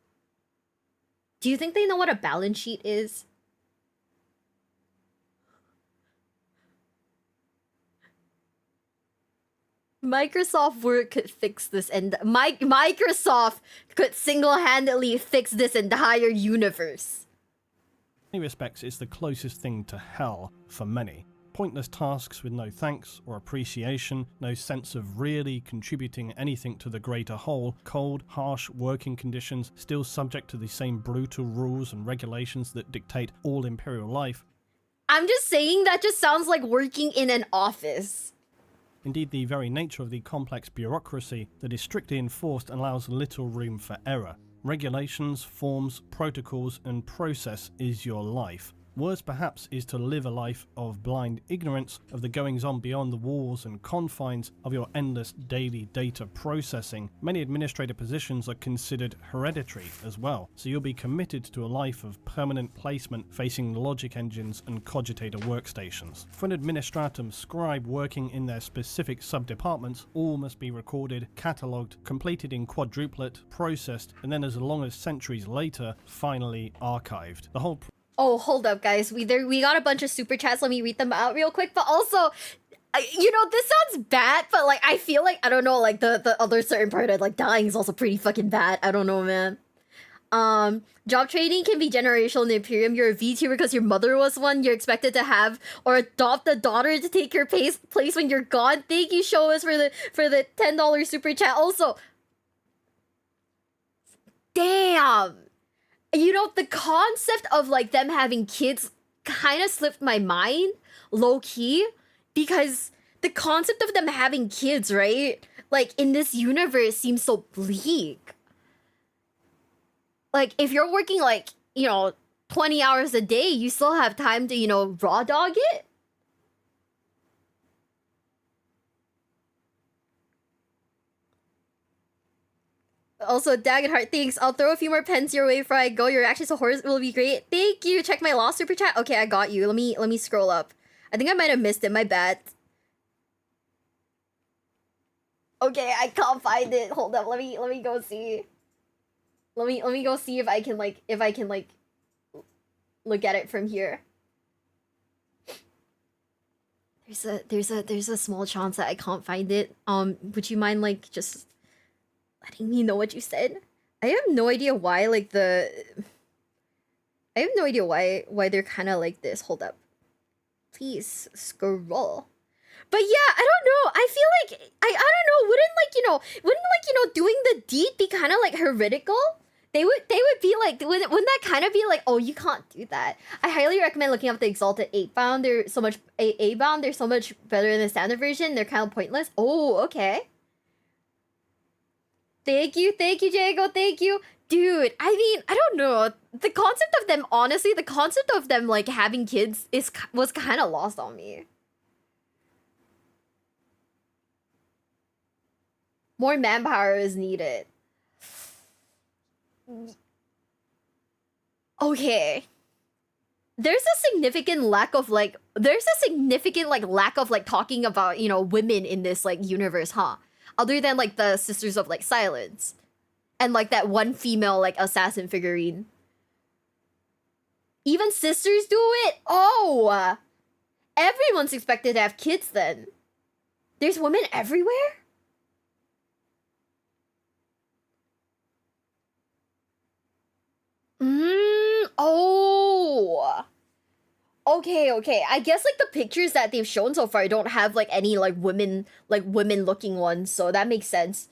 Do you think they know what a balance sheet is? Microsoft Word could fix this, and Microsoft could single-handedly fix this entire universe. In many respects, it's the closest thing to hell for many. Pointless tasks with no thanks or appreciation, no sense of really contributing anything to the greater whole, cold, harsh working conditions, still subject to the same brutal rules and regulations that dictate all Imperial life. I'm just saying that just sounds like working in an office. Indeed, the very nature of the complex bureaucracy that is strictly enforced allows little room for error. Regulations, forms, protocols, and process is your life. Worse perhaps is to live a life of blind ignorance of the goings-on beyond the walls and confines of your endless daily data processing. Many administrative positions are considered hereditary as well, so you'll be committed to a life of permanent placement facing logic engines and cogitator workstations. For an administratum scribe working in their specific sub-departments, all must be recorded, catalogued, completed in quadruplet, processed, and then as long as centuries later, finally archived. The whole Oh, hold up, guys. We got a bunch of super chats. Let me read them out real quick. But also, you know, this sounds bad, but like I feel like, I don't know, like the other certain part of like dying is also pretty fucking bad. I don't know, man. Job training can be generational in the Imperium. You're a V tier because your mother was one. You're expected to have or adopt a daughter to take your place when you're gone. Thank you, show us for the $10 super chat. Also, damn. You know, the concept of like them having kids kind of slipped my mind, low key, because the concept of them having kids, right? Like, in this universe seems so bleak. Like, if you're working, like, 20 hours a day, you still have time to, raw dog it? Also, Dagenheart thinks, I'll throw a few more pens your way before I go. Your reactions to horrors will be great. Thank you. Check my lost super chat. Okay, I got you. Let me scroll up. I think I might have missed it. My bad. Okay, I can't find it. Hold up. Let me go see. Let me go see if I can look at it from here. There's a small chance that I can't find it. Would you mind just letting me know what you said? I have no idea why I have no idea why they're kind of like this. Hold up. Please scroll. But yeah, I don't know. I feel like I don't know. Wouldn't doing the deed be kind of like heretical? They would be like, wouldn't that kind of be like, oh, you can't do that? I highly recommend looking up the Exalted 8-bound. They're so much A-bound. They're so much better than the standard version. They're kind of pointless. Oh, okay. Thank you, Jago. Thank you, dude. I mean, I don't know. The concept of them, honestly, the concept of them like having kids was kind of lost on me. More manpower is needed. Okay. There's a significant lack of lack of talking about, women in this universe, huh? Other than the Sisters of Silence. And that one female assassin figurine. Even sisters do it? Oh! Everyone's expected to have kids then. There's women everywhere? Oh. Okay. I guess the pictures that they've shown so far don't have any women looking ones, so that makes sense.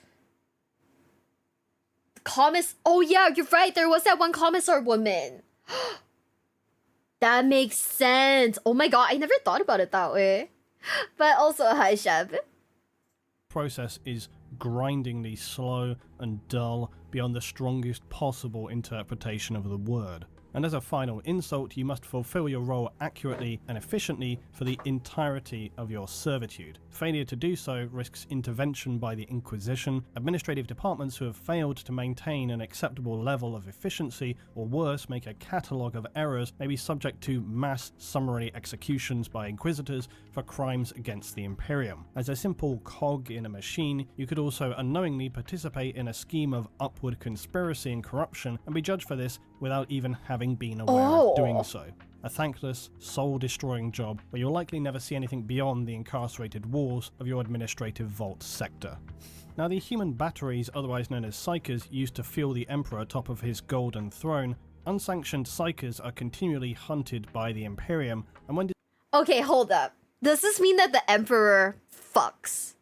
Oh yeah, you're right. There was that one commissar woman. That makes sense. Oh my god, I never thought about it that way. But also, hi Shab. Process is grindingly slow and dull beyond the strongest possible interpretation of the word. And as a final insult, you must fulfill your role accurately and efficiently for the entirety of your servitude. Failure to do so risks intervention by the Inquisition. Administrative departments who have failed to maintain an acceptable level of efficiency, or worse, make a catalogue of errors, may be subject to mass summary executions by Inquisitors for crimes against the Imperium. As a simple cog in a machine, you could also unknowingly participate in a scheme of upward conspiracy and corruption and be judged for this without even having been aware of doing so. A thankless, soul-destroying job where you'll likely never see anything beyond the incarcerated walls of your administrative vault sector. Now, the human batteries, otherwise known as psychers, used to fuel the Emperor atop of his golden throne. Unsanctioned psychers are continually hunted by the Imperium, and when... Okay, hold up. Does this mean that the Emperor fucks?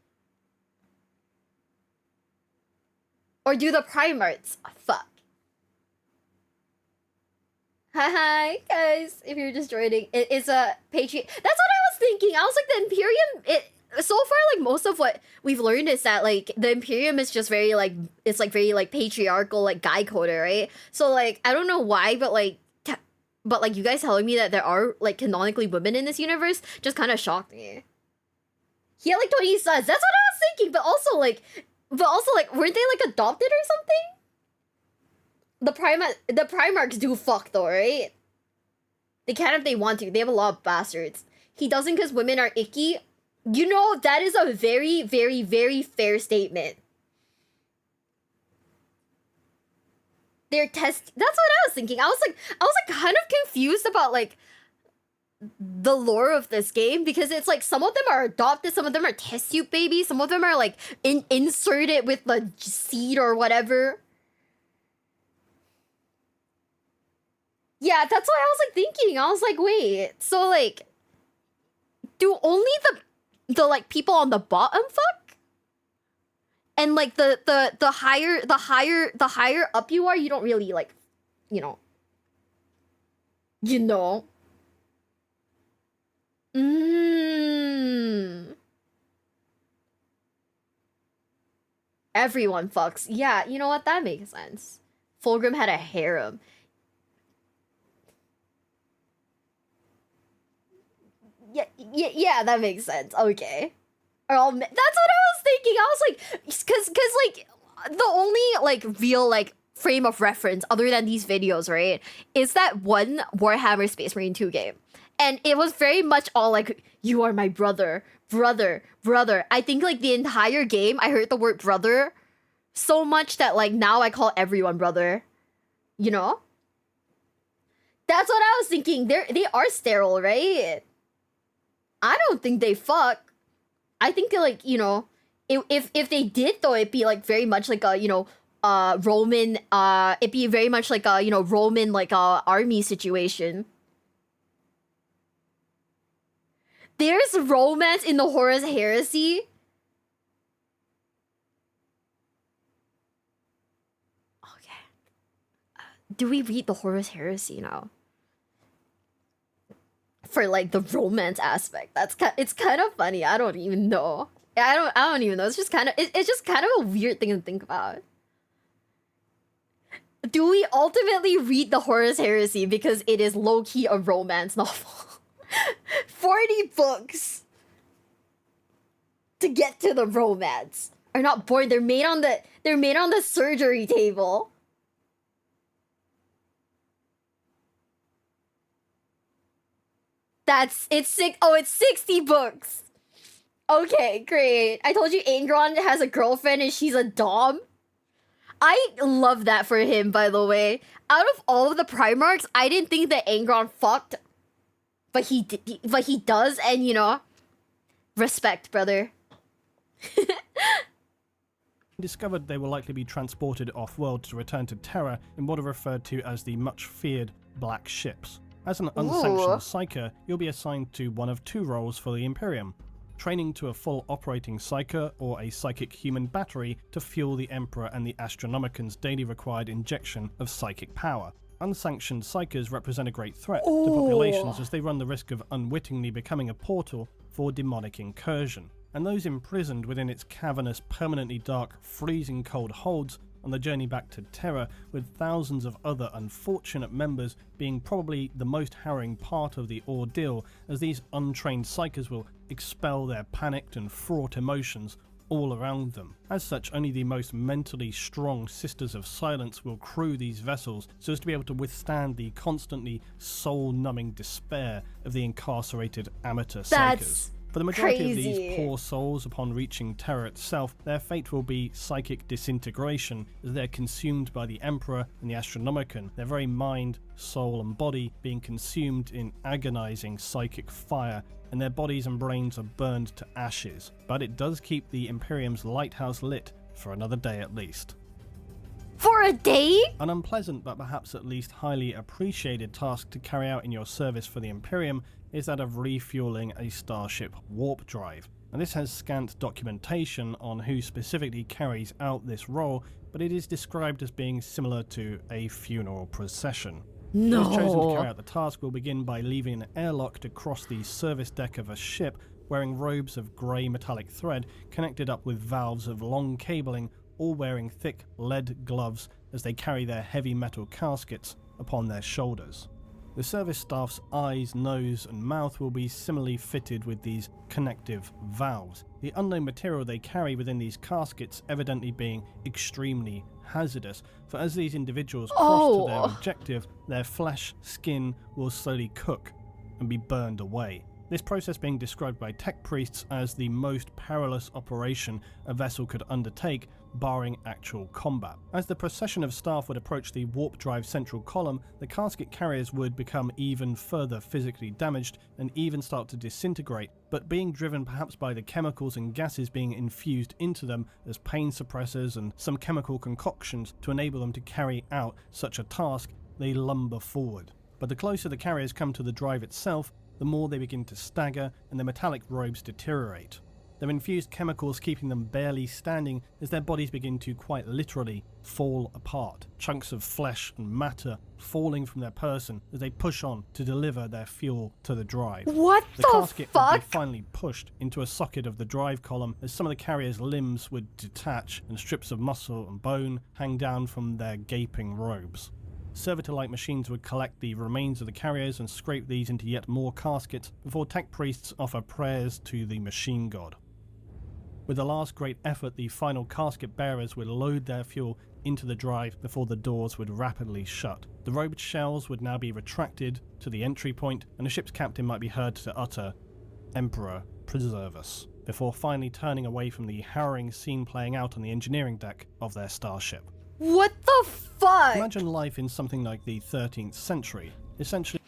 Or do the Primarchs fuck? Hi guys, if you're just joining, it is a Patriot. That's what I was thinking. I was like, the Imperium, so far most of what we've learned is that the Imperium is just very it's very patriarchal guy coder, right? So I don't know why, but you guys telling me that there are canonically women in this universe just kind of shocked me. He had 20 sons. That's what I was thinking, but also weren't they adopted or something? The Primarchs do fuck though, right? They can if they want to. They have a lot of bastards. He doesn't because women are icky. That is a very, very, very fair statement. That's what I was thinking. I was kind of confused about the lore of this game, because it's some of them are adopted, some of them are test tube babies, some of them are inserted with the seed or whatever. Yeah, that's what I was thinking. I was wait, so do only the people on the bottom fuck? And the higher up you are, you don't really Everyone fucks. Yeah, you know what? That makes sense. Fulgrim had a harem. Yeah, that makes sense. Okay. That's what I was thinking. I was like, cause like the only like real like frame of reference other than these videos, right, is that one Warhammer Space Marine 2 game. And it was very much all like, you are my brother. I think like the entire game, I heard the word brother so much that like now I call everyone brother. You know? That's what I was thinking. They are sterile, right? I don't think they fuck. I think like, you know, if they did though, it'd be like very much like a, you know, Roman, it'd be very much like a, you know, Roman like army situation. There's romance in the Horus Heresy. Okay. Do we read the Horus Heresy now? For like the romance aspect, it's kind of funny. I don't even know. I don't even know. It's just kind of it's just kind of a weird thing to think about. Do we ultimately read the Horus Heresy because it is low-key a romance novel? 40 books to get to the romance are not boring. They're made on the surgery table. It's 60 books. Okay, great. I told you Angron has a girlfriend and she's a dom. I love that for him, by the way. Out of all of the Primarchs, I didn't think that Angron fucked. But he does, and you know, respect, brother. Discovered they will likely be transported off-world to return to Terra in what are referred to as the much-feared Black Ships. As an unsanctioned Psyker, you'll be assigned to one of two roles for the Imperium. Training to a full operating Psyker or a psychic human battery to fuel the Emperor and the Astronomican's daily required injection of psychic power. Unsanctioned Psykers represent a great threat to populations as they run the risk of unwittingly becoming a portal for demonic incursion. And those imprisoned within its cavernous, permanently dark, freezing cold holds on the journey back to Terra, with thousands of other unfortunate members being probably the most harrowing part of the ordeal, as these untrained Psykers will expel their panicked and fraught emotions all around them. As such, only the most mentally strong Sisters of Silence will crew these vessels so as to be able to withstand the constantly soul-numbing despair of the incarcerated amateur Psykers. For the majority of these poor souls, upon reaching Terra itself, their fate will be psychic disintegration as they're consumed by the Emperor and the Astronomican, their very mind, soul and body being consumed in agonizing psychic fire, and their bodies and brains are burned to ashes. But it does keep the Imperium's lighthouse lit for another day at least. For a day? An unpleasant but perhaps at least highly appreciated task to carry out in your service for the Imperium is that of refueling a starship warp drive. And this has scant documentation on who specifically carries out this role, but it is described as being similar to a funeral procession. No. Those chosen to carry out the task will begin by leaving an airlock to cross the service deck of a ship, wearing robes of grey metallic thread connected up with valves of long cabling, all wearing thick lead gloves as they carry their heavy metal caskets upon their shoulders. The service staff's eyes, nose and mouth will be similarly fitted with these connective valves, the unknown material they carry within these caskets evidently being extremely hazardous, for as these individuals cross to their objective, their flesh, skin will slowly cook and be burned away. This process being described by tech priests as the most perilous operation a vessel could undertake, barring actual combat. As the procession of staff would approach the warp drive central column, the casket carriers would become even further physically damaged and even start to disintegrate, but being driven perhaps by the chemicals and gases being infused into them as pain suppressors and some chemical concoctions to enable them to carry out such a task, they lumber forward. But the closer the carriers come to the drive itself, the more they begin to stagger and the metallic robes deteriorate. their infused chemicals keeping them barely standing as their bodies begin to quite literally fall apart, chunks of flesh and matter falling from their person as they push on to deliver their fuel to the drive. What the the casket fuck? would be finally pushed into a socket of the drive column as some of the carrier's limbs would detach and strips of muscle and bone hang down from their gaping robes. Servitor-like machines would collect the remains of the carriers and scrape these into yet more caskets before tech priests offer prayers to the machine god. With the last great effort, the final casket bearers would load their fuel into the drive before the doors would rapidly shut. The robed shells would now be retracted to the entry point, and the ship's captain might be heard to utter, "Emperor, preserve us," before finally turning away from the harrowing scene playing out on the engineering deck of their starship. What the fuck? Imagine life in something like the 13th century. Essentially,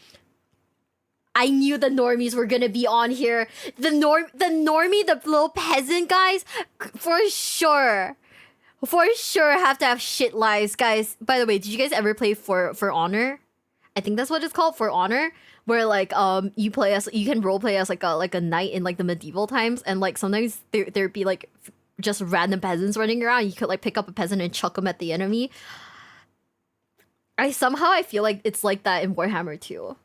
I knew the normies were gonna be on here. The normie, the little peasant guys, for sure have to have shit lives, guys. By the way, did you guys ever play For Honor? I think that's what it's called, For Honor, where like you can role play as like a knight in like the medieval times, and like sometimes there'd be like just random peasants running around. You could like pick up a peasant and chuck them at the enemy. I feel like it's like that in Warhammer too.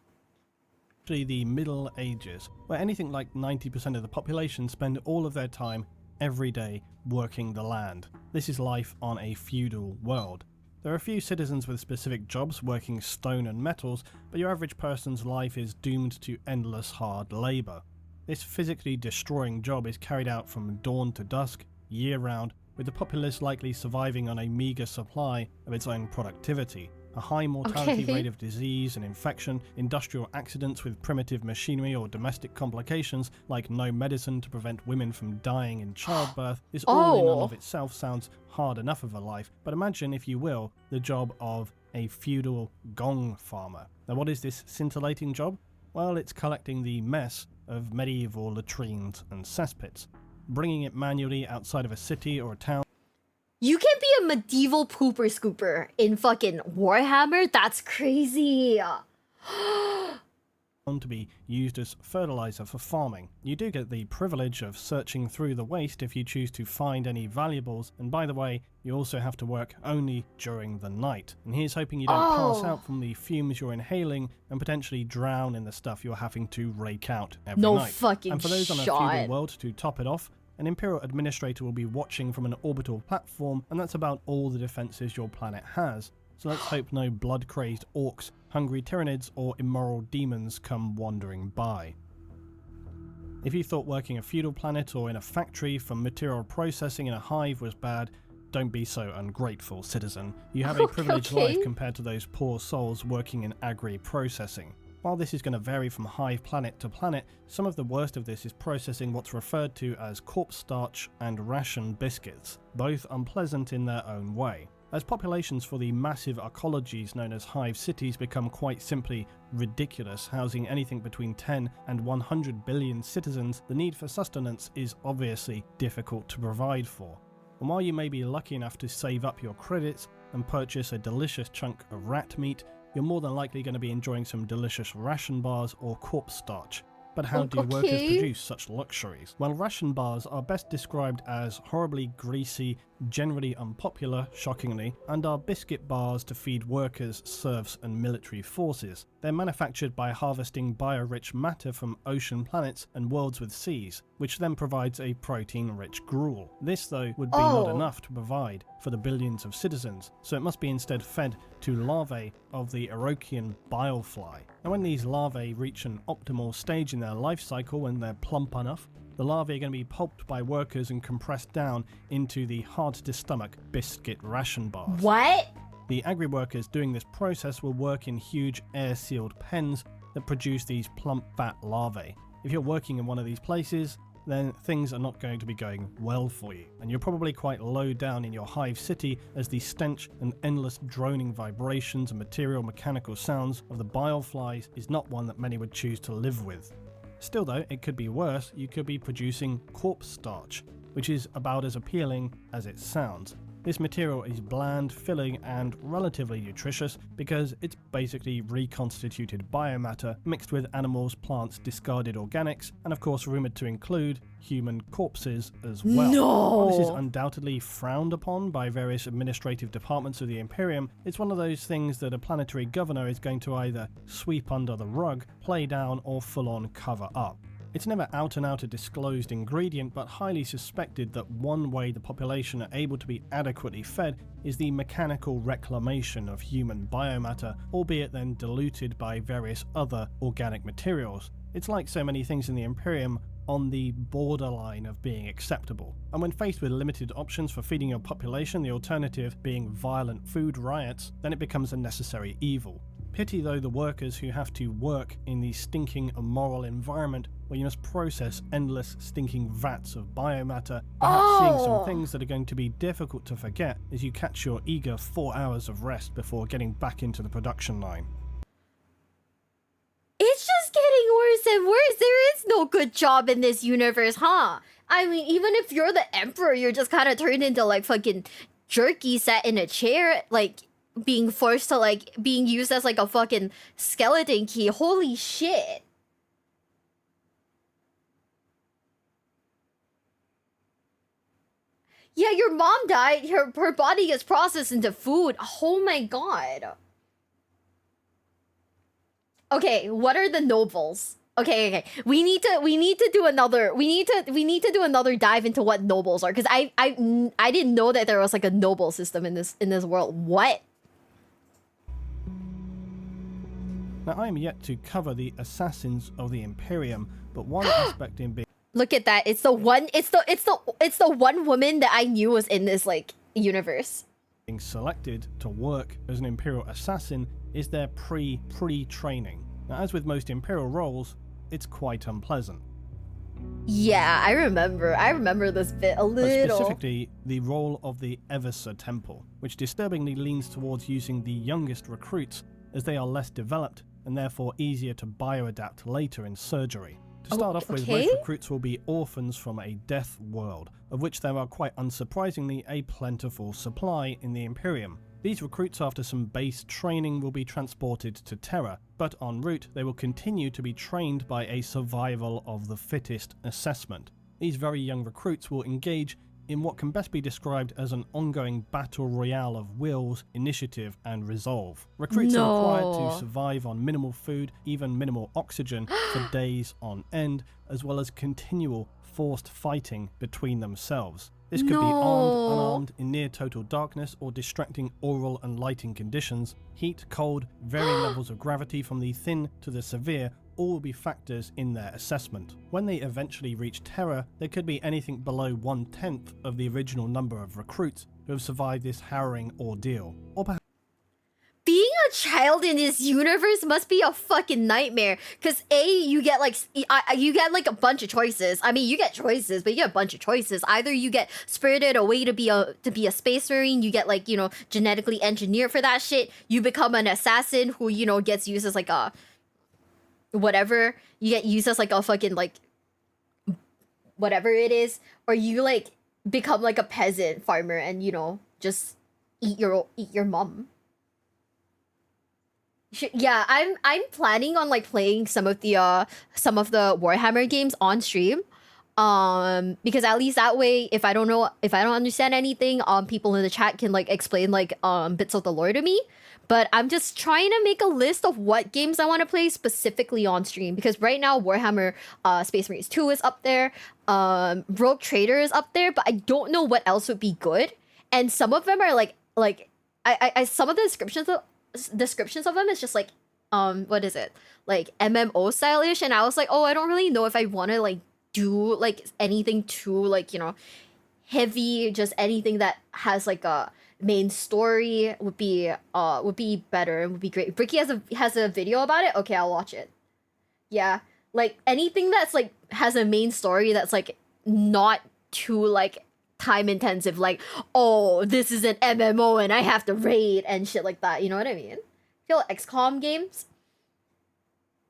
the Middle Ages, where anything like 90% of the population spend all of their time every day working the land. This is life on a feudal world. There are a few citizens with specific jobs working stone and metals, but your average person's life is doomed to endless hard labour. This physically destroying job is carried out from dawn to dusk, year-round, with the populace likely surviving on a meagre supply of its own productivity. A high mortality rate of disease and infection, industrial accidents with primitive machinery or domestic complications like no medicine to prevent women from dying in childbirth. This all in and of itself sounds hard enough of a life, but imagine, if you will, the job of a feudal gong farmer. Now what is this scintillating job? Well, it's collecting the mess of medieval latrines and cesspits, bringing it manually outside of a city or a town. You can be a medieval pooper scooper in fucking Warhammer? That's crazy. To be used as fertilizer for farming. You do get the privilege of searching through the waste if you choose to find any valuables, and by the way, you also have to work only during the night. And here's hoping you don't pass out from the fumes you're inhaling and potentially drown in the stuff you're having to rake out every night. No fucking And for those on a shot. feudal world, to top it off, an Imperial Administrator will be watching from an orbital platform, and that's about all the defenses your planet has. So let's hope no blood-crazed orcs, hungry tyrannids, or immoral demons come wandering by. If you thought working a feudal planet or in a factory for material processing in a hive was bad, don't be so ungrateful, citizen. You have a privileged life compared to those poor souls working in agri-processing. While this is going to vary from hive planet to planet, some of the worst of this is processing what's referred to as corpse starch and ration biscuits, both unpleasant in their own way. As populations for the massive ecologies known as hive cities become quite simply ridiculous, housing anything between 10 and 100 billion citizens, the need for sustenance is obviously difficult to provide for. And while you may be lucky enough to save up your credits and purchase a delicious chunk of rat meat, you're more than likely going to be enjoying some delicious ration bars or corpse starch. But how do workers produce such luxuries? Well, ration bars are best described as horribly greasy, generally unpopular, shockingly, and are biscuit bars to feed workers, serfs, and military forces. They're manufactured by harvesting bio-rich matter from ocean planets and worlds with seas, which then provides a protein-rich gruel. This, though, would be not enough to provide for the billions of citizens, so it must be instead fed to larvae of the Orochian bilefly. And when these larvae reach an optimal stage in their life cycle, when they're plump enough, the larvae are going to be pulped by workers and compressed down into the hard-to-stomach biscuit ration bars. What? The agri-workers doing this process will work in huge air-sealed pens that produce these plump fat larvae. If you're working in one of these places, then things are not going to be going well for you, and you're probably quite low down in your hive city as the stench and endless droning vibrations and material mechanical sounds of the bileflies is not one that many would choose to live with. Still though, it could be worse. You could be producing corpse starch, which is about as appealing as it sounds. This material is bland, filling, and relatively nutritious because it's basically reconstituted biomatter mixed with animals, plants, discarded organics, and of course rumoured to include human corpses as well. No! While this is undoubtedly frowned upon by various administrative departments of the Imperium, it's one of those things that a planetary governor is going to either sweep under the rug, play down, or full-on cover up. It's never out and out a disclosed ingredient, but highly suspected that one way the population are able to be adequately fed is the mechanical reclamation of human biomatter, albeit then diluted by various other organic materials. It's like so many things in the Imperium, on the borderline of being acceptable. And when faced with limited options for feeding your population, the alternative being violent food riots, then it becomes a necessary evil. Pity though the workers who have to work in the stinking immoral environment where you must process endless stinking vats of biomatter, perhaps seeing some things that are going to be difficult to forget as you catch your eager 4 hours of rest before getting back into the production line. It's just getting worse and worse. There is no good job in this universe, huh? I mean, even if you're the emperor, you're just kind of turned into like fucking jerky sat in a chair, like being forced to like being used as like a fucking skeleton key. Holy shit. Yeah, your mom died. Her body gets processed into food. Oh my god. Okay, what are the nobles? Okay. We need to do another dive into what nobles are, because I didn't know that there was like a noble system in this world. What? Now I am yet to cover the assassins of the Imperium, but one aspect in being Look at that. It's the one woman that I knew was in this like universe. being selected to work as an Imperial assassin is their pre-training. Now, as with most Imperial roles, it's quite unpleasant. Yeah, I remember this bit a But little. specifically, the role of the Eversa Temple, which disturbingly leans towards using the youngest recruits as they are less developed and therefore easier to bioadapt later in surgery. To start off with, most recruits will be orphans from a death world, of which there are quite unsurprisingly a plentiful supply in the Imperium. These recruits, after some base training, will be transported to Terra, but en route they will continue to be trained by a survival of the fittest assessment. These very young recruits will engage in what can best be described as an ongoing battle royale of wills, initiative, and resolve. Recruits are required to survive on minimal food, even minimal oxygen, for days on end, as well as continual forced fighting between themselves. This could be armed, unarmed, in near total darkness, or distracting aural and lighting conditions. Heat, cold, varying levels of gravity from the thin to the severe all will be factors in their assessment. When they eventually reach Terra, there could be anything below 1/10 of the original number of recruits who have survived this harrowing ordeal. Or perhaps Being a child in this universe must be a fucking nightmare. Cause you get like a bunch of choices. I mean, you get choices, but you get a bunch of choices. Either you get spirited away to be a space marine. You get like, you know, genetically engineered for that shit. You become an assassin who, you know, gets used as like a whatever. You get used as like a fucking like whatever it is, or you like become like a peasant farmer and, you know, just eat your mom. Yeah, I'm planning on like playing some of the Warhammer games on stream, because at least that way, if I don't understand anything, people in the chat can like explain like bits of the lore to me. But I'm just trying to make a list of what games I want to play specifically on stream, because right now Warhammer Space Marines 2 is up there, Rogue Trader is up there, but I don't know what else would be good. And some of them are like I some of the descriptions of them is just like what is it, like MMO stylish, and I was like, oh, I don't really know if I want to like do like anything too like, you know, heavy. Just anything that has like a main story would be better and would be great. Bricky has a video about it. Okay, I'll watch it. Yeah, like anything that's like has a main story that's like not too like time intensive, like, oh, this is an MMO and I have to raid and shit like that, you know what I mean? I feel like XCOM games,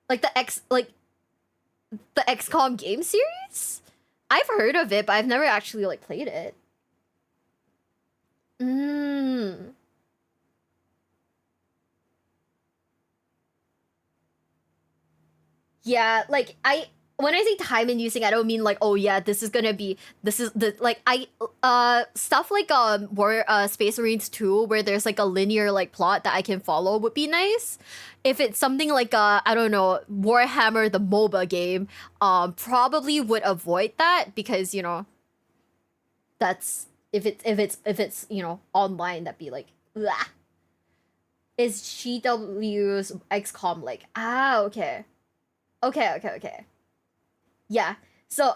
like the XCOM game series, I've heard of it, but I've never actually like played it. Mm. Yeah, like when I say time inducing, I don't mean like, oh yeah, this is the like stuff like Space Marines 2 where there's like a linear like plot that I can follow would be nice. If it's something like I don't know, Warhammer the MOBA game, probably would avoid that because, you know, that's if it's you know, online, that'd be like, blah. Is GW's XCOM like, okay. Okay. Yeah. So,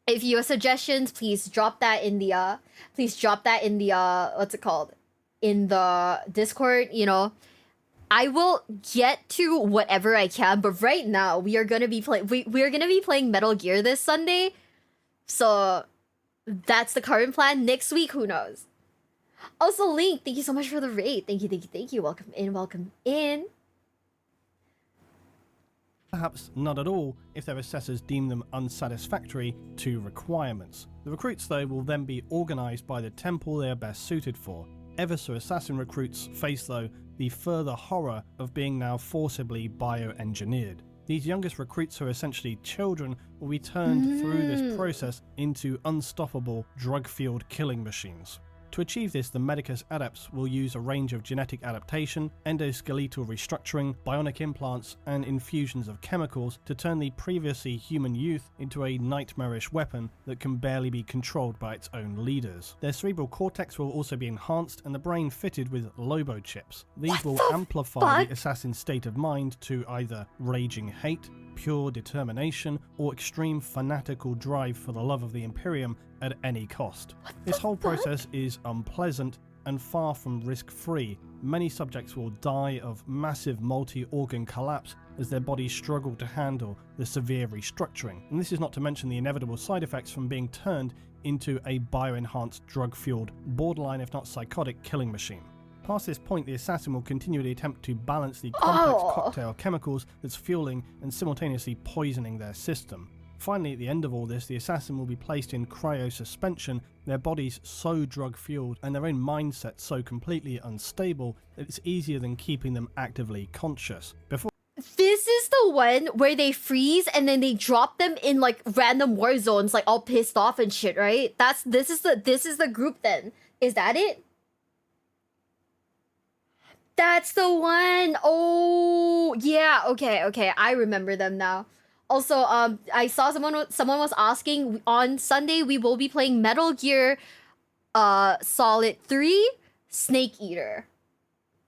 if you have suggestions, please drop that in the what's it called? In the Discord, you know. I will get to whatever I can, but right now we are gonna be playing Metal Gear this Sunday. So that's the current plan. Next week, who knows? Also, Link, thank you so much for the raid. Thank you. Welcome in. Perhaps not at all if their assessors deem them unsatisfactory to requirements. The recruits, though, will then be organised by the temple they are best suited for. Eversor assassin recruits face, though, the further horror of being now forcibly bioengineered. These youngest recruits, who are essentially children, will be turned through this process into unstoppable drug-fueled killing machines. To achieve this, the Medicus adepts will use a range of genetic adaptation, endoskeletal restructuring, bionic implants, and infusions of chemicals to turn the previously human youth into a nightmarish weapon that can barely be controlled by its own leaders. Their cerebral cortex will also be enhanced and the brain fitted with Lobo chips. These will amplify the assassin's state of mind to either raging hate, pure determination, or extreme fanatical drive for the love of the Imperium at any cost. This whole process is unpleasant and far from risk-free. Many subjects will die of massive multi-organ collapse as their bodies struggle to handle the severe restructuring. And this is not to mention the inevitable side effects from being turned into a bioenhanced, drug-fueled, borderline if not psychotic killing machine. Past this point, the assassin will continually attempt to balance the complex cocktail of chemicals that's fueling and simultaneously poisoning their system. Finally, at the end of all this, the assassin will be placed in cryosuspension, their bodies so drug-fueled and their own mindset so completely unstable that it's easier than keeping them actively conscious. This is the one where they freeze and then they drop them in like random war zones, like all pissed off and shit, right? This is the group then. Is that it? That's the one. Oh, yeah. Okay. I remember them now. Also, I saw someone was asking, on Sunday we will be playing Metal Gear Solid 3 Snake Eater.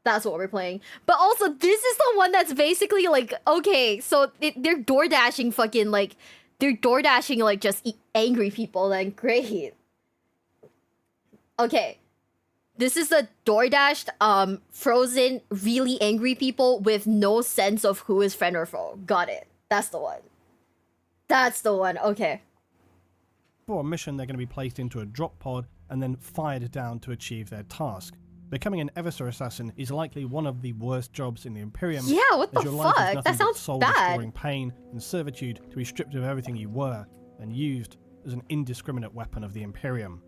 That's what we're playing. But also, this is the one that's basically like, okay, so they're door dashing like just angry people, then great. Okay. This is the DoorDashed, frozen, really angry people with no sense of who is friend or foe. Got it. That's the one. Okay. For a mission, they're going to be placed into a drop pod and then fired down to achieve their task. Becoming an Eversor assassin is likely one of the worst jobs in the Imperium. Yeah, what the fuck? That sounds bad. Soul-destroying pain and servitude to be stripped of everything you were and used as an indiscriminate weapon of the Imperium.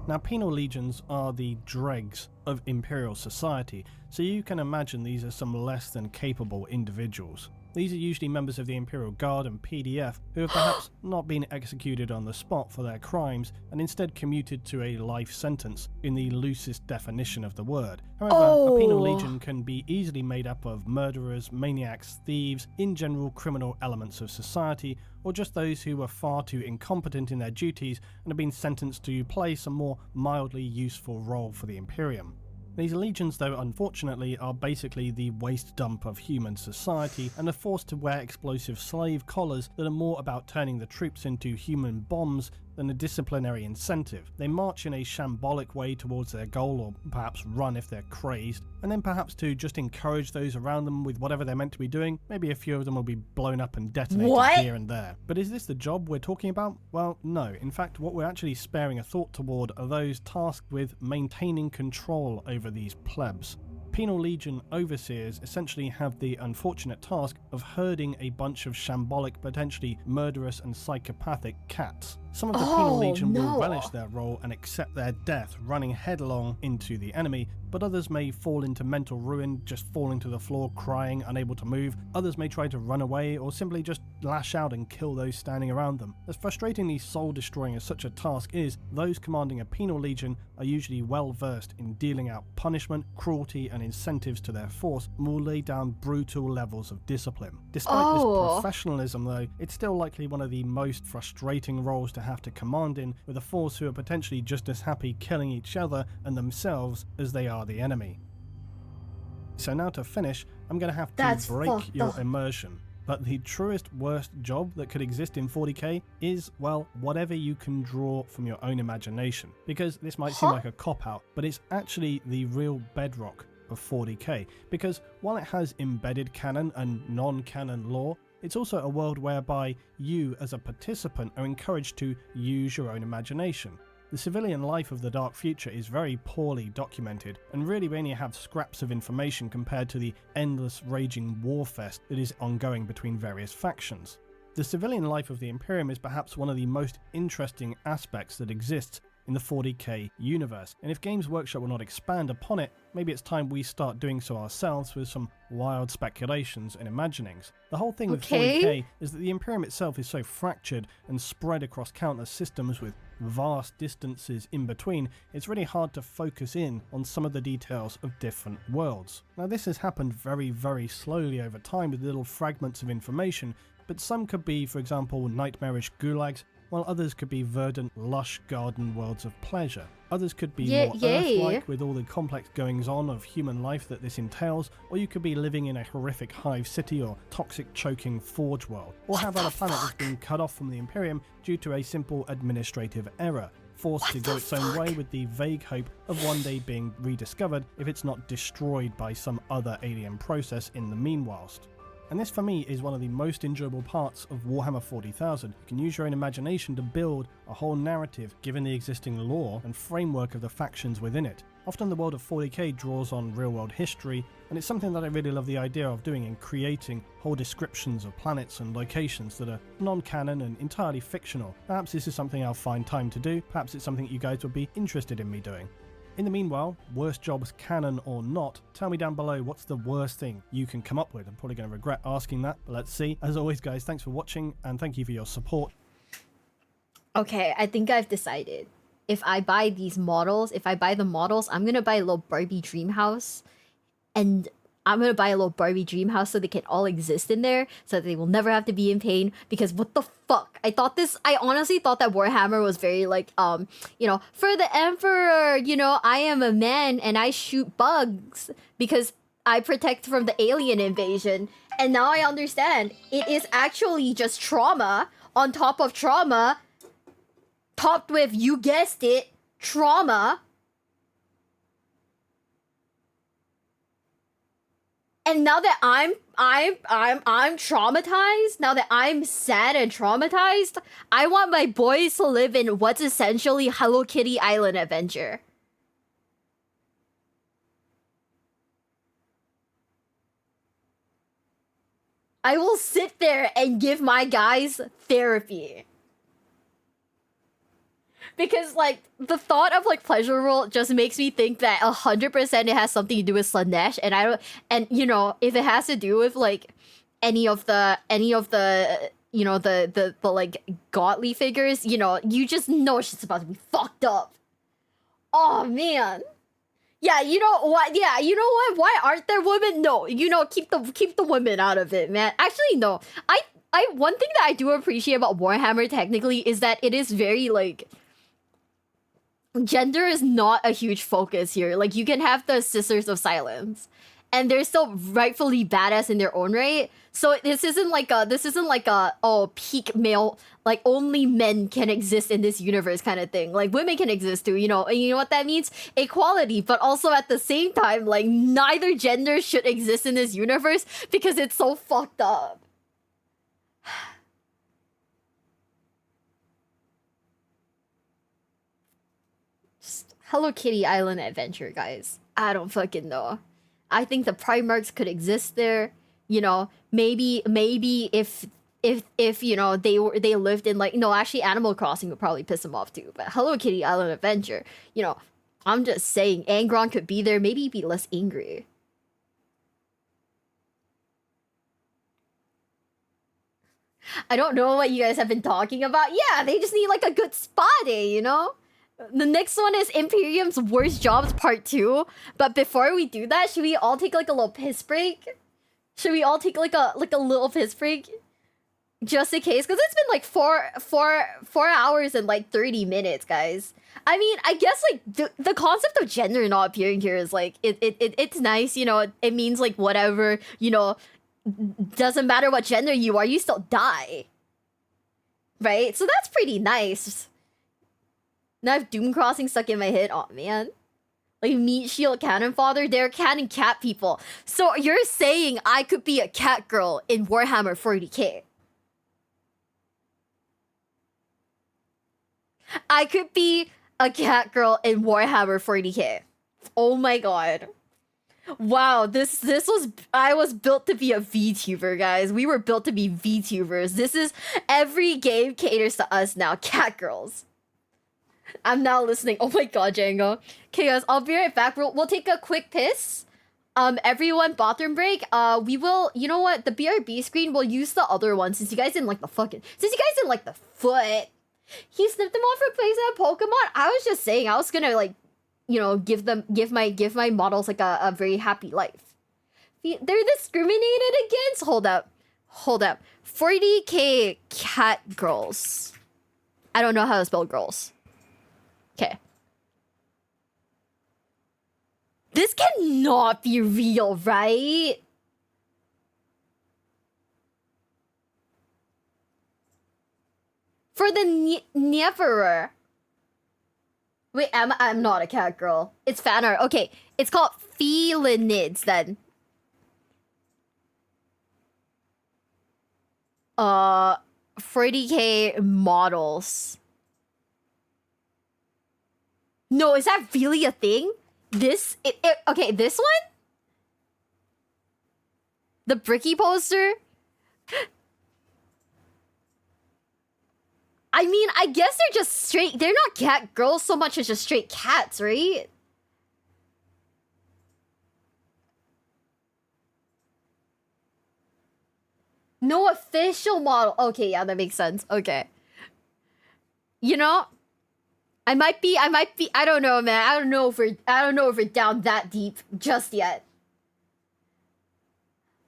Now, penal legions are the dregs of Imperial society, so you can imagine these are some less than capable individuals. These are usually members of the Imperial Guard and PDF who have perhaps not been executed on the spot for their crimes and instead commuted to a life sentence in the loosest definition of the word. However, a penal legion can be easily made up of murderers, maniacs, thieves, in general criminal elements of society, or just those who were far too incompetent in their duties and have been sentenced to play some more mildly useful role for the Imperium. These legions, though, unfortunately, are basically the waste dump of human society and are forced to wear explosive slave collars that are more about turning the troops into human bombs than a disciplinary incentive. They march in a shambolic way towards their goal, or perhaps run if they're crazed, and then perhaps to just encourage those around them with whatever they're meant to be doing. Maybe a few of them will be blown up and detonated here and there. But is this the job we're talking about? Well, no. In fact, what we're actually sparing a thought toward are those tasked with maintaining control over these plebs. Penal Legion overseers essentially have the unfortunate task of herding a bunch of shambolic, potentially murderous and psychopathic cats. Some of the Penal Legion will relish their role and accept their death, running headlong into the enemy, but others may fall into mental ruin, just falling to the floor, crying, unable to move. Others may try to run away, or simply just lash out and kill those standing around them. As frustratingly soul-destroying as such a task is, those commanding a Penal Legion are usually well versed in dealing out punishment, cruelty, and incentives to their force, and will lay down brutal levels of discipline. Despite this professionalism though, it's still likely one of the most frustrating roles to have to command in, with a force who are potentially just as happy killing each other and themselves as they are the enemy. So now to finish, I'm going to have to break your immersion. But the truest worst job that could exist in 40k is, well, whatever you can draw from your own imagination. Because this might seem like a cop-out, but it's actually the real bedrock of 40k. Because while it has embedded canon and non-canon lore, it's also a world whereby you as a participant are encouraged to use your own imagination. The civilian life of the Dark Future is very poorly documented, and really we only have scraps of information compared to the endless raging warfest that is ongoing between various factions. The civilian life of the Imperium is perhaps one of the most interesting aspects that exists in the 40k universe, and if Games Workshop will not expand upon it, maybe it's time we start doing so ourselves with some wild speculations and imaginings. The whole thing with 40k is that the Imperium itself is so fractured and spread across countless systems with vast distances in between, it's really hard to focus in on some of the details of different worlds. Now this has happened very, very slowly over time with little fragments of information, but some could be, for example, nightmarish gulags, while others could be verdant, lush garden worlds of pleasure. Others could be more Earth-like with all the complex goings-on of human life that this entails, or you could be living in a horrific hive city or toxic choking forge world, or have other planet that's been cut off from the Imperium due to a simple administrative error, forced to go its own way with the vague hope of one day being rediscovered if it's not destroyed by some other alien process in the meanwhilest. And this for me is one of the most enjoyable parts of Warhammer 40,000. You can use your own imagination to build a whole narrative given the existing lore and framework of the factions within it. Often the world of 40k draws on real world history, and it's something that I really love the idea of doing in creating whole descriptions of planets and locations that are non-canon and entirely fictional. Perhaps this is something I'll find time to do, perhaps it's something you guys would be interested in me doing. In the meanwhile, worst jobs canon or not, tell me down below what's the worst thing you can come up with. I'm probably going to regret asking that, but let's see. As always guys, thanks for watching and thank you for your support. Okay, I think I've decided. If I buy these models, I'm going to buy a little Barbie dream house. And I'm going to buy a little Barbie dream house so they can all exist in there, so that they will never have to be in pain, because what the fuck? I honestly thought that Warhammer was very like, you know, for the Emperor, you know, I am a man and I shoot bugs because I protect from the alien invasion. And now I understand it is actually just trauma on top of trauma, topped with, you guessed it, trauma. And now that I'm traumatized, now that I'm sad and traumatized, I want my boys to live in what's essentially Hello Kitty Island adventure. I will sit there and give my guys therapy. Because, like, the thought of, like, pleasure role just makes me think that 100% it has something to do with Slanesh, and you know, if it has to do with, like, any of the, you know, the like, godly figures, you know, you just know shit's about to be fucked up. Oh, man. Yeah, you know what? Yeah, you know what? Why aren't there women? No, you know, keep the women out of it, man. Actually, no. One thing that I do appreciate about Warhammer, technically, is that it is very, like, gender is not a huge focus here. Like, you can have the Sisters of Silence, and they're still rightfully badass in their own right. So this isn't like a oh, peak male, like only men can exist in this universe kind of thing. Like, women can exist too, you know. And you know what that means? Equality, but also at the same time, like, neither gender should exist in this universe because it's so fucked up. Hello Kitty Island adventure, guys. I don't fucking know. I think the Primarchs could exist there. You know, maybe if you know they lived in like, no, actually Animal Crossing would probably piss them off too. But Hello Kitty Island Adventure, you know, I'm just saying Angron could be there. Maybe he'd be less angry. I don't know what you guys have been talking about. Yeah, they just need like a good spa day, you know? The next one is Imperium's Worst Jobs Part 2. But before we do that, should we all take like a little piss break? Should we all take like a little piss break? Just in case, because it's been like 4 hours and like 30 minutes, guys. I mean, I guess like the concept of gender not appearing here is like it's nice, you know. It means like whatever, you know, doesn't matter what gender you are, you still die. Right? So that's pretty nice. Now I have Doom Crossing stuck in my head. Oh man. Like Meat Shield Cannon Father, they're cannon cat people. So you're saying I could be a cat girl in Warhammer 40k? I could be a cat girl in Warhammer 40k. Oh my god. Wow, this was, I was built to be a VTuber, guys. We were built to be VTubers. This is, every game caters to us now, cat girls. I'm now listening. Oh my god, Django. Okay, guys, I'll be right back. We'll take a quick piss. Everyone, bathroom break. We will, you know what? The BRB screen, we'll use the other one since you guys didn't like the fucking, since you guys didn't like the foot. He snipped them off for placing a Pokemon. I was just saying, I was gonna like, you know, give my models like a very happy life. They're discriminated against. Hold up. 40k cat girls. I don't know how to spell girls. Okay. This cannot be real, right? For the Neverer. Wait, I'm not a cat girl. It's fan art. Okay, it's called Felinids then. 40k models. No, is that really a thing? This okay, this one? The Bricky poster? I mean, I guess they're just straight, they're not cat girls so much as just straight cats, right? No official model. Okay, yeah, that makes sense. Okay. You know, I might be, I don't know, man. I don't know if we're down that deep just yet.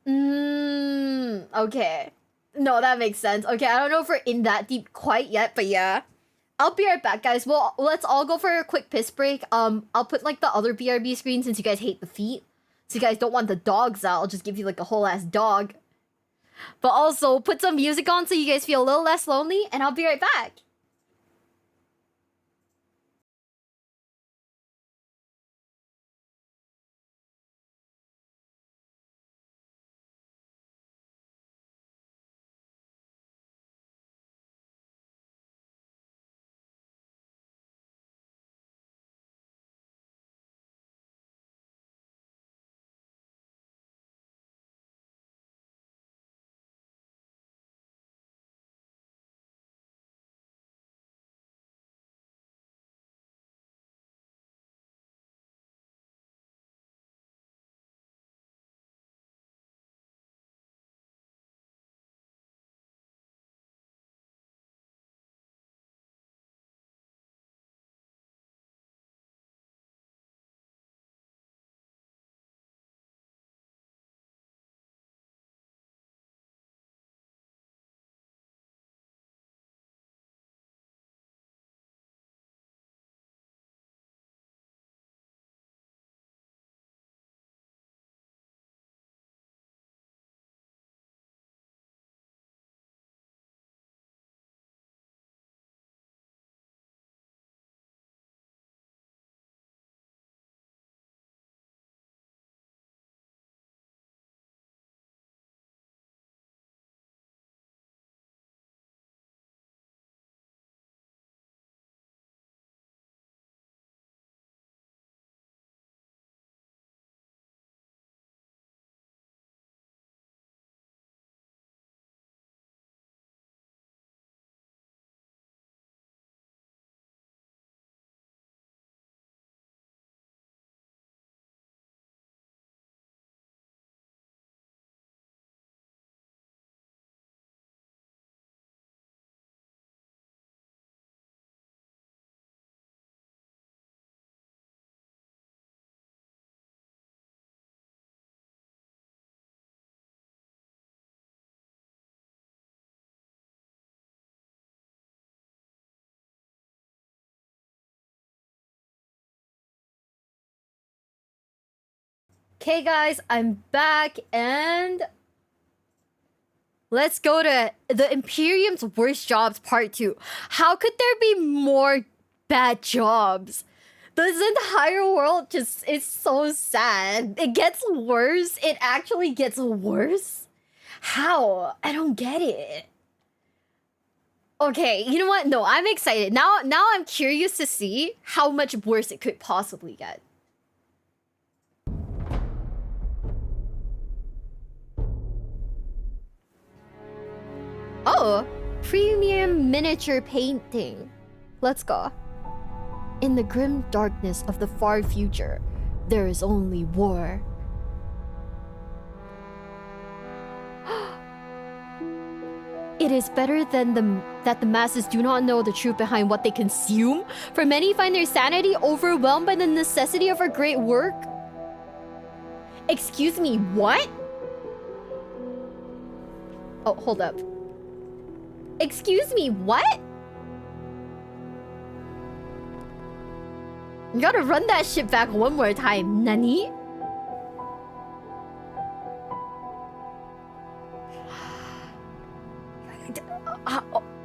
Okay. No, that makes sense. Okay, I don't know if we're in that deep quite yet, but yeah. I'll be right back, guys. Well, let's all go for a quick piss break. I'll put like the other BRB screen since you guys hate the feet. So you guys don't want the dogs out. I'll just give you like a whole ass dog. But also put some music on so you guys feel a little less lonely, and I'll be right back. Okay, guys, I'm back and let's go to the Imperium's worst jobs part 2. How could there be more bad jobs? This entire world just is so sad. It gets worse. It actually gets worse. How? I don't get it. Okay, you know what? No, I'm excited. Now I'm curious to see how much worse it could possibly get. Oh, premium miniature painting. Let's go. In the grim darkness of the far future, there is only war. It is better than that the masses do not know the truth behind what they consume, for many find their sanity overwhelmed by the necessity of our great work. Excuse me, what? Oh, hold up. Excuse me, what? You gotta run that shit back one more time, Nani?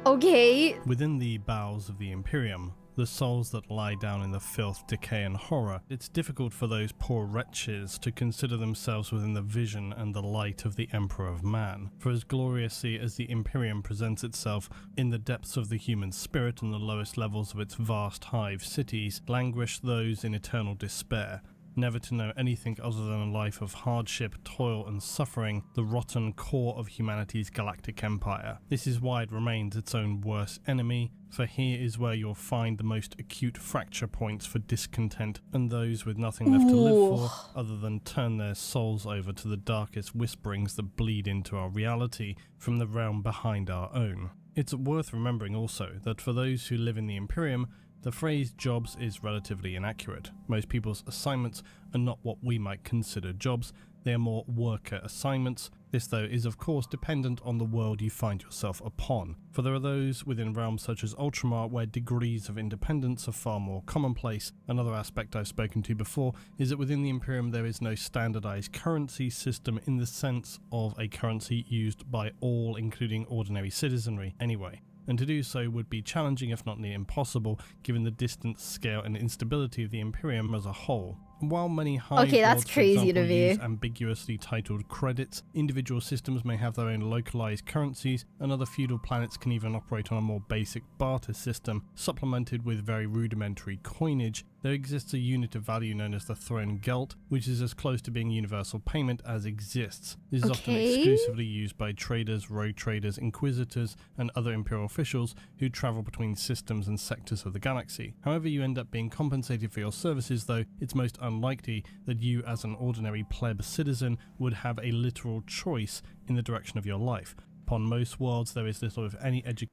Okay. Within the bowels of the Imperium, the souls that lie down in the filth, decay and horror, it's difficult for those poor wretches to consider themselves within the vision and the light of the Emperor of Man. For as gloriously as the Imperium presents itself in the depths of the human spirit and the lowest levels of its vast hive cities, languish those in eternal despair, never to know anything other than a life of hardship, toil and suffering, the rotten core of humanity's galactic empire. This is why it remains its own worst enemy, for here is where you'll find the most acute fracture points for discontent and those with nothing left to live for other than turn their souls over to the darkest whisperings that bleed into our reality from the realm behind our own. It's worth remembering also that for those who live in the Imperium, the phrase jobs is relatively inaccurate. Most people's assignments are not what we might consider jobs, they are more worker assignments. This though is of course dependent on the world you find yourself upon, for there are those within realms such as Ultramar where degrees of independence are far more commonplace. Another aspect I've spoken to before is that within the Imperium there is no standardized currency system in the sense of a currency used by all, including ordinary citizenry anyway. And to do so would be challenging if not near impossible given the distance, scale and instability of the Imperium as a whole. While many high that's crazy to me. use ambiguously titled credits, individual systems may have their own localized currencies, and other feudal planets can even operate on a more basic barter system, supplemented with very rudimentary coinage. There exists a unit of value known as the Throne Gelt, which is as close to being universal payment as exists. This is often exclusively used by traders, rogue traders, inquisitors, and other imperial officials who travel between systems and sectors of the galaxy. However you end up being compensated for your services though, it's most unlikely that you as an ordinary pleb citizen would have a literal choice in the direction of your life. Upon most worlds there is little if any education.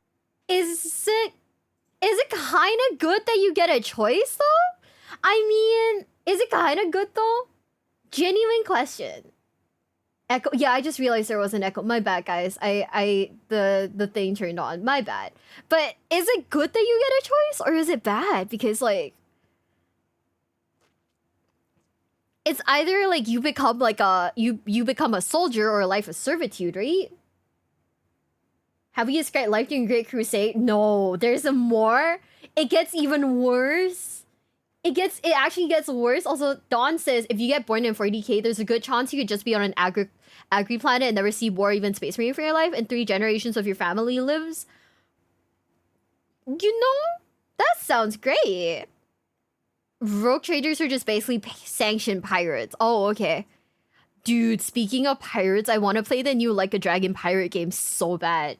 Is it kind of good that you get a choice though? I mean, is it kind of good though? Genuine question. Echo. Yeah, I just realized there was an echo. My bad, guys. The thing turned on. My bad. But is it good that you get a choice, or is it bad? Because like, it's either like you become like you become a soldier or a life of servitude, right? Have you described life during Great Crusade? No, there's a more. It gets even worse. It actually gets worse. Also, Dawn says if you get born in 40k, there's a good chance you could just be on an agri planet and never see war or even space marine for your life, and 3 generations of your family lives. You know, that sounds great. Rogue traders are just basically sanctioned pirates. Oh, okay. Dude, speaking of pirates, I want to play the new Like a Dragon pirate game so bad.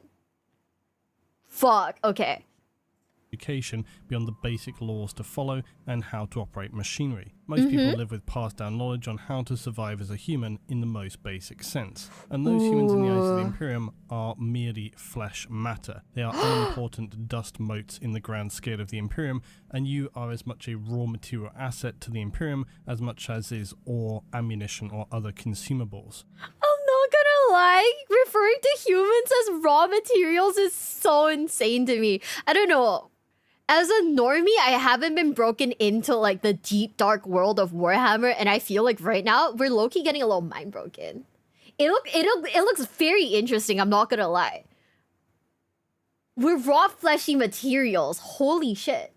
Fuck, okay. Education beyond the basic laws to follow and how to operate machinery. Most people live with passed down knowledge on how to survive as a human in the most basic sense. And those humans in the eyes of the Imperium are merely flesh matter. They are unimportant dust motes in the grand scale of the Imperium, and you are as much a raw material asset to the Imperium as much as is ore, ammunition or other consumables. I'm not gonna lie, referring to humans as raw materials is so insane to me. I don't know. as a normie, I haven't been broken into like the deep dark world of Warhammer, and I feel like right now we're low-key getting a little mind broken. It looks very interesting, I'm not gonna lie. We're raw fleshy materials. Holy shit.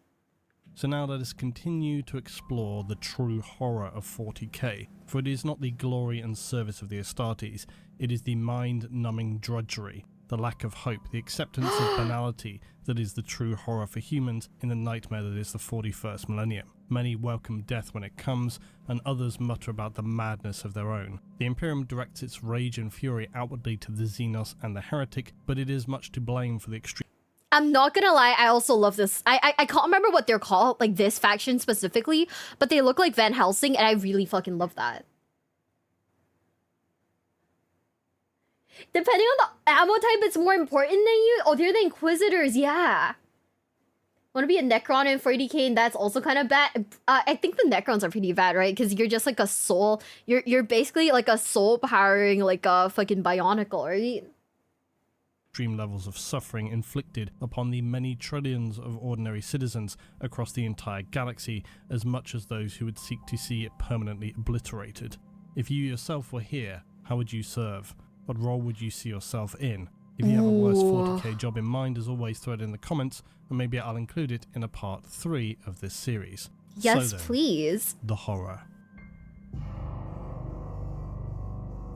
So now let us continue to explore the true horror of 40k, for it is not the glory and service of the Astartes, it is the mind-numbing drudgery, the lack of hope, the acceptance of banality that is the true horror for humans in the nightmare that is the 41st millennium. Many welcome death when it comes, and others mutter about the madness of their own. The Imperium directs its rage and fury outwardly to the Xenos and the Heretic, but it is much to blame for the extreme. I'm not gonna lie, I also love this. I can't remember what they're called, like this faction specifically, but they look like Van Helsing, and I really fucking love that. Depending on the ammo type, it's more important than you. Oh, they're the Inquisitors, yeah. Want to be a Necron in 40k, and that's also kind of bad. I think the Necrons are pretty bad, right? Because you're just like a soul. You're basically like a soul powering like a fucking bionicle, right? Extreme levels of suffering inflicted upon the many trillions of ordinary citizens across the entire galaxy, as much as those who would seek to see it permanently obliterated. If you yourself were here, how would you serve? What role would you see yourself in? If you have a worse 40k job in mind, as always, throw it in the comments, and maybe I'll include it in a part 3 of this series. Yes, so then, please. The horror.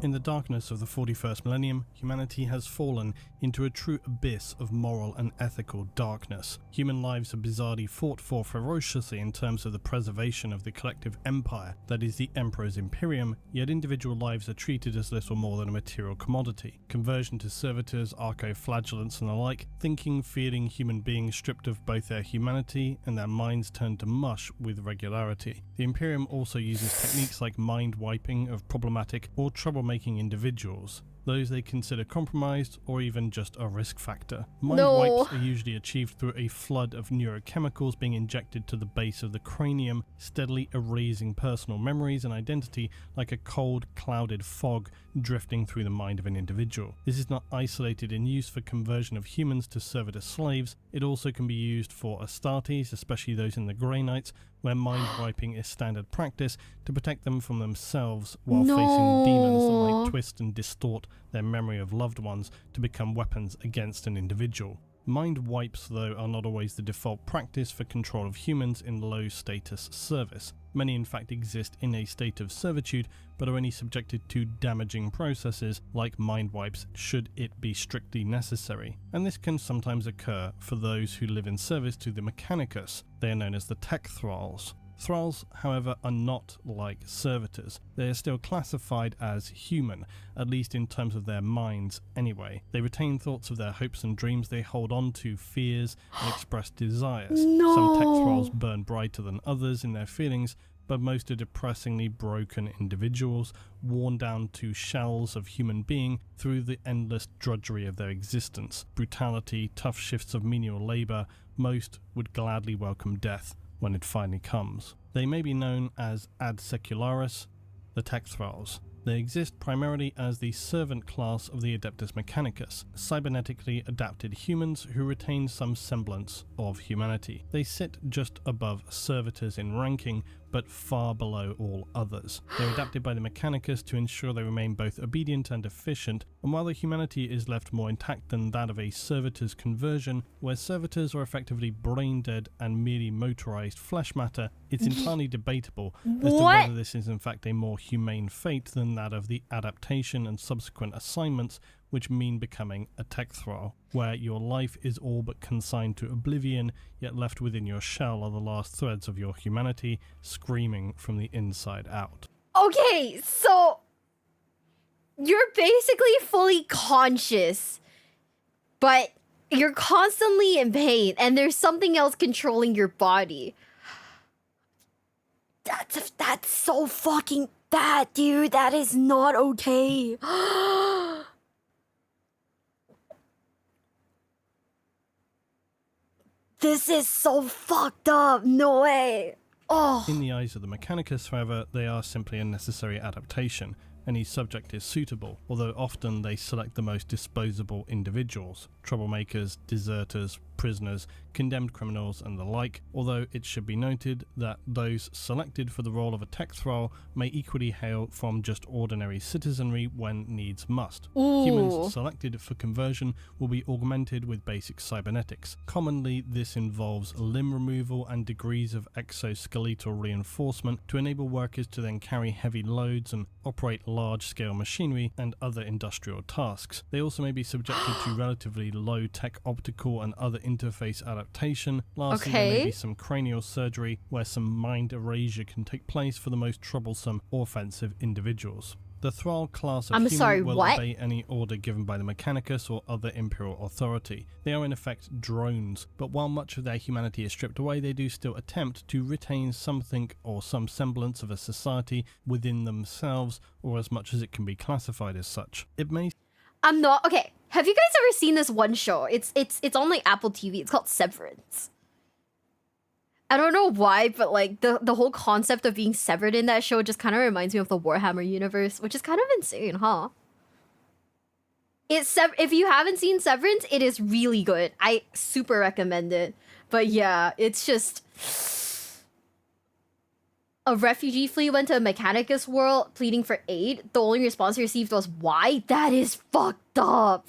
In the darkness of the 41st millennium, humanity has fallen into a true abyss of moral and ethical darkness. Human lives are bizarrely fought for ferociously in terms of the preservation of the collective empire that is the Emperor's Imperium, yet individual lives are treated as little more than a material commodity. Conversion to servitors, archo-flagellants and the like, thinking, feeling human beings stripped of both their humanity and their minds turned to mush with regularity. The Imperium also uses techniques like mind wiping of problematic or troublemaking individuals, those they consider compromised or even just a risk factor. Mind wipes are usually achieved through a flood of neurochemicals being injected to the base of the cranium, steadily erasing personal memories and identity like a cold, clouded fog drifting through the mind of an individual. This is not isolated in use for conversion of humans to servitor slaves, it also can be used for Astartes, especially those in the Grey Knights, where mind wiping is standard practice to protect them from themselves while facing demons that might twist and distort their memory of loved ones to become weapons against an individual. Mind wipes, though, are not always the default practice for control of humans in low status service. Many in fact exist in a state of servitude, but are only subjected to damaging processes like mind wipes should it be strictly necessary. And this can sometimes occur for those who live in service to the Mechanicus. They are known as the Tech Thralls. Thralls, however, are not like servitors. They are still classified as human, at least in terms of their minds anyway. They retain thoughts of their hopes and dreams, they hold on to fears and express desires. Some Tech Thralls burn brighter than others in their feelings, but most are depressingly broken individuals, worn down to shells of human being through the endless drudgery of their existence. Brutality, tough shifts of menial labour, most would gladly welcome death when it finally comes. They may be known as ad secularis, the Tech Thralls. They exist primarily as the servant class of the Adeptus Mechanicus, cybernetically adapted humans who retain some semblance of humanity. They sit just above servitors in ranking, but far below all others. They're adapted by the Mechanicus to ensure they remain both obedient and efficient, and while their humanity is left more intact than that of a servitor's conversion, where servitors are effectively brain dead and merely motorized flesh matter, it's entirely debatable as to whether this is in fact a more humane fate than that of the adaptation and subsequent assignments which mean becoming a Tech Thrall, where your life is all but consigned to oblivion, yet left within your shell are the last threads of your humanity, screaming from the inside out. Okay, so you're basically fully conscious, but you're constantly in pain, and there's something else controlling your body. That's so fucking bad, dude. That is not okay. This is so fucked up. No way. Oh. In the eyes of the Mechanicus, however, they are simply a necessary adaptation. Any subject is suitable, although often they select the most disposable individuals, troublemakers, deserters, prisoners, condemned criminals and the like, although it should be noted that those selected for the role of a tech thrall may equally hail from just ordinary citizenry when needs must. Ooh. Humans selected for conversion will be augmented with basic cybernetics. Commonly, this involves limb removal and degrees of exoskeletal reinforcement to enable workers to then carry heavy loads and operate large-scale machinery and other industrial tasks. They also may be subjected to relatively low-tech optical and other interface adaptation. Lastly, there may be some cranial surgery where some mind erasure can take place for the most troublesome or offensive individuals. The Thrall class of human will obey any order given by the Mechanicus or other Imperial authority. They are in effect drones, but while much of their humanity is stripped away, they do still attempt to retain something or some semblance of a society within themselves, or as much as it can be classified as such. It may... I'm not... Okay, have you guys ever seen this one show? It's on like Apple TV. It's called Severance. I don't know why, but like the whole concept of being severed in that show just kind of reminds me of the Warhammer universe, which is kind of insane, huh? If you haven't seen Severance, it is really good. I super recommend it. But yeah, it's just... A refugee fleet went to a Mechanicus world pleading for aid. The only response he received was, why? That is fucked up.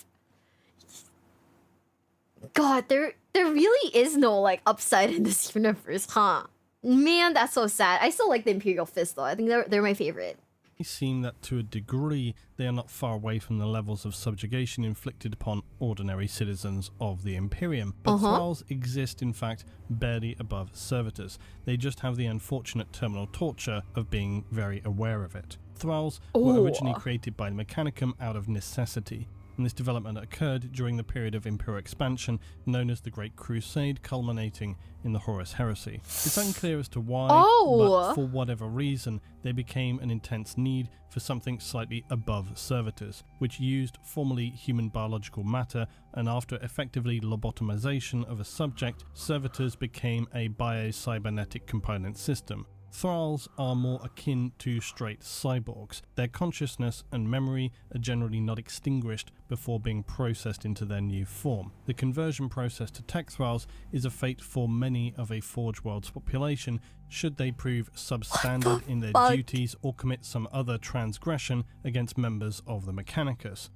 God, there really is no like upside in this universe, huh? Man, that's so sad. I still like the Imperial Fist though. I think they're my favorite. It seems that to a degree they are not far away from the levels of subjugation inflicted upon ordinary citizens of the Imperium. But thralls exist in fact barely above servitors. They just have the unfortunate terminal torture of being very aware of it. Thralls were originally created by the Mechanicum out of necessity. And this development occurred during the period of Imperial expansion known as the Great Crusade, culminating in the Horus Heresy. It's unclear as to why, but for whatever reason, there became an intense need for something slightly above servitors, which used formerly human biological matter, and after effectively lobotomization of a subject, servitors became a biocybernetic component system. Thralls are more akin to straight cyborgs. Their consciousness and memory are generally not extinguished before being processed into their new form. The conversion process to tech thralls is a fate for many of a Forge World's population should they prove substandard in their duties or commit some other transgression against members of the Mechanicus.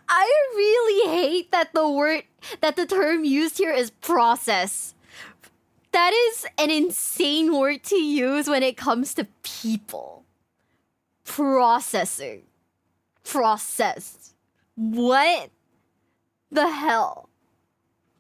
I really hate that the term used here is process. That is an insane word to use when it comes to people. Processing. Processed. What the hell?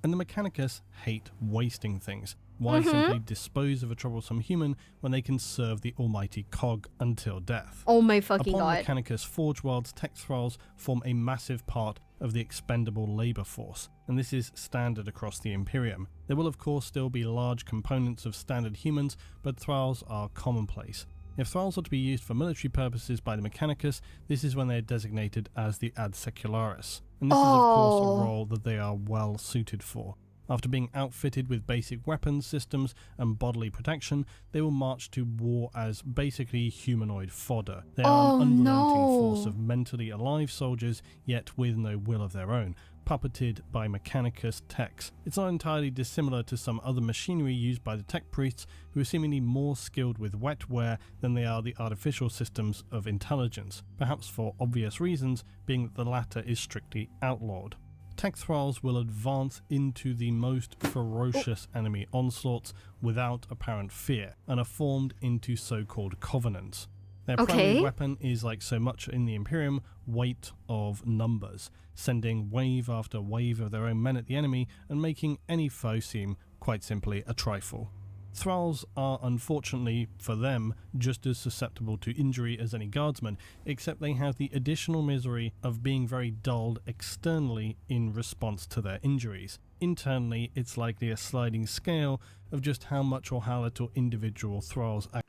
And the Mechanicus hate wasting things. Why simply dispose of a troublesome human when they can serve the almighty Cog until death? Oh my fucking Upon god. Mechanicus Forge World's tech thralls form a massive part of the expendable labour force, and this is standard across the Imperium. There will of course still be large components of standard humans, but thralls are commonplace. If thralls are to be used for military purposes by the Mechanicus, this is when they are designated as the Ad Secularis, and this is of course a role that they are well suited for. After being outfitted with basic weapons systems and bodily protection, they will march to war as basically humanoid fodder. They are an unrelenting force of mentally alive soldiers, yet with no will of their own, puppeted by Mechanicus techs. It's not entirely dissimilar to some other machinery used by the tech priests, who are seemingly more skilled with wetware than they are the artificial systems of intelligence, perhaps for obvious reasons, being that the latter is strictly outlawed. Tech thralls will advance into the most ferocious enemy onslaughts without apparent fear, and are formed into so-called covenants. Their primary weapon is, like so much in the Imperium, weight of numbers, sending wave after wave of their own men at the enemy and making any foe seem, quite simply, a trifle. Thralls are, unfortunately for them, just as susceptible to injury as any guardsmen, except they have the additional misery of being very dulled externally in response to their injuries. Internally, it's likely a sliding scale of just how much or how little individual thralls are.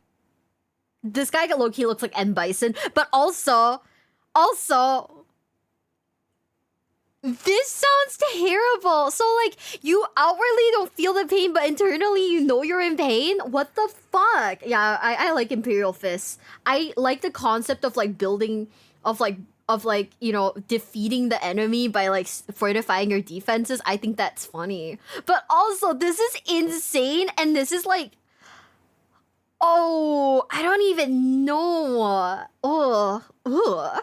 This guy low-key looks like M. Bison, but also, this sounds terrible. So, like, you outwardly don't feel the pain, but internally you know you're in pain? What the fuck? Yeah, I like Imperial Fists. I like the concept of, like, building, of, like, of like, you know, defeating the enemy by like fortifying your defenses. I think that's funny. But also, this is insane, and this is like, oh, I don't even know. Oh.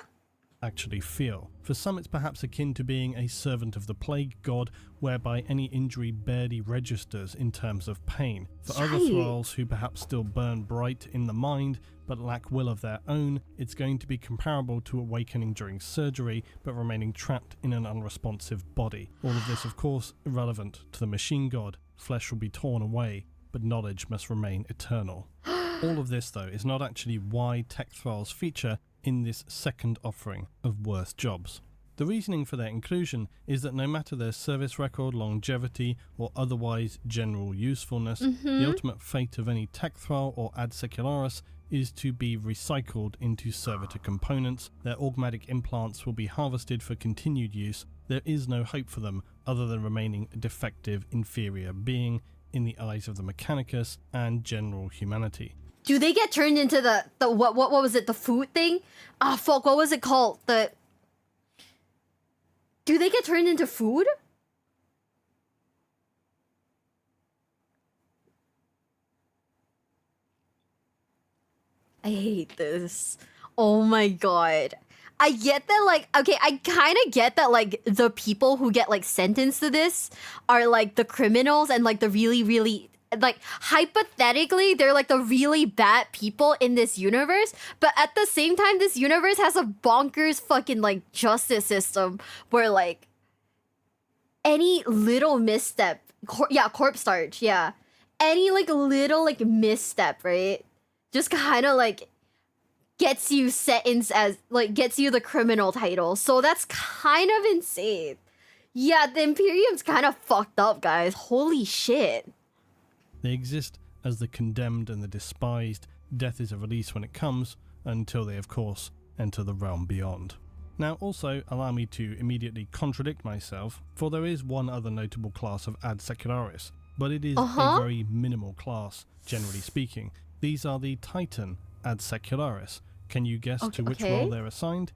Actually feel. For some, it's perhaps akin to being a servant of the plague god, whereby any injury barely registers in terms of pain. For other thralls who perhaps still burn bright in the mind but lack will of their own, it's going to be comparable to awakening during surgery but remaining trapped in an unresponsive body. All of this, of course, irrelevant to the machine god. Flesh will be torn away, but knowledge must remain eternal. All of this, though, is not actually why tech thralls feature in this second offering of worst jobs. The reasoning for their inclusion is that no matter their service record, longevity, or otherwise general usefulness, the ultimate fate of any tech thrall or ad secularis is to be recycled into servitor components. Their augmatic implants will be harvested for continued use. There is no hope for them other than remaining a defective, inferior being in the eyes of the Mechanicus and general humanity. Do they get turned into the what was it, the food thing? Ah, fuck, what was it called? Do they get turned into food? I hate this. Oh my god. I get that, like, okay, I kind of get that, like, the people who get, like, sentenced to this are, like, the criminals and, like, the really, really, like, hypothetically, they're, like, the really bad people in this universe. But at the same time, this universe has a bonkers fucking, like, justice system where, like, any little misstep, corpse starch, yeah. Any, like, little, like, misstep, right? Just kind of, like, gets you sentenced as, like, gets you the criminal title. So that's kind of insane. Yeah, the Imperium's kind of fucked up, guys. Holy shit. They exist as the condemned and the despised. Death is a release when it comes, until they, of course, enter the realm beyond. Now, also, allow me to immediately contradict myself, for there is one other notable class of ad secularis, but it is a very minimal class, generally speaking. These are the Titan ad secularis. Can you guess to which role they're assigned?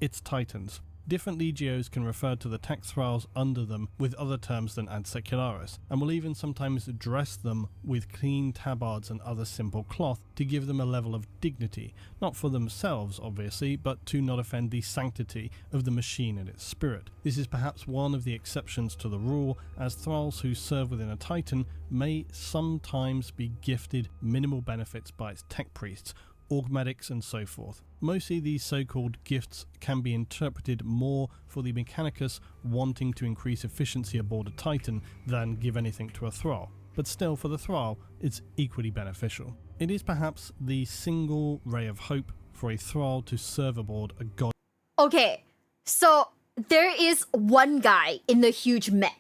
It's Titans. Different legios can refer to the tech thralls under them with other terms than ad secularis, and will even sometimes dress them with clean tabards and other simple cloth to give them a level of dignity, not for themselves obviously, but to not offend the sanctity of the machine and its spirit. This is perhaps one of the exceptions to the rule, as thralls who serve within a Titan may sometimes be gifted minimal benefits by its tech priests, augmatics and so forth. Mostly these so-called gifts can be interpreted more for the Mechanicus wanting to increase efficiency aboard a Titan than give anything to a thrall, but still for the thrall it's equally beneficial. It is perhaps the single ray of hope for a thrall to serve aboard a god. Okay, so there is one guy in the huge mech.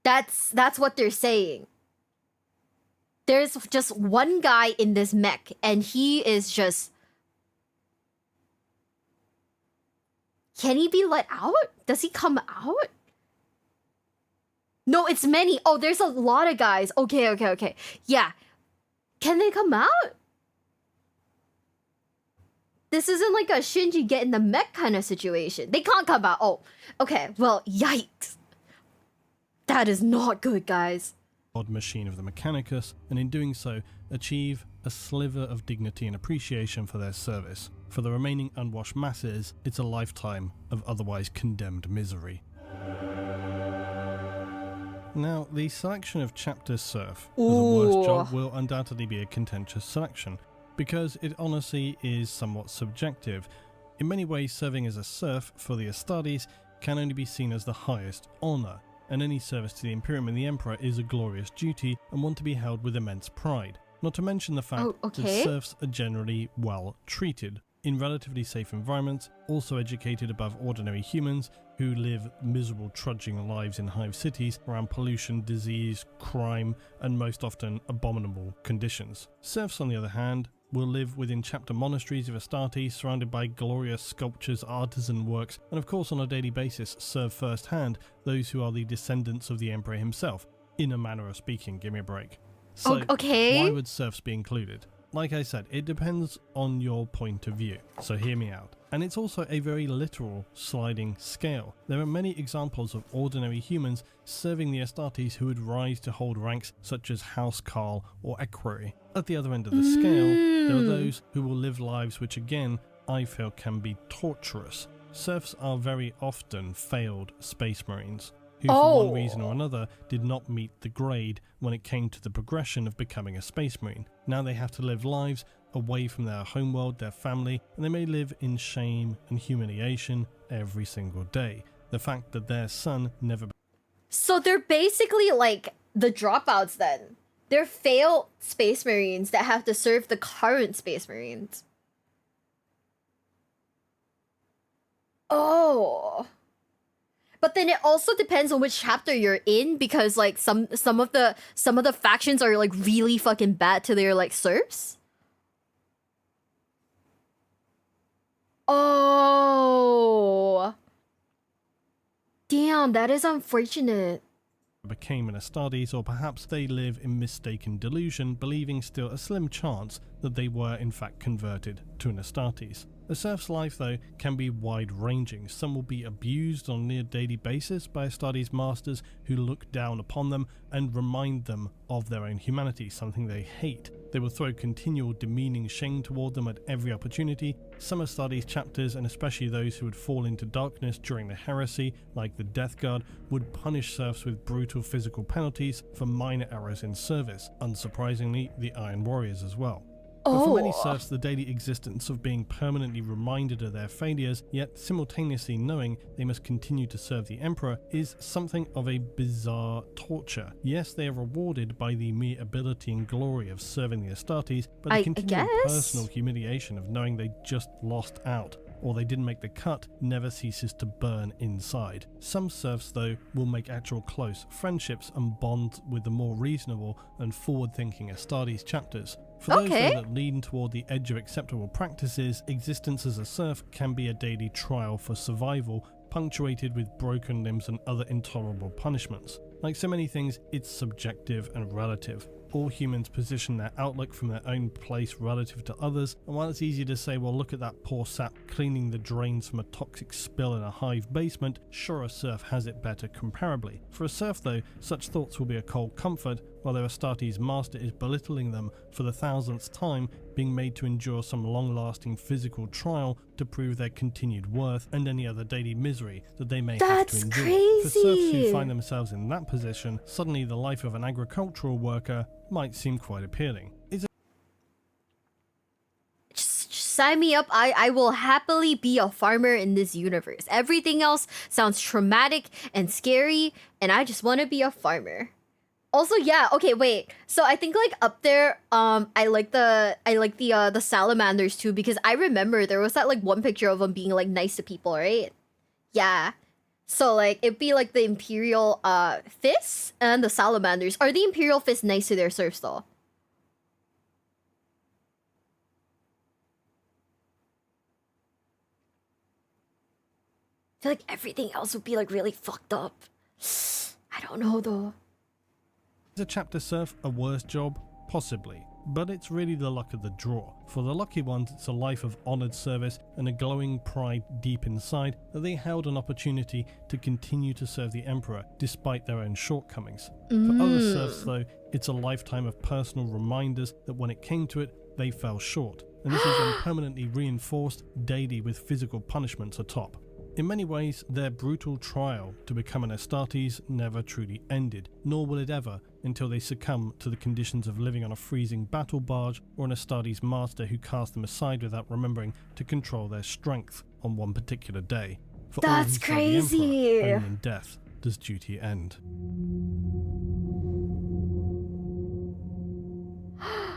That's what they're saying. There's just one guy in this mech, and he is just... Can he be let out? Does he come out? No, it's many. Oh, there's a lot of guys. Okay. Yeah. Can they come out? This isn't like a Shinji get in the mech kind of situation. They can't come out. Oh, okay. Well, yikes. That is not good, guys. Machine of the Mechanicus, and in doing so achieve a sliver of dignity and appreciation for their service. For the remaining unwashed masses, it's a lifetime of otherwise condemned misery. Now, the selection of Chapter Serf as a worst job will undoubtedly be a contentious selection, because it honestly is somewhat subjective. In many ways, serving as a serf for the Astartes can only be seen as the highest honour, and any service to the Imperium and the Emperor is a glorious duty and one to be held with immense pride. Not to mention the fact that serfs are generally well treated, in relatively safe environments, also educated above ordinary humans who live miserable trudging lives in hive cities around pollution, disease, crime, and most often abominable conditions. Serfs, on the other hand, will live within chapter monasteries of Astartes, surrounded by glorious sculptures, artisan works, and of course on a daily basis serve first-hand those who are the descendants of the Emperor himself, in a manner of speaking. Give me a break. So, why would serfs be included? Like I said, it depends on your point of view, so hear me out. And it's also a very literal sliding scale. There are many examples of ordinary humans serving the Astartes who would rise to hold ranks such as Housecarl or Equerry. At the other end of the scale, there are those who will live lives which again, I feel can be torturous. Serfs are very often failed space marines, who for one reason or another did not meet the grade when it came to the progression of becoming a space marine. Now they have to live lives away from their homeworld, their family, and they may live in shame and humiliation every single day. The fact that their son never... So they're basically like the dropouts then. They're failed space marines that have to serve the current space marines. Oh. But then it also depends on which chapter you're in, because like some of the factions are like really fucking bad to their like serfs. Oh. Damn, that is unfortunate. Became an Astartes, or perhaps they live in mistaken delusion, believing still a slim chance that they were in fact converted to an Astartes. A serf's life, though, can be wide-ranging. Some will be abused on a near-daily basis by Astartes masters who look down upon them and remind them of their own humanity, something they hate. They will throw continual demeaning shame toward them at every opportunity. Some Astartes chapters, and especially those who would fall into darkness during the heresy, like the Death Guard, would punish serfs with brutal physical penalties for minor errors in service. Unsurprisingly, the Iron Warriors as well. But for many serfs, the daily existence of being permanently reminded of their failures, yet simultaneously knowing they must continue to serve the Emperor, is something of a bizarre torture. Yes, they are rewarded by the mere ability and glory of serving the Astartes, but the continual personal humiliation of knowing they just lost out, or they didn't make the cut, never ceases to burn inside. Some serfs, though, will make actual close friendships and bond with the more reasonable and forward-thinking Astartes chapters. For those that lean toward the edge of acceptable practices, existence as a serf can be a daily trial for survival, punctuated with broken limbs and other intolerable punishments. Like so many things, it's subjective and relative. All humans position their outlook from their own place relative to others, and while it's easy to say, well, look at that poor sap cleaning the drains from a toxic spill in a hive basement, sure, a serf has it better comparably. For a serf, though, such thoughts will be a cold comfort, while their Astartes master is belittling them for the thousandth time, being made to endure some long-lasting physical trial to prove their continued worth and any other daily misery that they may have to endure. Crazy. For serfs who find themselves in that position, suddenly the life of an agricultural worker might seem quite appealing. Just sign me up. I will happily be a farmer in this universe. Everything else sounds traumatic and scary, and I just want to be a farmer. Also, yeah, okay, wait. So I think like up there, I like the salamanders too, because I remember there was that like one picture of them being like nice to people, right? Yeah. So like it'd be like the Imperial fists and the salamanders. Are the Imperial fists nice to their serfs though? I feel like everything else would be like really fucked up. I don't know though. Is a chapter serf a worse job? Possibly. But it's really the luck of the draw. For the lucky ones, it's a life of honoured service and a glowing pride deep inside that they held an opportunity to continue to serve the Emperor despite their own shortcomings. For other serfs, though, it's a lifetime of personal reminders that when it came to it, they fell short. And this is then permanently reinforced daily with physical punishments atop. In many ways, their brutal trial to become an Astartes never truly ended, nor will it ever until they succumb to the conditions of living on a freezing battle barge or an Astartes master who cast them aside without remembering to control their strength on one particular day. For that's all who crazy. serve the Emperor, only in death does duty end.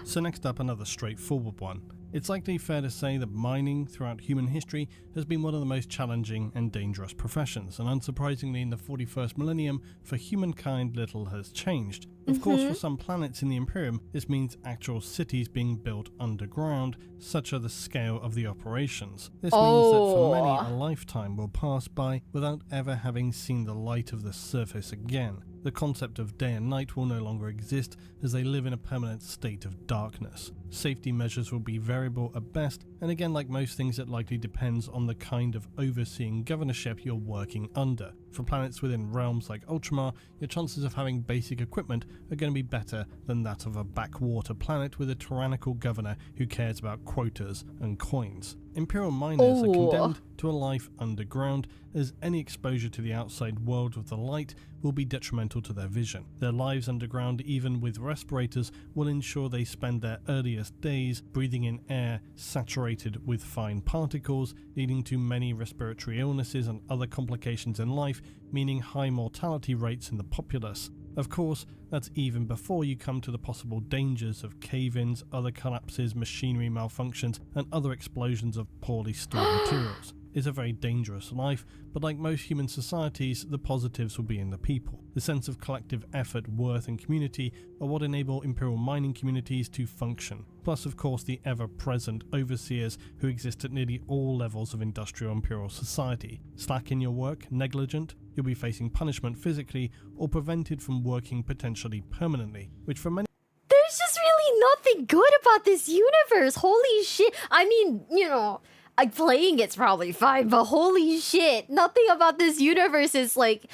So next up, another straightforward one. It's likely fair to say that mining throughout human history has been one of the most challenging and dangerous professions, and unsurprisingly in the 41st millennium, for humankind little has changed. Of course, for some planets in the Imperium, this means actual cities being built underground, such are the scale of the operations. This means that for many, a lifetime will pass by without ever having seen the light of the surface again. The concept of day and night will no longer exist as they live in a permanent state of darkness. Safety measures will be variable at best, and again, like most things, it likely depends on the kind of overseeing governorship you're working under. For planets within realms like Ultramar, your chances of having basic equipment are going to be better than that of a backwater planet with a tyrannical governor who cares about quotas and coins. Imperial miners are condemned to a life underground, as any exposure to the outside world of the light will be detrimental to their vision. Their lives underground, even with respirators, will ensure they spend their earliest days breathing in air saturated with fine particles, leading to many respiratory illnesses and other complications in life, meaning high mortality rates in the populace. Of course, that's even before you come to the possible dangers of cave-ins, other collapses, machinery malfunctions, and other explosions of poorly stored materials. It's a very dangerous life, but like most human societies, the positives will be in the people. The sense of collective effort, worth, and community are what enable Imperial mining communities to function. Plus, of course, the ever-present overseers who exist at nearly all levels of industrial Imperial society. Slack in your work, negligent, you'll be facing punishment physically or prevented from working potentially permanently, which for many... There's just really nothing good about this universe. Holy shit. I mean, you know, like playing it's probably fine, but holy shit, nothing about this universe is like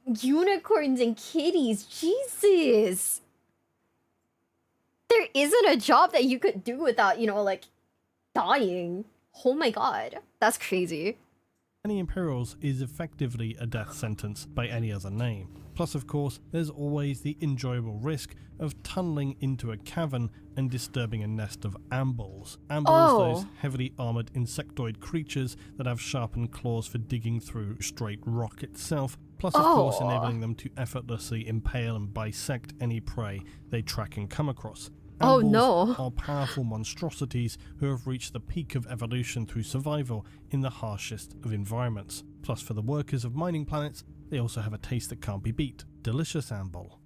unicorns and kitties. Jesus. There isn't a job that you could do without, you know, like dying. Oh my god. That's crazy. Many Imperials is effectively a death sentence by any other name. Plus, of course, there's always the enjoyable risk of tunneling into a cavern and disturbing a nest of ambles. Ambles, those heavily armoured insectoid creatures that have sharpened claws for digging through straight rock itself. Plus, of course, enabling them to effortlessly impale and bisect any prey they track and come across. Ambles are powerful monstrosities who have reached the peak of evolution through survival in the harshest of environments. Plus, for the workers of mining planets, they also have a taste that can't be beat. Delicious amble.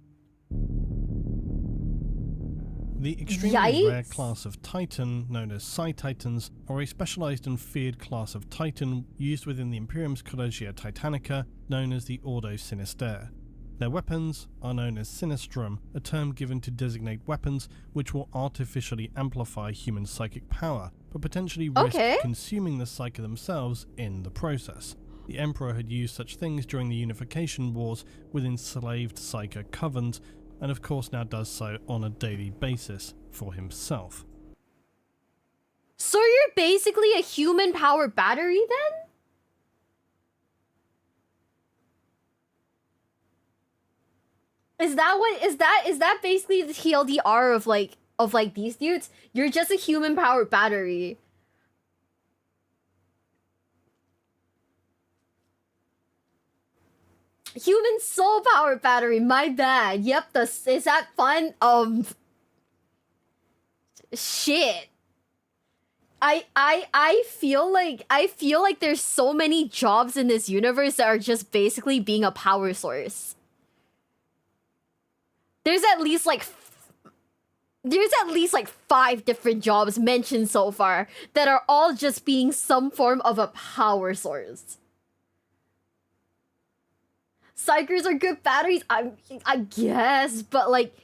The extremely rare class of Titan, known as Psi-Titans, are a specialized and feared class of Titan used within the Imperium's Collegia Titanica, known as the Ordo Sinister. Their weapons are known as Sinistrum, a term given to designate weapons which will artificially amplify human psychic power, but potentially risk consuming the Psyker themselves in the process. The Emperor had used such things during the Unification Wars with enslaved Psyker covens, and of course now does so on a daily basis for himself. So you're basically a human power battery then? Is that basically the TLDR of like these dudes? You're just a human power battery. Human soul power battery, my bad. Yep, is that fun? Shit. I feel like there's so many jobs in this universe that are just basically being a power source. There's at least like 5 different jobs mentioned so far that are all just being some form of a power source. Psychers are good batteries, I guess, but like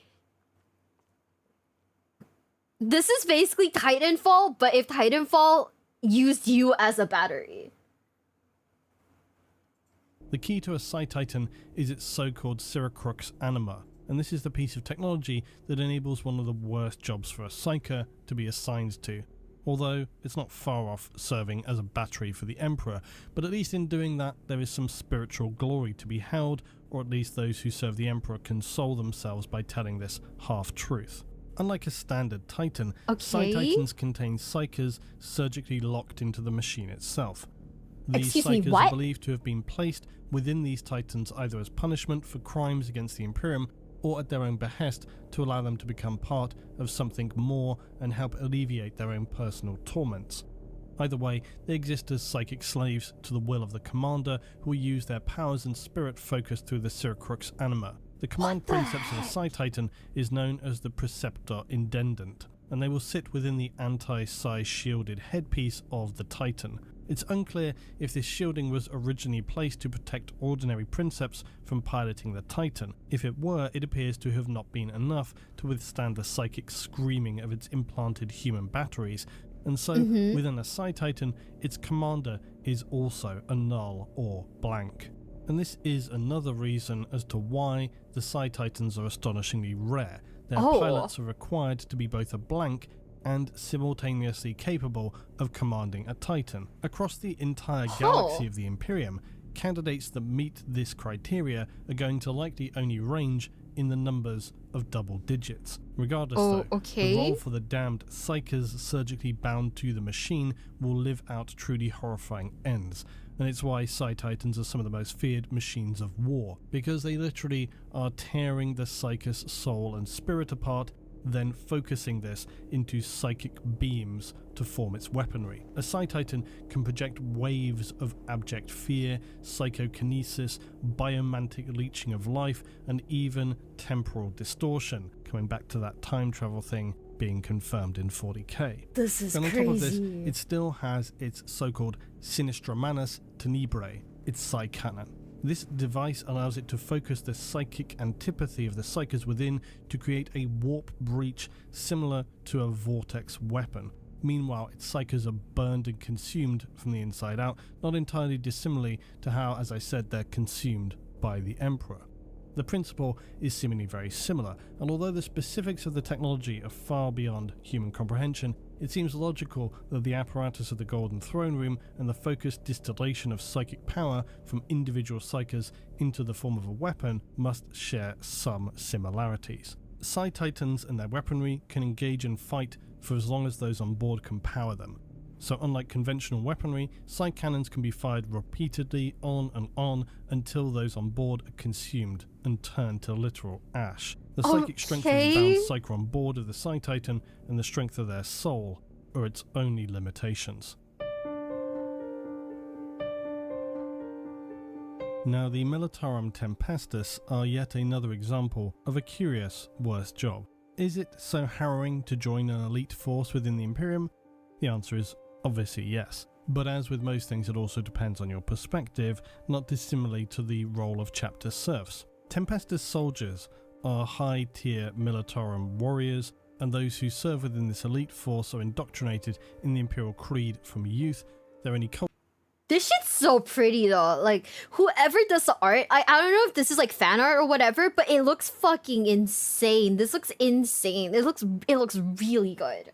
this is basically Titanfall, but if Titanfall used you as a battery. The key to a Psi-Titan is its so-called Syracrux anima, and this is the piece of technology that enables one of the worst jobs for a Psyker to be assigned to. Although it's not far off serving as a battery for the Emperor, but at least in doing that there is some spiritual glory to be held, or at least those who serve the Emperor console themselves by telling this half-truth. Unlike a standard Titan, Psi-Titans contain Psykers surgically locked into the machine itself. These Psykers are believed to have been placed within these Titans either as punishment for crimes against the Imperium or at their own behest to allow them to become part of something more and help alleviate their own personal torments. Either way, they exist as psychic slaves to the will of the commander, who will use their powers and spirit focused through the Syracrux anima. The command princeps of a Psi-Titan is known as the Preceptor Indendent, and they will sit within the anti-Psi shielded headpiece of the Titan. It's unclear if this shielding was originally placed to protect ordinary princeps from piloting the Titan. If it were, it appears to have not been enough to withstand the psychic screaming of its implanted human batteries, and so within a Psi Titan, its commander is also a null or blank. And this is another reason as to why the Psi Titans are astonishingly rare. Their pilots are required to be both a blank and simultaneously capable of commanding a Titan. Across the entire galaxy of the Imperium, candidates that meet this criteria are going to likely only range in the numbers of double digits. Regardless though, the role for the damned psychers surgically bound to the machine will live out truly horrifying ends. And it's why Psi Titans are some of the most feared machines of war, because they literally are tearing the psychus soul and spirit apart, then focusing this into psychic beams to form its weaponry. A Psi Titan can project waves of abject fear, psychokinesis, biomantic leeching of life, and even temporal distortion, coming back to that time travel thing being confirmed in 40k. This is and on crazy. top of this, it still has its so-called Sinistra Manus Tenebrae, its Psi Cannon. This device allows it to focus the psychic antipathy of the psychers within to create a warp breach similar to a vortex weapon. Meanwhile, its psychers are burned and consumed from the inside out, not entirely dissimilarly to how, as I said, they're consumed by the Emperor. The principle is seemingly very similar, and although the specifics of the technology are far beyond human comprehension, it seems logical that the apparatus of the Golden Throne Room and the focused distillation of psychic power from individual psychers into the form of a weapon must share some similarities. Psi Titans and their weaponry can engage and fight for as long as those on board can power them. So unlike conventional weaponry, Psi cannons can be fired repeatedly on and on until those on board are consumed and turned to literal ash. The psychic strength of the bound psyker on board of the Psi Titan and the strength of their soul are its only limitations. Now, the Militarum Tempestus are yet another example of a curious worst job. Is it so harrowing to join an elite force within the Imperium? The answer is obviously yes. But as with most things, it also depends on your perspective, not dissimilarly to the role of chapter serfs. Tempestus soldiers are high-tier Militarum warriors, and those who serve within this elite force are indoctrinated in the Imperial Creed from youth. Their only This shit's so pretty though. Like, whoever does the art, I don't know if this is like fan art or whatever, but it looks fucking insane. This looks insane. It looks really good.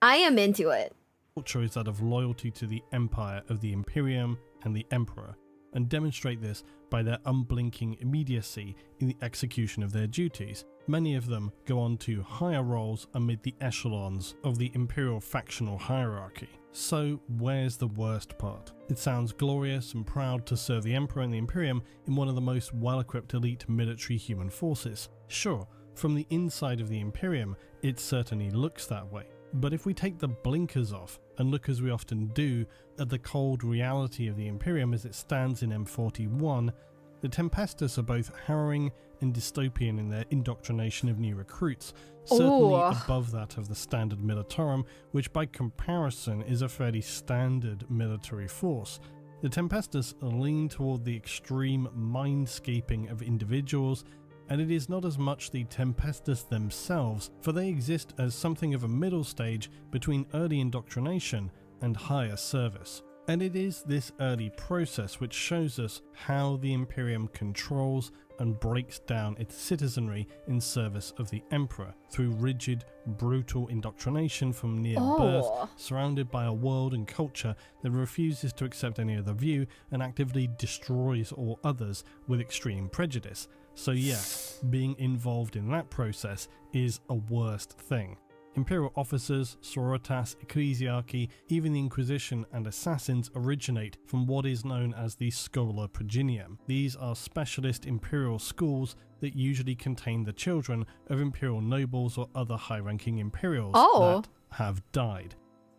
I am into it. culture is that of loyalty to the empire of the Imperium and the Emperor, and demonstrate this by their unblinking immediacy in the execution of their duties. Many of them go on to higher roles amid the echelons of the Imperial factional hierarchy. So where's the worst part? It sounds glorious and proud to serve the Emperor and the Imperium in one of the most well-equipped elite military human forces. Sure, from the inside of the Imperium, it certainly looks that way. But if we take the blinkers off and look, as we often do, at the cold reality of the Imperium as it stands in M41, the Tempestus are both harrowing and dystopian in their indoctrination of new recruits, certainly above that of the standard Militarum, which by comparison is a fairly standard military force. The Tempestus lean toward the extreme mindscaping of individuals, and it is not as much the Tempestus themselves, for they exist as something of a middle stage between early indoctrination and higher service. And it is this early process which shows us how the Imperium controls and breaks down its citizenry in service of the Emperor, through rigid, brutal indoctrination from near birth, surrounded by a world and culture that refuses to accept any other view and actively destroys all others with extreme prejudice. So yes, being involved in that process is a worst thing. Imperial officers, sororitas, ecclesiarchy, even the Inquisition and assassins originate from what is known as the Schola Progenium. These are specialist imperial schools that usually contain the children of imperial nobles or other high-ranking imperials that have died.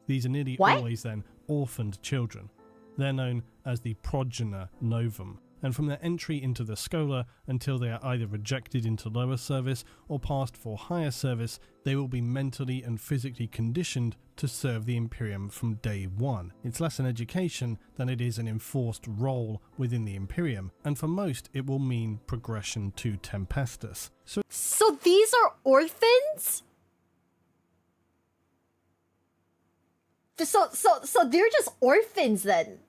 These are nearly always then orphaned children. They're known as the progena novum, and from their entry into the Schola until they are either rejected into lower service or passed for higher service, they will be mentally and physically conditioned to serve the Imperium from day one. It's less an education than it is an enforced role within the Imperium, and for most it will mean progression to Tempestus. So these are orphans? So they're just orphans then?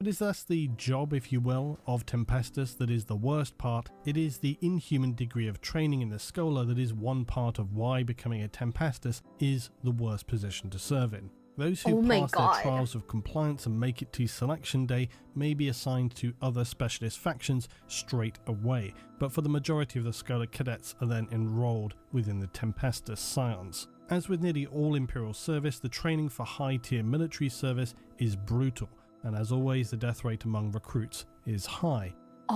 It is thus the job, if you will, of Tempestus that is the worst part. It is the inhuman degree of training in the Schola that is one part of why becoming a Tempestus is the worst position to serve in. Those who pass their trials of compliance and make it to selection day may be assigned to other specialist factions straight away, but for the majority of the Schola cadets are then enrolled within the Tempestus Scions. As with nearly all Imperial service, the training for high-tier military service is brutal, and as always, the death rate among recruits is high.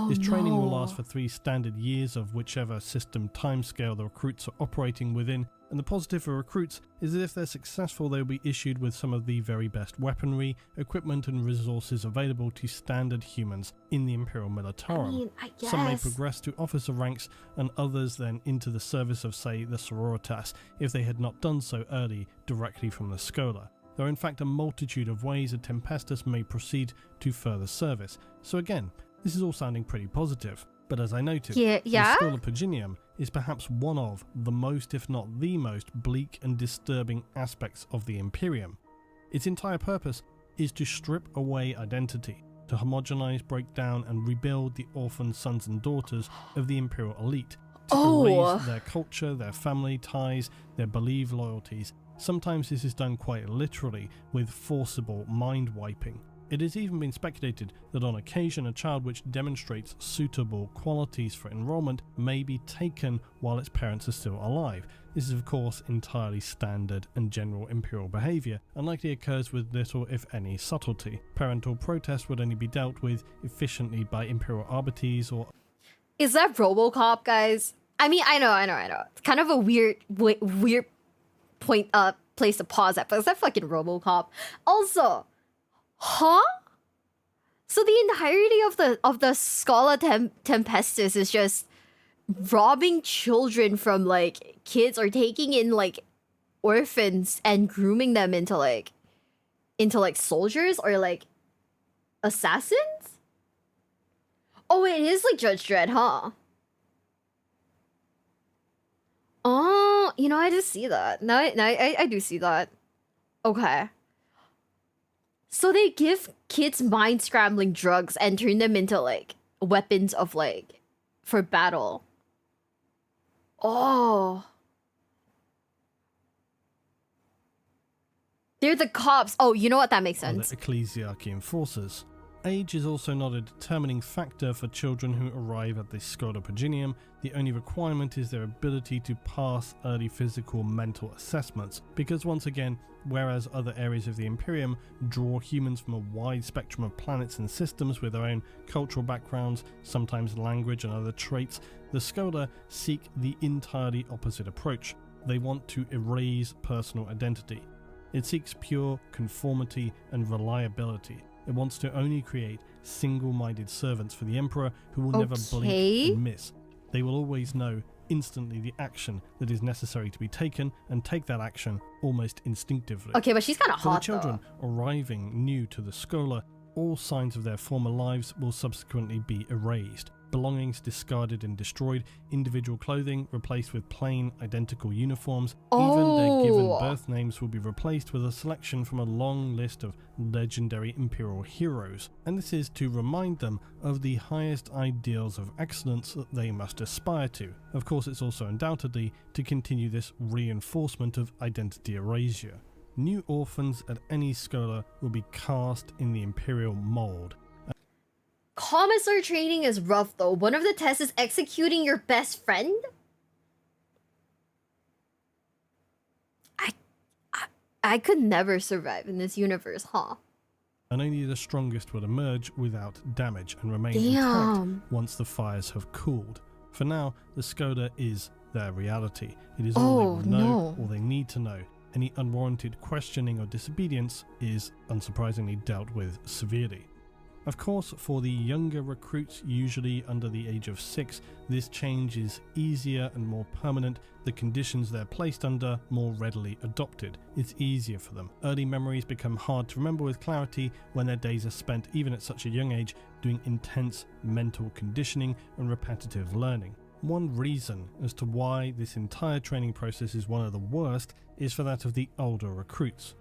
This training will last for 3 standard years of whichever system timescale the recruits are operating within, and the positive for recruits is that if they're successful, they will be issued with some of the very best weaponry, equipment and resources available to standard humans in the Imperial Militarum. Some may progress to officer ranks and others then into the service of, say, the Sororitas, if they had not done so early directly from the Schola. There are in fact a multitude of ways a Tempestus may proceed to further service. So again, this is all sounding pretty positive, but as I noted, the Schola Paginium is perhaps one of the most, if not the most, bleak and disturbing aspects of the Imperium. Its entire purpose is to strip away identity, to homogenize, break down and rebuild the orphan sons and daughters of the Imperial elite, to erase their culture, their family ties, their believed loyalties. Sometimes this is done quite literally with forcible mind wiping. It has even been speculated that on occasion a child which demonstrates suitable qualities for enrollment may be taken while its parents are still alive. This is of course entirely standard and general Imperial behaviour, and likely occurs with little if any subtlety. Parental protest would only be dealt with efficiently by Imperial arbites or... Is that RoboCop, guys? I mean, I know. It's kind of a weird place to pause at, but is that fucking RoboCop? Also, so the entirety of the Schola Tempestus is just robbing children from like kids, or taking in like orphans and grooming them into like soldiers or like assassins? Oh, it is like Judge Dredd, huh? Oh, you know, I just see that. No, I do see that. Okay. So they give kids mind-scrambling drugs and turn them into, like, weapons of, like, for battle. Oh. They're the cops. Oh, you know what? That makes sense. The ecclesiarchy enforcers. Age is also not a determining factor for children who arrive at the Schola Paginium. The only requirement is their ability to pass early physical mental assessments, because once again, whereas other areas of the Imperium draw humans from a wide spectrum of planets and systems with their own cultural backgrounds, sometimes language and other traits, the Schola seek the entirely opposite approach. They want to erase personal identity. It seeks pure conformity and reliability. It wants to only create single-minded servants for the Emperor who will never blink and miss. They will always know instantly the action that is necessary to be taken and take that action almost instinctively. Okay, but she's kind of hot, for the children arriving new to the Schola, all signs of their former lives will subsequently be erased. Belongings discarded and destroyed, individual clothing replaced with plain, identical uniforms. Even their given birth names will be replaced with a selection from a long list of legendary Imperial heroes. And this is to remind them of the highest ideals of excellence that they must aspire to. Of course, it's also undoubtedly to continue this reinforcement of identity erasure. New orphans at any Schola will be cast in the Imperial mold. Commissar training is rough though. One of the tests is executing your best friend? I could never survive in this universe, huh? And only the strongest will emerge without damage and remain intact once the fires have cooled. For now, the Schola is their reality. It is all they will know, all they need to know. Any unwarranted questioning or disobedience is, unsurprisingly, dealt with severely. Of course, for the younger recruits, usually under the age of 6, this change is easier and more permanent. The conditions they're placed under more readily adopted. It's easier for them. Early memories become hard to remember with clarity when their days are spent, even at such a young age, doing intense mental conditioning and repetitive learning. One reason as to why this entire training process is one of the worst is for that of the older recruits.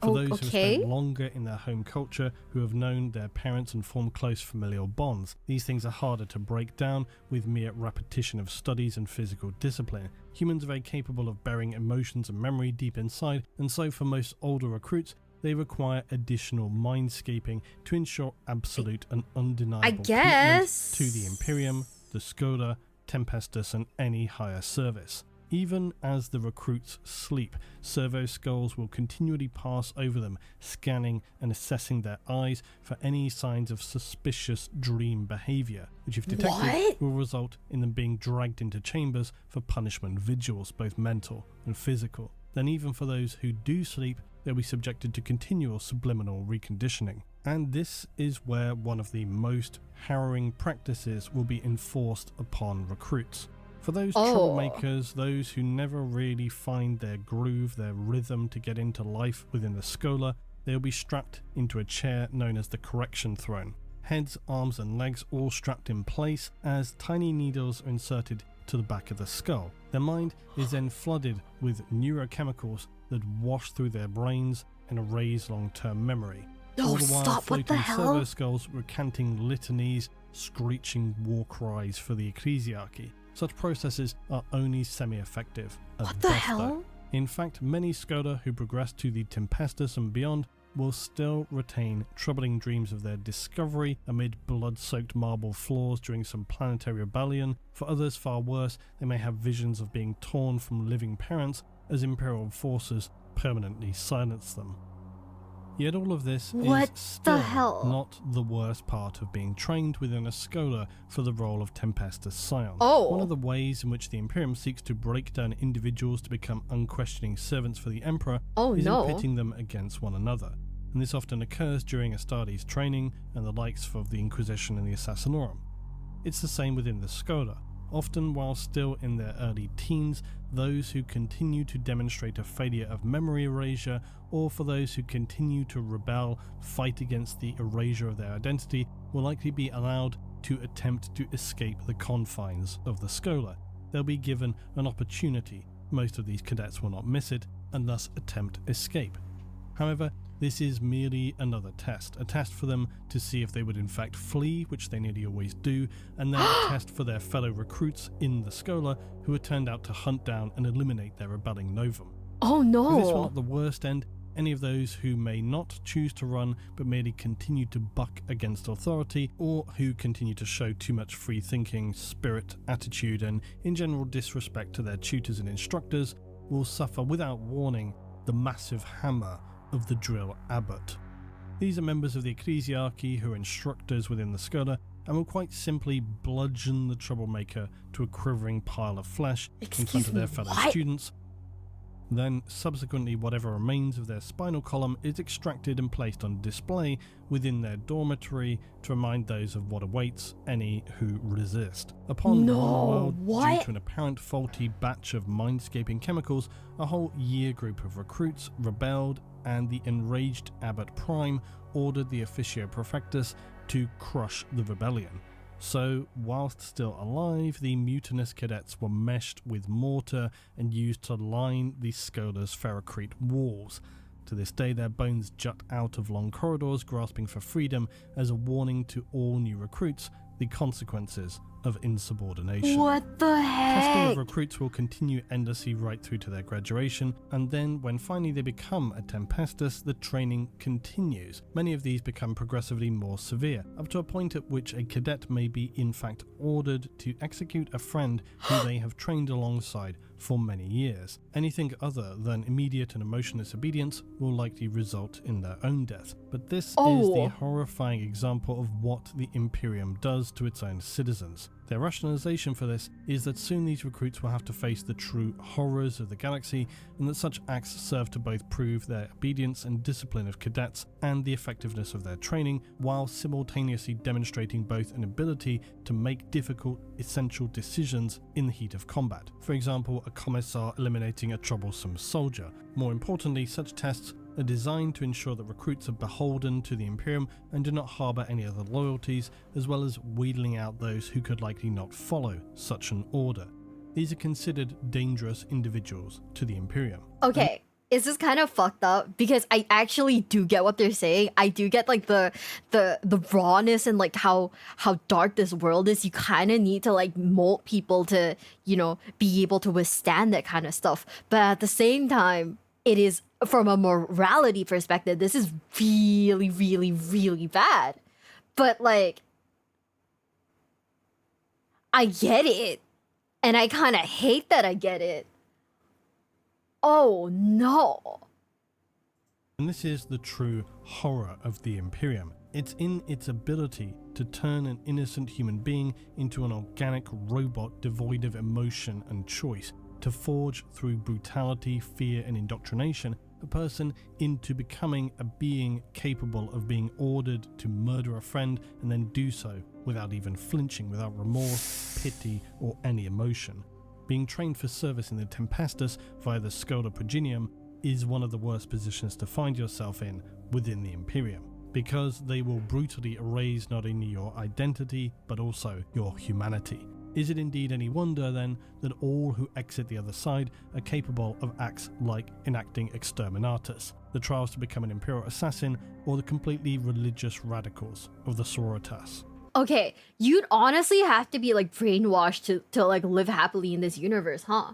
For those who have spent longer in their home culture, who have known their parents and formed close familial bonds, these things are harder to break down with mere repetition of studies and physical discipline. Humans are very capable of burying emotions and memory deep inside, and so for most older recruits, they require additional mindscaping to ensure absolute and undeniable commitment to the Imperium, the Schola, Tempestus, and any higher service. Even as the recruits sleep, servo skulls will continually pass over them, scanning and assessing their eyes for any signs of suspicious dream behavior, which if detected will result in them being dragged into chambers for punishment vigils, both mental and physical. Then even for those who do sleep, they'll be subjected to continual subliminal reconditioning. And this is where one of the most harrowing practices will be enforced upon recruits. For those troublemakers, those who never really find their groove, their rhythm to get into life within the Schola, they'll be strapped into a chair known as the Correction Throne. Heads, arms and legs all strapped in place as tiny needles are inserted to the back of the skull. Their mind is then flooded with neurochemicals that wash through their brains and erase long-term memory. All the while floating servo skulls recanting litanies, screeching war cries for the ecclesiarchy. Such processes are only semi-effective. What the hell? In fact, many Schola who progress to the Tempestus and beyond will still retain troubling dreams of their discovery amid blood-soaked marble floors during some planetary rebellion. For others far worse, they may have visions of being torn from living parents as Imperial forces permanently silence them. Yet all of this is still not the worst part of being trained within a Schola for the role of Tempestus Scion. One of the ways in which the Imperium seeks to break down individuals to become unquestioning servants for the Emperor is in pitting them against one another. And this often occurs during Astartes training and the likes of the Inquisition and the Assassinorum. It's the same within the Schola. Often while still in their early teens, those who continue to demonstrate a failure of memory erasure, or for those who continue to rebel, fight against the erasure of their identity, will likely be allowed to attempt to escape the confines of the Schola. They'll be given an opportunity. Most of these cadets will not miss it, and thus attempt escape. However, this is merely another test, a test for them to see if they would in fact flee, which they nearly always do, and then a test for their fellow recruits in the Schola who are turned out to hunt down and eliminate their rebelling novum. Oh no! If this will at the worst end, any of those who may not choose to run but merely continue to buck against authority, or who continue to show too much free thinking, spirit, attitude, and in general disrespect to their tutors and instructors, will suffer without warning the massive hammer of the Drill Abbot. These are members of the ecclesiarchy who are instructors within the Schola and will quite simply bludgeon the troublemaker to a quivering pile of flesh in front of their fellow students. Then, subsequently, whatever remains of their spinal column is extracted and placed on display within their dormitory to remind those of what awaits any who resist. Upon one world, due to an apparent faulty batch of mindscaping chemicals, a whole year group of recruits rebelled, and the enraged Abbot Prime ordered the Officio Prefectus to crush the rebellion. So, whilst still alive, the mutinous cadets were meshed with mortar and used to line the Schola's ferrocrete walls. To this day, their bones jut out of long corridors, grasping for freedom as a warning to all new recruits the consequences of insubordination. What the heck? Testing of recruits will continue endlessly right through to their graduation, and then when finally they become a Tempestus, the training continues. Many of these become progressively more severe, up to a point at which a cadet may be in fact ordered to execute a friend who they have trained alongside for many years. Anything other than immediate and emotionless obedience will likely result in their own death. But this is the horrifying example of what the Imperium does to its own citizens. Their rationalization for this is that soon these recruits will have to face the true horrors of the galaxy, and that such acts serve to both prove their obedience and discipline of cadets and the effectiveness of their training, while simultaneously demonstrating both an ability to make difficult, essential decisions in the heat of combat. For example, a commissar eliminating a troublesome soldier. More importantly, such tests are designed to ensure that recruits are beholden to the Imperium and do not harbour any other loyalties, as well as wheedling out those who could likely not follow such an order. These are considered dangerous individuals to the Imperium. Okay, is this kind of fucked up? Because I actually do get what they're saying. I do get like the rawness and like how dark this world is. You kind of need to like mold people to, you know, be able to withstand that kind of stuff. But at the same time, it is, from a morality perspective, this is really, really, really bad. But like, I get it. And I kind of hate that I get it. Oh no. And this is the true horror of the Imperium. It's in its ability to turn an innocent human being into an organic robot devoid of emotion and choice, to forge through brutality, fear, and indoctrination a person into becoming a being capable of being ordered to murder a friend and then do so without even flinching, without remorse, pity, or any emotion. Being trained for service in the Tempestus via the Schola Progenium is one of the worst positions to find yourself in within the Imperium, because they will brutally erase not only your identity but also your humanity. Is it indeed any wonder then that all who exit the other side are capable of acts like enacting exterminatus, the trials to become an Imperial assassin, or the completely religious radicals of the Sororitas? Okay, you'd honestly have to be like brainwashed to like live happily in this universe, huh?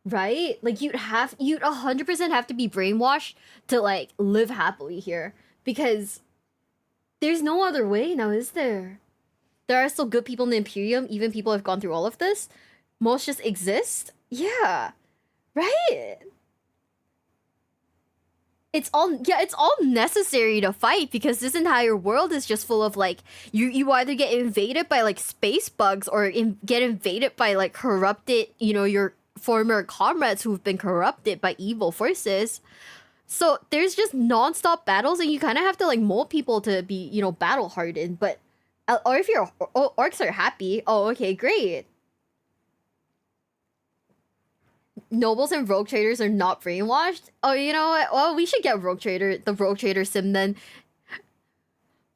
Right? Like you'd 100% have to be brainwashed to like live happily here, because there's no other way now, is there? There are still good people in the Imperium, even people who have gone through all of this. Most just exist. Yeah. Right? It's all necessary to fight, because this entire world is just full of like, you either get invaded by like space bugs or get invaded by like corrupted, you know, your former comrades who've been corrupted by evil forces. So there's just non-stop battles, and you kind of have to like mold people to be, you know, battle hardened. But or if your orcs are happy, oh, okay, great. Nobles and rogue traders are not brainwashed. Oh, you know what? Well, we should get the rogue trader sim then.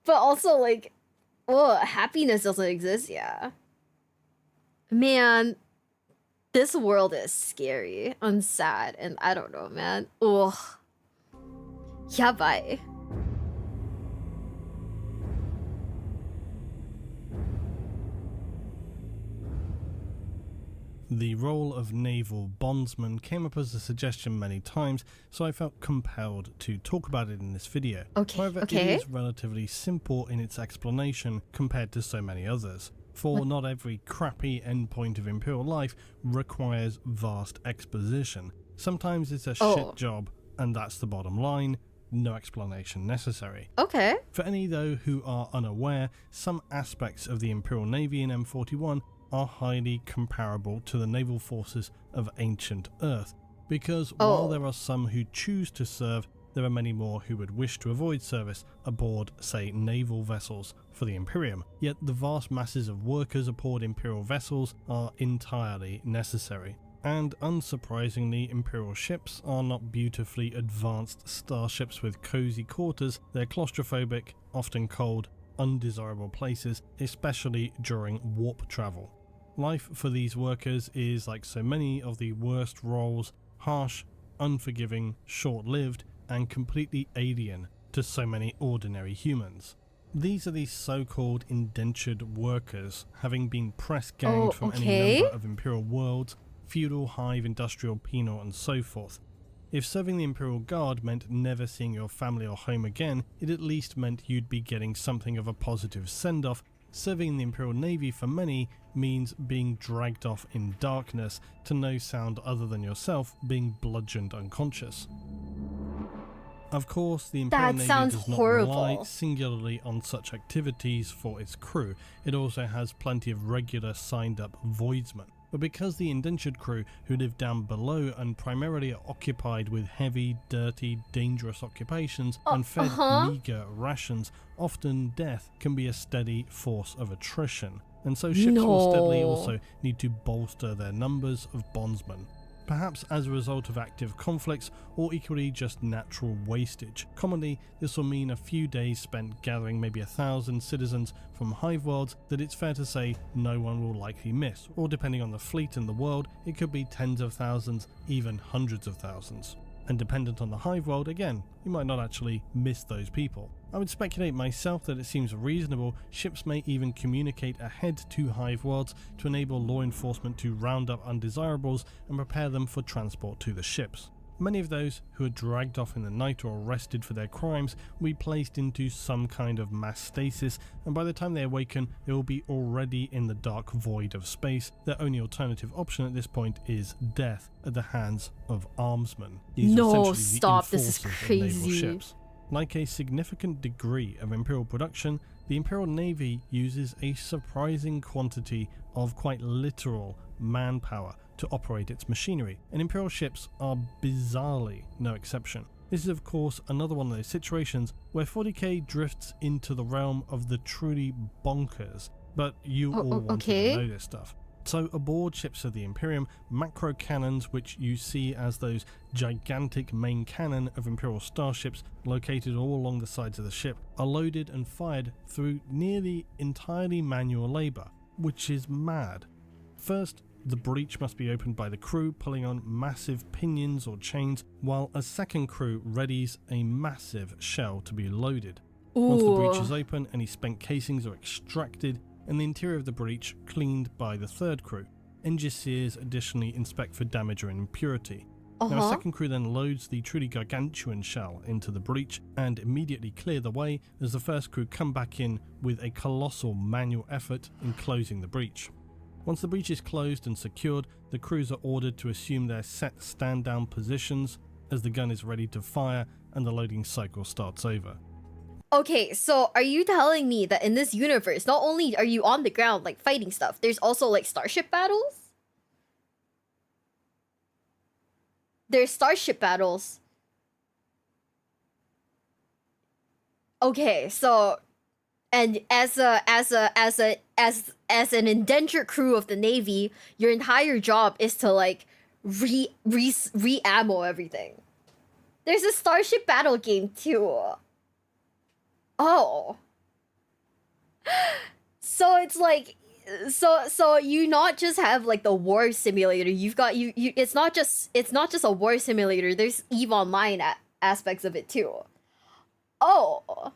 But also, like, oh, happiness doesn't exist. Yeah, man, this world is scary and sad, and I don't know, man. Ugh. Yeah, bye. The role of naval bondsman came up as a suggestion many times, so I felt compelled to talk about it in this video. However, it is relatively simple in its explanation compared to so many others. For not every crappy endpoint of Imperial life requires vast exposition. Sometimes it's a shit job, and that's the bottom line. No explanation necessary. Okay. For any, though, who are unaware, some aspects of the Imperial Navy in M41 are highly comparable to the naval forces of ancient Earth, because while there are some who choose to serve, there are many more who would wish to avoid service aboard, say, naval vessels for the Imperium, yet the vast masses of workers aboard Imperial vessels are entirely necessary. And unsurprisingly, Imperial ships are not beautifully advanced starships with cozy quarters. They're claustrophobic, often cold, undesirable places, especially during warp travel. Life for these workers is, like so many of the worst roles, harsh, unforgiving, short-lived, and completely alien to so many ordinary humans. These are the so-called indentured workers, having been press-ganged from any number of Imperial worlds, feudal, hive, industrial, penal, and so forth. If serving the Imperial Guard meant never seeing your family or home again, it at least meant you'd be getting something of a positive send-off. Serving in the Imperial Navy for many means being dragged off in darkness to no sound other than yourself being bludgeoned unconscious. Of course, the Imperial That Navy sounds does not horrible. rely singularly on such activities for its crew. It also has plenty of regular signed-up voidsmen. But because the indentured crew who live down below and primarily are occupied with heavy, dirty, dangerous occupations and fed meagre rations, often death can be a steady force of attrition. And so ships will steadily also need to bolster their numbers of bondsmen. Perhaps as a result of active conflicts, or equally just natural wastage. Commonly, this will mean a few days spent gathering maybe 1,000 citizens from hive worlds that it's fair to say no one will likely miss, or depending on the fleet and the world, it could be tens of thousands, even hundreds of thousands. And dependent on the hive world, again, you might not actually miss those people. I would speculate myself that it seems reasonable ships may even communicate ahead to hive worlds to enable law enforcement to round up undesirables and prepare them for transport to the ships. Many of those who are dragged off in the night or arrested for their crimes will be placed into some kind of mass stasis, and by the time they awaken they will be already in the dark void of space. Their only alternative option at this point is death at the hands of armsmen. These are essentially stop, the this is enforcers of crazy. naval ships. Like a significant degree of Imperial production, the Imperial Navy uses a surprising quantity of quite literal manpower to operate its machinery, and Imperial ships are bizarrely no exception. This is of course another one of those situations where 40k drifts into the realm of the truly bonkers, but you all want to know this stuff. So aboard ships of the Imperium, macro cannons, which you see as those gigantic main cannon of Imperial starships located all along the sides of the ship, are loaded and fired through nearly entirely manual labour, which is mad. First, the breach must be opened by the crew pulling on massive pinions or chains, while a second crew readies a massive shell to be loaded. Once the breach is open, any spent casings are extracted and the interior of the breach cleaned by the third crew. Engineers additionally inspect for damage or impurity. Now a second crew then loads the truly gargantuan shell into the breach and immediately clear the way as the first crew come back in with a colossal manual effort in closing the breach. Once the breach is closed and secured, the crews are ordered to assume their set stand-down positions as the gun is ready to fire and the loading cycle starts over. Okay, so are you telling me that in this universe, not only are you on the ground like fighting stuff, there's also like starship battles? There's starship battles. Okay, so and as an indentured crew of the Navy, your entire job is to like re-ammo everything. There's a starship battle game too. Oh. So it's like so you not just have like the war simulator, you've got you it's not just a war simulator, there's EVE Online aspects of it too. Oh.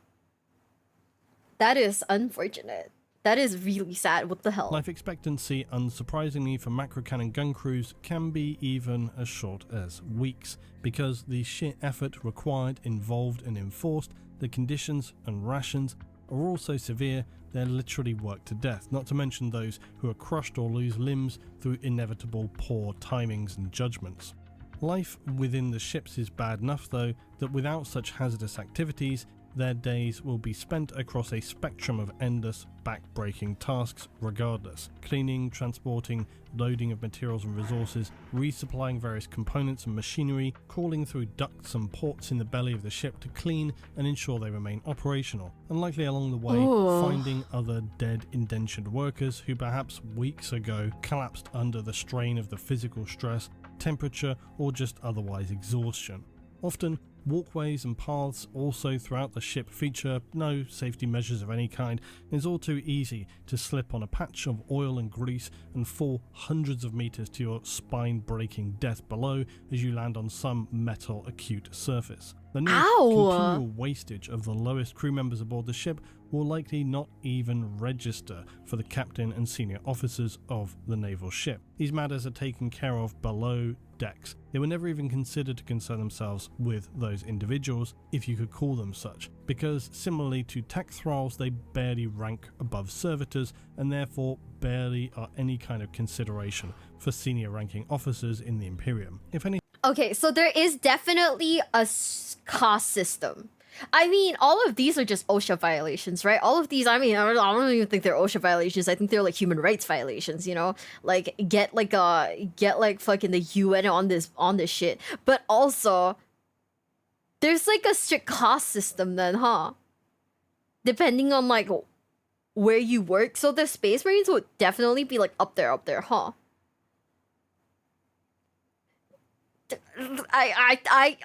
That is unfortunate. That is really sad. What the hell? Life expectancy, unsurprisingly for macro cannon gun crews, can be even as short as weeks, because the sheer effort required, involved and enforced, the conditions and rations are all so severe they're literally worked to death, not to mention those who are crushed or lose limbs through inevitable poor timings and judgments. Life within the ships is bad enough though that without such hazardous activities their days will be spent across a spectrum of endless, back-breaking tasks regardless. Cleaning, transporting, loading of materials and resources, resupplying various components and machinery, crawling through ducts and ports in the belly of the ship to clean and ensure they remain operational, and likely along the way finding other dead indentured workers who perhaps weeks ago collapsed under the strain of the physical stress, temperature, or just otherwise exhaustion. Often, walkways and paths also throughout the ship feature no safety measures of any kind, and it's all too easy to slip on a patch of oil and grease and fall hundreds of meters to your spine-breaking death below as you land on some metal acute surface. The near continual wastage of the lowest crew members aboard the ship will likely not even register for the captain and senior officers of the naval ship. These matters are taken care of below decks. They were never even considered to concern themselves with those individuals, if you could call them such, because similarly to tech thralls, they barely rank above servitors and therefore barely are any kind of consideration for senior ranking officers in the Imperium. If any. Okay, so there is definitely a caste system. I mean, all of these are just OSHA violations, right? All of these, I mean, I don't even think they're OSHA violations. I think they're like human rights violations, you know? Like get like fucking the UN on this shit. But also there's like a strict caste system then, huh? Depending on like where you work. So the Space Marines would definitely be like up there, huh?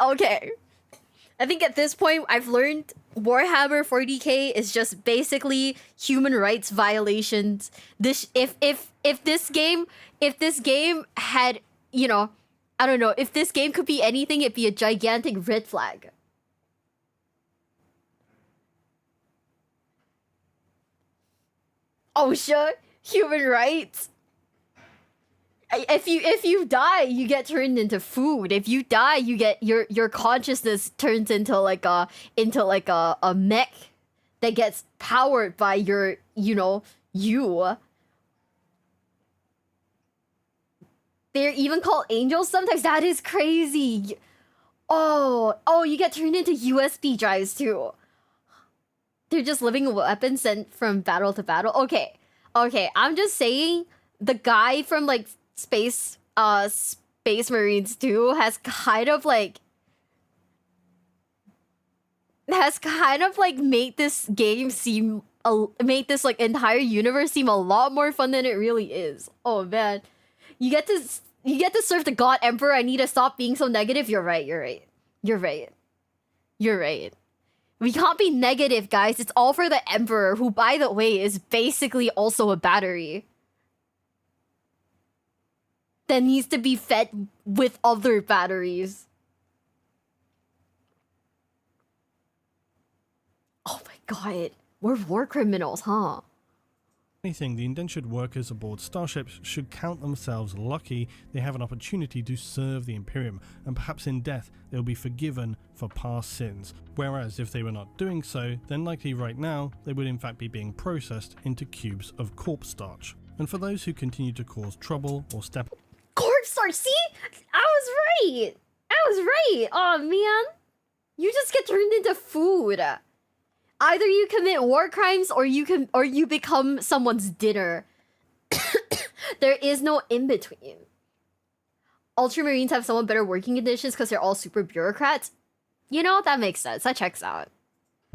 Okay. I think at this point I've learned Warhammer 40k is just basically human rights violations. This if this game had, you know, I don't know, if this game could be anything, it'd be a gigantic red flag. OSHA, human rights. If you die, you get turned into food. If you die, you get your consciousness turns into like a mech that gets powered by your, you know, you. They're even called angels sometimes. That is crazy. Oh, you get turned into USB drives too. They're just living weapons sent from battle to battle. Okay, I'm just saying the guy from like Space Marines 2 has kind of like made this game seem made this like entire universe seem a lot more fun than it really is. Oh man, you get to serve the God Emperor. I need to stop being so negative. You're right. We can't be negative, guys. It's all for the Emperor, who, by the way, is basically also a battery that needs to be fed with other batteries. Oh my god. We're war criminals, huh? Anything, the indentured workers aboard starships should count themselves lucky they have an opportunity to serve the Imperium, and perhaps in death they'll be forgiven for past sins. Whereas if they were not doing so, then likely right now they would in fact be being processed into cubes of corpse starch. And for those who continue to cause trouble or step... Corpse starch, see? I was right! Oh man. You just get turned into food. Either you commit war crimes or you become someone's dinner. There is no in between. Ultramarines have somewhat better working conditions because they're all super bureaucrats. You know, that makes sense. That checks out.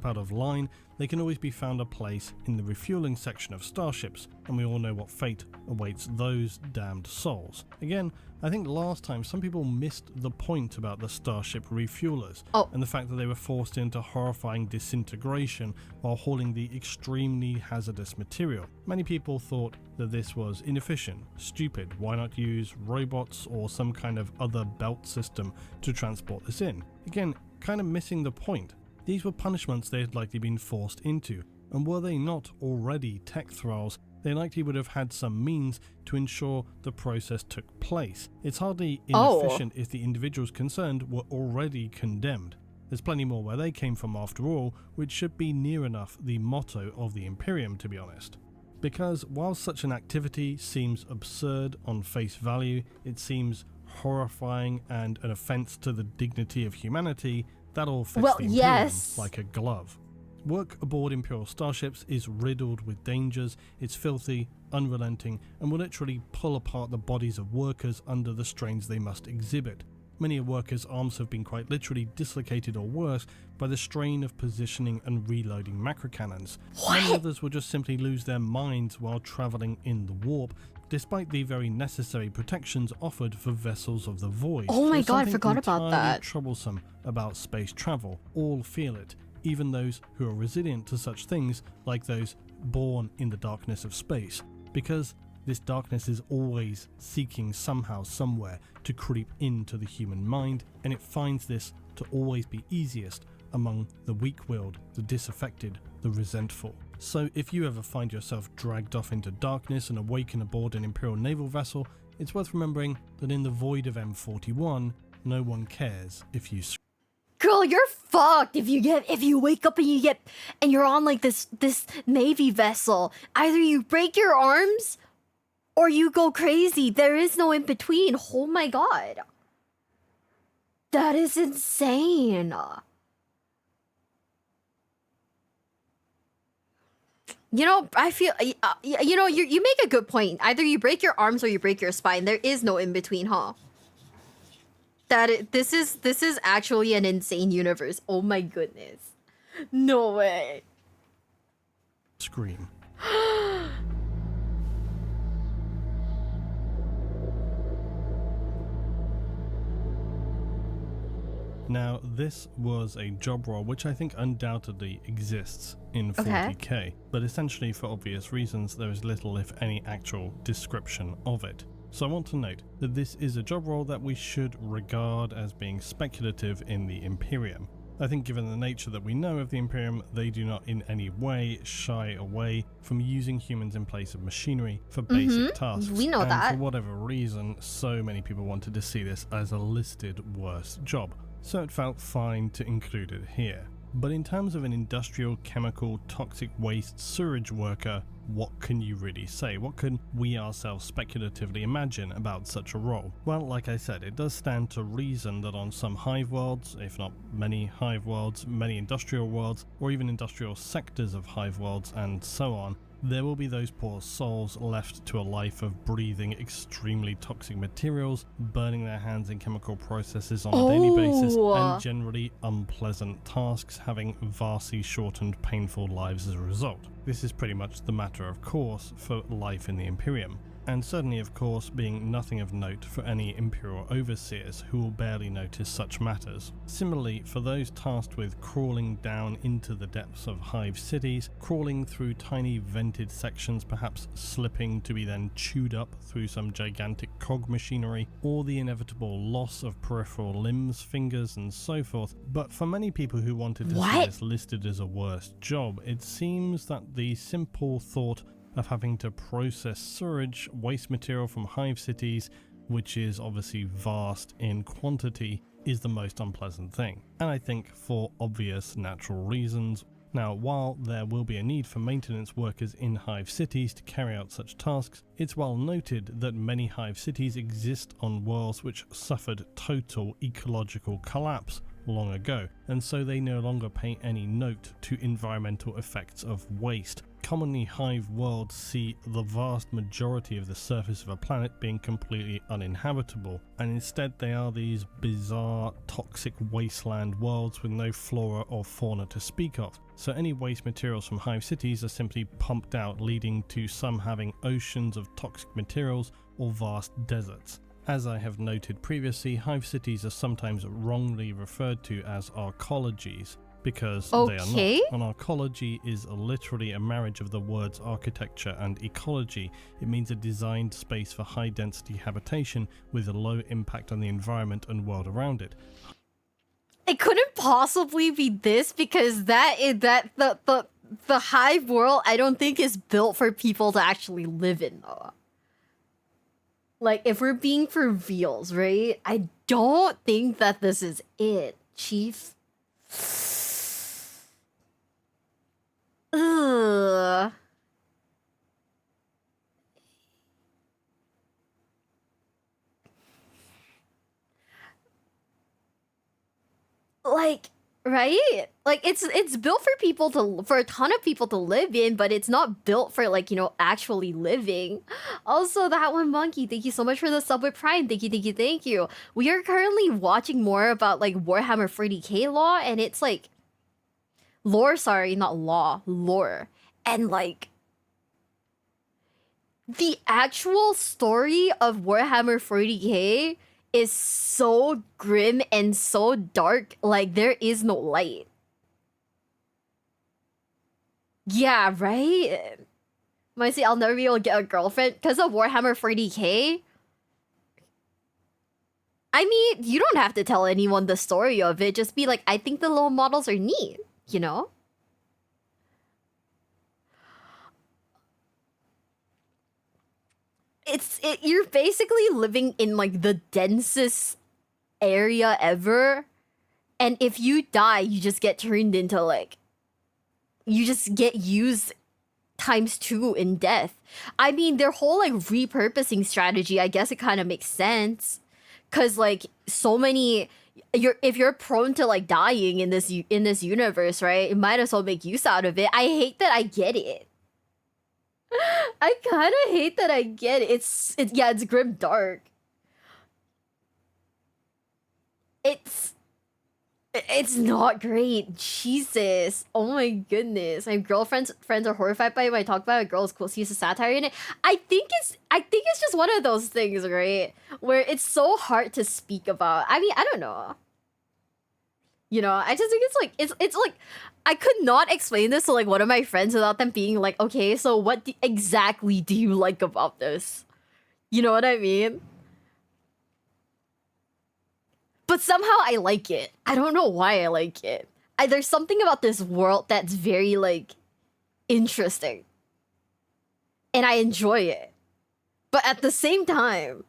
Out of line, they can always be found a place in the refueling section of starships, and we all know what fate awaits those damned souls. Again, I think last time some people missed the point about the starship refuelers, and the fact that they were forced into horrifying disintegration while hauling the extremely hazardous material. Many people thought that this was inefficient, stupid, why not use robots or some kind of other belt system to transport this in? Again, kind of missing the point. These were punishments they had likely been forced into, and were they not already tech thralls, they likely would have had some means to ensure the process took place. It's hardly inefficient if the individuals concerned were already condemned. There's plenty more where they came from after all, which should be near enough the motto of the Imperium, to be honest. Because while such an activity seems absurd on face value, it seems horrifying and an offence to the dignity of humanity, that all fits the Imperium like a glove. Work aboard Imperial starships is riddled with dangers, it's filthy, unrelenting, and will literally pull apart the bodies of workers under the strains they must exhibit. Many a worker's arms have been quite literally dislocated or worse by the strain of positioning and reloading macrocannons. Many others will just simply lose their minds while travelling in the warp, despite the very necessary protections offered for vessels of the void. Oh my god, I forgot about that. Troublesome about space travel. All feel it, even those who are resilient to such things, like those born in the darkness of space, because this darkness is always seeking somehow, somewhere to creep into the human mind, and it finds this to always be easiest among the weak-willed, the disaffected, the resentful. So if you ever find yourself dragged off into darkness and awaken aboard an Imperial naval vessel, it's worth remembering that in the void of M41, no one cares if you... Girl, you're fucked if you wake up and you're on like this Navy vessel. Either you break your arms or you go crazy. There is no in between. Oh my god. That is insane. You know, I feel you know, you make a good point. Either you break your arms or you break your spine. There is no in between, huh? This is actually an insane universe. Oh my goodness. No way. Scream. Now, this was a job role which I think undoubtedly exists in 40k, but essentially for obvious reasons there is little if any actual description of it. So I want to note that this is a job role that we should regard as being speculative in the Imperium. I think given the nature that we know of the Imperium, they do not in any way shy away from using humans in place of machinery for basic tasks. We know and that. for whatever reason, so many people wanted to see this as a listed worst job. So it felt fine to include it here. But in terms of an industrial, chemical, toxic waste sewerage worker, what can you really say? What can we ourselves speculatively imagine about such a role? Well, like I said, it does stand to reason that on some hive worlds, if not many hive worlds, many industrial worlds, or even industrial sectors of hive worlds and so on, there will be those poor souls left to a life of breathing extremely toxic materials, burning their hands in chemical processes on a daily basis, and generally unpleasant tasks, having vastly shortened, painful lives as a result. This is pretty much the matter of course for life in the Imperium, and certainly of course being nothing of note for any Imperial overseers who will barely notice such matters. Similarly, for those tasked with crawling down into the depths of hive cities, crawling through tiny vented sections, perhaps slipping to be then chewed up through some gigantic cog machinery, or the inevitable loss of peripheral limbs, fingers and so forth. But for many people who wanted to see this listed as a worst job, it seems that the simple thought of having to process sewage, waste material from hive cities, which is obviously vast in quantity, is the most unpleasant thing. And I think for obvious natural reasons. Now, while there will be a need for maintenance workers in hive cities to carry out such tasks, it's well noted that many hive cities exist on worlds which suffered total ecological collapse long ago, and so they no longer pay any note to environmental effects of waste. Commonly, hive worlds see the vast majority of the surface of a planet being completely uninhabitable, and instead they are these bizarre, toxic wasteland worlds with no flora or fauna to speak of. So any waste materials from hive cities are simply pumped out, leading to some having oceans of toxic materials or vast deserts. As I have noted previously, hive cities are sometimes wrongly referred to as arcologies, because they are not. An arcology is literally a marriage of the words architecture and ecology. It means a designed space for high density habitation with a low impact on the environment and world around it. It couldn't possibly be this, because the hive world I don't think is built for people to actually live in though. Like, if we're being for reals, right? I don't think that this is it, Chief. Ugh. Like, right? Like, it's built for a ton of people to live in, but it's not built for, like, you know, actually living. Also, that one monkey, thank you so much for the sub with Prime. Thank you. We are currently watching more about, like, Warhammer 40k lore, and it's like lore, sorry, not law, lore. And like the actual story of Warhammer 40k is so grim and so dark, like there is no light. Yeah, right? Might say I'll never be able to get a girlfriend because of Warhammer 40k. I mean, you don't have to tell anyone the story of it. Just be like, I think the little models are neat, you know? You're basically living in like the densest area ever, and if you die, you just get turned into like, you just get used ×2 in death. I mean, their whole like repurposing strategy, I guess it kind of makes sense, cause like so many, if you're prone to like dying in this universe, right? It might as well make use out of it. I hate that I get it. I kind of hate that I get it. Yeah, it's grim dark. It's not great. Jesus. Oh my goodness. My friends are horrified by it when I talk about it. Girls cool sees the satire in it. I think it's just one of those things, right? Where it's so hard to speak about. I mean, I don't know. You know, I just think it's like I could not explain this to like one of my friends without them being like, okay, so what exactly do you like about this? You know what I mean? But somehow I like it. I don't know why I like it. There's something about this world that's very, like, interesting. And I enjoy it. But at the same time,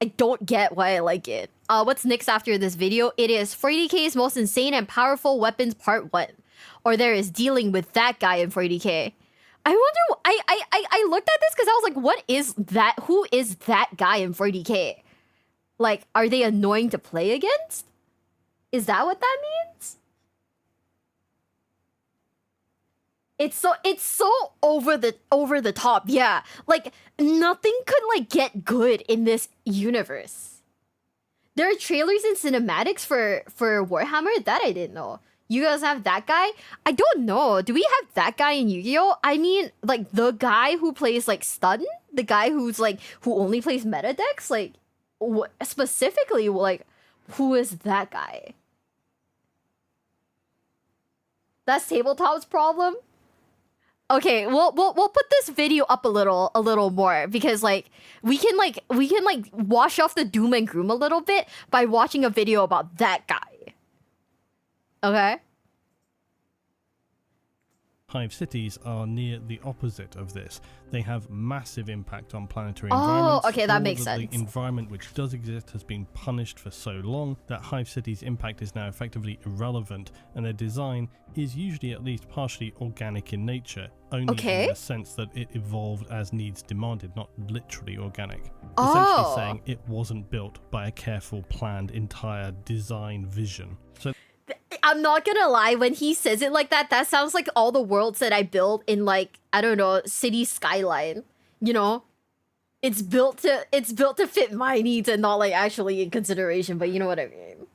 I don't get why I like it. What's next after this video? It is 40k's most insane and powerful weapons part 1. Or there is dealing with that guy in 40k. I wonder, I looked at this because I was like, what is that? Who is that guy in 40k? Like, are they annoying to play against? Is that what that means? It's so over the top, yeah. Like, nothing could like get good in this universe. There are trailers and cinematics for Warhammer that I didn't know. You guys have that guy? I don't know. Do we have that guy in Yu-Gi-Oh? I mean, like the guy who plays like stun, the guy who's like who only plays meta decks, like. Specifically, like, who is that guy? That's Tabletop's problem. Okay, we'll put this video up a little more because like we can wash off the doom and gloom a little bit by watching a video about that guy. Okay. Hive cities are near the opposite of this. They have massive impact on planetary environments. Oh, okay, that makes sense. The environment which does exist has been punished for so long that Hive cities' impact is now effectively irrelevant, and their design is usually at least partially organic in nature, only in the sense that it evolved as needs demanded, not literally organic. Essentially saying it wasn't built by a careful, planned, entire design vision. So I'm not gonna lie, when he says it like that sounds like all the worlds that I build in like, I don't know, city skyline. You know? It's built to fit my needs and not like actually in consideration, but you know what I mean.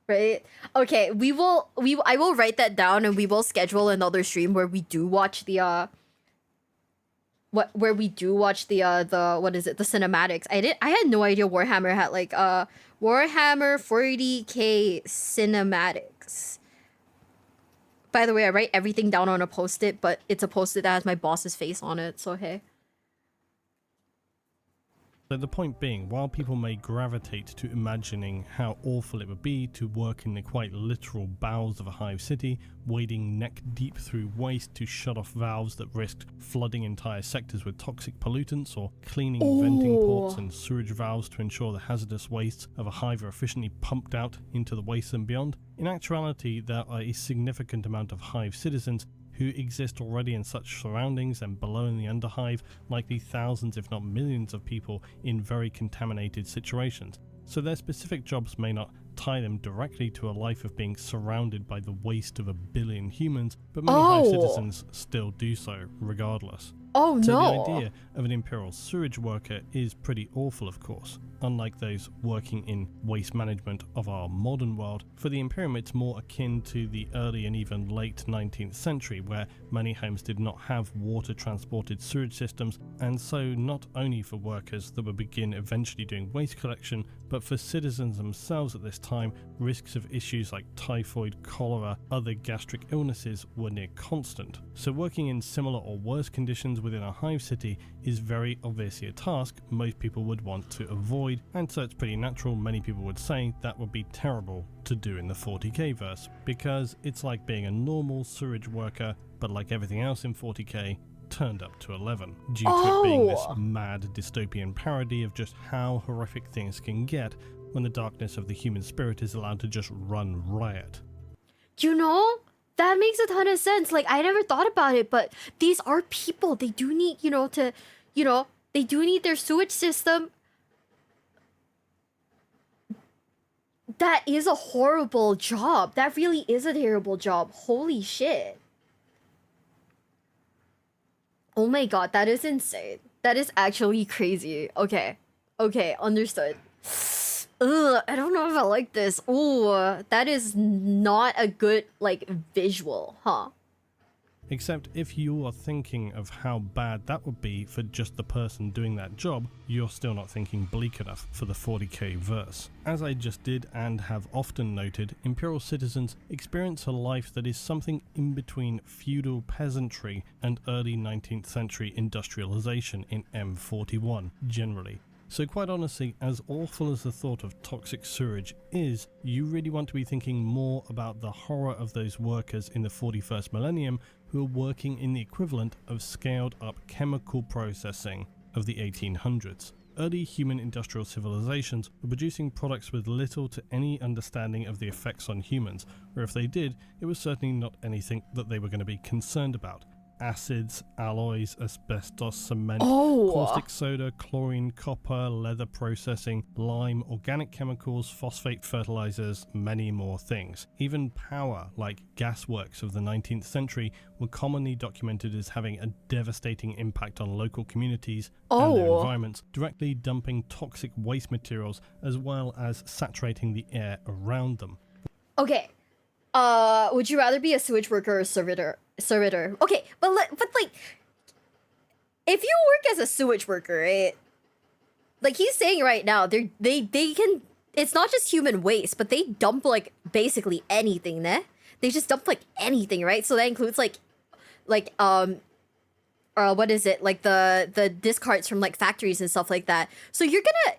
Right? Okay, I will write that down and we will schedule another stream where we do watch the what is it, the cinematics. I had no idea Warhammer had like Warhammer 40k cinematics. By the way, I write everything down on a post-it, but it's a post-it that has my boss's face on it, so hey. So the point being, while people may gravitate to imagining how awful it would be to work in the quite literal bowels of a hive city, wading neck deep through waste to shut off valves that risked flooding entire sectors with toxic pollutants, or cleaning venting ports and sewage valves to ensure the hazardous wastes of a hive are efficiently pumped out into the waste and beyond, in actuality there are a significant amount of hive citizens who exist already in such surroundings, and below in the underhive, likely thousands if not millions of people in very contaminated situations. So their specific jobs may not tie them directly to a life of being surrounded by the waste of a billion humans, but many hive citizens still do so regardless. Oh so no! The idea of an Imperial sewage worker is pretty awful, of course. Unlike those working in waste management of our modern world, for the Imperium it's more akin to the early and even late 19th century, where many homes did not have water-transported sewage systems, and so not only for workers that would begin eventually doing waste collection, but for citizens themselves at this time, risks of issues like typhoid, cholera, other gastric illnesses were near constant. So working in similar or worse conditions within a hive city is very obviously a task most people would want to avoid, and so it's pretty natural many people would say that would be terrible to do in the 40k verse, because it's like being a normal sewage worker, but like everything else in 40k, turned up to 11, due to it being this mad dystopian parody of just how horrific things can get when the darkness of the human spirit is allowed to just run riot. You know, that makes a ton of sense. Like, I never thought about it, but these are people. They do need, they do need their sewage system. That is a horrible job. That really is a terrible job. Holy shit. Oh my god, that is insane. That is actually crazy. Okay. Okay, understood. Ugh, I don't know if I like this. Ooh, that is not a good, like, visual, huh? Except if you are thinking of how bad that would be for just the person doing that job, you're still not thinking bleak enough for the 40k verse. As I just did and have often noted, Imperial citizens experience a life that is something in between feudal peasantry and early 19th century industrialization in M41 generally. So quite honestly, as awful as the thought of toxic sewage is, you really want to be thinking more about the horror of those workers in the 41st millennium who are working in the equivalent of scaled up chemical processing of the 1800s. Early human industrial civilizations were producing products with little to any understanding of the effects on humans, or if they did, it was certainly not anything that they were going to be concerned about. Acids, alloys, asbestos, cement, caustic soda, chlorine, copper, leather processing, lime, organic chemicals, phosphate fertilizers, many more things. Even power, like gasworks of the 19th century, were commonly documented as having a devastating impact on local communities and their environments, directly dumping toxic waste materials as well as saturating the air around them. Okay. Would you rather be a sewage worker or servitor? Okay, but like, if you work as a sewage worker, right? Like he's saying right now, they can. It's not just human waste, but they dump like basically anything, ne? They just dump like anything, right? So that includes like what is it? Like the discards from like factories and stuff like that. So you're gonna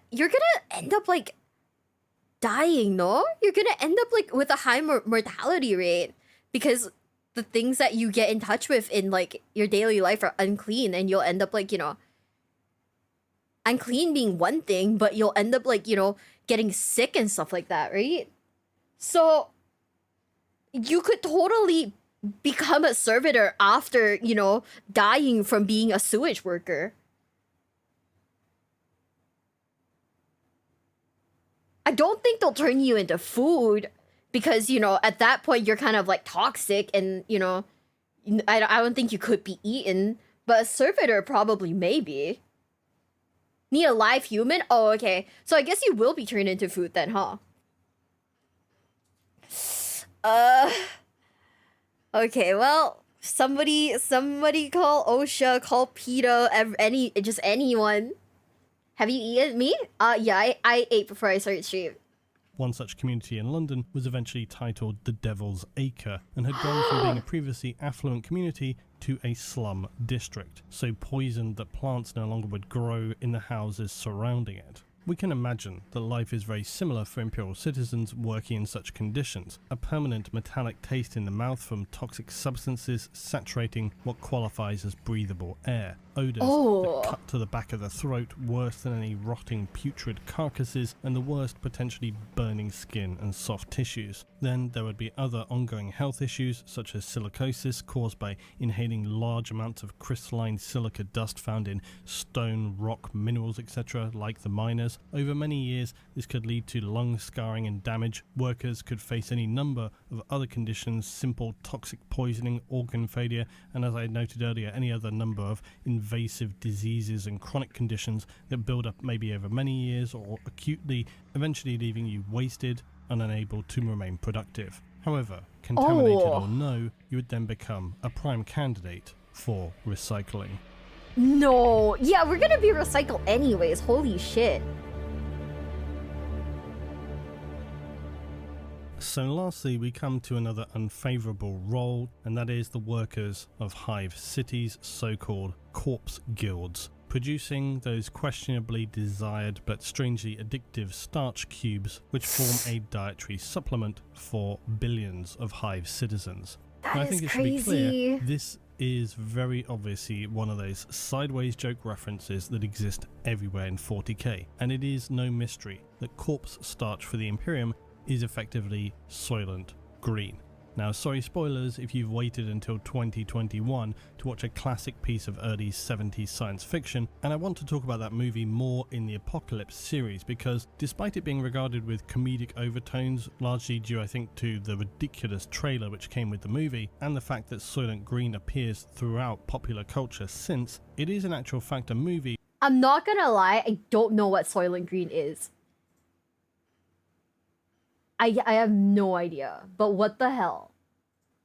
end up like dying, no? You're gonna end up like with a high mortality rate because the things that you get in touch with in like your daily life are unclean, and you'll end up like, you know, unclean being one thing, but you'll end up like, you know, getting sick and stuff like that, right? So you could totally become a servitor after, you know, dying from being a sewage worker. I don't think they'll turn you into food because, you know, at that point you're kind of like toxic and, you know, I don't think you could be eaten, but a servitor probably maybe. Need a live human? Oh, okay. So I guess you will be turned into food then, huh? Okay, well, somebody call OSHA, call PETA, just anyone. Have you eaten me? Yeah, I ate before I started stream. One such community in London was eventually titled the Devil's Acre and had gone from being a previously affluent community to a slum district, so poisoned that plants no longer would grow in the houses surrounding it. We can imagine that life is very similar for Imperial citizens working in such conditions, a permanent metallic taste in the mouth from toxic substances saturating what qualifies as breathable air, odours that cut to the back of the throat worse than any rotting putrid carcasses, and the worst potentially burning skin and soft tissues. Then there would be other ongoing health issues such as silicosis caused by inhaling large amounts of crystalline silica dust found in stone, rock, minerals, etc. like the miners. Over many years, this could lead to lung scarring and damage. Workers could face any number of other conditions, simple toxic poisoning, organ failure, and as I noted earlier, any other number of invasive diseases and chronic conditions that build up maybe over many years or acutely, eventually leaving you wasted and unable to remain productive. However, contaminated or no, you would then become a prime candidate for recycling. No, yeah, we're gonna be recycled anyways, holy shit. So lastly, we come to another unfavourable role, and that is the workers of Hive City's so-called corpse guilds, producing those questionably desired but strangely addictive starch cubes which form a dietary supplement for billions of Hive citizens. That I think is it should be clear, crazy. this is very obviously one of those sideways joke references that exist everywhere in 40k, and it is no mystery that corpse starch for the Imperium is effectively Soylent Green. Now, sorry spoilers if you've waited until 2021 to watch a classic piece of early 70s science fiction, and I want to talk about that movie more in the Apocalypse series because despite it being regarded with comedic overtones, largely due I think to the ridiculous trailer which came with the movie, and the fact that Soylent Green appears throughout popular culture since, it is in actual fact a movie. I'm not gonna lie, I don't know what Soylent Green is. I have no idea, but what the hell?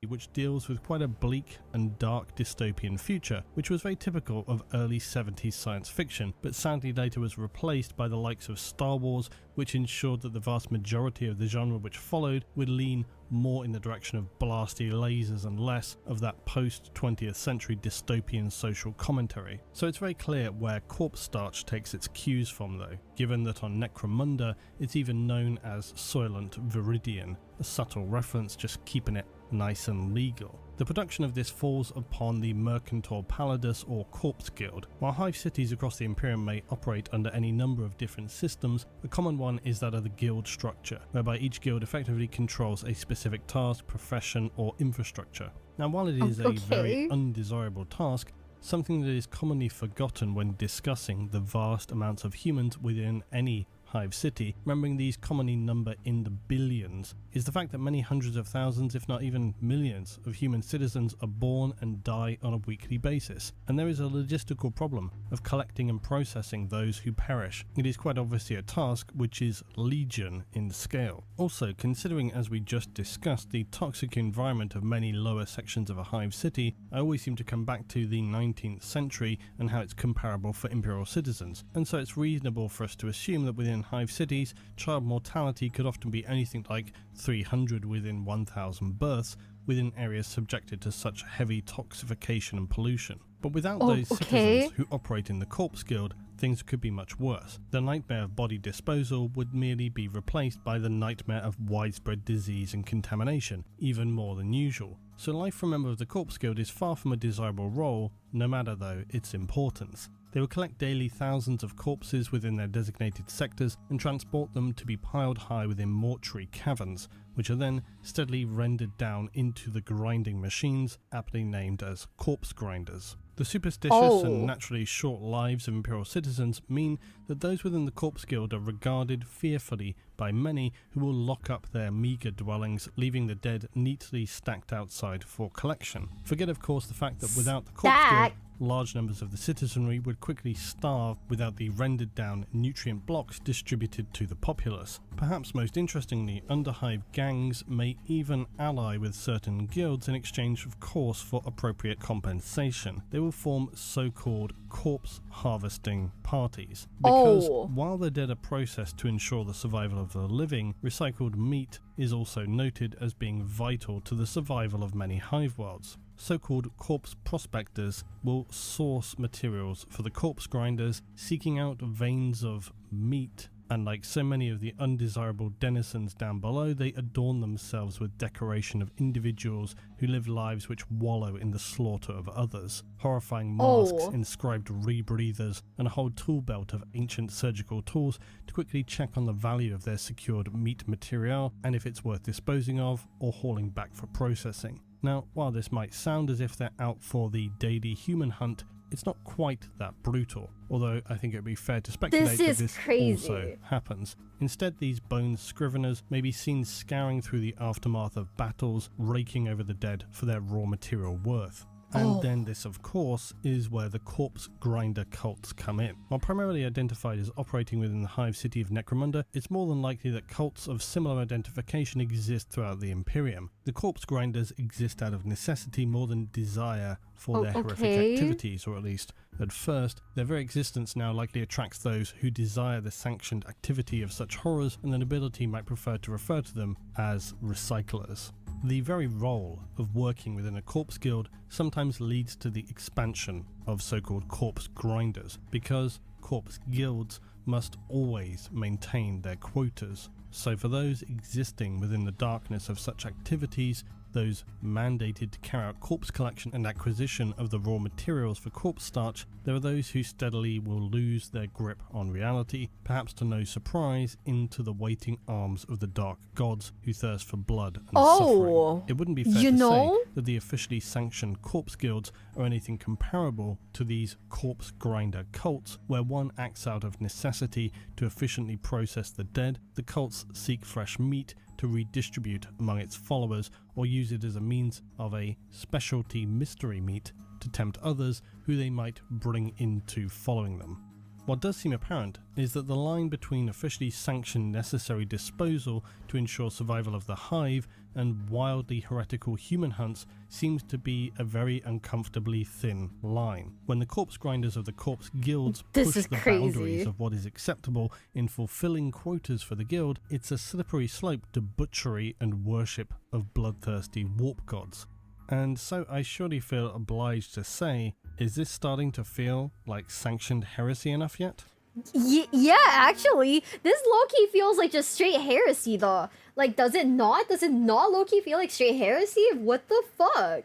Which deals with quite a bleak and dark dystopian future, which was very typical of early 70s science fiction, but sadly later was replaced by the likes of Star Wars, which ensured that the vast majority of the genre which followed would lean more in the direction of blasty lasers and less of that post-20th century dystopian social commentary. So it's very clear where Corpse Starch takes its cues from though, given that on Necromunda it's even known as Soylent Viridian, a subtle reference just keeping it nice and legal. The production of this falls upon the Mercantor Palladus or Corpse Guild. While hive cities across the Imperium may operate under any number of different systems, a common one is that of the guild structure, whereby each guild effectively controls a specific task, profession, or infrastructure. Now, while it is a very undesirable task, something that is commonly forgotten when discussing the vast amounts of humans within any hive city, remembering these commonly number in the billions, is the fact that many hundreds of thousands, if not even millions, of human citizens are born and die on a weekly basis, and there is a logistical problem of collecting and processing those who perish. It is quite obviously a task which is legion in scale. Also, considering as we just discussed the toxic environment of many lower sections of a hive city, I always seem to come back to the 19th century and how it's comparable for imperial citizens, and so it's reasonable for us to assume that within hive cities, child mortality could often be anything like 300 within 1,000 births within areas subjected to such heavy toxification and pollution. But without those citizens who operate in the Corpse Guild, things could be much worse. The nightmare of body disposal would merely be replaced by the nightmare of widespread disease and contamination, even more than usual. So life for a member of the Corpse Guild is far from a desirable role, no matter though its importance. They will collect daily thousands of corpses within their designated sectors and transport them to be piled high within mortuary caverns, which are then steadily rendered down into the grinding machines, aptly named as corpse grinders. The superstitious and naturally short lives of imperial citizens mean that those within the Corpse Guild are regarded fearfully by many who will lock up their meagre dwellings, leaving the dead neatly stacked outside for collection. Forget of course the fact that without the Corpse Guild, large numbers of the citizenry would quickly starve without the rendered down nutrient blocks distributed to the populace. Perhaps most interestingly, underhive gangs may even ally with certain guilds in exchange of course for appropriate compensation. They will form so-called corpse harvesting parties, because while the dead are processed to ensure the survival of the living, recycled meat is also noted as being vital to the survival of many hive worlds. So-called corpse prospectors will source materials for the corpse grinders, seeking out veins of meat, and like so many of the undesirable denizens down below, they adorn themselves with decoration of individuals who live lives which wallow in the slaughter of others. Horrifying masks, inscribed rebreathers, and a whole tool belt of ancient surgical tools to quickly check on the value of their secured meat material and if it's worth disposing of or hauling back for processing. Now, while this might sound as if they're out for the daily human hunt, it's not quite that brutal, although I think it would be fair to speculate that this also happens. Instead, these bones scriveners may be seen scouring through the aftermath of battles, raking over the dead for their raw material worth. And then this, of course, is where the corpse grinder cults come in. While primarily identified as operating within the hive city of Necromunda, it's more than likely that cults of similar identification exist throughout the Imperium. The corpse grinders exist out of necessity more than desire for their horrific activities, or at least at first. Their very existence now likely attracts those who desire the sanctioned activity of such horrors, and the nobility might prefer to refer to them as recyclers. The very role of working within a corpse guild sometimes leads to the expansion of so-called corpse grinders, because corpse guilds must always maintain their quotas. So for those existing within the darkness of such activities, those mandated to carry out corpse collection and acquisition of the raw materials for corpse starch, there are those who steadily will lose their grip on reality, perhaps to no surprise, into the waiting arms of the dark gods who thirst for blood and suffering. It wouldn't be fair to say that the officially sanctioned corpse guilds are anything comparable to these corpse grinder cults, where one acts out of necessity to efficiently process the dead. The cults seek fresh meat to redistribute among its followers, or use it as a means of a specialty mystery meat to tempt others who they might bring into following them. What does seem apparent is that the line between officially sanctioned necessary disposal to ensure survival of the hive and wildly heretical human hunts seems to be a very uncomfortably thin line. When the corpse grinders of the corpse guilds push the boundaries of what is acceptable in fulfilling quotas for the guild, it's a slippery slope to butchery and worship of bloodthirsty warp gods. And so I surely feel obliged to say, is this starting to feel like sanctioned heresy enough yet? Yeah, actually, this low-key feels like just straight heresy though. Like, does it not? Does it not low-key feel like straight heresy? What the fuck?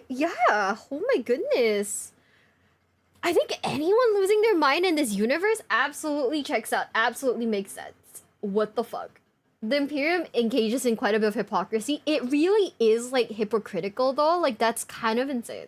Yeah, oh my goodness. I think anyone losing their mind in this universe absolutely checks out, absolutely makes sense. What the fuck? The Imperium engages in quite a bit of hypocrisy. It really is, like, hypocritical though. Like, that's kind of insane.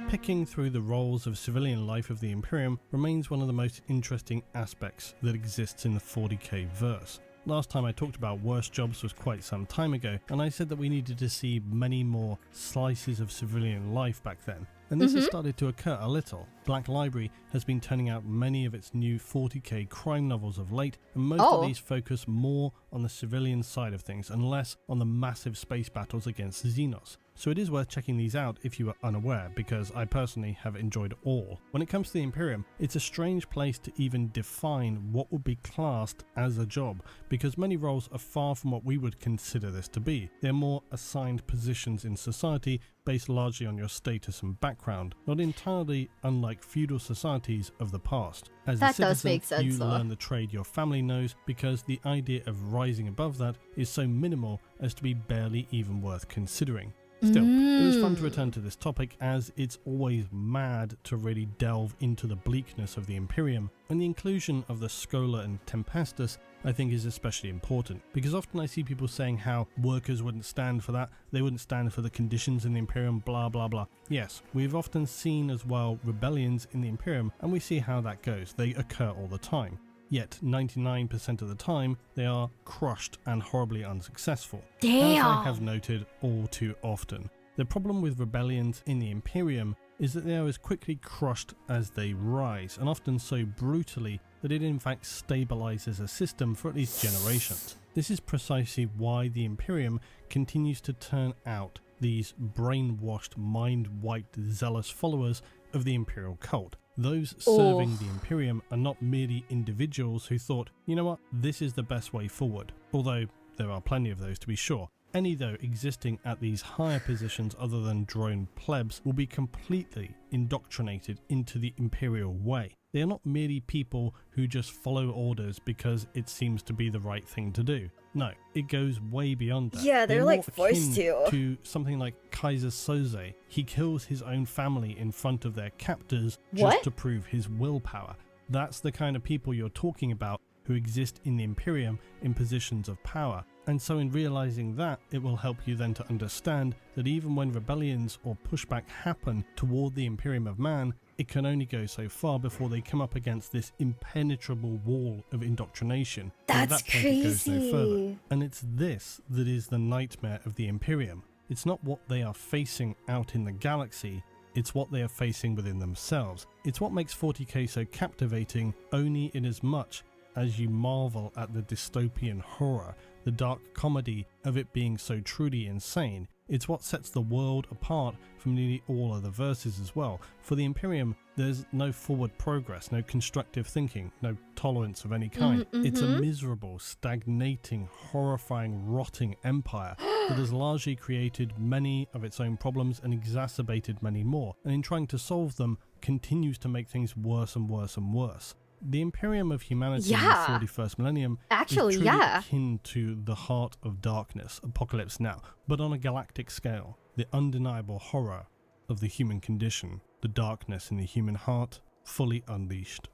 Picking through the roles of civilian life of the Imperium remains one of the most interesting aspects that exists in the 40k verse. Last time I talked about worst jobs was quite some time ago, and I said that we needed to see many more slices of civilian life back then. And this has started to occur a little. Black Library has been turning out many of its new 40k crime novels of late, and most of these focus more on the civilian side of things and less on the massive space battles against Xenos. So it is worth checking these out if you are unaware, because I personally have enjoyed all. When it comes to the Imperium, it's a strange place to even define what would be classed as a job, because many roles are far from what we would consider this to be. They're more assigned positions in society based largely on your status and background, not entirely unlike feudal societies of the past. As a citizen, you learn the trade your family knows, because the idea of rising above that is so minimal as to be barely even worth considering. Still, it was fun to return to this topic, as it's always mad to really delve into the bleakness of the Imperium, and the inclusion of the Schola and Tempestus I think is especially important, because often I see people saying how workers wouldn't stand for that, they wouldn't stand for the conditions in the Imperium, blah blah blah. Yes, we've often seen as well rebellions in the Imperium, and we see how that goes. They occur all the time. Yet 99% of the time, they are crushed and horribly unsuccessful. As I have noted all too often. The problem with rebellions in the Imperium is that they are as quickly crushed as they rise, and often so brutally that it in fact stabilizes a system for at least generations. This is precisely why the Imperium continues to turn out these brainwashed, mind-wiped, zealous followers of the Imperial cult. Those serving the Imperium are not merely individuals who thought, you know what, this is the best way forward. Although there are plenty of those to be sure. Any, though, existing at these higher positions other than drone plebs will be completely indoctrinated into the Imperial way. They are not merely people who just follow orders because it seems to be the right thing to do. No, it goes way beyond that. Yeah, they're like forced to something like Kaiser Soze. He kills his own family in front of their captors just to prove his willpower. That's the kind of people you're talking about who exist in the Imperium in positions of power. And so in realizing that, it will help you then to understand that even when rebellions or pushback happen toward the Imperium of Man, it can only go so far before they come up against this impenetrable wall of indoctrination. That's at that point crazy. It goes no further. And it's this that is the nightmare of the Imperium. It's not what they are facing out in the galaxy, it's what they are facing within themselves. It's what makes 40k so captivating, only in as much as you marvel at the dystopian horror, the dark comedy of it being so truly insane. It's what sets the world apart from nearly all other verses as well. For the Imperium, there's no forward progress, no constructive thinking, no tolerance of any kind. It's a miserable, stagnating, horrifying, rotting empire that has largely created many of its own problems and exacerbated many more, and in trying to solve them, continues to make things worse and worse and worse. The Imperium of humanity Yeah. in the 41st millennium Actually, is truly yeah. akin to the heart of darkness, Apocalypse Now, but on a galactic scale. The undeniable horror of the human condition, the darkness in the human heart, fully unleashed.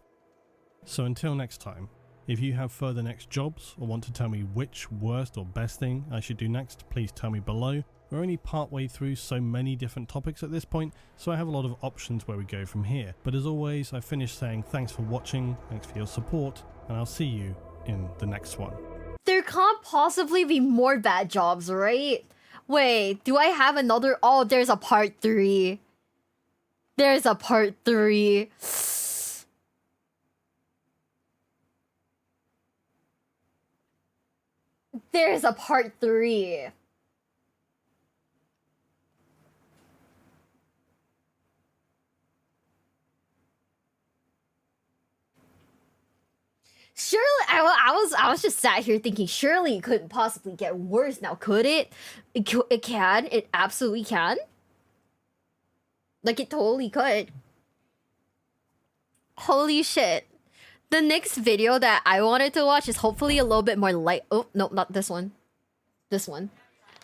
So until next time, if you have further next jobs or want to tell me which worst or best thing I should do next, please tell me below. We're only partway through so many different topics at this point, so I have a lot of options where we go from here. But as always, I finish saying thanks for watching, thanks for your support, and I'll see you in the next one. There can't possibly be more bad jobs, right? Wait, do I have another? Oh, there's a part 3. There's a part 3. There's a part 3. Surely, I was just sat here thinking, surely it couldn't possibly get worse now, could it? It can. It absolutely can. Like, it totally could. Holy shit. The next video that I wanted to watch is hopefully a little bit more light. Oh, no, not this one. This one.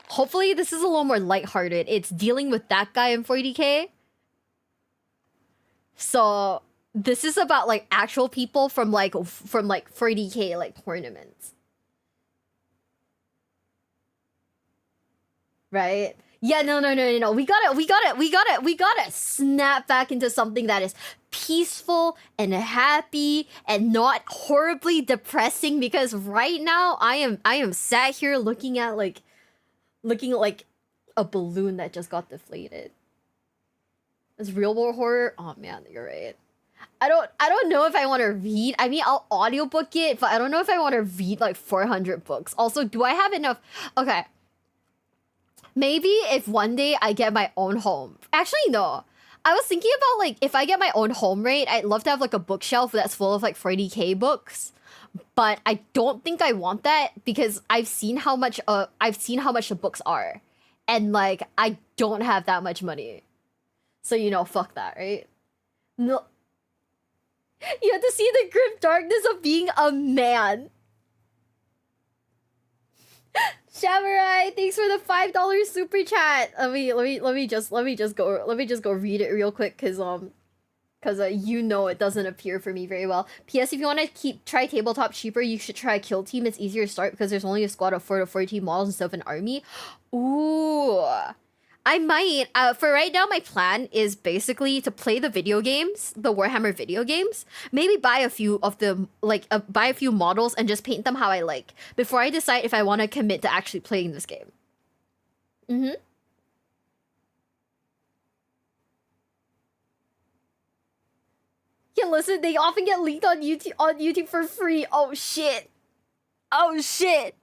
Hopefully this is a little more lighthearted. It's dealing with that guy in 40k. So this is about like actual people from like 40k like tournaments. Right? Yeah, no. We gotta snap back into something that is peaceful and happy and not horribly depressing, because right now I am sat here looking at like a balloon that just got deflated. It's real world horror. Oh man, you're right. I don't know if I want to read. I mean, I'll audiobook it, but I don't know if I want to read like 400 books. Also, do I have enough? Okay. Maybe if one day I get my own home. Actually, no. I was thinking about like if I get my own home, right? I'd love to have like a bookshelf that's full of like 40k books. But I don't think I want that because I've seen how much the books are. And like I don't have that much money. So you know, fuck that, right? No. You have to see the grim darkness of being a man. Samurai, thanks for the $5 super chat. Let me just go read it real quick, cause you know it doesn't appear for me very well. P.S. If you want to try tabletop cheaper, you should try Kill Team. It's easier to start because there's only a squad of 4 to 14 models instead of an army. Ooh. I might. For right now, my plan is basically to play the video games, the Warhammer video games. Maybe buy a few of them, like buy a few models and just paint them how I like before I decide if I want to commit to actually playing this game. Mm-hmm. Yeah, listen, they often get leaked on YouTube for free. Oh shit. Oh shit.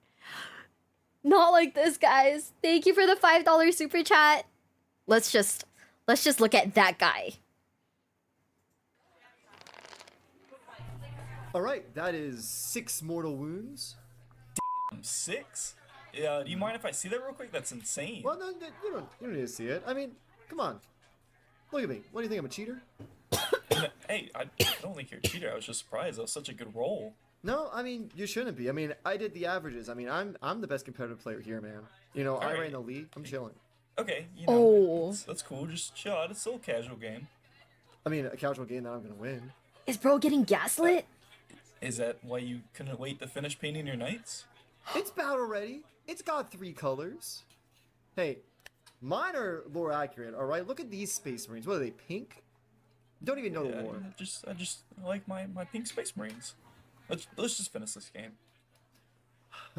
Not like this, guys. Thank you for the $5 super chat. Let's just look at that guy. All right, that is 6 mortal wounds. Damn, 6? Yeah, do you mind if I see that real quick? That's insane. Well, no, you don't need to see it. I mean, come on. Look at me. What do you think? I'm a cheater? Hey, I don't think you're a cheater. I was just surprised. That was such a good roll. No, I mean, you shouldn't be. I mean, I did the averages. I mean, I'm the best competitive player here, man. You know, I ran the league. I'm chilling. Okay, you know, that's cool. Just chill out. It's still a casual game. I mean, a casual game that I'm gonna win. Is bro getting gaslit? Is that why you couldn't wait to finish painting your knights? It's battle ready. It's got 3 colors. Hey, mine are lore accurate, alright? Look at these Space Marines. What are they, pink? Don't even know the lore. I just like my pink Space Marines. Let's just finish this game.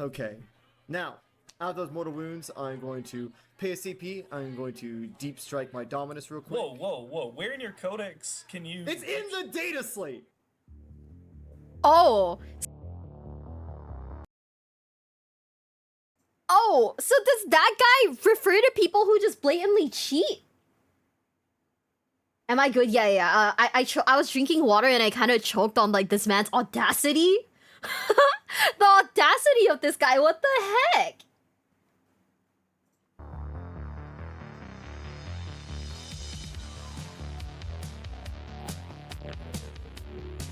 Okay. Now, out of those mortal wounds, I'm going to pay a CP. I'm going to deep strike my Dominus real quick. Whoa. Where in your codex can you... It's in the data slate! Oh, so does that guy refer to people who just blatantly cheat? Am I good? Yeah. I was drinking water and I kind of choked on like this man's audacity. The audacity of this guy. What the heck?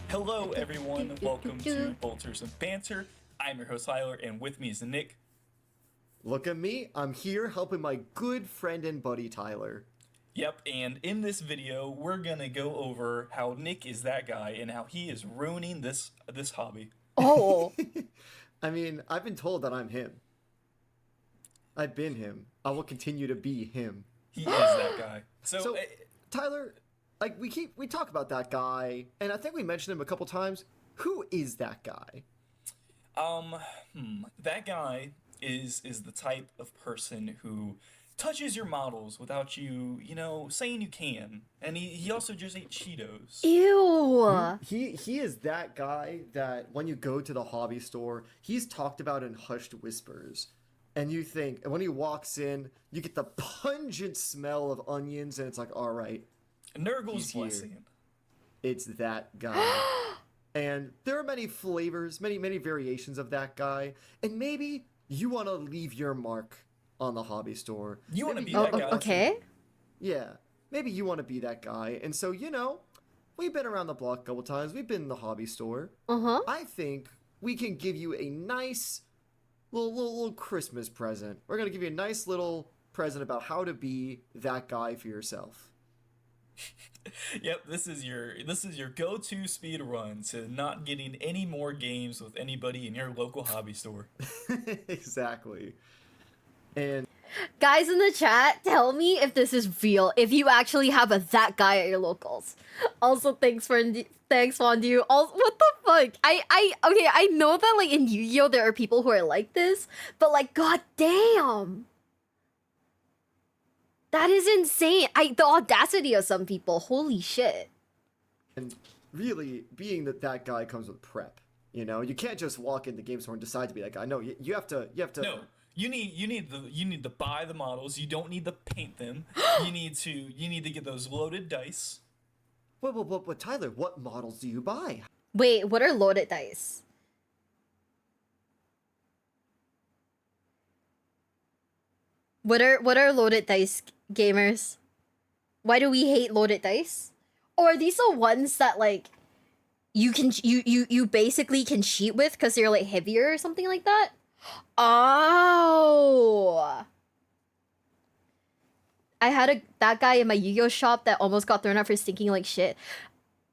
Hello, everyone. Welcome to Bolters and Banter. I'm your host, Tyler, and with me is Nick. Look at me. I'm here helping my good friend and buddy, Tyler. Yep, and in this video, we're gonna go over how Nick is that guy and how he is ruining this hobby. Oh. I mean, I've been told that I'm him. I've been him. I will continue to be him. He is that guy. So Tyler, like we talk about that guy, and I think we mentioned him a couple times. Who is that guy? That guy is the type of person who touches your models without you saying you can, and he also just ate Cheetos. Ew. He is that guy that when you go to the hobby store, he's talked about in hushed whispers. And you think, when he walks in, you get the pungent smell of onions, and it's like, all right, Nurgle's blessing. It's that guy. And there are many flavors, many variations of that guy. And maybe you want to leave your mark on the hobby store. You want to be that guy. Okay. Yeah. Maybe you want to be that guy. And so, we've been around the block a couple times. We've been in the hobby store. Uh-huh. I think we can give you a nice little Christmas present. We're going to give you a nice little present about how to be that guy for yourself. Yep, this is your go-to speed run to not getting any more games with anybody in your local hobby store. Exactly. And guys in the chat, tell me if this is real. If you actually have a that guy at your locals. Also, thanks Fondue. Also, what the fuck? I know that like in Yu-Gi-Oh there are people who are like this, but like god damn. That is insane. The audacity of some people. Holy shit. And really, being that guy comes with prep. You can't just walk in the game store and decide to be that guy. No, you have to. No, you need to buy the models. You don't need to paint them. you need to get those loaded dice. But Tyler, what models do you buy? Wait, what are loaded dice? What are loaded dice, gamers? Why do we hate loaded dice? Or are these the ones that like you basically can cheat with because they're like heavier or something like that? Oh. I had that guy in my Yu-Gi-Oh shop that almost got thrown out for stinking like shit.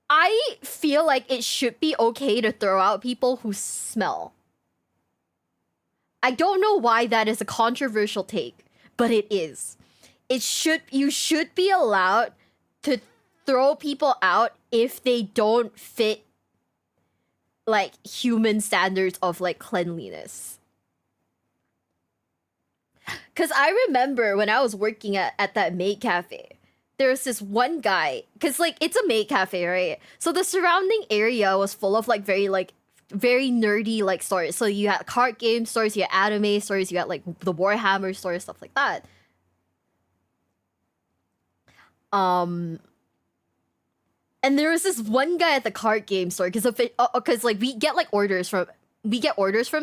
I feel like it should be okay to throw out people who smell. I don't know why that is a controversial take, but it is. You should be allowed to throw people out if they don't fit like human standards of like cleanliness. Cause I remember when I was working at that maid cafe, there was this one guy, cause like it's a maid cafe, right? So the surrounding area was full of like very nerdy like stores. So you had card game stores, you had anime stores, you had like the Warhammer stores, stuff like that. And there was this one guy at the card game store because like we get orders from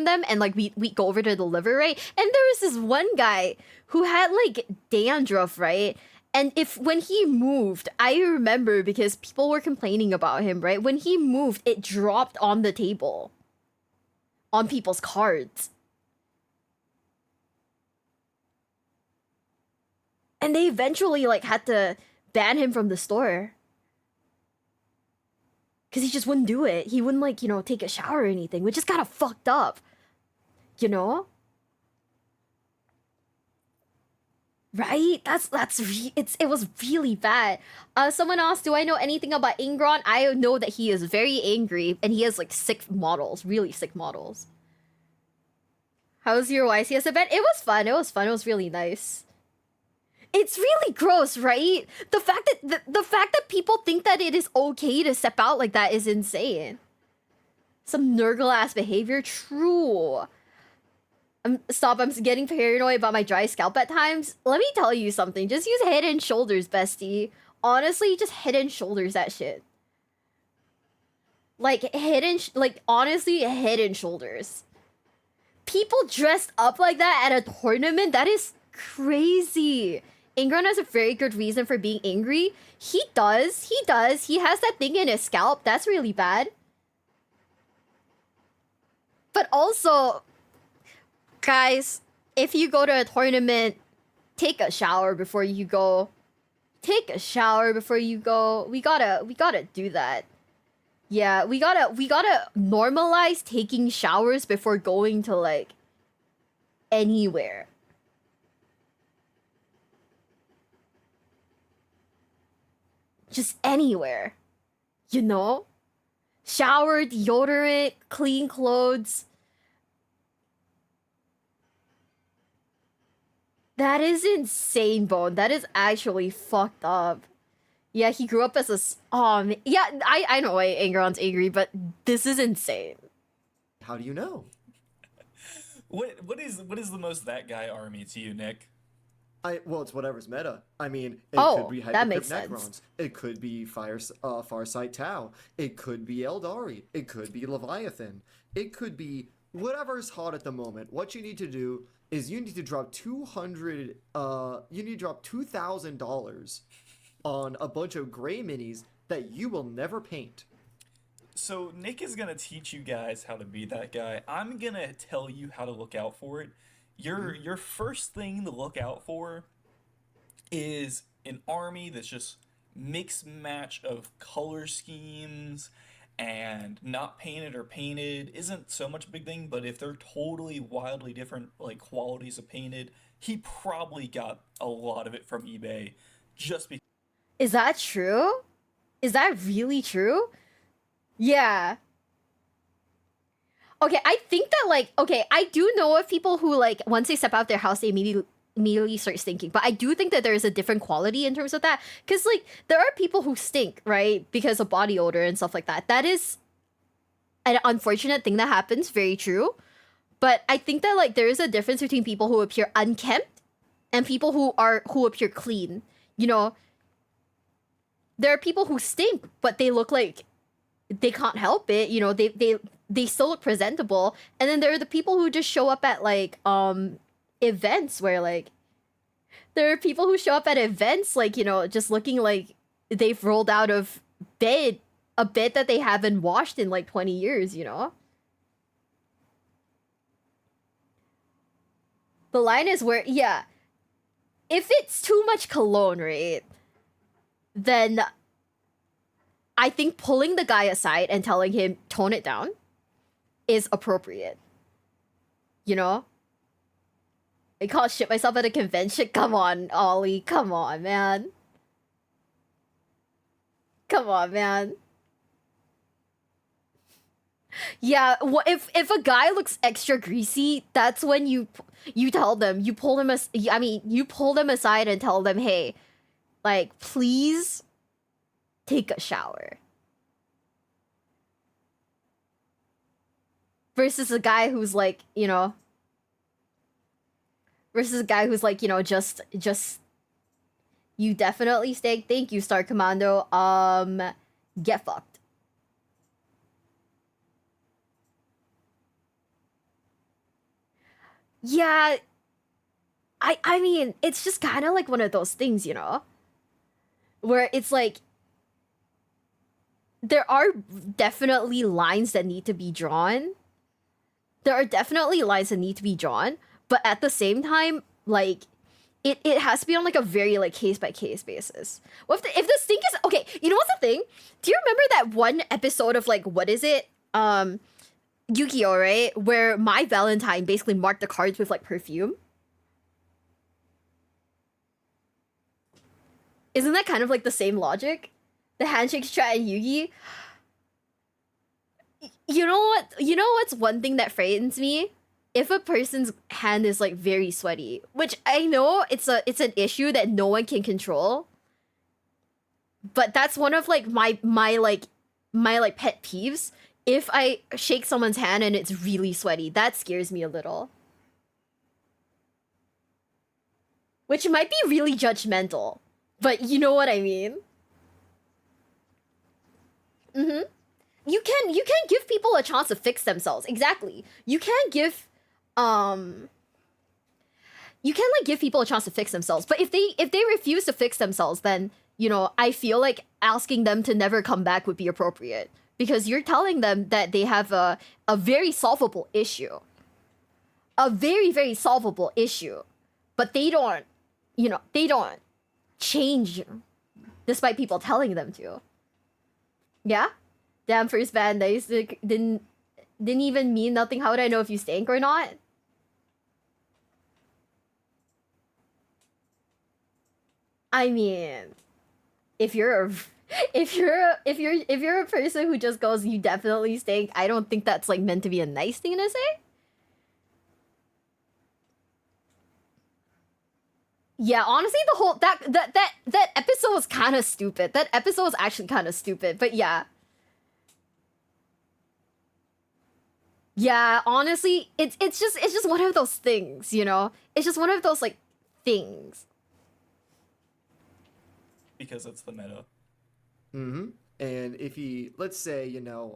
them and like we go over to deliver, right? And there was this one guy who had like dandruff, right? And when he moved, I remember because people were complaining about him, right? When he moved, it dropped on the table. On people's cards. And they eventually like had to ban him from the store. Because he just wouldn't do it. He wouldn't like, take a shower or anything, which is kind of fucked up. Right? It was really bad. Someone asked, do I know anything about Ingron? I know that he is very angry and he has like sick models, really sick models. How's your YCS event? It was fun. It was really nice. It's really gross, right? The fact that people think that it is okay to step out like that is insane. Some Nurgle ass behavior. True. I'm getting paranoid about my dry scalp at times. Let me tell you something. Just use Head and Shoulders, bestie. Honestly, just Head and Shoulders that shit. Honestly, Head and Shoulders. People dressed up like that at a tournament? That is crazy. Ingron has a very good reason for being angry. He does. He has that thing in his scalp. That's really bad. But also, guys, if you go to a tournament, take a shower before you go. Take a shower before you go. We gotta do that. Yeah, we gotta normalize taking showers before going to like anywhere. Just anywhere. You know? Shower, deodorant, clean clothes. That is insane, Bone. That is actually fucked up. Yeah, he grew up as a... yeah, I know why Angron's angry, but this is insane. How do you know? What is the most that guy army to you, Nick? Well, it's whatever's meta. I mean, it could be that makes Hypercrypt sense. Necrons. It could be Farsight Tau. It could be Eldari. It could be Leviathan. It could be whatever's hot at the moment. What you need to do is you need to drop $2,000 on a bunch of gray minis that you will never paint. So Nick is gonna teach you guys how to be that guy. I'm gonna tell you how to look out for it. Your first thing to look out for is an army that's just mix match of color schemes and not painted or painted isn't so much a big thing, but if they're totally wildly different like qualities of painted, he probably got a lot of it from eBay just because. Is that true? Is that really true? Yeah. Okay, I think that like, okay, I do know of people who like, once they step out their house, they immediately start stinking. But I do think that there is a different quality in terms of that. Because like, there are people who stink, right? Because of body odor and stuff like that. That is an unfortunate thing that happens, very true. But I think that like, there is a difference between people who appear unkempt and people who appear clean. You know, there are people who stink, but they look like they can't help it. You know, they still look presentable. And then there are the people who just show up at like events where like there are people who show up at events like, you know, just looking like they've rolled out of bed a bed that they haven't washed in like 20 years, you know? The line is where, yeah, if it's too much cologne, right, then I think pulling the guy aside and telling him tone it down is appropriate. You know? I can't shit myself at a convention. Come on, Ollie. Come on, man. Come on, man. Yeah, if a guy looks extra greasy, that's when you tell them, you pull them aside and tell them, hey, like, please take a shower. Versus a guy who's like, you know, just you definitely stink. Thank you, Star Commando. Get fucked. Yeah, I mean, it's just kind of like one of those things, you know, where it's like there are definitely lines that need to be drawn. There are definitely lines that need to be drawn, but at the same time, like it has to be on like a very like case by case basis. What if the stink is okay? You know what's the thing? Do you remember that one episode of like what is it? Yu-Gi-Oh, right? Where My Valentine basically marked the cards with like perfume. Isn't that kind of like the same logic? The handshake strat and Yugi. You know what? You know what's one thing that frightens me? If a person's hand is like very sweaty, which I know it's an issue that no one can control. But that's one of like my pet peeves. If I shake someone's hand and it's really sweaty, that scares me a little. Which might be really judgmental, but you know what I mean? Mm-hmm. You can give people a chance to fix themselves. Exactly. You can give give people a chance to fix themselves. But if they refuse to fix themselves, then, you know, I feel like asking them to never come back would be appropriate. because you're telling them that they have a very solvable issue. A very, very solvable issue. But they don't, they don't change despite people telling them to. Yeah? Damn, first band days didn't even mean nothing. How would I know if you stink or not? I mean, if you're a person who just goes, you definitely stink, I don't think that's like meant to be a nice thing to say. Yeah, honestly, the whole that episode was kind of stupid. That episode was actually kind of stupid, but yeah. Yeah, honestly, it's just one of those things, you know? It's just one of those like things. Because it's the meta. Mm-hmm. And if let's say,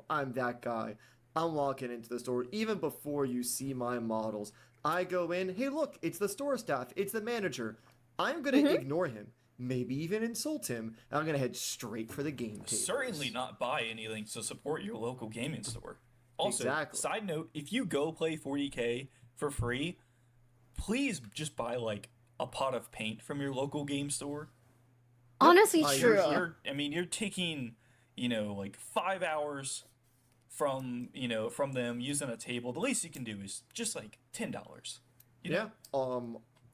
I'm that guy. I'm walking into the store even before you see my models. I go in, hey, look, it's the store staff, it's the manager. I'm going to ignore him, maybe even insult him, and I'm going to head straight for the game tables. Certainly not buy anything to support your local gaming store. Also, exactly. Side note, if you go play 40K for free, please just buy, like, a pot of paint from your local game store. Honestly, true. You're taking, like 5 hours from them using a table. The least you can do is just like $10. Yeah.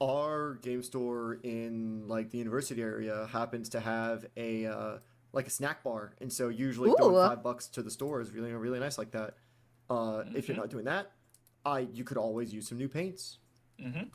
Our game store in like the university area happens to have a like a snack bar, and so usually going $5 to the store is really really nice like that. If you're not doing that, you could always use some new paints. Mm-hmm.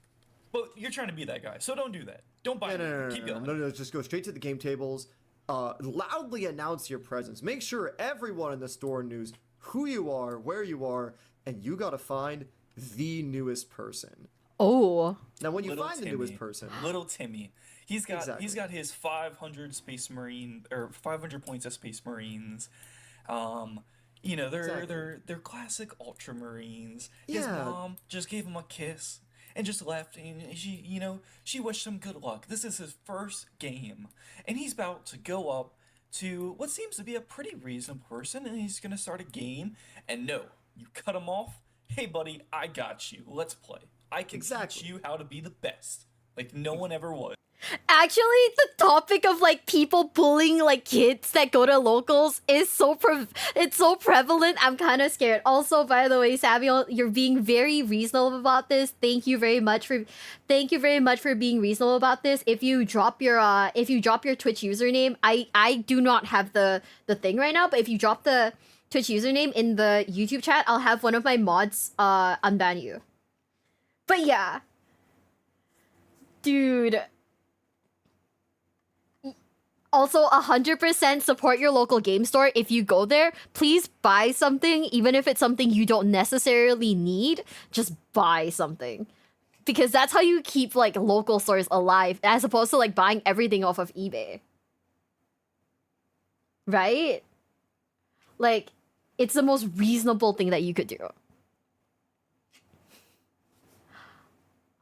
But you're trying to be that guy, so don't do that. Don't buy it. Keep going. No, just go straight to the game tables. Loudly announce your presence. Make sure everyone in the store knows who you are, where you are, and you gotta find the newest person. Oh. Now, when you find the newest person, little Timmy, he's got his 500 Space Marine or 500 points of Space Marines. They're classic Ultramarines. His mom just gave him a kiss and just left, and she wished him good luck. This is his first game, and he's about to go up to what seems to be a pretty reasonable person, and he's gonna start a game. And no, you cut him off. Hey, buddy, I got you. Let's play. I can teach you how to be the best, like no one ever was. Actually, the topic of like people bullying like kids that go to locals is it's so prevalent. I'm kind of scared. Also, by the way, Samuel, you're being very reasonable about this. Thank you very much for being reasonable about this. If you drop your Twitch username, I do not have the thing right now, but if you drop the Twitch username in the YouTube chat, I'll have one of my mods unban you. But yeah. Dude. Also, 100% support your local game store. If you go there, please buy something, even if it's something you don't necessarily need. Just buy something. Because that's how you keep, like, local stores alive, as opposed to, like, buying everything off of eBay. Right? Like, it's the most reasonable thing that you could do.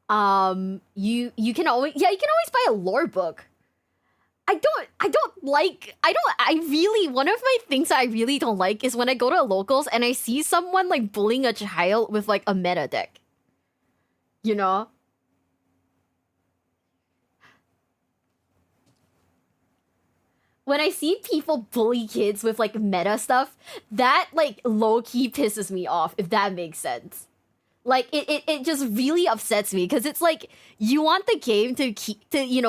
You can always buy a lore book. One of my things that I really don't like is when I go to locals and I see someone like bullying a child with like a meta deck. You know? When I see people bully kids with like meta stuff, that like low-key pisses me off, if that makes sense. Like, it just really upsets me, because it's like, you want the game to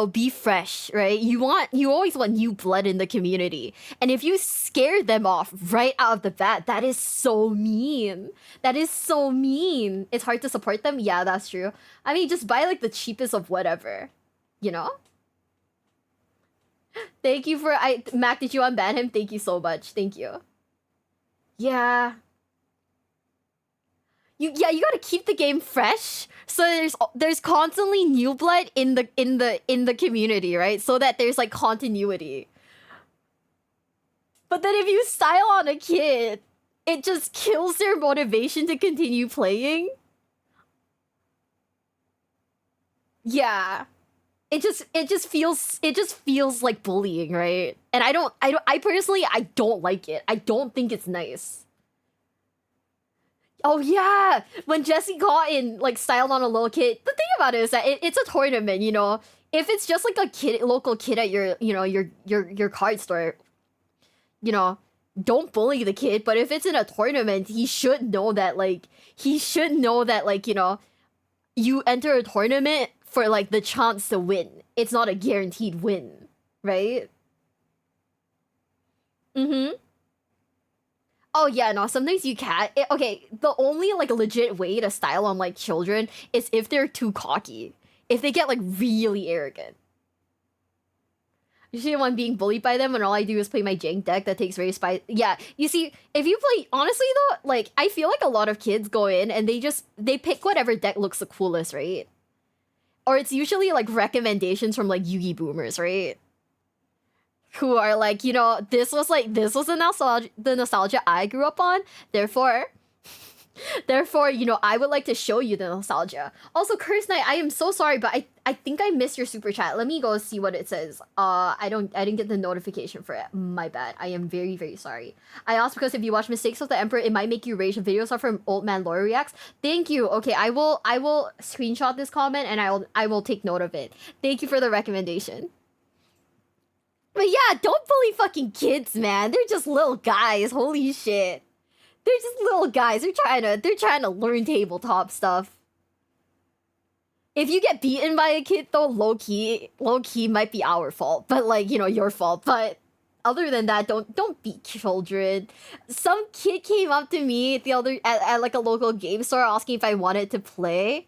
be fresh, right? You always want new blood in the community. And if you scare them off right out of the bat, that is so mean. That is so mean. It's hard to support them? Yeah, that's true. I mean, just buy, like, the cheapest of whatever. You know? Thank you for... Mac, did you unban him? Thank you so much. Thank you. Yeah... You gotta keep the game fresh, so there's constantly new blood in the community, right? So that there's like continuity. But then if you style on a kid, it just kills their motivation to continue playing. Yeah. it just feels like bullying, right? And I personally I don't like it. I don't think it's nice. Oh yeah, when Jesse got in like styled on a little kid. The thing about it is that it's a tournament, you know. If it's just like a kid, local kid at your, you know, your card store, you know, don't bully the kid. But if it's in a tournament, he should know that like you know, you enter a tournament for like the chance to win. It's not a guaranteed win, right? Mm-hmm. Oh yeah, no, sometimes you can't. Okay, the only like legit way to style on like children is if they're too cocky. If they get like really arrogant. Usually when I'm being bullied by them and all I do is play my jank deck that takes very yeah, you see, if you play, honestly though, like, I feel like a lot of kids go in and they pick whatever deck looks the coolest, right? Or it's usually like recommendations from like Yugi boomers, right? Who are like, you know, this was the nostalgia I grew up on, therefore, you know, I would like to show you the nostalgia. Also, Curse Knight, I am so sorry, but I think I missed your super chat. Let me go see what it says. I didn't get the notification for it. My bad. I am very, very sorry. I asked because if you watch Mistakes of the Emperor, it might make you rage. The videos are from Old Man Lore Reacts. Thank you. Okay, I will screenshot this comment and I will take note of it. Thank you for the recommendation. But yeah, don't bully fucking kids, man. They're just little guys. Holy shit. They're just little guys. They're trying to learn tabletop stuff. If you get beaten by a kid though, low key might be our fault. But like, you know, your fault. But other than that, don't beat children. Some kid came up to me at like a local game store asking if I wanted to play.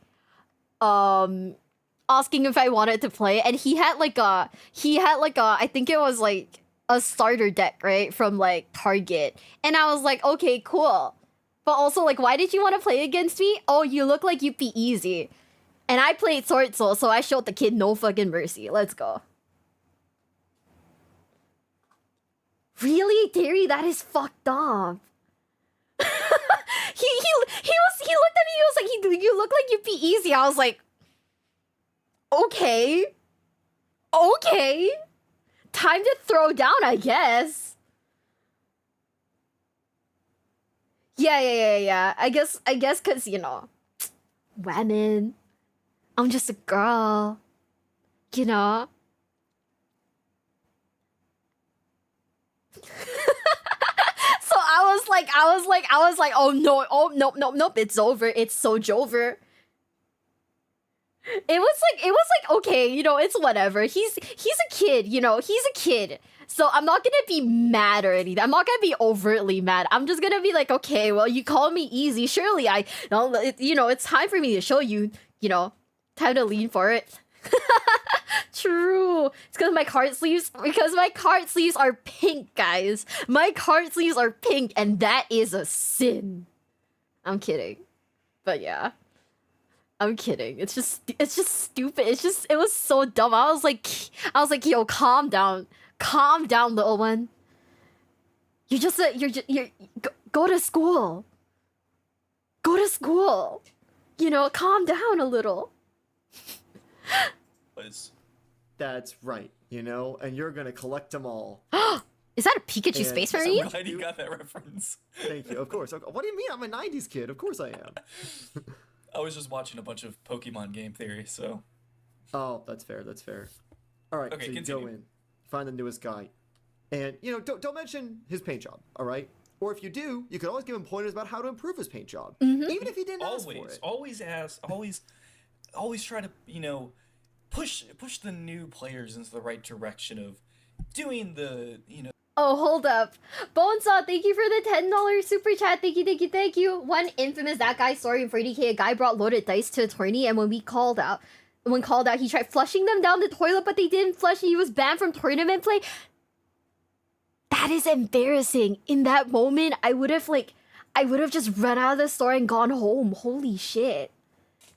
Asking if I wanted to play, and he had like a I think it was like a starter deck, right, from like Target, and I was like, okay, cool, but also like, why did you want to play against me? Oh, you look like you'd be easy, and I played Sword Soul, so I showed the kid no fucking mercy. Let's go. Really, Terry? That is fucked up. he looked at me. He was like, you look like you'd be easy. I was like, okay. Time to throw down, I guess. Yeah. I guess cause, you know, women. I'm just a girl. You know? So I was like, oh no, nope, it's over. It's so Jover. It was like, okay, you know, it's whatever. He's a kid, you know, he's a kid. So I'm not gonna be mad or anything. I'm not gonna be overtly mad. I'm just gonna be like, okay, well, you call me easy. Surely you know, it's time for me to show you, you know, time to lean for it. True. It's because my card sleeves are pink, guys. My card sleeves are pink, and that is a sin. I'm kidding. But yeah. I'm kidding. It's just stupid. It was so dumb. I was like, yo, calm down, little one. You're go to school. You know, calm down a little. That's right. You know, and you're gonna collect them all. Is that a Pikachu Space Marine? I'm glad you got that reference. Thank you. Of course. What do you mean? I'm a '90s kid. Of course I am. I was just watching a bunch of Pokemon game theory, so. Oh, that's fair. All right, okay, so you go in, find the newest guy, and you know, don't mention his paint job. All right, or if you do, you can always give him pointers about how to improve his paint job, even if he didn't ask for it. Always ask. Always try to, you know, push the new players into the right direction of doing the, you know. Oh, hold up. Bonesaw, thank you for the $10 super chat. Thank you. One infamous that guy story in 40k, a guy brought loaded dice to a tourney, and when called out, he tried flushing them down the toilet, but they didn't flush, and he was banned from tournament play. That is embarrassing. In that moment, I would have just run out of the store and gone home. Holy shit.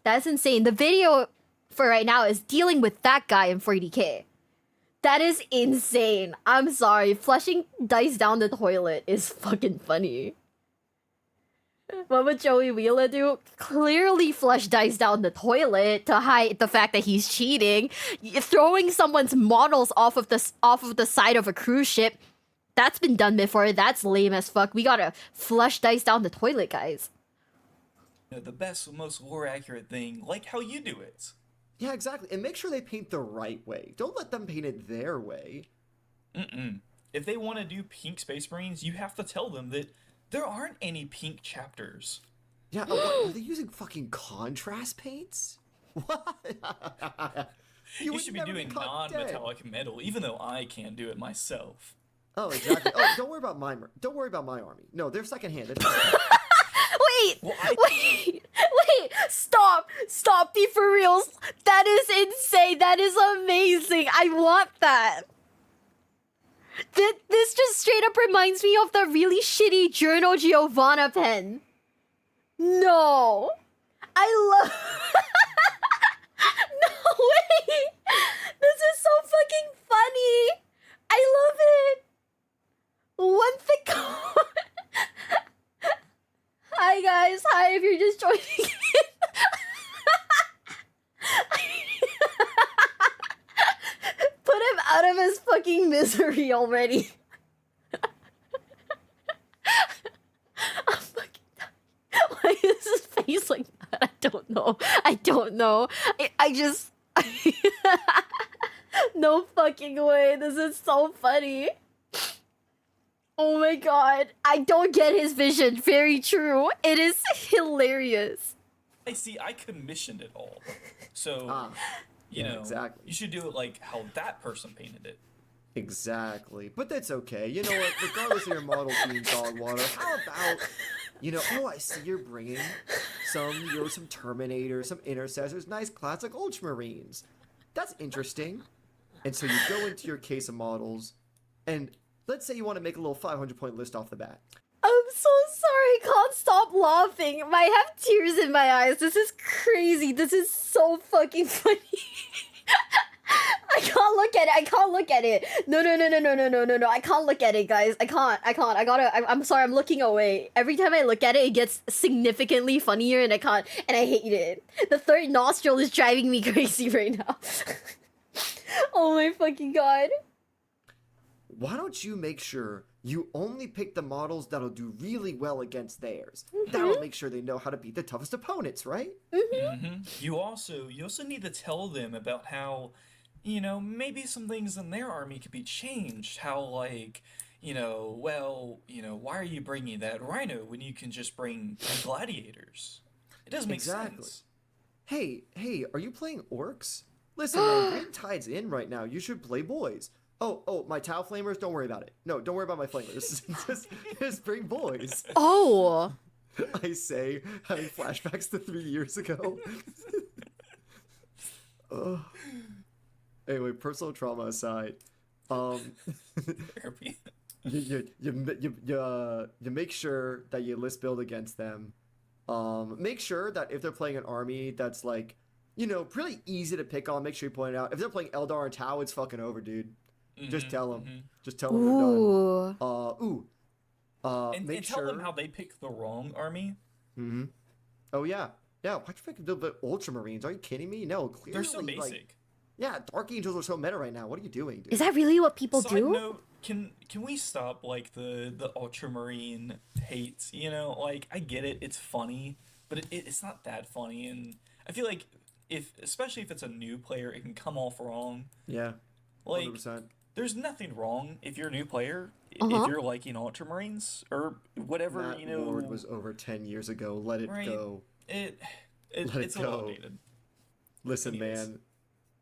That's insane. The video for right now is dealing with that guy in 40k. That is insane. I'm sorry. Flushing dice down the toilet is fucking funny. What would Joey Wheeler do? Clearly flush dice down the toilet to hide the fact that he's cheating. Throwing someone's models off of the side of a cruise ship. That's been done before. That's lame as fuck. We gotta flush dice down the toilet, guys. The best, most lore accurate thing, like how you do it. Yeah, exactly. And make sure they paint the right way. Don't let them paint it their way. If they want to do pink Space Marines, you have to tell them that there aren't any pink chapters. Yeah, what, are they using fucking contrast paints? What? You should be doing non-metallic metal, even though I can't do it myself. Oh, exactly. Oh, don't worry about my army. No, they're secondhand. Wait, stop, be for reals. That is insane. That is amazing. I want that. This just straight up reminds me of the really shitty Giorno Giovanna pen. No. I love... No, wait. This is so fucking funny. I love it. One thing... Hi, guys. Hi, if you're just joining in. Put him out of his fucking misery already. I'm fucking dying. Why is his face like that? I don't know. I just... No fucking way. This is so funny. Oh my god. I don't get his vision. Very true. It is hilarious. I see, I commissioned it all. So, you know, exactly. You should do it like how that person painted it. Exactly. But that's okay. You know what? Regardless of your model being dog water, how about, oh, I see you're bringing some Terminators, some Intercessors, nice classic Ultramarines. That's interesting. And so you go into your case of models, and let's say you want to make a little 500-point list off the bat. I'm so sorry. Can't stop laughing. I have tears in my eyes. This is crazy. This is so fucking funny. I can't look at it. No. I can't look at it, guys. I can't. I'm sorry. I'm looking away. Every time I look at it, it gets significantly funnier, and I can't. And I hate it. The third nostril is driving me crazy right now. Oh my fucking god. Why don't you make sure you only pick the models that'll do really well against theirs? That'll make sure they know how to beat the toughest opponents, right? You also need to tell them about how, maybe some things in their army could be changed. How, like, why are you bringing that rhino when you can just bring gladiators? It doesn't make sense. Hey, are you playing orcs? Listen, man, Green Tide's in right now. You should play boys. Oh, my Tau Flamers, don't worry about it. No, don't worry about my Flamers. just bring boys. Oh. I say, having flashbacks to 3 years ago. Anyway, personal trauma aside, Therapy. you make sure that you list build against them. Make sure that if they're playing an army that's like, pretty easy to pick on, make sure you point it out. If they're playing Eldar and Tau, it's fucking over, dude. Just tell them. Just tell them they're done. And tell them how they pick the wrong army. Oh yeah. Why'd you pick the Ultramarines? Are you kidding me? No, clearly. They're so basic. Dark Angels are so meta right now. What are you doing, dude? Is that really what people Side do? note, can we stop like the Ultramarine hate? I get it. It's funny, but it's not that funny. And I feel like especially if it's a new player, it can come off wrong. Yeah. 100%. There's nothing wrong if you're a new player, if you're liking Ultramarines or whatever, Matt Ward was over 10 years ago. Let it go. It's a little dated. Listen, man,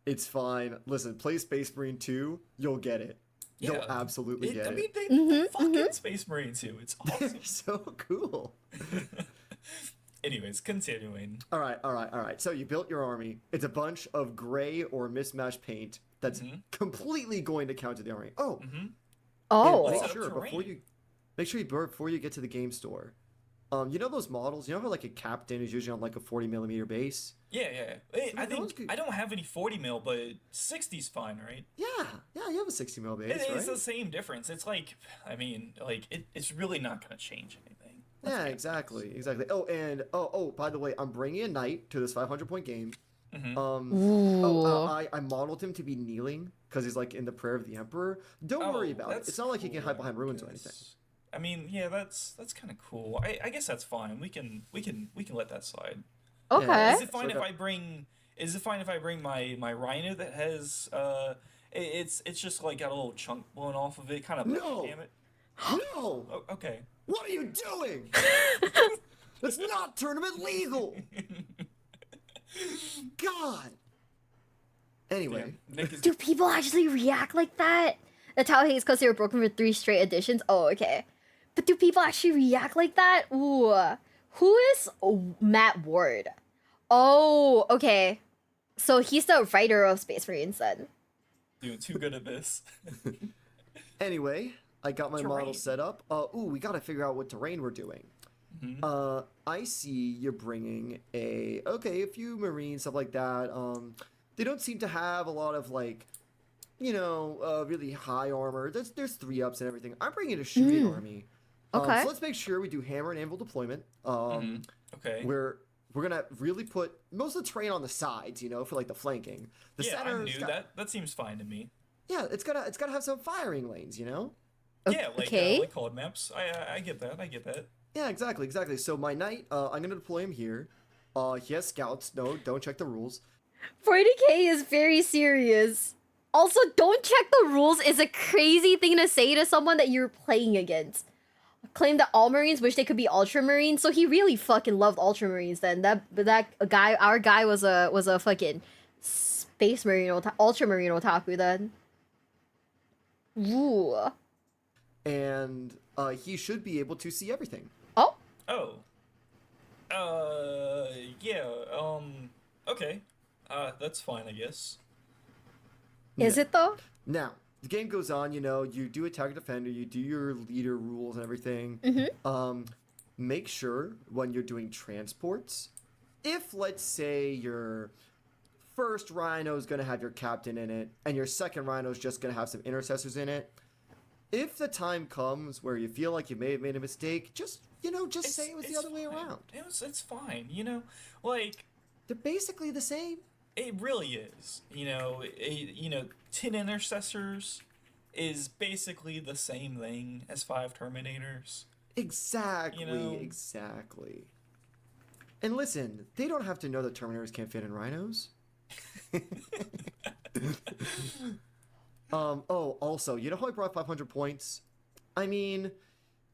it's fine. Listen, play Space Marine 2, you'll get it. Yeah. You'll absolutely get it. I mean, they fucking Space Marine 2. It's awesome. They're so cool. Anyways, continuing. All right. So you built your army. It's a bunch of gray or mismatched paint that's completely going to counter the army. Make sure before you get to the game store. Those models. You know how like a captain is usually on like a 40mm base. Yeah. Hey, I think I don't have any 40 mil, but 60's fine, right? Yeah. You have a 60mm base. It's right? the same difference. It's like, it's really not gonna change anything. Yeah, exactly. Oh, and oh, by the way, I'm bringing a knight to this 500-point game. I modeled him to be kneeling because he's like in the prayer of the emperor. Don't worry about it. It's not like he can hide behind ruins or anything. I mean, yeah, that's kind of cool. I guess that's fine. We can let that slide. Okay. Yeah, is it fine if I bring? Is it fine if I bring my rhino that has it's just like got a little chunk blown off of it, kind of. No. Damn it. No. Oh, okay. What are you doing? It's not tournament legal. God. Anyway. Yeah, Do people actually react like that? That's how hates because they were broken for 3 straight editions. Oh, okay. But do people actually react like that? Ooh. Who is Matt Ward? Oh, okay. So he's the writer of Space Marines then. Doing too good at this. Anyway, I got my model set up. We gotta figure out what terrain we're doing. I see you're bringing a few Marines, stuff like that. They don't seem to have a lot of like, really high armor. There's 3-ups and everything. I'm bringing a shooting army. Okay. So let's make sure we do hammer and anvil deployment. Okay. We're gonna really put most of the terrain on the sides, for like the flanking. The center. I knew that. That seems fine to me. Yeah, it's gotta have some firing lanes, Yeah, like cold maps. I get that. Yeah, exactly. So my knight, I'm gonna deploy him here. He has scouts. No, don't check the rules. 40k is very serious. Also, don't check the rules is a crazy thing to say to someone that you're playing against. Claim that all Marines wish they could be Ultramarines, so he really fucking loved Ultramarines then. Our guy was a fucking Space Marine Ultramarine otaku then. Ooh. And he should be able to see everything. Oh. Yeah. Okay. That's fine, I guess. Is it though? Now, the game goes on, you do attack defender, you do your leader rules and everything. Make sure when you're doing transports, if let's say your first rhino is going to have your captain in it, and your second rhino is just going to have some intercessors in it, if the time comes where you feel like you may have made a mistake, just say it was the other way around. It's fine, like they're basically the same. It really is. 10 intercessors is basically the same thing as 5 terminators. Exactly, exactly. And listen, they don't have to know that terminators can't fit in rhinos. Also, how I brought 500 points? I mean,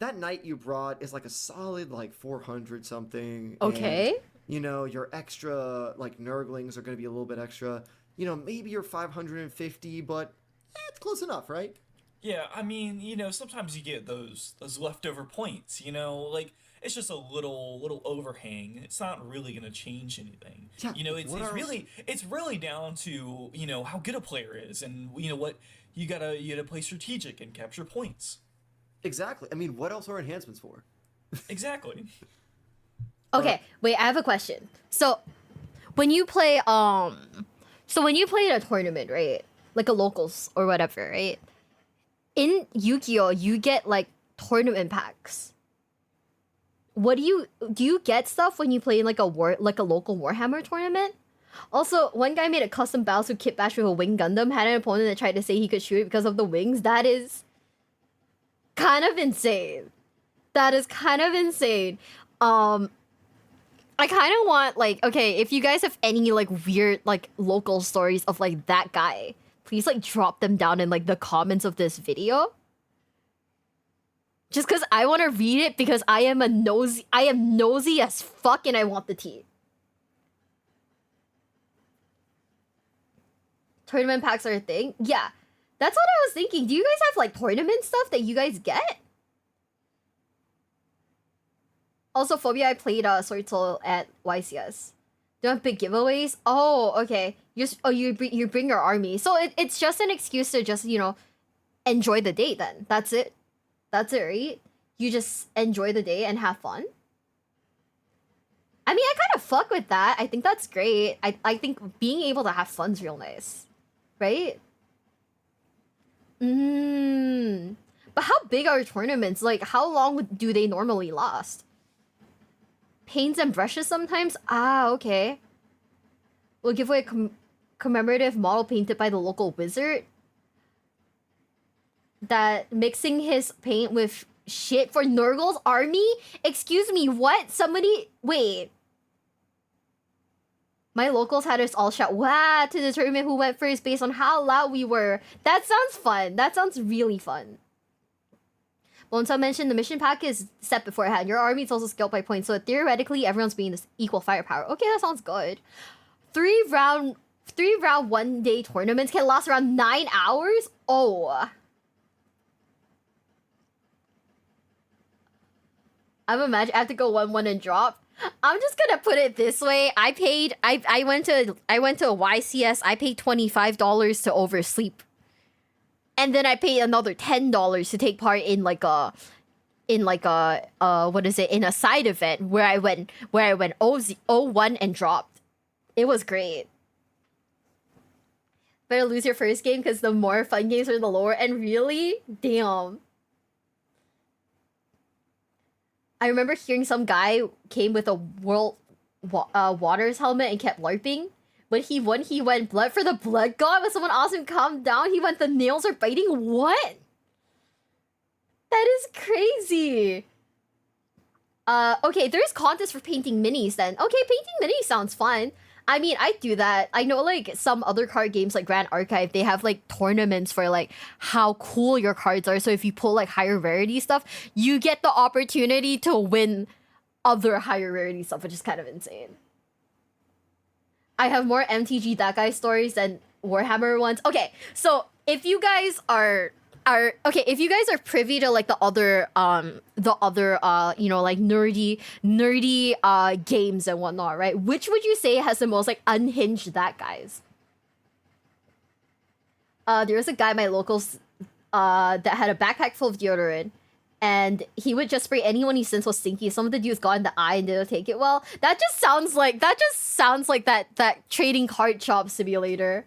that knight you brought is like a solid 400 something. Okay. And, your extra Nurglings are going to be a little bit extra. Maybe you're 550, but it's close enough, right? Yeah, I mean, sometimes you get those leftover points, it's just a little overhang. It's not really going to change anything. Yeah, it's really down to, how good a player is and what you got to play strategic and capture points. Exactly. I mean, what else are enhancements for? Exactly. Okay, wait, I have a question. So, when you play in a tournament, right? Like a locals or whatever, right? In Yu-Gi-Oh, you get tournament packs. What do you get stuff when you play in like a local Warhammer tournament? Also, one guy made a custom Battlesuit kit bash with a wing Gundam, had an opponent that tried to say he could shoot it because of the wings. That is kind of insane. I kind of want if you guys have any weird local stories of that guy, please drop them down in the comments of this video. Just because I want to read it because I am nosy as fuck and I want the tea. Tournament packs are a thing? Yeah. That's what I was thinking. Do you guys have tournament stuff that you guys get? Also, Phobia, I played Sword Soul at YCS. Do you have big giveaways? Oh, okay. You bring your army. So it's just an excuse to just, enjoy the day then. That's it. That's it, right? You just enjoy the day and have fun. I mean, I kind of fuck with that. I think that's great. I think being able to have fun's real nice. Right? But how big are tournaments? How long do they normally last? Paints and brushes sometimes? Ah, okay. We'll give away a commemorative model painted by the local wizard. That mixing his paint with shit for Nurgle's army? Excuse me, what? Somebody... Wait. My locals had us all shout, "Wow!" to determine who went first based on how loud we were. That sounds fun. That sounds really fun. Bonsa mentioned the mission pack is set beforehand. Your army is also scaled by points, so theoretically everyone's being this equal firepower. Okay, that sounds good. Three round 1-day tournaments can last around 9 hours? Oh. I'm imagining I have to go 1-1 and drop. I'm just gonna put it this way. I went to a YCS, I paid $25 to oversleep. And then I paid another $10 to take part in like a in a side event where I went 0-1 and dropped. It was great. Better lose your first game because the more fun games are the lower end. Really? Damn. I remember hearing some guy came with a World Waters helmet and kept LARPing. When he won, he went blood for the blood god. When someone asked him calm down, he went the nails are biting. What? That is crazy. Okay, there's contests for painting minis then. Okay, painting minis sounds fun. I mean, I do that. I know like some other card games like Grand Archive, they have like tournaments for like how cool your cards are. So if you pull like higher rarity stuff, you get the opportunity to win other higher rarity stuff, which is kind of insane. I have more MTG that guy stories than Warhammer ones. Okay, so if you guys are privy to like the other you know, like nerdy games and whatnot, right? Which would you say has the most like unhinged that guys? There was a guy in my locals that had a backpack full of deodorant, and he would just spray anyone he sensed was stinky. Some of the dudes got in the eye and didn't take it well. That just sounds like that trading card shop simulator.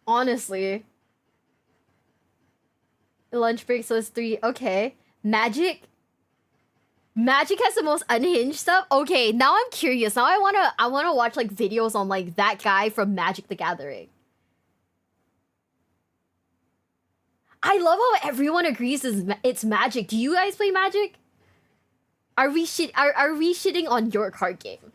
Honestly. Lunch break, so it's 3. Okay. Magic has the most unhinged stuff? Okay, now I'm curious. Now I wanna watch like videos on like that guy from Magic the Gathering. I love how everyone agrees it's Magic. Do you guys play Magic? Are we shitting on your card game?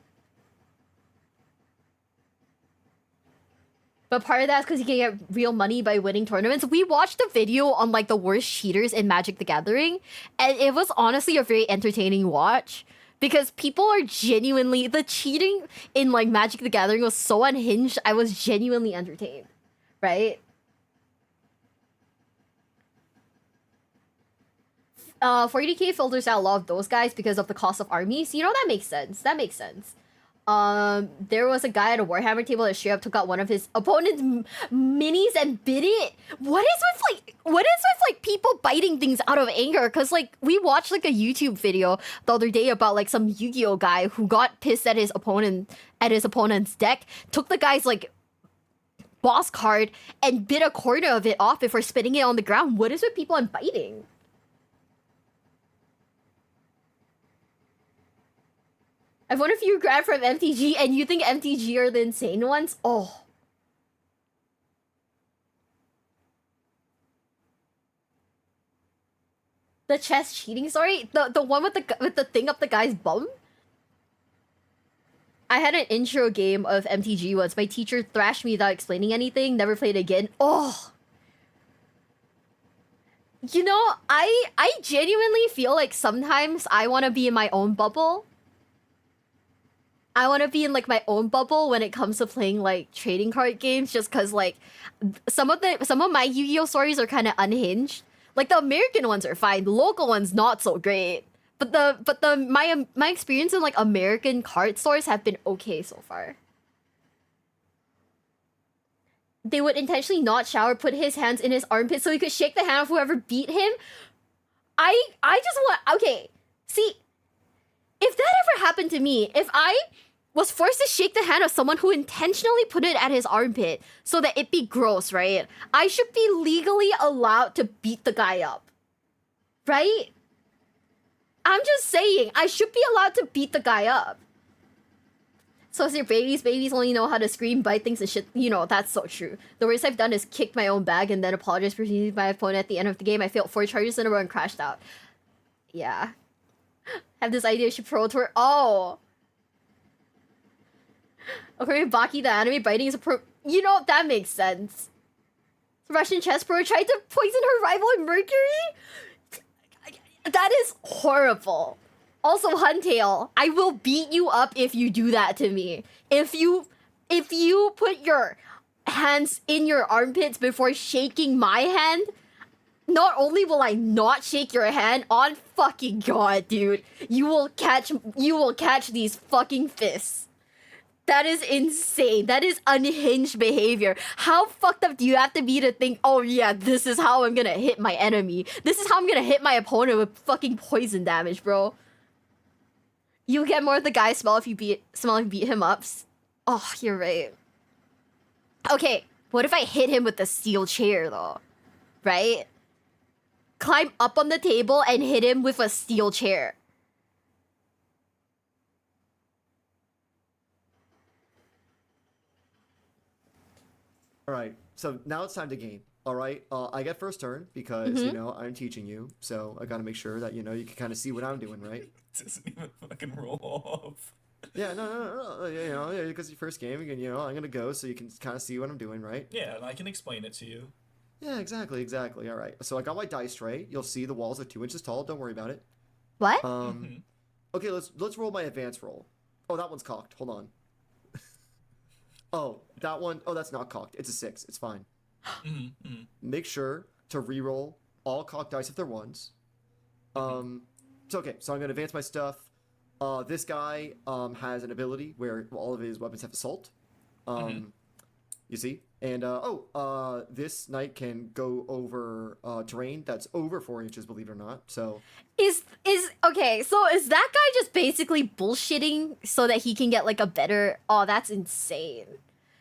But part of that is because you can get real money by winning tournaments. We watched a video on like the worst cheaters in Magic the Gathering, and it was honestly a very entertaining watch because people are genuinely, the cheating in like Magic the Gathering was so unhinged. I was genuinely entertained, right? 40k filters out a lot of those guys because of the cost of armies. You know, that makes sense. That makes sense. There was a guy at a Warhammer table that straight up took out one of his opponent's minis and bit it. What is with people biting things out of anger? Cause like we watched like a YouTube video the other day about like some Yu-Gi-Oh guy who got pissed at his opponent's deck, took the guy's like boss card and bit a corner of it off before spitting it on the ground. What is with people and biting? I wonder if you grab from MTG and you think MTG are the insane ones. Oh. The chess cheating story? The one with the thing up the guy's bum? I had an intro game of MTG once. My teacher thrashed me without explaining anything. Never played again. Oh. You know, I genuinely feel like sometimes I want to be in my own bubble. I want to be in like my own bubble when it comes to playing like trading card games, just because like some of my Yu-Gi-Oh stories are kind of unhinged. Like the American ones are fine, the local ones not so great. But my experience in like American card stores have been okay so far. They would intentionally not shower, put his hands in his armpit so he could shake the hand of whoever beat him. I just want, okay, see, if that ever happened to me, if I was forced to shake the hand of someone who intentionally put it at his armpit so that it be gross, right? I should be legally allowed to beat the guy up. Right? I'm just saying, I should be allowed to beat the guy up. So as your babies only know how to scream, bite things and shit. You know, that's so true. The worst I've done is kick my own bag and then apologize for using my opponent at the end of the game. I failed 4 charges in a row and crashed out. Yeah. Have this idea, should pro tour. Oh. According to Baki, the anime biting is a pro. You know, that makes sense. The Russian chess pro tried to poison her rival in Mercury? That is horrible. Also, Huntail, I will beat you up if you do that to me. If you put your hands in your armpits before shaking my hand, not only will I not shake your hand, on fucking God, dude, you will catch these fucking fists. That is insane. That is unhinged behavior. How fucked up do you have to be to think, oh yeah, this is how I'm gonna hit my enemy. This is how I'm gonna hit my opponent with fucking poison damage, bro. You get more of the guy smell if you beat him up. Oh, you're right. Okay, what if I hit him with the steel chair though? Right? Climb up on the table and hit him with a steel chair. Alright, so now it's time to game. Alright, I get first turn because, you know, I'm teaching you. So I gotta make sure that, you know, you can kind of see what I'm doing, right? Doesn't even fucking roll off. Yeah, no. You know, yeah, because your first game, you know, I'm gonna go so you can kind of see what I'm doing, right? Yeah, and I can explain it to you. Yeah, exactly. All right. So I got my dice tray. You'll see the walls are 2 inches tall. Don't worry about it. What? Okay, let's roll my advance roll. Oh, that one's cocked. Hold on. Oh, that one. Oh, that's not cocked. It's a 6. It's fine. Make sure to re-roll all cocked dice if they're ones. It's okay. So I'm gonna advance my stuff. This guy has an ability where all of his weapons have assault. You see? And this knight can go over terrain that's over 4 inches, believe it or not. So okay, so is that guy just basically bullshitting so that he can get like a better? Oh, that's insane.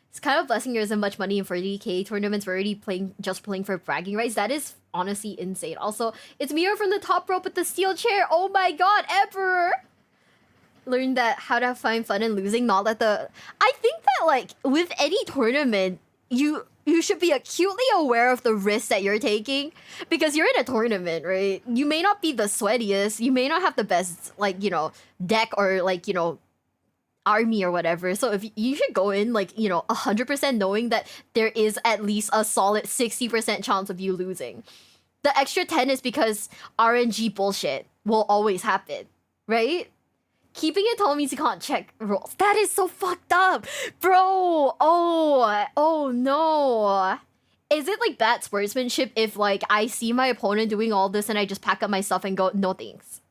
It's kind of blessing there isn't much money in 40k tournaments. We're already playing for bragging rights. That is honestly insane. Also, it's Mira from the top rope with the steel chair. Oh my God, Emperor! Learned that how to find fun in losing, not let the. I think that like with any tournament, you should be acutely aware of the risks that you're taking because you're in a tournament, right? You may not be the sweatiest, you may not have the best like, you know, deck or like, you know, army or whatever. So if you should go in like, you know, 100% knowing that there is at least a solid 60% chance of you losing. The extra 10 is because RNG bullshit will always happen, right? Keeping it tall means you can't check rolls. That is so fucked up, bro. Oh no. Is it like bad sportsmanship if like I see my opponent doing all this and I just pack up my stuff and go, no thanks?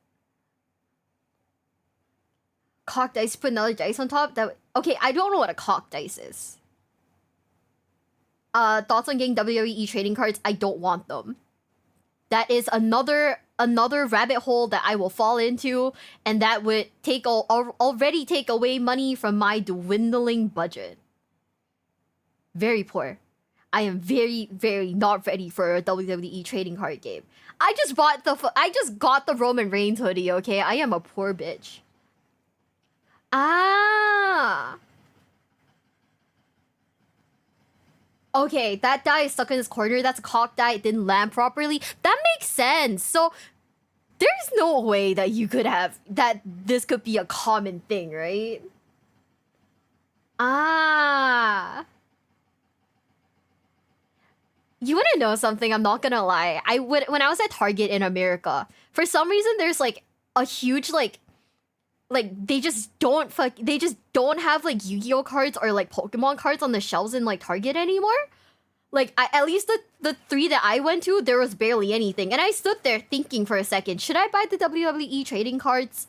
Cocked dice, put another dice on top? Okay, I don't know what a cocked dice is. Thoughts on getting WWE trading cards? I don't want them. That is another rabbit hole that I will fall into, and that would already take away money from my dwindling budget. Very poor. I am very, very not ready for a WWE trading card game. I just got the Roman Reigns hoodie, okay? I am a poor bitch. Ah. Okay, that die is stuck in this corner. That's a cocked die. It didn't land properly. That makes sense. So there's no way that you could have that. This could be a common thing, right? Ah. You wanna know something? I'm not gonna lie. When I was at Target in America, for some reason there's like a huge like they just don't have like Yu-Gi-Oh cards or like Pokemon cards on the shelves in like Target anymore. Like at least the 3 that I went to, there was barely anything. And I stood there thinking for a second, should I buy the WWE trading cards?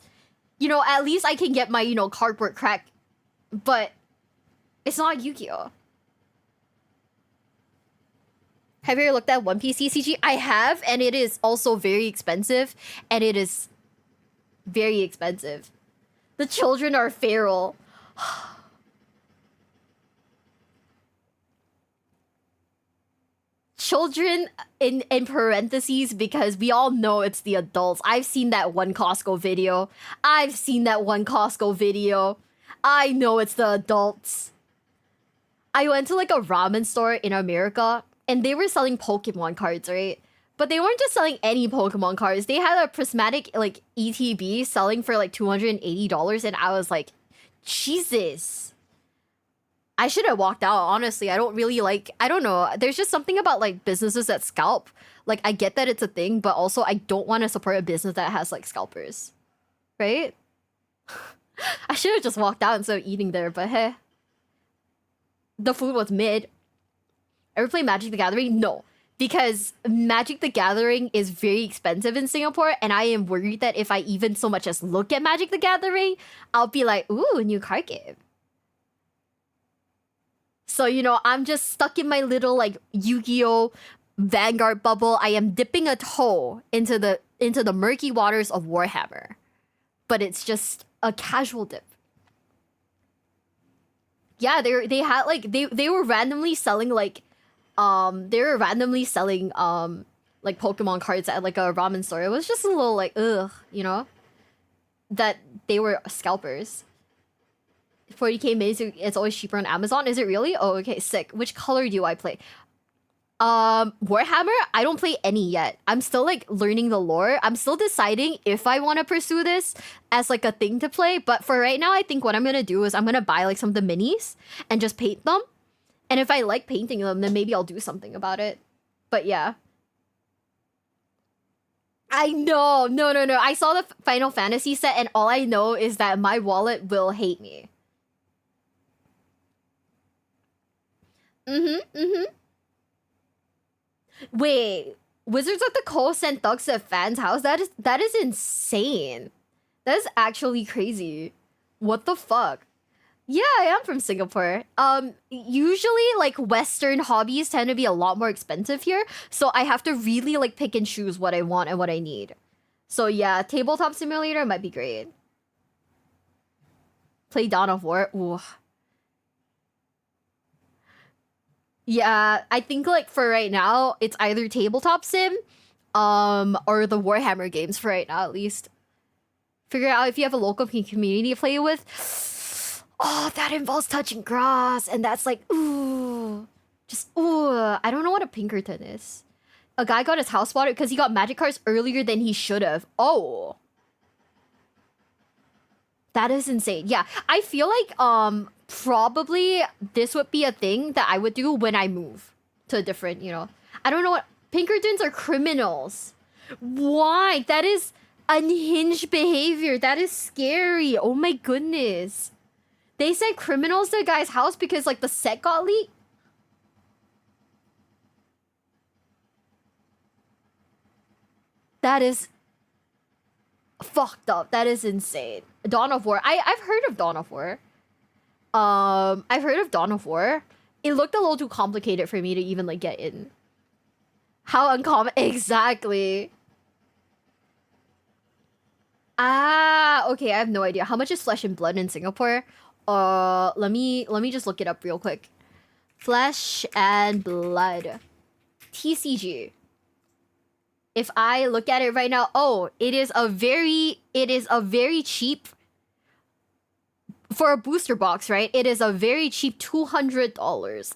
You know, at least I can get my, you know, cardboard crack. But it's not Yu-Gi-Oh. Have you ever looked at One Piece TCG? I have, and it is also very expensive. And it is very expensive. The children are feral. children in parentheses because we all know it's the adults. I've seen that one Costco video. I know it's the adults. I went to like a ramen store in America and they were selling Pokemon cards, right? But they weren't just selling any Pokemon cards. They had a prismatic like ETB selling for like $280 and I was like, Jesus. I should have walked out, honestly. I don't know. There's just something about like businesses that scalp. Like I get that it's a thing, but also I don't want to support a business that has like scalpers. Right? I should have just walked out instead of eating there, but hey. The food was mid. Ever play Magic the Gathering? No. Because Magic the Gathering is very expensive in Singapore, and I am worried that if I even so much as look at Magic the Gathering, I'll be like, ooh, a new card game. So, you know, I'm just stuck in my little, like, Yu-Gi-Oh! Vanguard bubble. I am dipping a toe into the murky waters of Warhammer. But it's just a casual dip. Yeah, they had, like, they were randomly selling, like, like Pokemon cards at like a ramen store. It was just a little like ugh, you know, that they were scalpers. 40k minis, it's always cheaper on Amazon. Is it really? Oh, okay, sick. Which color do I play? Warhammer, I don't play any yet. I'm still like learning the lore. I'm still deciding if I want to pursue this as like a thing to play. But for right now, I think what I'm gonna do is I'm gonna buy like some of the minis and just paint them. And if I like painting them, then maybe I'll do something about it. But yeah. I know. No. I saw the Final Fantasy set and all I know is that my wallet will hate me. Wait. Wizards of the Coast sent thugs to a fan's house? That is insane. That is actually crazy. What the fuck? Yeah, I am from Singapore. Usually like Western hobbies tend to be a lot more expensive here, so I have to really like pick and choose what I want and what I need. So yeah, tabletop simulator might be great. Play Dawn of War. Ooh. Yeah, I think like for right now, it's either tabletop sim, or the Warhammer games for right now at least. Figure out if you have a local community to play with. Oh, that involves touching grass, and that's like, ooh. Just, ooh. I don't know what a Pinkerton is. A guy got his house spotted because he got magic cards earlier than he should have. Oh. That is insane. Yeah, I feel like, probably this would be a thing that I would do when I move to a different, you know. I don't know what... Pinkertons are criminals. Why? That is unhinged behavior. That is scary. Oh my goodness. They sent criminals to a guy's house because, like, the set got leaked? That is... fucked up. That is insane. Dawn of War. I've heard of Dawn of War. I've heard of Dawn of War. It looked a little too complicated for me to even, like, get in. How uncommon... Exactly. Ah, okay, I have no idea. How much is Flesh and Blood in Singapore? Let me just look it up real quick. Flesh and Blood. TCG. If I look at it right now, oh, it is a very cheap, for a booster box, right? It is a very cheap $200.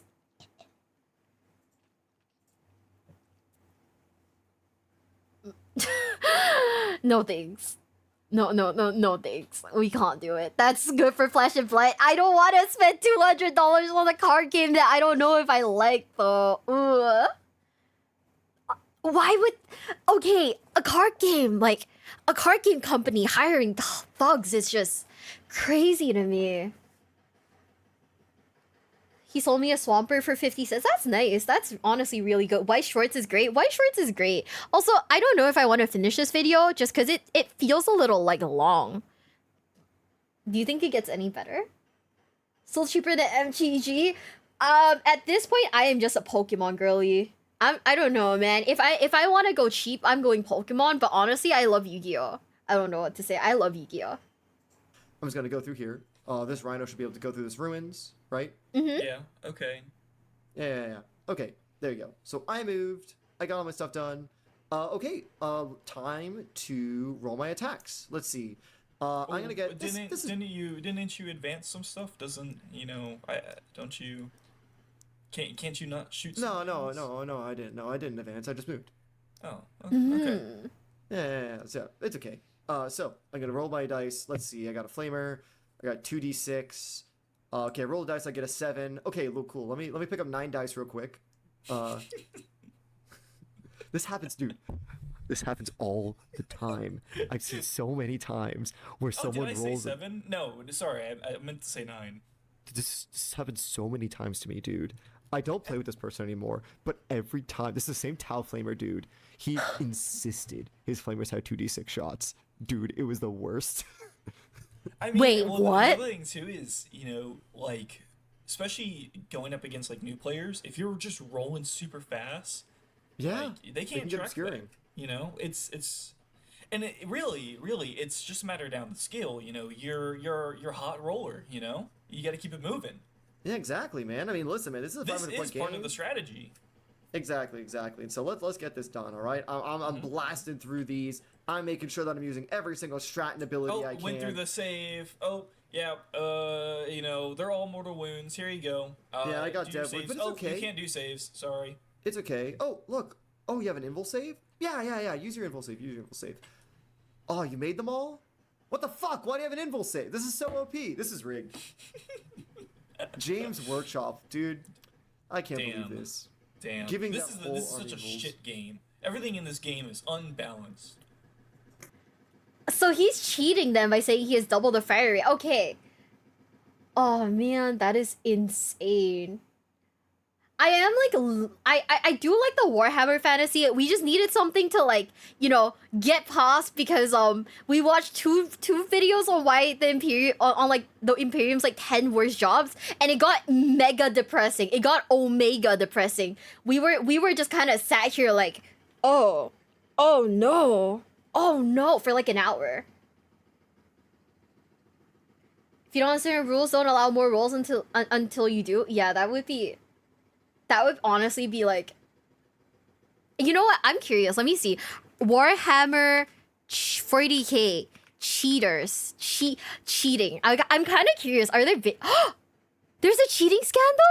No thanks. No thanks. We can't do it. That's good for Flesh and Blood. I don't want to spend $200 on a card game that I don't know if I like though. Ugh. Why would... Okay, a card game, like, a card game company hiring thugs is just crazy to me. He sold me a Swampert for 50 cents. That's nice. That's honestly really good. White Shorts is great. White Shorts is great. Also, I don't know if I want to finish this video just because it feels a little, like, long. Do you think it gets any better? Still cheaper than MTG? At this point, I am just a Pokemon girly. I don't know, man. If I want to go cheap, I'm going Pokemon. But honestly, I love Yu-Gi-Oh. I don't know what to say. I love Yu-Gi-Oh. I'm just gonna go through here. This Rhino should be able to go through this ruins, right? Yeah. Okay. Yeah. Okay. There you go. So I moved. I got all my stuff done. Okay. Time to roll my attacks. Let's see. I'm gonna get. Didn't you advance some stuff? Doesn't don't you? Can't you not shoot? No, I didn't. No, I didn't advance. I just moved. Oh, okay. Yeah. So it's okay. So I'm gonna roll my dice. Let's see. I got a flamer. I got 2d6. Okay, roll the dice. I get a 7. Okay, look cool. Let me pick up 9 dice real quick. This happens, dude. This happens all the time. I've seen so many times where someone did I rolls. Say 7? No, sorry, I meant to say 9. This happens so many times to me, dude. I don't play with this person anymore, but every time, this is the same Tau Flamer dude. He insisted his flamers had 2d6 shots. Dude, it was the worst. I mean, wait, what? The other thing too is, like, especially going up against like new players, if you're just rolling super fast, they can't track that. It's and it really it's just a matter down the skill. You're hot roller. You got to keep it moving. Yeah, exactly, man. I mean, listen, man, this is a 500 point game. Part of the strategy. Exactly. And so let's get this done. All right, I'm blasting through these. I'm making sure that I'm using every single strat and ability I can. Went through the save. Oh, yeah. They're all mortal wounds. Here you go. Yeah, I got dead wounds, but it's okay. You can't do saves. Sorry. It's okay. Oh, look. Oh, you have an invul save? Yeah. Use your invul save. Oh, you made them all? What the fuck? Why do you have an invul save? This is so OP. This is rigged. James Workshop, dude. I can't believe this. Damn. This is such a shit game. Everything in this game is unbalanced. So he's cheating them by saying he has double the fire rate. Okay. Oh man, that is insane. I am like, I do like the Warhammer fantasy. We just needed something to like, get past because we watched two videos on why the Imperium on like the Imperium's like 10 worst jobs, and it got mega depressing. It got omega depressing. We were just kind of sat here like, oh no for like an hour. If you don't understand rules, don't allow more rolls until you do. Yeah, that would honestly be like, you know what? I'm curious. Let me see. Warhammer 40k cheaters cheating. I'm kind of curious. Are there there's a cheating scandal?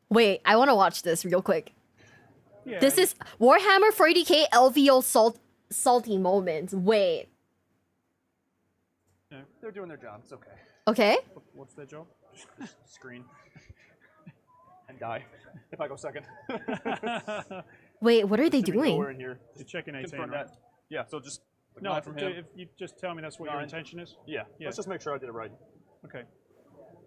Wait, I want to watch this real quick. Yeah, this is Warhammer 40k LVO salty moments. Wait. No, they're doing their job. It's okay. Okay. What's their job? Just screen. And die. If I go second. Wait, what are they doing? We're in here. You're checking 18, right? That. Yeah, so just... No, from him. If you just tell me that's what your intention is. Yeah. Let's just make sure I did it right. Okay.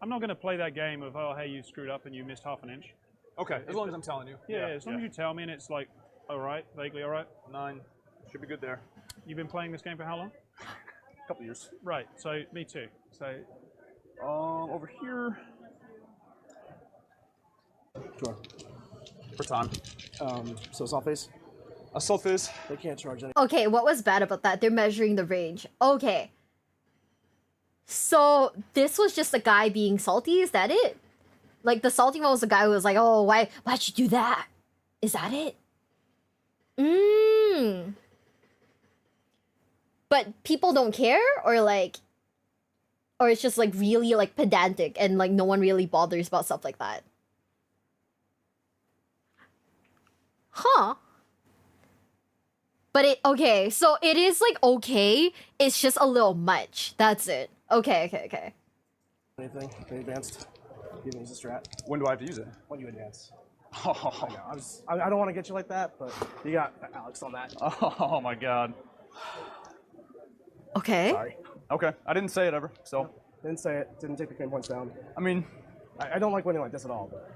I'm not going to play that game of, oh, hey, you screwed up and you missed half an inch. Okay, as long as I'm telling you. Yeah, as long as you tell me and it's like, all right, vaguely all right. 9. Should be good there. You've been playing this game for how long? A couple years. Right, so me too. So, over here. Sure. For time. So assault phase? Assault phase. They can't charge any. Okay, what was bad about that? They're measuring the range. Okay. So, this was just a guy being salty? Is that it? Like, the salty one was the guy who was like, oh, why'd you do that? Is that it? But people don't care? Or it's just like really like pedantic and like no one really bothers about stuff like that? Huh. But okay, so it is like okay, it's just a little much. That's it. Okay. Anything advanced? You can use a strat. When do I have to use it? When you advance. Oh. I don't want to get you like that, but you got Alex on that. Oh my god. Okay. Sorry. Okay, I didn't say it ever, so. No, didn't say it. Didn't take the game points down. I mean, I don't like winning like this at all, but.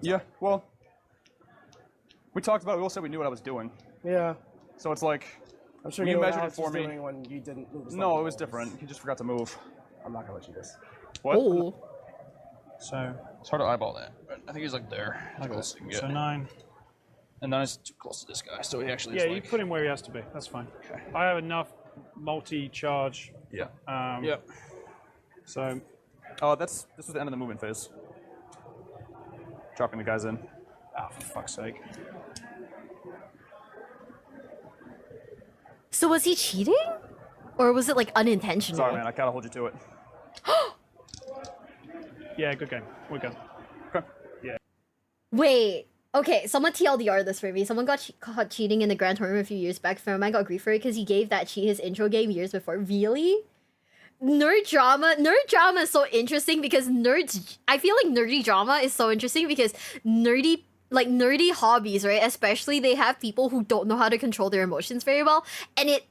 Yeah, well. We talked about it. We all said we knew what I was doing. Yeah. So it's like, I'm sure you measured it for me. When you didn't move. No, it was different. He just forgot to move. I'm not gonna let you do this. What? Oh. So it's hard to eyeball that. But I think he's like there. Okay. So 9. And 9 is too close to this guy, so he actually. Yeah, you put him where he has to be. That's fine. Okay. I have enough multi-charge. Yeah. Yep. So Oh, this was the end of the movement phase. Dropping the guys in. Ah, for fuck's sake. So was he cheating? Or was it like unintentional? Sorry, man, I gotta hold you to it. Yeah, good game. We're good. Okay. Yeah. Wait. Okay, someone TLDR this for me. Someone got caught cheating in the Grand Tournament a few years back. Fan got grief for it because he gave that cheat his intro game years before. Really? Nerd drama is so interesting because I feel like nerdy drama is so interesting because nerdy hobbies, right? Especially they have people who don't know how to control their emotions very well, and it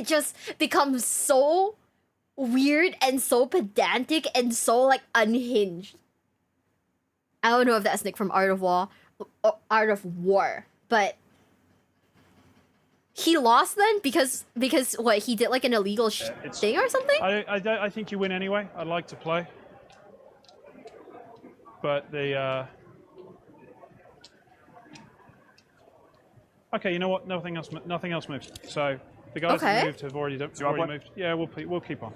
just becomes so weird and so pedantic and so like unhinged. I don't know if that's Nick from Art of War, but he lost then because what, he did like an illegal thing or something? I think you win anyway. I'd like to play, but the okay, you know what? Nothing else moved. So the guys that moved have already moved. Yeah, we'll keep on.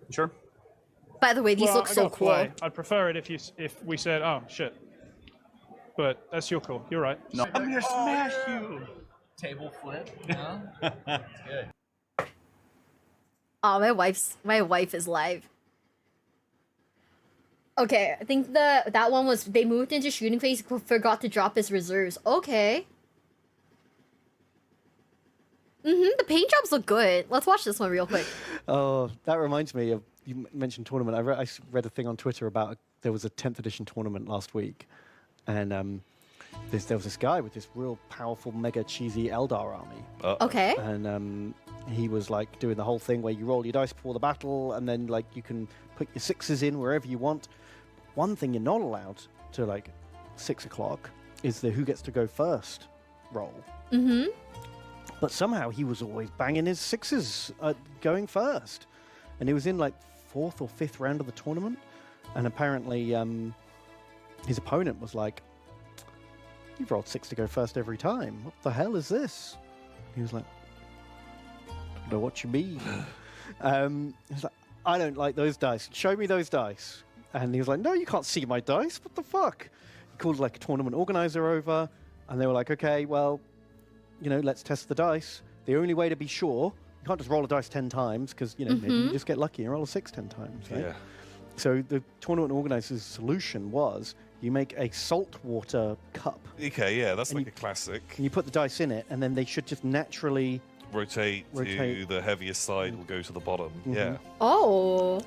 Sure. By the way, these look so cool. Play. I'd prefer it if we said, oh shit. But that's your call. You're right. No. I'm gonna smash you. Table flip. Huh? Good. Oh, my wife is live. Okay, I think that one was they moved into shooting phase, forgot to drop his reserves. Okay. The paint jobs look good. Let's watch this one real quick. Oh, that reminds me of, you mentioned tournament. I read a thing on Twitter about there was a 10th edition tournament last week, and there was this guy with this real powerful, mega cheesy Eldar army. Okay. And he was like doing the whole thing where you roll your dice before the battle, and then like you can put your sixes in wherever you want. One thing you're not allowed to like 6 o'clock is the who gets to go first roll. But somehow he was always banging his sixes going first. And he was in like 4th or 5th round of the tournament. And apparently his opponent was like, you've rolled 6 to go first every time. What the hell is this? He was like, I don't know what you mean. He's like, I don't like those dice. Show me those dice. And he was like, no, you can't see my dice. What the fuck? He called like a tournament organizer over. And they were like, okay, well, you know, let's test the dice. The only way to be sure, you can't just roll a dice 10 times because, you know, maybe you just get lucky and roll a 6 10 times, right? Yeah. So the tournament organizer's solution was you make a saltwater cup. Okay, yeah, that's like a classic. And you put the dice in it, and then they should just naturally rotate. To the heaviest side will go to the bottom. Yeah. Oh.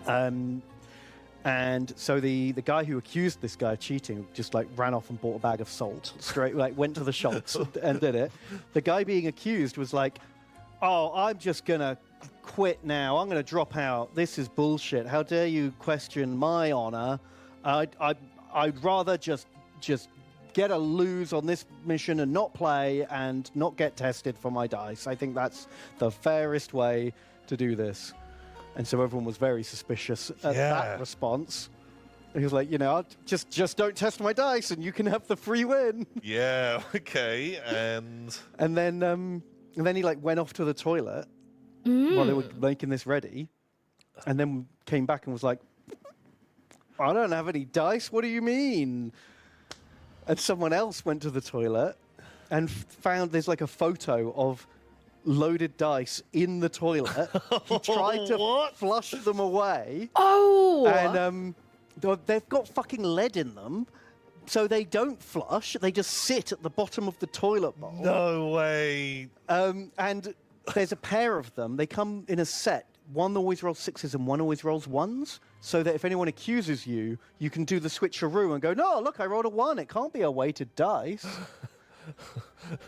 And so the guy who accused this guy of cheating just like ran off and bought a bag of salt straight, like went to the shops and did it. The guy being accused was like, oh, I'm just gonna quit now. I'm gonna drop out. This is bullshit. How dare you question my honor? I'd rather just get a lose on this mission and not play and not get tested for my dice. I think that's the fairest way to do this. And so everyone was very suspicious at that response. He was like, you know, just don't test my dice and you can have the free win. Yeah, okay. And then he like went off to the toilet while they were making this ready, and then came back and was like, I don't have any dice. What do you mean? And someone else went to the toilet and found there's like a photo of loaded dice in the toilet. He tried to flush them away. Oh! And they've got fucking lead in them, so they don't flush. They just sit at the bottom of the toilet bowl. No way. And there's a pair of them. They come in a set. One always rolls 6s and one always rolls 1s, so that if anyone accuses you, you can do the switcheroo and go, no, look, I rolled a 1. It can't be a weighted dice.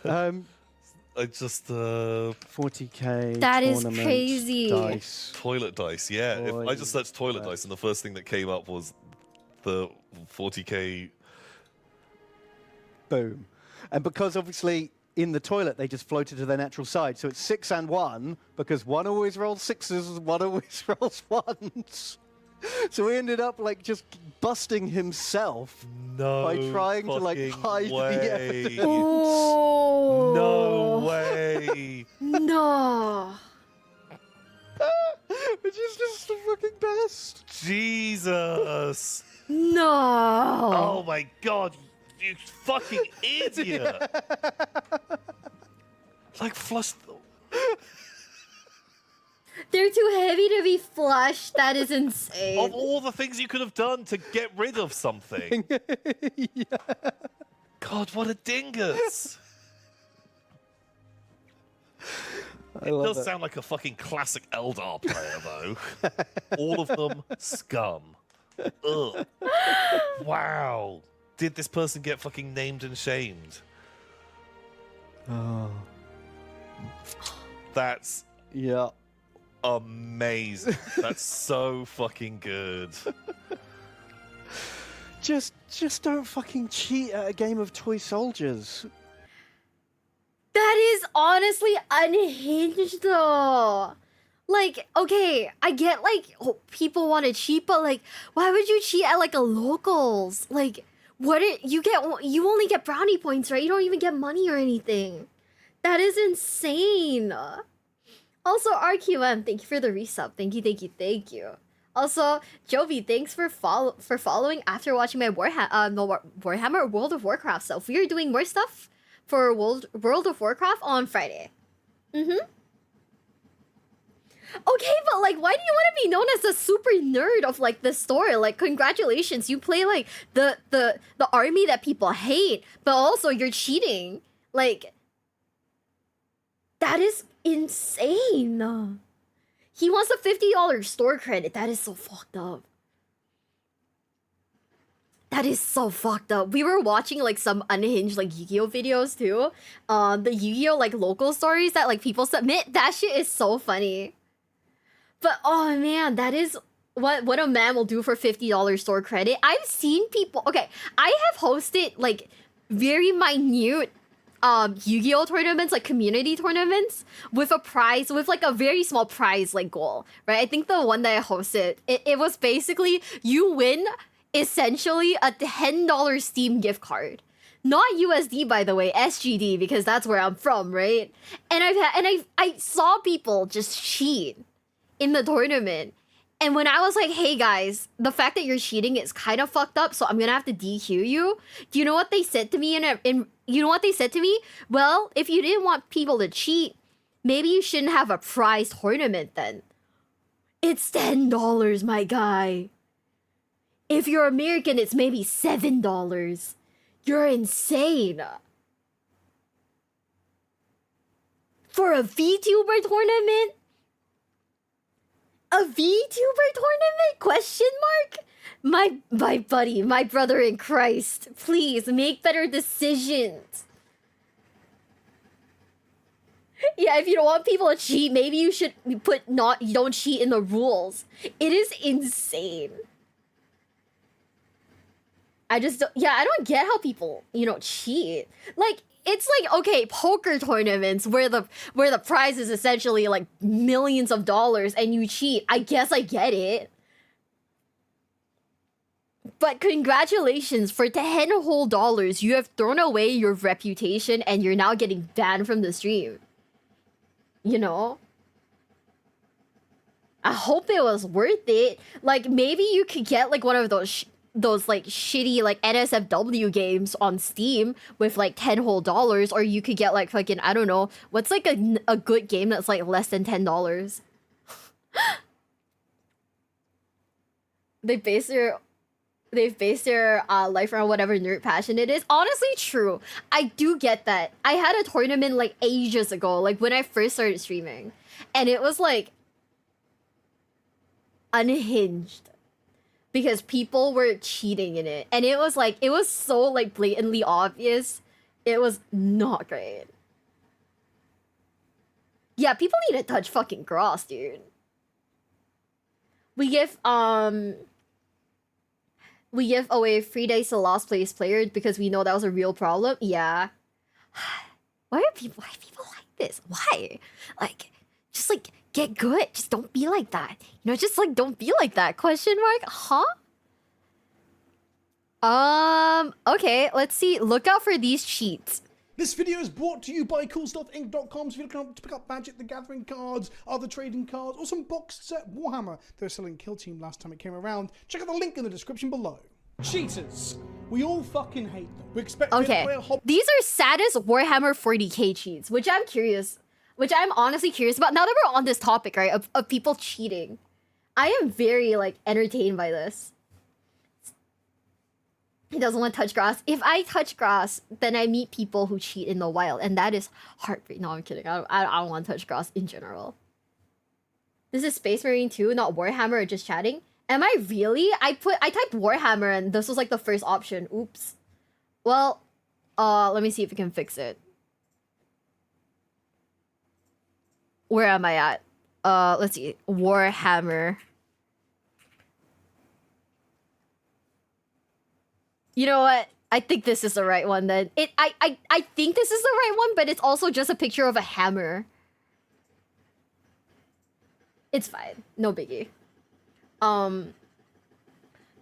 I just 40k. That is crazy. Dice. Toilet dice, yeah. If I just searched toilet dice, and the first thing that came up was the 40k. Boom. And because obviously in the toilet they just floated to their natural side, so it's 6 and 1 because one always rolls 6s, one always rolls 1s. So he ended up like just busting himself by trying to like hide the evidence. Oh. No way. No. Which is just dingus. No. Oh my god, you fucking idiot. Like flush. They're too heavy to be flushed. That is insane. Of all the things you could have done to get rid of something. Yeah. God, what a dingus. It love does it. sound like a fucking classic Eldar player, though. All of them scum. Ugh. Wow. Did this person get fucking named and shamed? Oh. That's Yeah. amazing. That's so fucking good. Just don't fucking cheat at a game of toy soldiers. That is honestly unhinged though. Like, okay, I get like people want to cheat, but like, why would you cheat at like a locals? Like, you only get brownie points, right? You don't even get money or anything. That is insane. Also, RQM, thank you for the resub. Thank you. Also, Jovi, thanks for following after watching my Warhammer World of Warcraft stuff. We are doing more stuff for World of Warcraft on Friday. Okay, but like, why do you want to be known as the super nerd of like the story? Like, congratulations, you play like the army that people hate, but also you're cheating. Like, that is insane. He wants a $50 store credit. That is so fucked up. That is so fucked up. We were watching like some unhinged like Yu-Gi-Oh videos too. The Yu-Gi-Oh like local stories that like people submit. That shit is so funny. But oh man, that is what a man will do for $50 store credit. I've seen people. Okay, I have hosted like very minute Yu-Gi-Oh tournaments, like community tournaments, with a prize, with like a very small prize like goal, right? I think the one that I hosted, it was basically you win essentially a $10 Steam gift card. Not USD, by the way, SGD, because that's where I'm from, right? And I saw people just cheat in the tournament. And when I was like, hey guys, the fact that you're cheating is kind of fucked up, so I'm gonna have to DQ you. Do you know what they said to me you know what they said to me? Well, if you didn't want people to cheat, maybe you shouldn't have a prize tournament then. It's $10, my guy. If you're American, it's maybe $7. You're insane. For a VTuber tournament? A VTuber tournament? Question mark? My buddy, my brother in Christ, please make better decisions. Yeah, if you don't want people to cheat, maybe you should put you don't cheat in the rules. It is insane. I don't get how people, cheat. Like, it's like, okay, poker tournaments where the prize is essentially like millions of dollars and you cheat. I guess I get it. But congratulations, for $10 whole, you have thrown away your reputation and you're now getting banned from the stream. You know? I hope it was worth it. Like, maybe you could get like one of those like shitty like NSFW games on Steam with like $10 whole, or you could get like fucking, I don't know, what's like a good game that's like less than $10. They've based their life around whatever nerd passion it is. Honestly, true. I do get that. I had a tournament like ages ago, like when I first started streaming, and it was like unhinged because people were cheating in it, and it was so like blatantly obvious. It was not great. Yeah, people need to touch fucking grass, dude. We give away free days to lost place players because we know that was a real problem. Yeah. Why people like this? Why? Like, just like get good. Just don't be like that. Just like don't be like that. Question mark? Huh? Okay, let's see. Look out for these cheats. This video is brought to you by CoolStuffInc.com. So if you're looking to pick up Magic the Gathering cards, other trading cards, or some boxed set Warhammer they were selling Kill Team last time it came around, check out the link in the description below. Cheaters. We all fucking hate them. We expect them to play a hobby. These are saddest Warhammer 40k cheats, which I'm honestly curious about. Now that we're on this topic, right, of people cheating, I am very, like, entertained by this. He doesn't want to touch grass. If I touch grass, then I meet people who cheat in the wild, and that is heartbreaking. No, I'm kidding. I don't want to touch grass in general. This is Space Marine 2, not Warhammer or just chatting. Am I really? I typed Warhammer and this was like the first option. Oops. Well, let me see if we can fix it. Where am I at? Let's see. Warhammer. You know what? I think this is the right one then. I think this is the right one, but it's also just a picture of a hammer. It's fine. No biggie.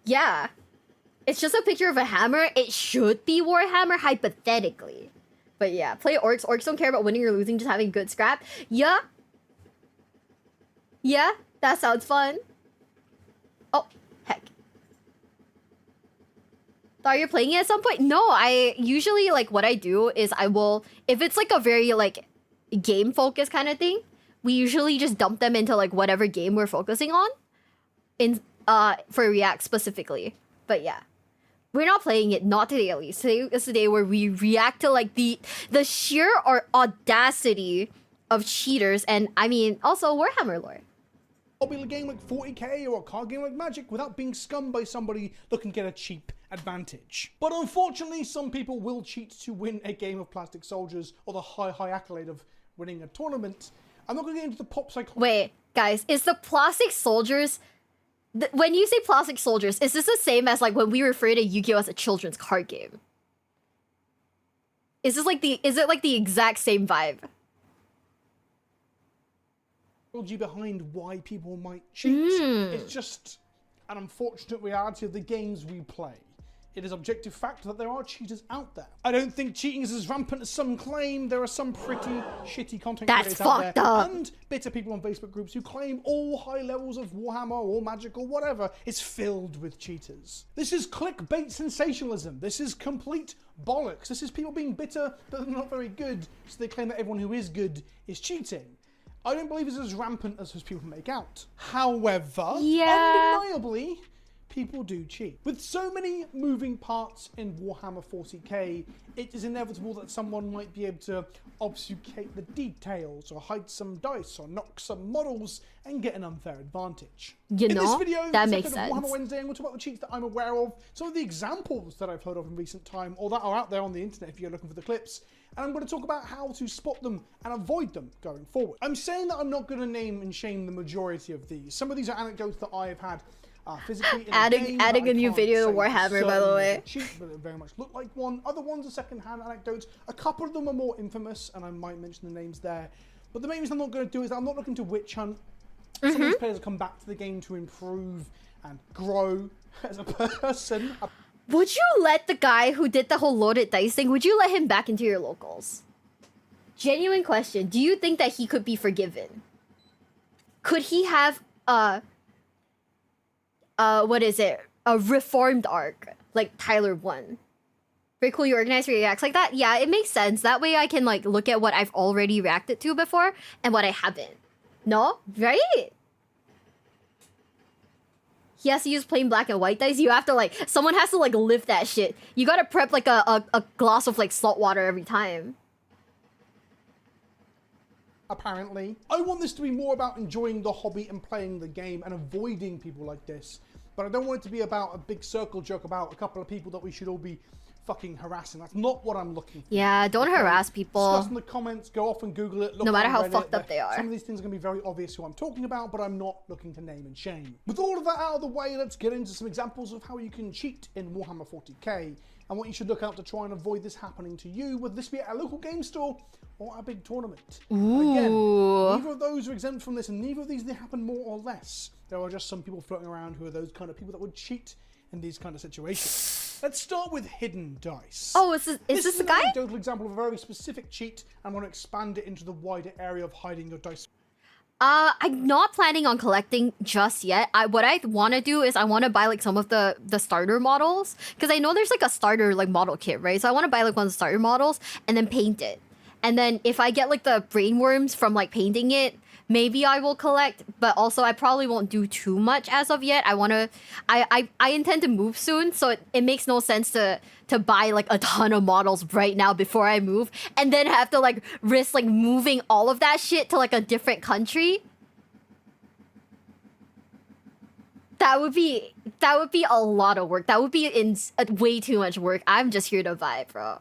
Yeah. It's just a picture of a hammer. It should be Warhammer, hypothetically. But yeah, play orcs. Orcs don't care about winning or losing, just having good scrap. Yeah. Yeah, that sounds fun. Oh, heck. Thought you're playing it at some point? No, I usually, like, what I do is I will, if it's like a very, like, game focus kind of thing, we usually just dump them into, like, whatever game we're focusing on. For React specifically. But yeah. We're not playing it, not today at least. Today is the day where we react to, like, the sheer audacity of cheaters, and I mean also Warhammer lore. Hobby game like 40k or a card game like Magic without being scummed by somebody looking to get a cheap advantage. But unfortunately, some people will cheat to win a game of Plastic Soldiers or the high accolade of winning a tournament. I'm not going to get into the pop psychology. Wait, guys, is the Plastic Soldiers... when you say Plastic Soldiers, is this the same as, like, when we refer to Yu-Gi-Oh! As a children's card game? Is it like the exact same vibe? Behind why people might cheat. It's just an unfortunate reality of the games we play. It is objective fact that there are cheaters out there. I don't think cheating is as rampant as some claim. There are some pretty shitty content creators out there and bitter people on Facebook groups who claim all high levels of Warhammer or Magic or whatever is filled with cheaters. This is clickbait sensationalism. This is complete bollocks. This is people being bitter that they're not very good, so they claim that everyone who is good is cheating. I don't believe it's as rampant as people make out. However, undeniably, people do cheat. With so many moving parts in Warhammer 40k, it is inevitable that someone might be able to obfuscate the details, or hide some dice, or knock some models, and get an unfair advantage. In this video, that makes sense. Warhammer Wednesday, I'm going to talk about the cheats that I'm aware of, some of the examples that I've heard of in recent time, or that are out there on the internet if you're looking for the clips, and I'm going to talk about how to spot them and avoid them going forward. I'm saying that I'm not going to name and shame the majority of these. Some of these are anecdotes that I have had physically in adding a new video to Warhammer, by the way. Cheap, but it very much look like one. Other ones are second-hand anecdotes. A couple of them are more infamous, and I might mention the names there. But the main reason I'm not going to do is I'm not looking to witch hunt. Some of these players have come back to the game to improve and grow as a person. Would you let the guy who did the whole loaded dice thing, would you let him back into your locals? Genuine question. Do you think that he could be forgiven? Could he have what is it? A reformed arc, like Tyler 1. Very cool you organize your reacts like that. Yeah, it makes sense. That way I can, like, look at what I've already reacted to before and what I haven't. No? Right? He has to use plain black and white dice. You have to, like, someone has to, like, lift that shit. You gotta prep, like, a glass of, like, salt water every time. Apparently. I want this to be more about enjoying the hobby and playing the game and avoiding people like this. But I don't want it to be about a big circle jerk about a couple of people that we should all be fucking harassing. That's not what I'm looking for. Yeah, don't harass people. Discuss in the comments, go off and Google it. Look no matter how Reddit. fucked up they are. Some of these things are going to be very obvious who I'm talking about, but I'm not looking to name and shame. With all of that out of the way, let's get into some examples of how you can cheat in Warhammer 40k and what you should look out to try and avoid this happening to you, whether this be at a local game store or a big tournament. Again, neither of those are exempt from this, and neither of these they happen more or less. There are just some people floating around who are those kind of people that would cheat in these kind of situations. Let's start with hidden dice. Oh, is this the guy? An anecdotal example of a very specific cheat. I'm going to expand it into the wider area of hiding your dice. I'm not planning on collecting just yet. What I want to do is I want to buy like some of the starter models, because I know there's like a starter like model kit, right? So I want to buy like one of the starter models and then paint it. And then if I get like the brainworms from like painting it, maybe I will collect. But also I probably won't do too much as of yet. I intend to move soon, so it makes no sense to buy like a ton of models right now before I move, and then have to like risk like moving all of that shit to like a different country. That would be a lot of work. That would be way too much work. I'm just here to vibe, bro.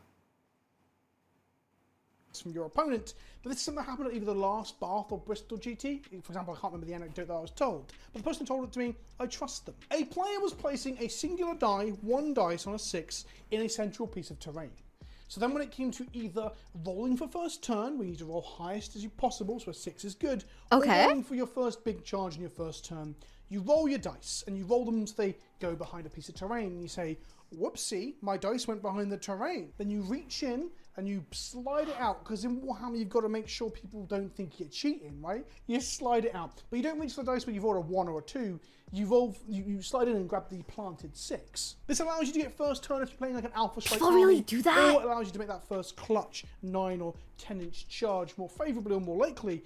From your opponent, but this is something that happened at either the last Bath or Bristol GT. For example, I can't remember the anecdote that I was told, but the person who told it to me, I trust them. A player was placing a singular die, one dice on a 6, in a central piece of terrain. So then when it came to either rolling for first turn, we need to roll highest as you possible, so a 6 is good, okay, or rolling for your first big charge in your first turn, you roll your dice, and you roll them so they go behind a piece of terrain, and you say, whoopsie, my dice went behind the terrain. Then you reach in and you slide it out, because in Warhammer you've got to make sure people don't think you're cheating, right? You slide it out, but you don't reach the dice where you've rolled a 1 or a 2. You slide in and grab the planted 6. This allows you to get first turn if you're playing like an Alpha Strike People really do that? Or it allows you to make that first clutch 9 or 10-inch charge more favourably or more likely.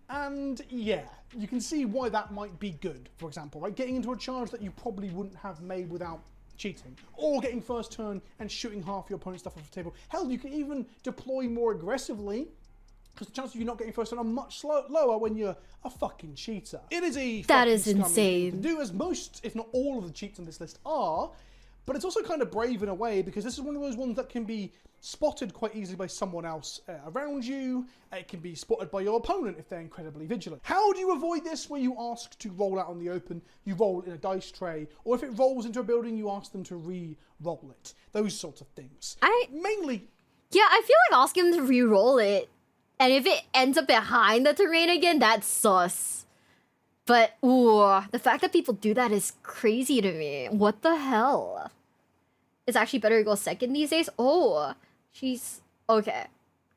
And yeah, you can see why that might be good, for example, right? Getting into a charge that you probably wouldn't have made without cheating, or getting first turn and shooting half your opponent's stuff off the table. Hell, you can even deploy more aggressively, because the chances of you not getting first turn are much lower when you're a fucking cheater. It is a that is insane insane thing to do, as most, if not all, of the cheats on this list are. But it's also kind of brave in a way, because this is one of those ones that can be spotted quite easily by someone else around you. It can be spotted by your opponent if they're incredibly vigilant. How do you avoid this? Where you ask to roll out on the open, you roll in a dice tray, or if it rolls into a building, you ask them to re-roll it. Those sorts of things. Yeah, I feel like asking them to re-roll it, and if it ends up behind the terrain again, that's sus. But ooh, the fact that people do that is crazy to me. What the hell? It's actually better to go second these days. Oh, she's okay.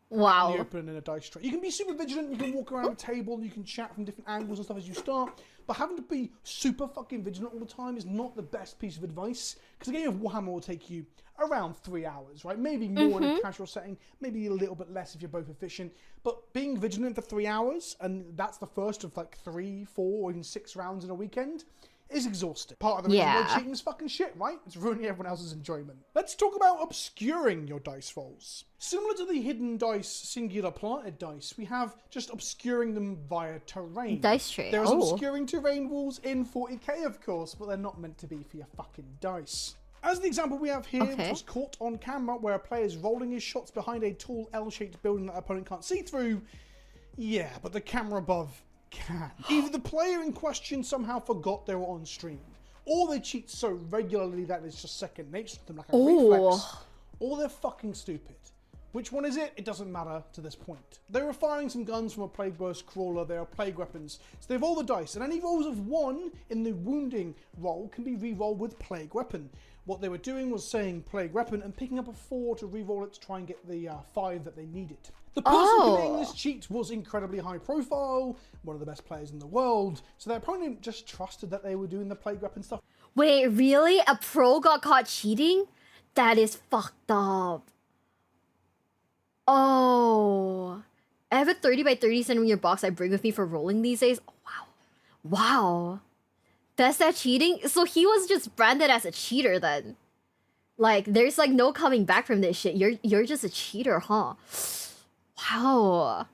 Wow. In the open in a dice tray. You can be super vigilant, you can walk around the table, you can chat from different angles and stuff as you start, but having to be super fucking vigilant all the time is not the best piece of advice, because a game of Warhammer will take you around 3 hours, right? Maybe more in a casual setting, maybe a little bit less if you're both efficient, but being vigilant for 3 hours, and that's the first of like 3, 4, or even 6 rounds in a weekend, is exhausting. Part of the reason why cheating is fucking shit, right? It's ruining everyone else's enjoyment. Let's talk about obscuring your dice rolls. Similar to the hidden dice, singular planted dice, we have just obscuring them via terrain. Dice tray. There's obscuring terrain rules in 40k, of course, but they're not meant to be for your fucking dice. As the example we have here, which was caught on camera, where a player is rolling his shots behind a tall L-shaped building that an opponent can't see through. Yeah, but the camera above can. Either the player in question somehow forgot they were on stream, or they cheat so regularly that it's just second nature to them, like a reflex, or they're fucking stupid. Which one is it? It doesn't matter to this point. They were firing some guns from a Plague Burst crawler. They are plague weapons. So they roll the dice, and any rolls of 1 in the wounding roll can be re-rolled with Plague Weapon. What they were doing was saying Plague Weapon and picking up a 4 to re-roll it to try and get the 5 that they needed. The person committing this cheat was incredibly high profile, one of the best players in the world, so their opponent just trusted that they were doing the Plague Weapon stuff. Wait, really? A pro got caught cheating? That is fucked up. Oh, I have a 30 by 30 centimeter box I bring with me for rolling these days. Oh, wow. Wow. That's that cheating? So he was just branded as a cheater then. Like, there's like no coming back from this shit. You're just a cheater, huh? Wow.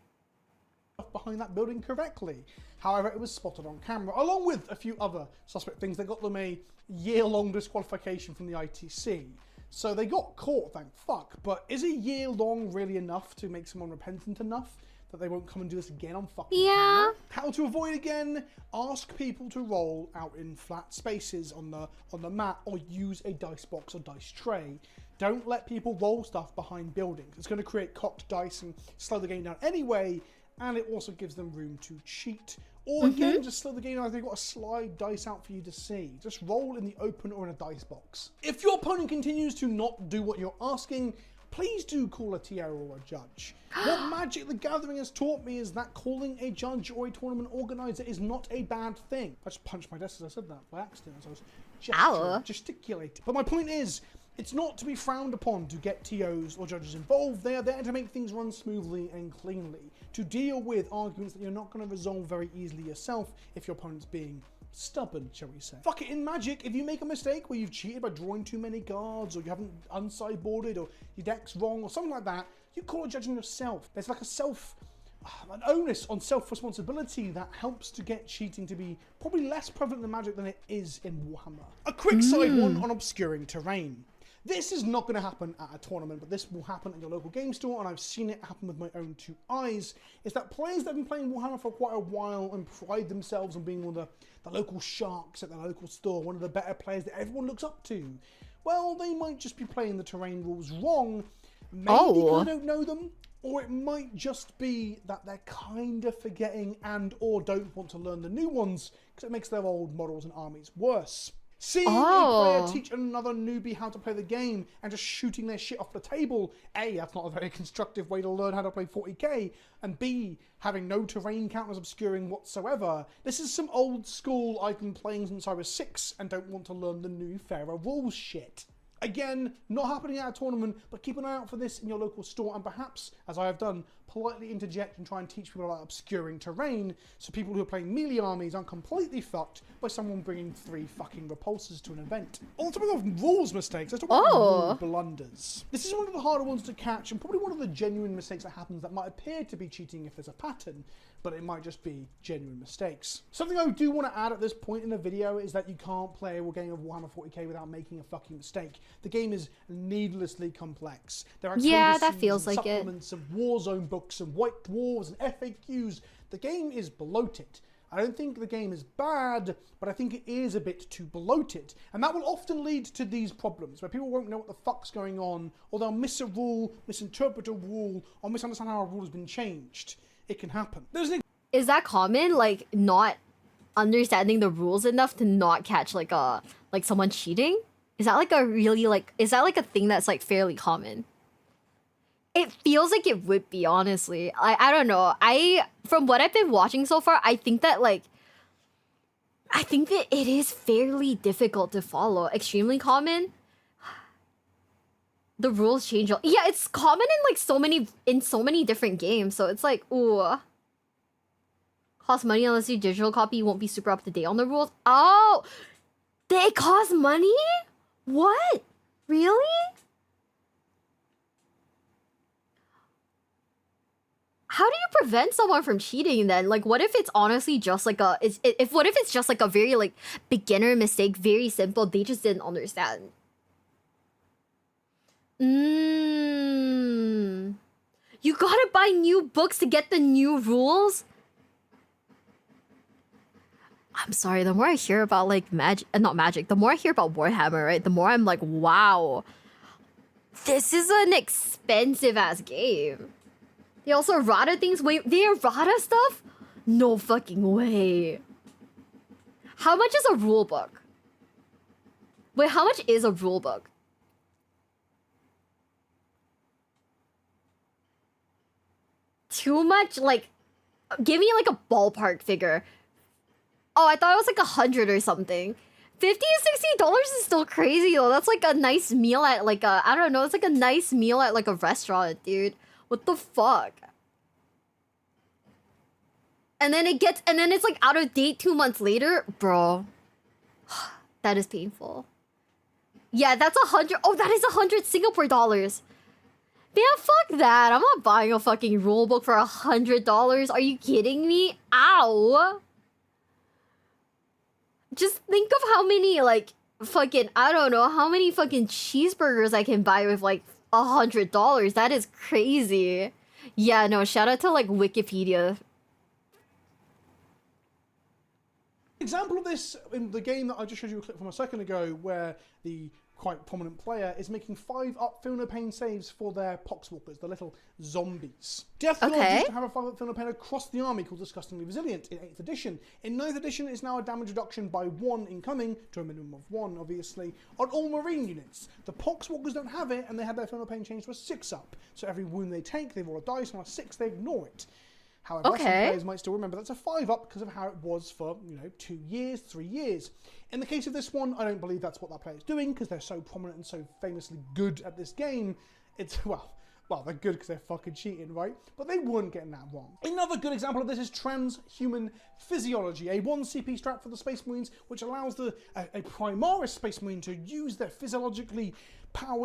Behind that building correctly. However, it was spotted on camera, along with a few other suspect things that got them a year-long disqualification from the ITC. So they got caught, thank fuck, but is a year long really enough to make someone repentant enough that they won't come and do this again on fucking camera? How to avoid again? Ask people to roll out in flat spaces on the mat, or use a dice box or dice tray. Don't let people roll stuff behind buildings. It's going to create cocked dice and slow the game down anyway, and it also gives them room to cheat. Or again, just slow the game down. They've got a slide dice out for you to see. Just roll in the open or in a dice box. If your opponent continues to not do what you're asking, please do call a TO or a judge. What Magic the Gathering has taught me is that calling a judge or a tournament organizer is not a bad thing. I just punched my desk as I said that by accident, as I was gesticulating. But my point is, it's not to be frowned upon to get TOs or judges involved. They are there to make things run smoothly and cleanly, to deal with arguments that you're not going to resolve very easily yourself if your opponent's being stubborn, shall we say. Fuck it, in Magic, if you make a mistake where you've cheated by drawing too many cards, or you haven't unsideboarded, or your deck's wrong, or something like that, you call a judge on yourself. There's like an onus on self-responsibility that helps to get cheating to be probably less prevalent in Magic than it is in Warhammer. A quick side one on obscuring terrain. This is not going to happen at a tournament, but this will happen at your local game store, and I've seen it happen with my own 2 eyes, is that players that have been playing Warhammer for quite a while and pride themselves on being one of the local sharks at the local store, one of the better players that everyone looks up to, well, they might just be playing the terrain rules wrong. Maybe because they don't know them, or it might just be that they're kind of forgetting and or don't want to learn the new ones, because it makes their old models and armies worse. Seeing a player teach another newbie how to play the game and just shooting their shit off the table, A, that's not a very constructive way to learn how to play 40k, and B, having no terrain counters obscuring whatsoever. This is some old school, I've been playing since I was 6 and don't want to learn the new fairer rules shit. Again, not happening at a tournament, but keep an eye out for this in your local store, and perhaps, as I have done, politely interject and try and teach people about obscuring terrain, so people who are playing melee armies aren't completely fucked by someone bringing 3 fucking repulsors to an event. On top of rules mistakes, let's talk about rule blunders. This is one of the harder ones to catch, and probably one of the genuine mistakes that happens that might appear to be cheating if there's a pattern, but it might just be genuine mistakes. Something I do want to add at this point in the video is that you can't play a game of Warhammer 40k without making a fucking mistake. The game is needlessly complex. There are that feels like supplements and Warzone books and white dwarves and FAQs. The game is bloated. I don't think the game is bad, but I think it is a bit too bloated. And that will often lead to these problems, where people won't know what the fuck's going on, or they'll miss a rule, misinterpret a rule, or misunderstand how a rule has been changed. It can happen. Is that common? Like, not understanding the rules enough to not catch like someone cheating? Is that like a really is that like a thing that's like fairly common? It feels like it would be, honestly. I don't know. From what I've been watching so far, I think that it is fairly difficult to follow. Extremely common. The rules change. Yeah, it's common in so many different games. So it's like, ooh. Cost money unless you digital copy, you won't be super up to date on the rules. Oh, they cost money? What? Really? How do you prevent someone from cheating then? Like, what if it's honestly just like what if it's just like a very like beginner mistake, very simple, they just didn't understand? You gotta buy new books to get the new rules? I'm sorry, the more I hear about like the more I hear about Warhammer, right? The more I'm like, wow, this is an expensive ass game. They also errata things. Wait, they errata stuff? No fucking way. How much is a rule book? Wait, how much is a rule book? Too much? Like, give me like a ballpark figure. Oh, I thought it was like 100 or something. $50 to $60 is still crazy though. That's like a nice meal at like a, I don't know, it's like a nice meal at like a restaurant, dude. What the fuck? And then it's like out of date 2 months later? Bro. That is painful. Yeah, that's 100. Oh, that is 100 Singapore dollars. Man, fuck that. I'm not buying a fucking rule book for $100. Are you kidding me? Ow. Just think of how many, like, fucking, I don't know, how many fucking cheeseburgers I can buy with, like, $100. That is crazy. Yeah, no, shout out to, like, Wikipedia. Example of this in the game that I just showed you a clip from a second ago, where the quite prominent player, is making 5-up Feel No Pain saves for their Poxwalkers, the little zombies. Death Guards used to have a 5-up Feel No Pain across the army called Disgustingly Resilient in 8th edition. In 9th edition, it's now a damage reduction by 1 incoming, to a minimum of 1, obviously, on all Marine units. The Poxwalkers don't have it, and they had their Feel No Pain changed to a 6-up. So every wound they take, they roll a dice, and on a 6, they ignore it. However, some players might still remember that's a 5-up because of how it was for, 2 years, 3 years. In the case of this one, I don't believe that's what that player is doing because they're so prominent and so famously good at this game. It's, well, they're good because they're fucking cheating, right? But they weren't getting that wrong. Another good example of this is transhuman physiology, a 1 CP strat for the Space Marines, which allows a Primaris Space Marine to use their physiologically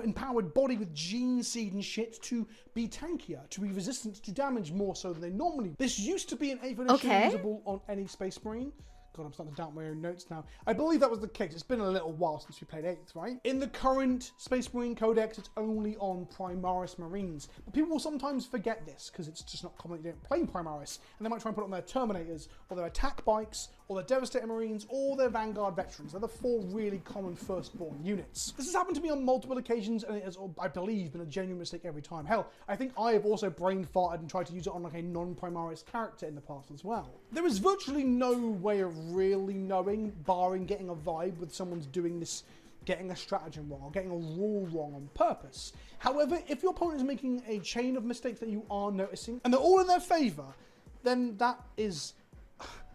empowered body with gene seed and shit to be tankier, to be resistant to damage more so than they normally. This used to be an 8th edition usable on any Space Marine. God, I'm starting to doubt my own notes now. I believe that was the case. It's been a little while since we played 8th, right? In the current Space Marine Codex, it's only on Primaris Marines. But people will sometimes forget this, because it's just not common. You don't play Primaris. And they might try and put it on their Terminators, or their Attack Bikes, or their Devastator Marines, or their Vanguard Veterans. They're the 4 really common firstborn units. This has happened to me on multiple occasions, and it has, I believe, been a genuine mistake every time. Hell, I think I have also brain farted and tried to use it on like a non-Primaris character in the past as well. There is virtually no way of really knowing, barring getting a vibe with someone's doing this, getting a stratagem wrong, or getting a rule wrong on purpose. However, if your opponent is making a chain of mistakes that you are noticing, and they're all in their favour, then that is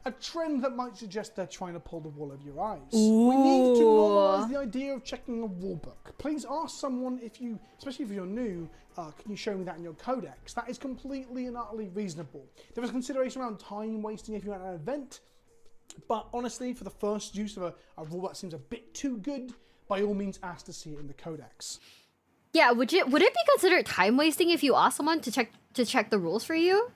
a trend that might suggest they're trying to pull the wool over your eyes. Ooh. We need to normalise the idea of checking a rulebook. Please ask someone if you, especially if you're new, can you show me that in your codex? That is completely and utterly reasonable. There is consideration around time wasting if you're at an event, but honestly, for the first use of a rule that seems a bit too good, by all means ask to see it in the codex. Yeah, would it be considered time wasting if you ask someone to check the rules for you?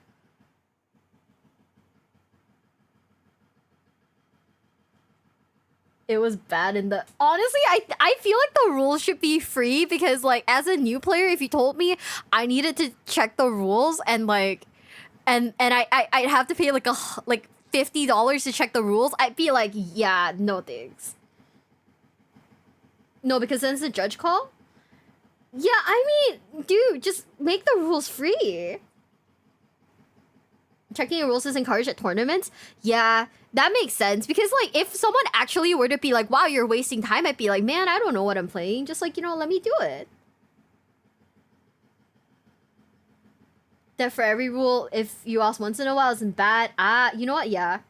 It was bad in the... Honestly, I feel like the rules should be free because, like, as a new player, if you told me I needed to check the rules and, like... And I'd have to pay, like, $50 to check the rules, I'd be like, yeah, no thanks. No, because then it's a judge call? Yeah, I mean, dude, just make the rules free. Checking your rules is encouraged at tournaments? Yeah, that makes sense. Because, like, if someone actually were to be like, wow, you're wasting time, I'd be like, man, I don't know what I'm playing. Just, like, let me do it. That for every rule, if you ask once in a while isn't bad. You know what? Yeah.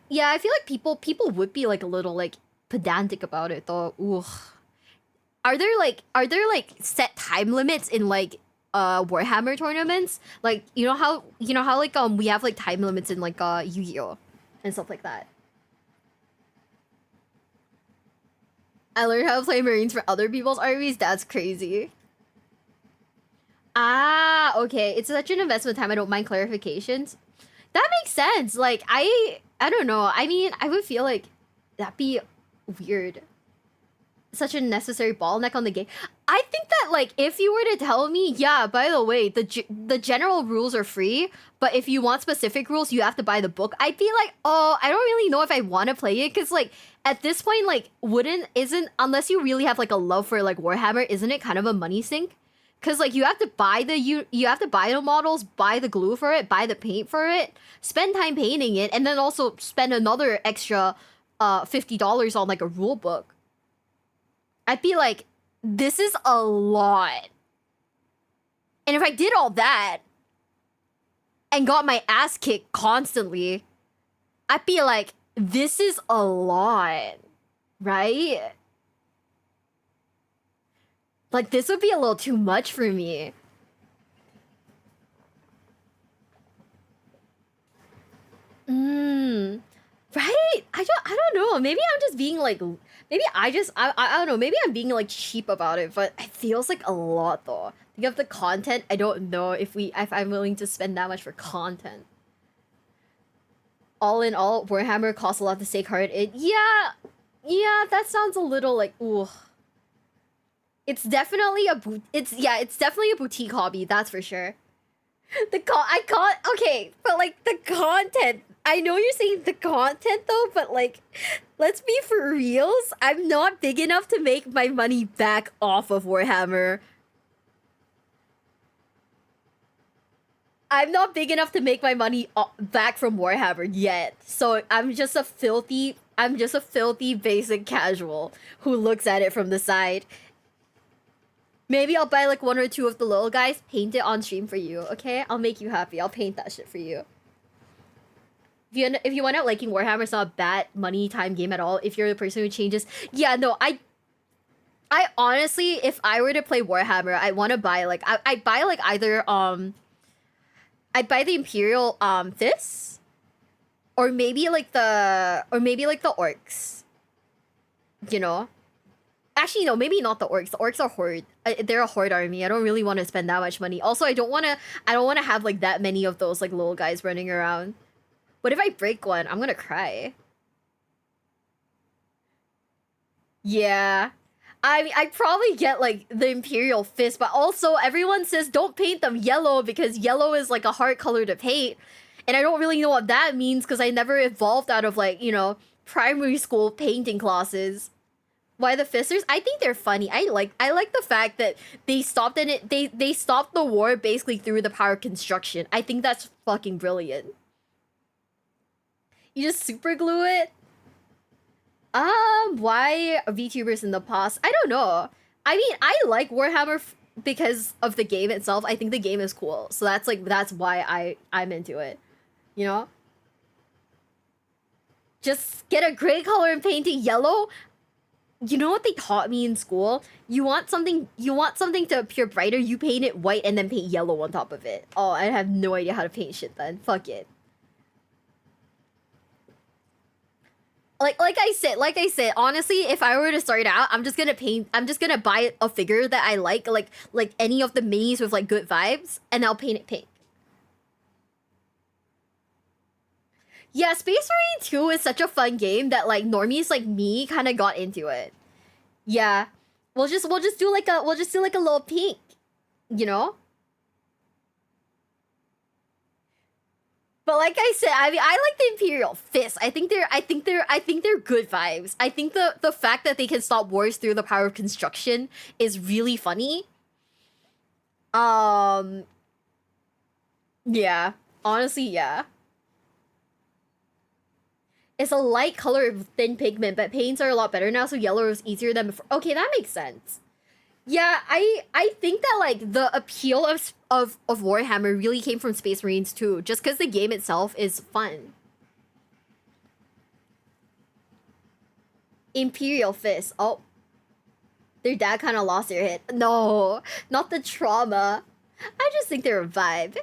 Yeah, I feel like people would be, like, a little, like, pedantic about it, though. Ooh. Are there, like, set time limits in, like, Warhammer tournaments? Like, you know how like we have like time limits in like Yu-Gi-Oh and stuff like that. I learned how to play Marines for other people's armies. That's crazy. Okay, it's such an investment time. I don't mind clarifications. That makes sense. Like, I don't know. I mean, I would feel like that'd be weird. Such a necessary bottleneck on the game. I think that, like, if you were to tell me, yeah, by the way, the general rules are free, but if you want specific rules, you have to buy the book, I'd be like, oh, I don't really know if I want to play it, because, like, at this point, like, unless you really have, like, a love for, like, Warhammer, isn't it kind of a money sink? Because, like, you have to buy the models, buy the glue for it, buy the paint for it, spend time painting it, and then also spend another extra $50 on, like, a rule book. I'd be like, this is a lot. And if I did all that and got my ass kicked constantly, I'd be like, this is a lot, right? Like, this would be a little too much for me. Right? I don't know. Maybe I'm just being like, maybe I don't know. Maybe I'm being like cheap about it, but it feels like a lot though. Think of the content. I don't know if I'm willing to spend that much for content. All in all, Warhammer costs a lot to stay card. Yeah, that sounds a little like, ooh. It's definitely a boutique hobby, that's for sure. Okay, but like the content, I know you're saying the content though, but like, let's be for reals. I'm not big enough to make my money back off of Warhammer. I'm not big enough to make my money back from Warhammer yet. So I'm just a filthy basic casual who looks at it from the side. Maybe I'll buy like 1 or 2 of the little guys, paint it on stream for you, okay? I'll make you happy. I'll paint that shit for you. If you wind up liking Warhammer, it's not a bad money time game at all. If you're the person who changes, yeah, no, I honestly, if I were to play Warhammer, I want to buy like I'd buy like either I'd buy the Imperial Fist, or maybe like the orcs. You know, actually no, maybe not the orcs. The orcs are horde. They're a horde army. I don't really want to spend that much money. Also, I don't want to have like that many of those like little guys running around. What if I break one? I'm gonna cry. Yeah. I mean, I'd probably get, like, the Imperial Fist, but also everyone says don't paint them yellow because yellow is, like, a hard color to paint. And I don't really know what that means because I never evolved out of, like, you know, primary school painting classes. Why the Fisters? I think they're funny. I like the fact that they stopped they stopped the war basically through the power of construction. I think that's fucking brilliant. You just super glue it? Why VTubers in the past? I don't know. I mean, I like Warhammer because of the game itself. I think the game is cool. So that's why I'm into it. You know? Just get a gray color and paint it yellow. You know what they taught me in school? You want something to appear brighter, you paint it white and then paint yellow on top of it. Oh, I have no idea how to paint shit then. Fuck it. Like I said, honestly, if I were to start out, I'm just gonna buy a figure that I like any of the minis with like good vibes, and I'll paint it pink. Yeah, Space Marine 2 is such a fun game that like normies like me kind of got into it. Yeah. We'll just do like a little pink, you know? But like I said, I mean, I like the Imperial Fist. I think they're good vibes. I think the fact that they can stop wars through the power of construction is really funny. Yeah. Honestly, yeah. It's a light color of thin pigment, but paints are a lot better now, so yellow is easier than before. Okay, that makes sense. Yeah, I think that like the appeal of Warhammer really came from Space Marines too, just because the game itself is fun. Imperial Fist. Oh, their dad kind of lost their hit. No, not the trauma. I just think they're a vibe.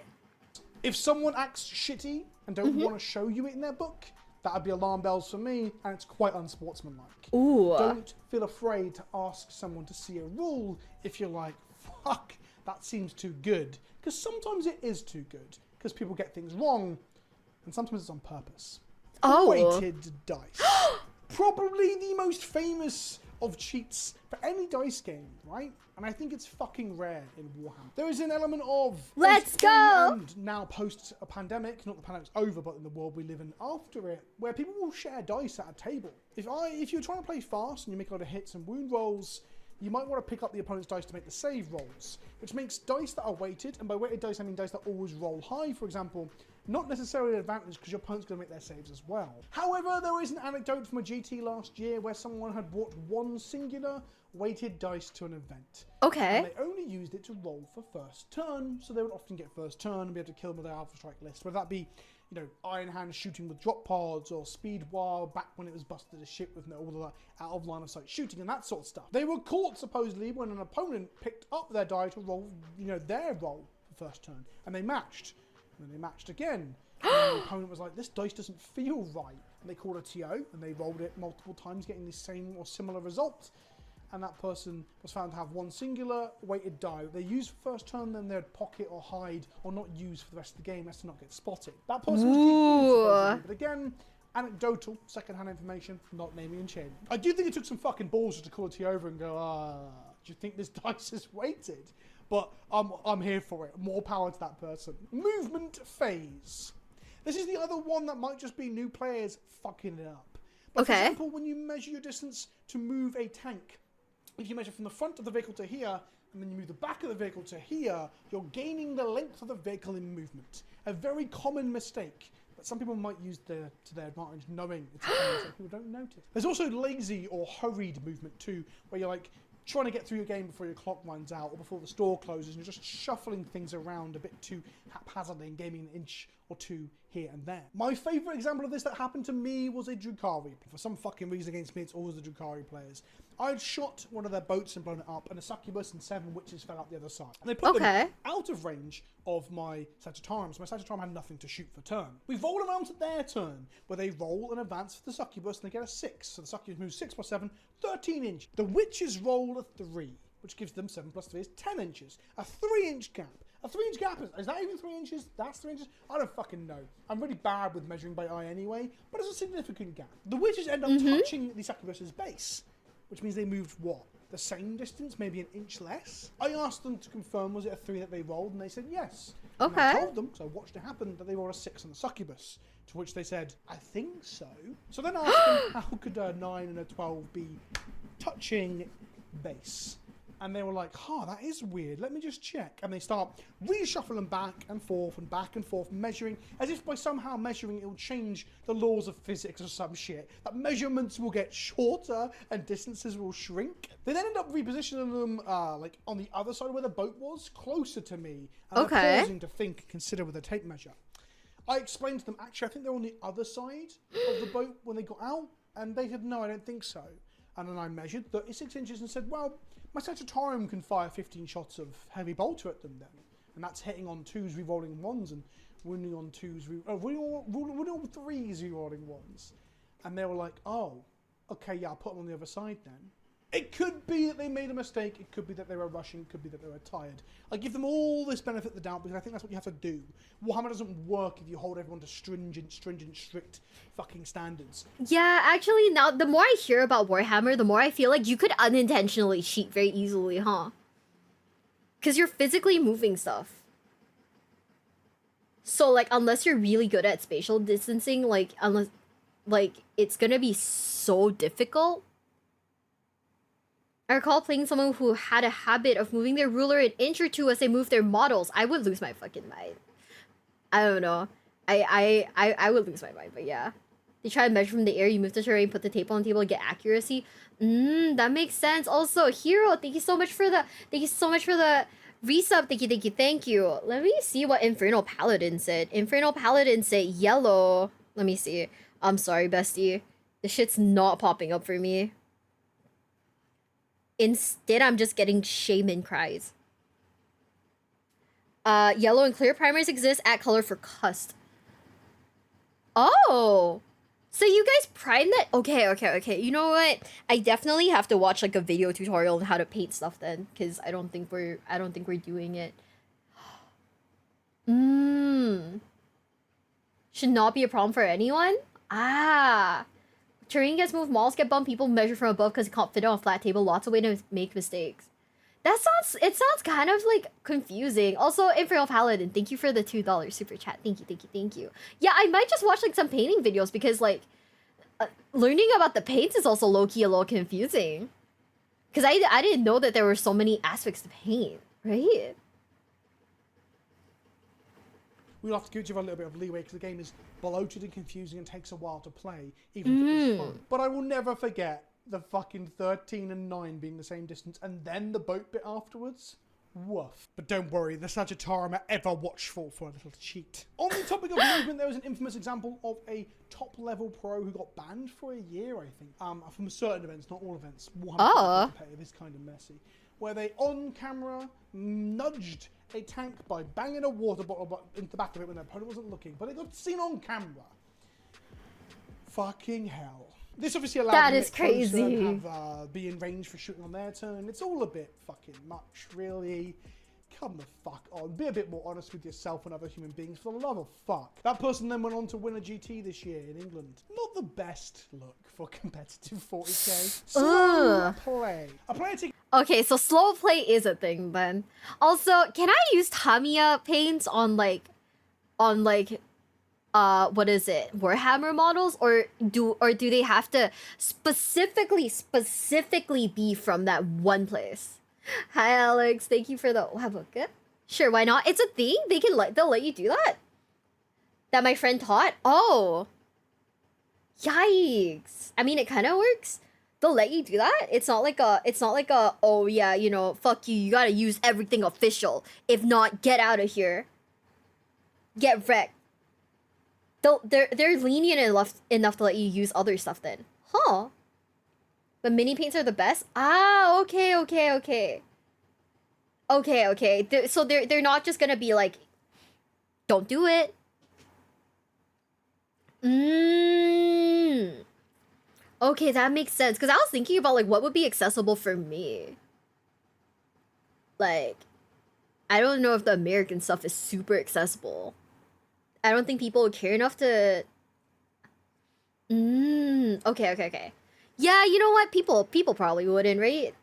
If someone acts shitty and don't want to show you it in their book, that'd be alarm bells for me, and it's quite unsportsmanlike. Ooh. Don't feel afraid to ask someone to see a rule if you're like, fuck, that seems too good. Because sometimes it is too good, because people get things wrong, and sometimes it's on purpose. Oh. Weighted dice. Probably the most famous of cheats for any dice game, right? And I think it's fucking rare in Warhammer. There is an element of... Let's go! And now post a pandemic, not the pandemic's over, but in the world we live in after it, where people will share dice at a table. If you're trying to play fast and you make a lot of hits and wound rolls, you might want to pick up the opponent's dice to make the save rolls, which makes dice that are weighted, and by weighted dice I mean dice that always roll high, for example, not necessarily an advantage because your opponent's going to make their saves as well. However, there is an anecdote from a GT last year where someone had brought one singular weighted dice to an event. Okay. And they only used it to roll for first turn, so they would often get first turn and be able to kill them with their Alpha Strike list, whether that be, you know, Iron Hand shooting with drop pods, or Speed Wild back when it was busted a ship with all the out of line of sight shooting and that sort of stuff. They were caught supposedly when an opponent picked up their die to roll, you know, their roll for first turn, and they matched. And then they matched again. And then the opponent was like, this dice doesn't feel right. And they called a TO, and they rolled it multiple times, getting the same or similar result. And that person was found to have one singular weighted die. They used for first turn, then they'd pocket or hide or not use for the rest of the game as to not get spotted. That person was DQ'd, but again, anecdotal, second-hand information, not naming and shaming. I do think it took some fucking balls to call a TO over and go, do you think this dice is weighted? But I'm here for it. More power to that person. Movement phase. This is the other one that might just be new players fucking it up. But for example, when you measure your distance to move a tank, if you measure from the front of the vehicle to here, and then you move the back of the vehicle to here, you're gaining the length of the vehicle in movement. A very common mistake that some people might use to their advantage, knowing it's a common mistake people don't notice. There's also lazy or hurried movement too, where you're like trying to get through your game before your clock runs out or before the store closes, and you're just shuffling things around a bit too haphazardly and gaining an inch or two here and there. My favourite example of this that happened to me was a Drukhari. For some fucking reason against me, it's always the Drukhari players. I'd shot one of their boats and blown it up, and a succubus and 7 witches fell out the other side. And they put them out of range of my Sagittarium, so my Sagittarium had nothing to shoot for turn. We roll around to their turn, where they roll and advance for the succubus, and they get a 6. So the succubus moves 6 plus 7, 13 inch. The witches roll a 3, which gives them 7 plus 3 is 10 inches. A 3-inch gap. A 3-inch gap, is that even 3 inches? That's 3 inches? I don't fucking know. I'm really bad with measuring by eye anyway, but it's a significant gap. The witches end up touching the succubus's base, which means they moved what? The same distance, maybe an inch less? I asked them to confirm, was it a 3 that they rolled? And they said yes. And I told them, so I watched it happen, that they rolled a 6 on the succubus. To which they said, I think so. So then I asked them, how could a 9 and a 12 be touching base? And they were like, that is weird. Let me just check. And they start reshuffling back and forth, measuring, as if by somehow measuring it will change the laws of physics or some shit. That measurements will get shorter and distances will shrink. They then end up repositioning them like on the other side where the boat was, closer to me. And they're pausing to think and consider with a tape measure. I explained to them, actually, I think they're on the other side of the boat when they got out. And they said, no, I don't think so. And then I measured 36 inches and said, well, my Sagittarium can fire 15 shots of heavy bolter at them then. And that's hitting on 2s, rerolling 1s, and winning on 2s, winning on 3s, rerolling 1s. And they were like, oh, okay, yeah, I'll put them on the other side then. It could be that they made a mistake. It could be that they were rushing. It could be that they were tired. I give them all this benefit of the doubt because I think that's what you have to do. Warhammer doesn't work if you hold everyone to stringent, strict fucking standards. Yeah, actually, now the more I hear about Warhammer, the more I feel like you could unintentionally cheat very easily, huh? Because you're physically moving stuff. So, like, unless you're really good at spatial distancing, like, it's gonna be so difficult. I recall playing someone who had a habit of moving their ruler an inch or 2 as they moved their models. I would lose my fucking mind. I don't know. I would lose my mind, but yeah. They try to measure from the air, you move the terrain, put the tape on the table, get accuracy. That makes sense. Also, Hero, thank you so much for the resub. Thank you. Let me see what Infernal Paladin said. Infernal Paladin said yellow. Let me see. I'm sorry, bestie. The shit's not popping up for me. Instead, I'm just getting shaman cries. Yellow and clear primers exist. Add color for cust. Oh! So you guys prime that? Okay. You know what? I definitely have to watch like a video tutorial on how to paint stuff then, because I don't think we're doing it. Should not be a problem for anyone? Terrain gets moved, walls get bumped, people measure from above because it can't fit on a flat table. Lots of way to make mistakes. It sounds kind of like confusing. Also, Infernal Paladin, thank you for the $2 super chat. Thank you. Yeah, I might just watch like some painting videos because like learning about the paints is also low-key a little confusing. Because I didn't know that there were so many aspects to paint, right? We'll have to give you a little bit of leeway because the game is bloated and confusing and takes a while to play, even if it's fun. But I will never forget the fucking 13 and 9 being the same distance and then the boat bit afterwards. Woof. But don't worry, the Sagittarium are ever watchful for a little cheat. On the topic of movement, there was an infamous example of a top-level pro who got banned for a year, I think. From certain events, not all events. It is kind of messy. Where they, on camera, nudged a tank by banging a water bottle into the back of it when their opponent wasn't looking. But it got seen on camera. Fucking hell. This obviously allowed them to crazy. And be in range for shooting on their turn. It's all a bit fucking much, really. Come the fuck on. Be a bit more honest with yourself and other human beings, for the love of fuck. That person then went on to win a GT this year in England. Not the best look for competitive 40k. Slow play. A player okay, so slow play is a thing then. Also, can I use Tamiya paints on what is it, Warhammer models, or do they have to specifically be from that one place? Hi Alex, thank you for the have a good. Sure, why not? It's a thing. They'll let you do that. That my friend taught. Oh, yikes! I mean, it kind of works. They'll let you do that. It's not like a. Oh yeah, you know, fuck you. You gotta use everything official. If not, get out of here. Get wrecked. They're lenient enough to let you use other stuff then. Huh. But mini paints are the best? Ah, okay. So they're not just gonna be like, don't do it. Okay, that makes sense. Because I was thinking about like what would be accessible for me. Like, I don't know if the American stuff is super accessible. I don't think people would care enough to... Okay. Yeah, you know what? People probably wouldn't, right?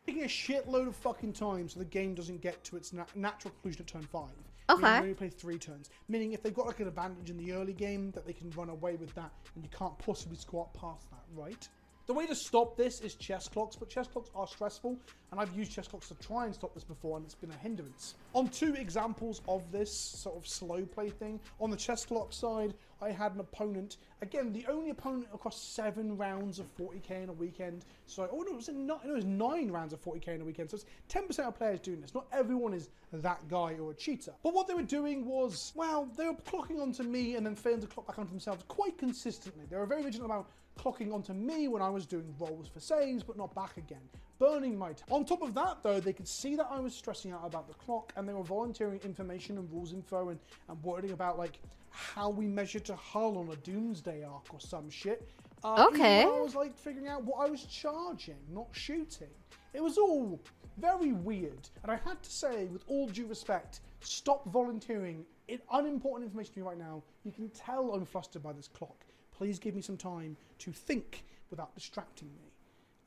Taking a shitload of fucking time so the game doesn't get to its natural conclusion at turn 5. Okay. Meaning you only play 3 turns. Meaning if they've got like an advantage in the early game, that they can run away with that, and you can't possibly squat past that, right? The way to stop this is chess clocks, but chess clocks are stressful, and I've used chess clocks to try and stop this before, and it's been a hindrance. On 2 examples of this sort of slow play thing, on the chess clock side, I had an opponent, again, the only opponent across 7 rounds of 40k in a weekend. So, it was 9 rounds of 40k in a weekend, so it's 10% of players doing this. Not everyone is that guy or a cheater. But what they were doing was, well, they were clocking onto me and then failing to clock back onto themselves quite consistently. They were very vigilant about clocking onto me when I was doing rolls for saves, but not back again, burning my time. On top of that, though, they could see that I was stressing out about the clock, and they were volunteering information and rules info and wording about, like, how we measure to hull on a Doomsday arc or some shit. Okay. Even though I was, like, figuring out what I was charging, not shooting. It was all very weird, and I had to say, with all due respect, stop volunteering unimportant information to me right now. You can tell I'm flustered by this clock. Please give me some time to think without distracting me.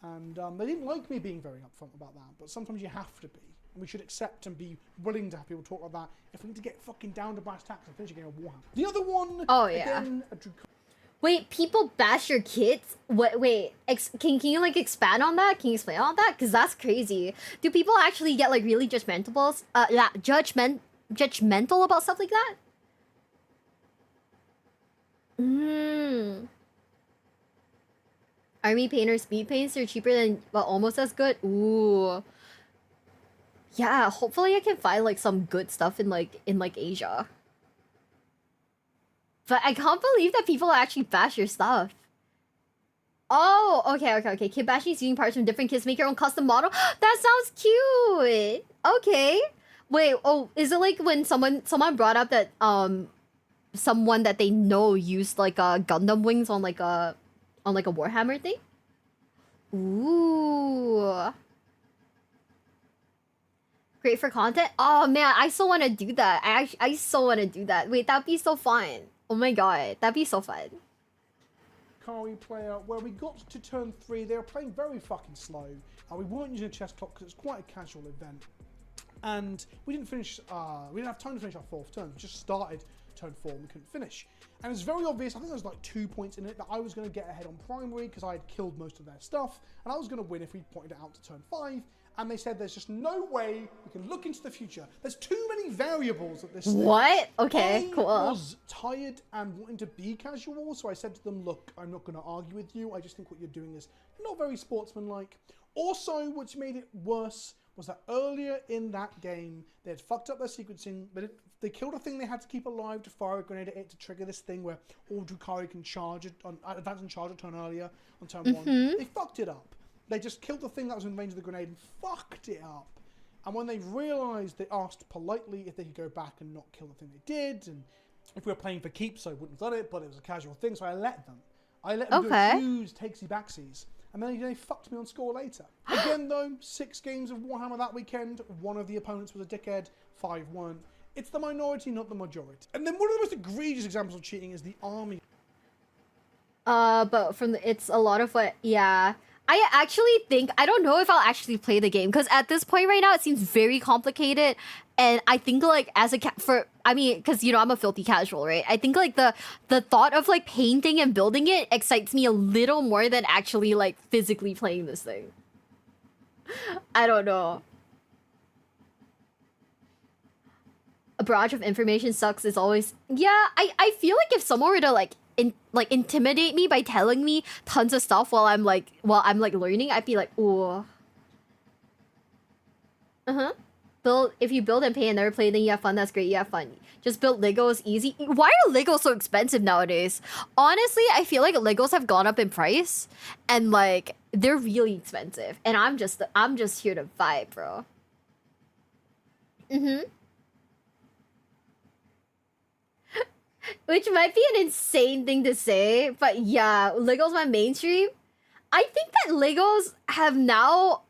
And they didn't like me being very upfront about that, but sometimes you have to be. And we should accept and be willing to have people talk like that if we need to get fucking down to brass tacks and finish a game of Warhammer. The other one, again, Wait, people bash your kids? Wait, can you like expand on that? Can you explain on that? Because that's crazy. Do people actually get like really judgmental about stuff like that? Army painters, speed paints are cheaper than, but almost as good. Ooh. Yeah, hopefully I can find like some good stuff in Asia. But I can't believe that people actually bash your stuff. Oh, okay. Kid bashing is using parts from different kids to make your own custom model. That sounds cute. Okay. Wait, is it like when someone brought up that someone that they know used like Gundam wings on like a Warhammer thing? Ooh. Great for content? Oh man, I so want to do that. I so want to do that. Wait, that'd be so fun. Oh my god, that'd be so fun. Kari player, where we got to turn 3, they were playing very fucking slow, and we weren't using a chess clock because it's quite a casual event. And we didn't have time to finish our 4th turn. We just started turn 4 and we couldn't finish. And it was very obvious, I think there was like 2 points in it, that I was going to get ahead on primary because I had killed most of their stuff, and I was going to win if we pointed it out to turn 5. And they said there's just no way we can look into the future. There's too many variables at this stage. What? Okay, cool. I was tired and wanting to be casual, so I said to them, look, I'm not going to argue with you. I just think what you're doing is not very sportsmanlike. Also, what made it worse was that earlier in that game, they had fucked up their sequencing, but they killed a thing they had to keep alive to fire a grenade at it to trigger this thing where all Drukhari can charge it, advance and charge a turn earlier on turn 1. They fucked it up. They just killed the thing that was in range of the grenade and fucked it up. And when they realised, they asked politely if they could go back and not kill the thing they did. And if we were playing for keeps, I wouldn't have done it, but it was a casual thing, so I let them. I let them do a huge takesy-backsies. And then they fucked me on score later. Again, though, 6 games of Warhammer that weekend. One of the opponents was a dickhead, 5 weren't. It's the minority, not the majority. And then one of the most egregious examples of cheating is the army. But it's a lot of what, yeah. I actually think, I don't know if I'll actually play the game, because at this point right now, it seems very complicated, And I think like as a because you know I'm a filthy casual, right? I think like the thought of like painting and building it excites me a little more than actually like physically playing this thing. I don't know. A barrage of information sucks is always I feel like if someone were to like intimidate me by telling me tons of stuff while I'm like learning, I'd be like, ooh. If you build and pay and never play, then you have fun. That's great. You have fun. Just build Legos easy. Why are Legos so expensive nowadays? Honestly, I feel like Legos have gone up in price, and like they're really expensive. And I'm just here to vibe, bro. Which might be an insane thing to say, but yeah, Legos my mainstream. I think that Legos have now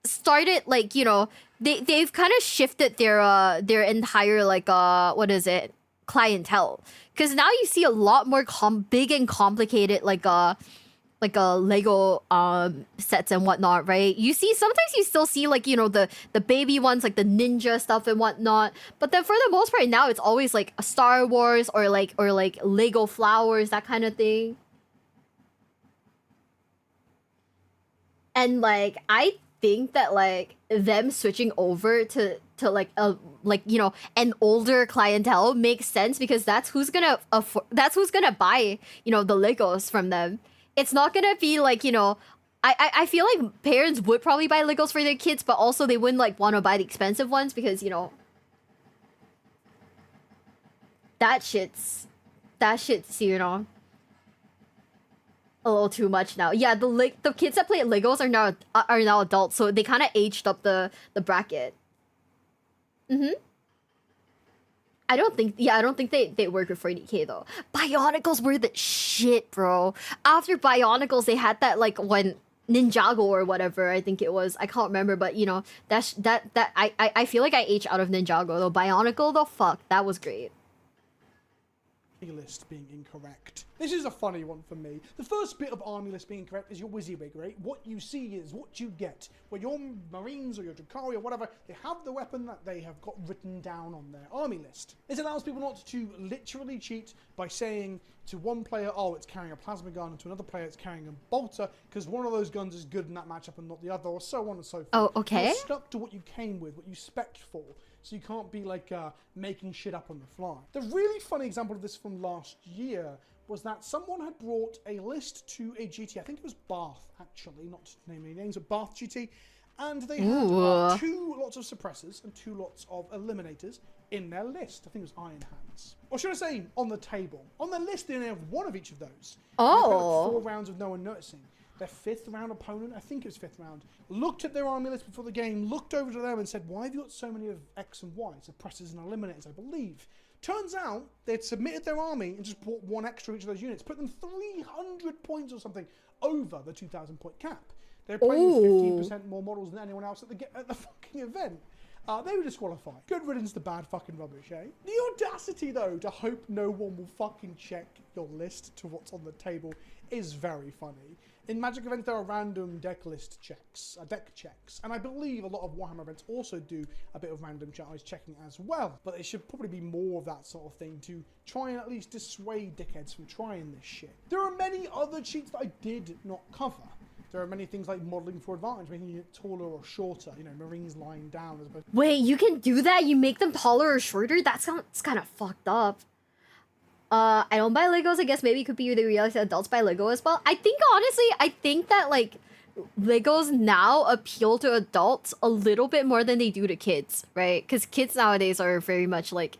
started like, you know, they've kind of shifted their entire like what is it, clientele, because now you see a lot more big and complicated like Lego sets and whatnot, right? Sometimes you still see like, you know, the baby ones, like the ninja stuff and whatnot, but then for the most part now it's always like a Star Wars or like Lego flowers, that kind of thing. And like I think that like them switching over to like you know, an older clientele makes sense, because that's who's gonna buy, you know, the Legos from them. It's not gonna be like, you know, I feel like parents would probably buy Legos for their kids, but also they wouldn't like want to buy the expensive ones, because, you know, that shit's you know, a little too much now. Yeah, the kids that play Legos are now adults, so they kind of aged up the bracket. I don't think they work with 40K though. Bionicles were the shit, bro. After Bionicles, they had that like one Ninjago or whatever, I think it was. I can't remember, but you know, I feel like I aged out of Ninjago though. Bionicle though, fuck, that was great. List being incorrect. This is a funny one for me. The first bit of army list being correct is your WYSIWYG, right? What you see is what you get. Where your Marines or your Drakari or whatever, they have the weapon that they have got written down on their army list. This allows people not to literally cheat by saying to one player, oh, it's carrying a plasma gun, and to another player, it's carrying a bolter, because one of those guns is good in that matchup and not the other, or so on and so forth. Oh, okay. You're stuck to what you came with, what you spec'd for. So you can't be like making shit up on the fly. The really funny example of this from last year was that someone had brought a list to a GT. I think it was Bath, actually, not to name any names, but Bath GT. And they had 2 lots of suppressors and 2 lots of eliminators in their list. I think it was Iron Hands. Or should I say, on the table. On the list, they only have 1 of each of those. Oh. 4 rounds of no one noticing. Their 5th round opponent, I think it was 5th round, looked at their army list before the game, looked over to them and said, why have you got so many of X and Y? Suppressors and eliminators, I believe. Turns out they'd submitted their army and just brought 1 extra each of those units, put them 300 points or something over the 2,000 point cap. They're playing 15% more models than anyone else at the fucking event. They were disqualified. Good riddance to bad fucking rubbish, eh? The audacity, though, to hope no one will fucking check your list to what's on the table is very funny. In Magic events, there are random deck checks, and I believe a lot of Warhammer events also do a bit of random checking as well. But there should probably be more of that sort of thing to try and at least dissuade dickheads from trying this shit. There are many other cheats that I did not cover. There are many things like modeling for advantage, making it taller or shorter, you know, Marines lying down as opposed to... Wait, you can do that? You make them taller or shorter? That sounds kind of fucked up. I don't buy Legos. I guess maybe it could be the reality that adults buy Lego as well. I think, honestly, that, like, Legos now appeal to adults a little bit more than they do to kids, right? Because kids nowadays are very much, like,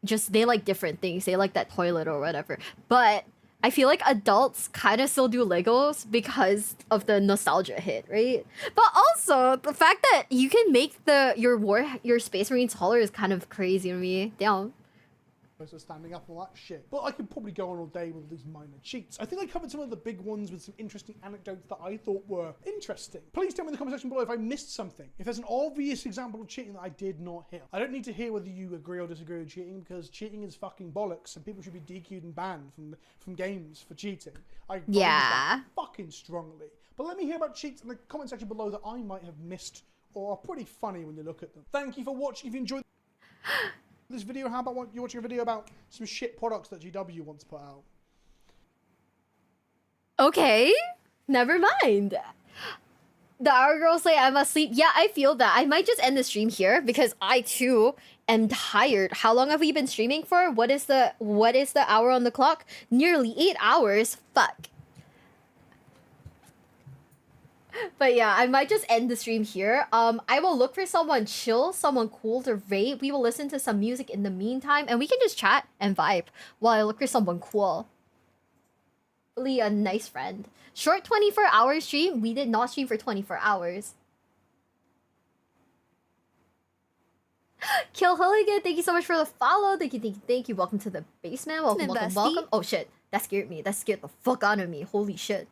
just, they like different things. They like that toilet or whatever. But I feel like adults kind of still do Legos because of the nostalgia hit, right? But also, the fact that you can make your Space Marines taller is kind of crazy to me. Damn. So standing up and all that shit. But I could probably go on all day with these minor cheats. I think I covered some of the big ones with some interesting anecdotes that I thought were interesting. Please tell me in the comment section below if I missed something. If there's an obvious example of cheating that I did not hit. I don't need to hear whether you agree or disagree with cheating, because cheating is fucking bollocks and people should be DQ'd and banned from games for cheating. I believe that fucking strongly. But let me hear about cheats in the comment section below that I might have missed or are pretty funny when you look at them. Thank you for watching. If you enjoyed this video, how about you watching a video about some shit products that GW wants to put out? Okay, never mind. The hour girls say I must sleep. Yeah, I feel that. I might just end the stream here because I too am tired. How long have we been streaming for? What is the hour on the clock? Nearly 8 hours. Fuck. But yeah, I might just end the stream here. I will look for someone chill, someone cool to rate. We will listen to some music in the meantime, and we can just chat and vibe while I look for someone cool. Really a nice friend. Short 24-hour stream. We did not stream for 24 hours. Kill Hooligan, thank you so much for the follow. Thank you. Welcome to the basement. Welcome. Oh shit, that scared me. That scared the fuck out of me. Holy shit.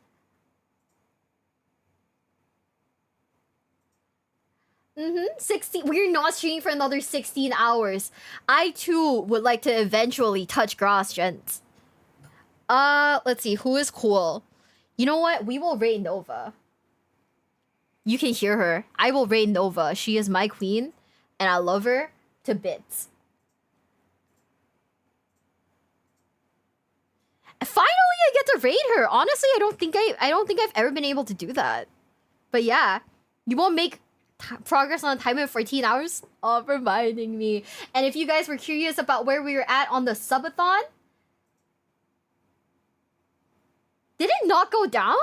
16. We're not streaming for another 16 hours. I too would like to eventually touch grass, gents. Let's see, who is cool? You know what? We will raid Nova. You can hear her. I will raid Nova. She is my queen, and I love her to bits. Finally, I get to raid her. Honestly, I don't think I've ever been able to do that. But yeah, you won't make progress on time in 14 hours. Oh, reminding me. And if you guys were curious about where we were at on the subathon, did it not go down?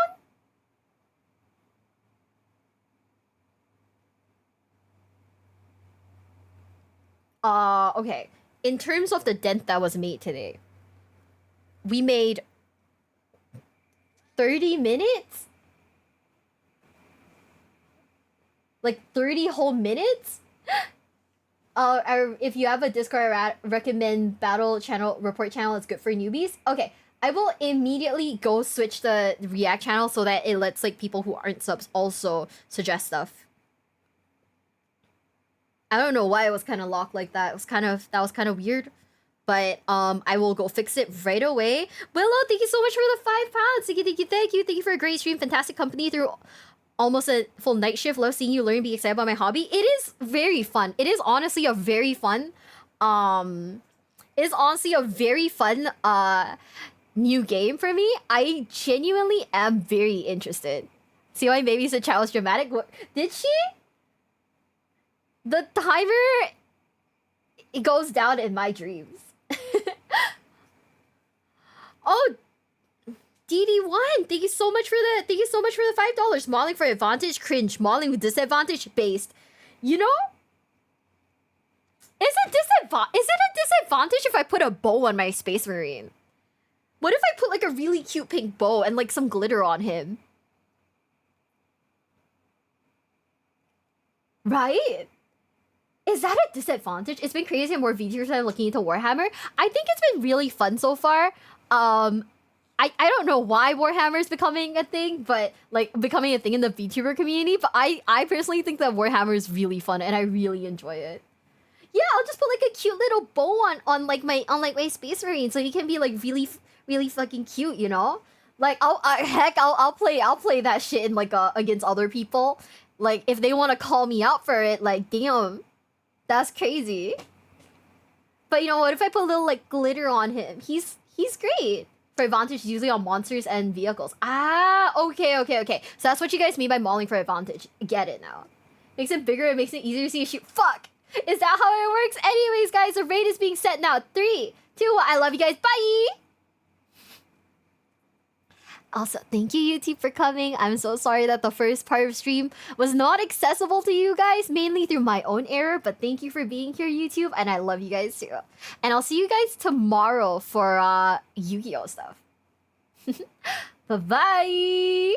Okay. In terms of the dent that was made today, we made 30 minutes? Like 30 whole minutes? If you have a Discord, I recommend battle channel, report channel. It's good for newbies. Okay. I will immediately go switch the React channel so that it lets like people who aren't subs also suggest stuff. I don't know why it was kind of locked like that. That was kind of weird. But I will go fix it right away. Willow, thank you so much for the £5. Thank you. Thank you for a great stream. Fantastic company through almost a full night shift. Love seeing you learn and be excited about my hobby. It is very fun. It is honestly a very fun new game for me. I genuinely am very interested. See why maybe said chat was dramatic? What, did she? The timer, it goes down in my dreams. Oh, DD1, thank you so much for the $5. Modeling for advantage, cringe. Modeling with disadvantage, based. You know? Is it a disadvantage if I put a bow on my Space Marine? What if I put like a really cute pink bow and like some glitter on him? Right? Is that a disadvantage? It's been crazy and more VTubers than looking into Warhammer. I think it's been really fun so far. I don't know why Warhammer is becoming a thing, but like becoming a thing in the VTuber community. But I personally think that Warhammer is really fun and I really enjoy it. Yeah, I'll just put like a cute little bow on my Space Marine so he can be like really fucking cute, you know? Like I'll play that shit in like against other people. Like if they want to call me out for it, like damn, that's crazy. But you know what? If I put a little like glitter on him, he's great. For advantage, usually on monsters and vehicles. Ah, okay. So that's what you guys mean by mauling for advantage. Get it now. Makes it bigger, it makes it easier to see a shoot. Fuck! Is that how it works? Anyways, guys, the raid is being set now. 3, 2, 1. I love you guys. Bye! Also, thank you, YouTube, for coming. I'm so sorry that the first part of stream was not accessible to you guys, mainly through my own error, but thank you for being here, YouTube, and I love you guys too. And I'll see you guys tomorrow for Yu-Gi-Oh stuff. Bye-bye!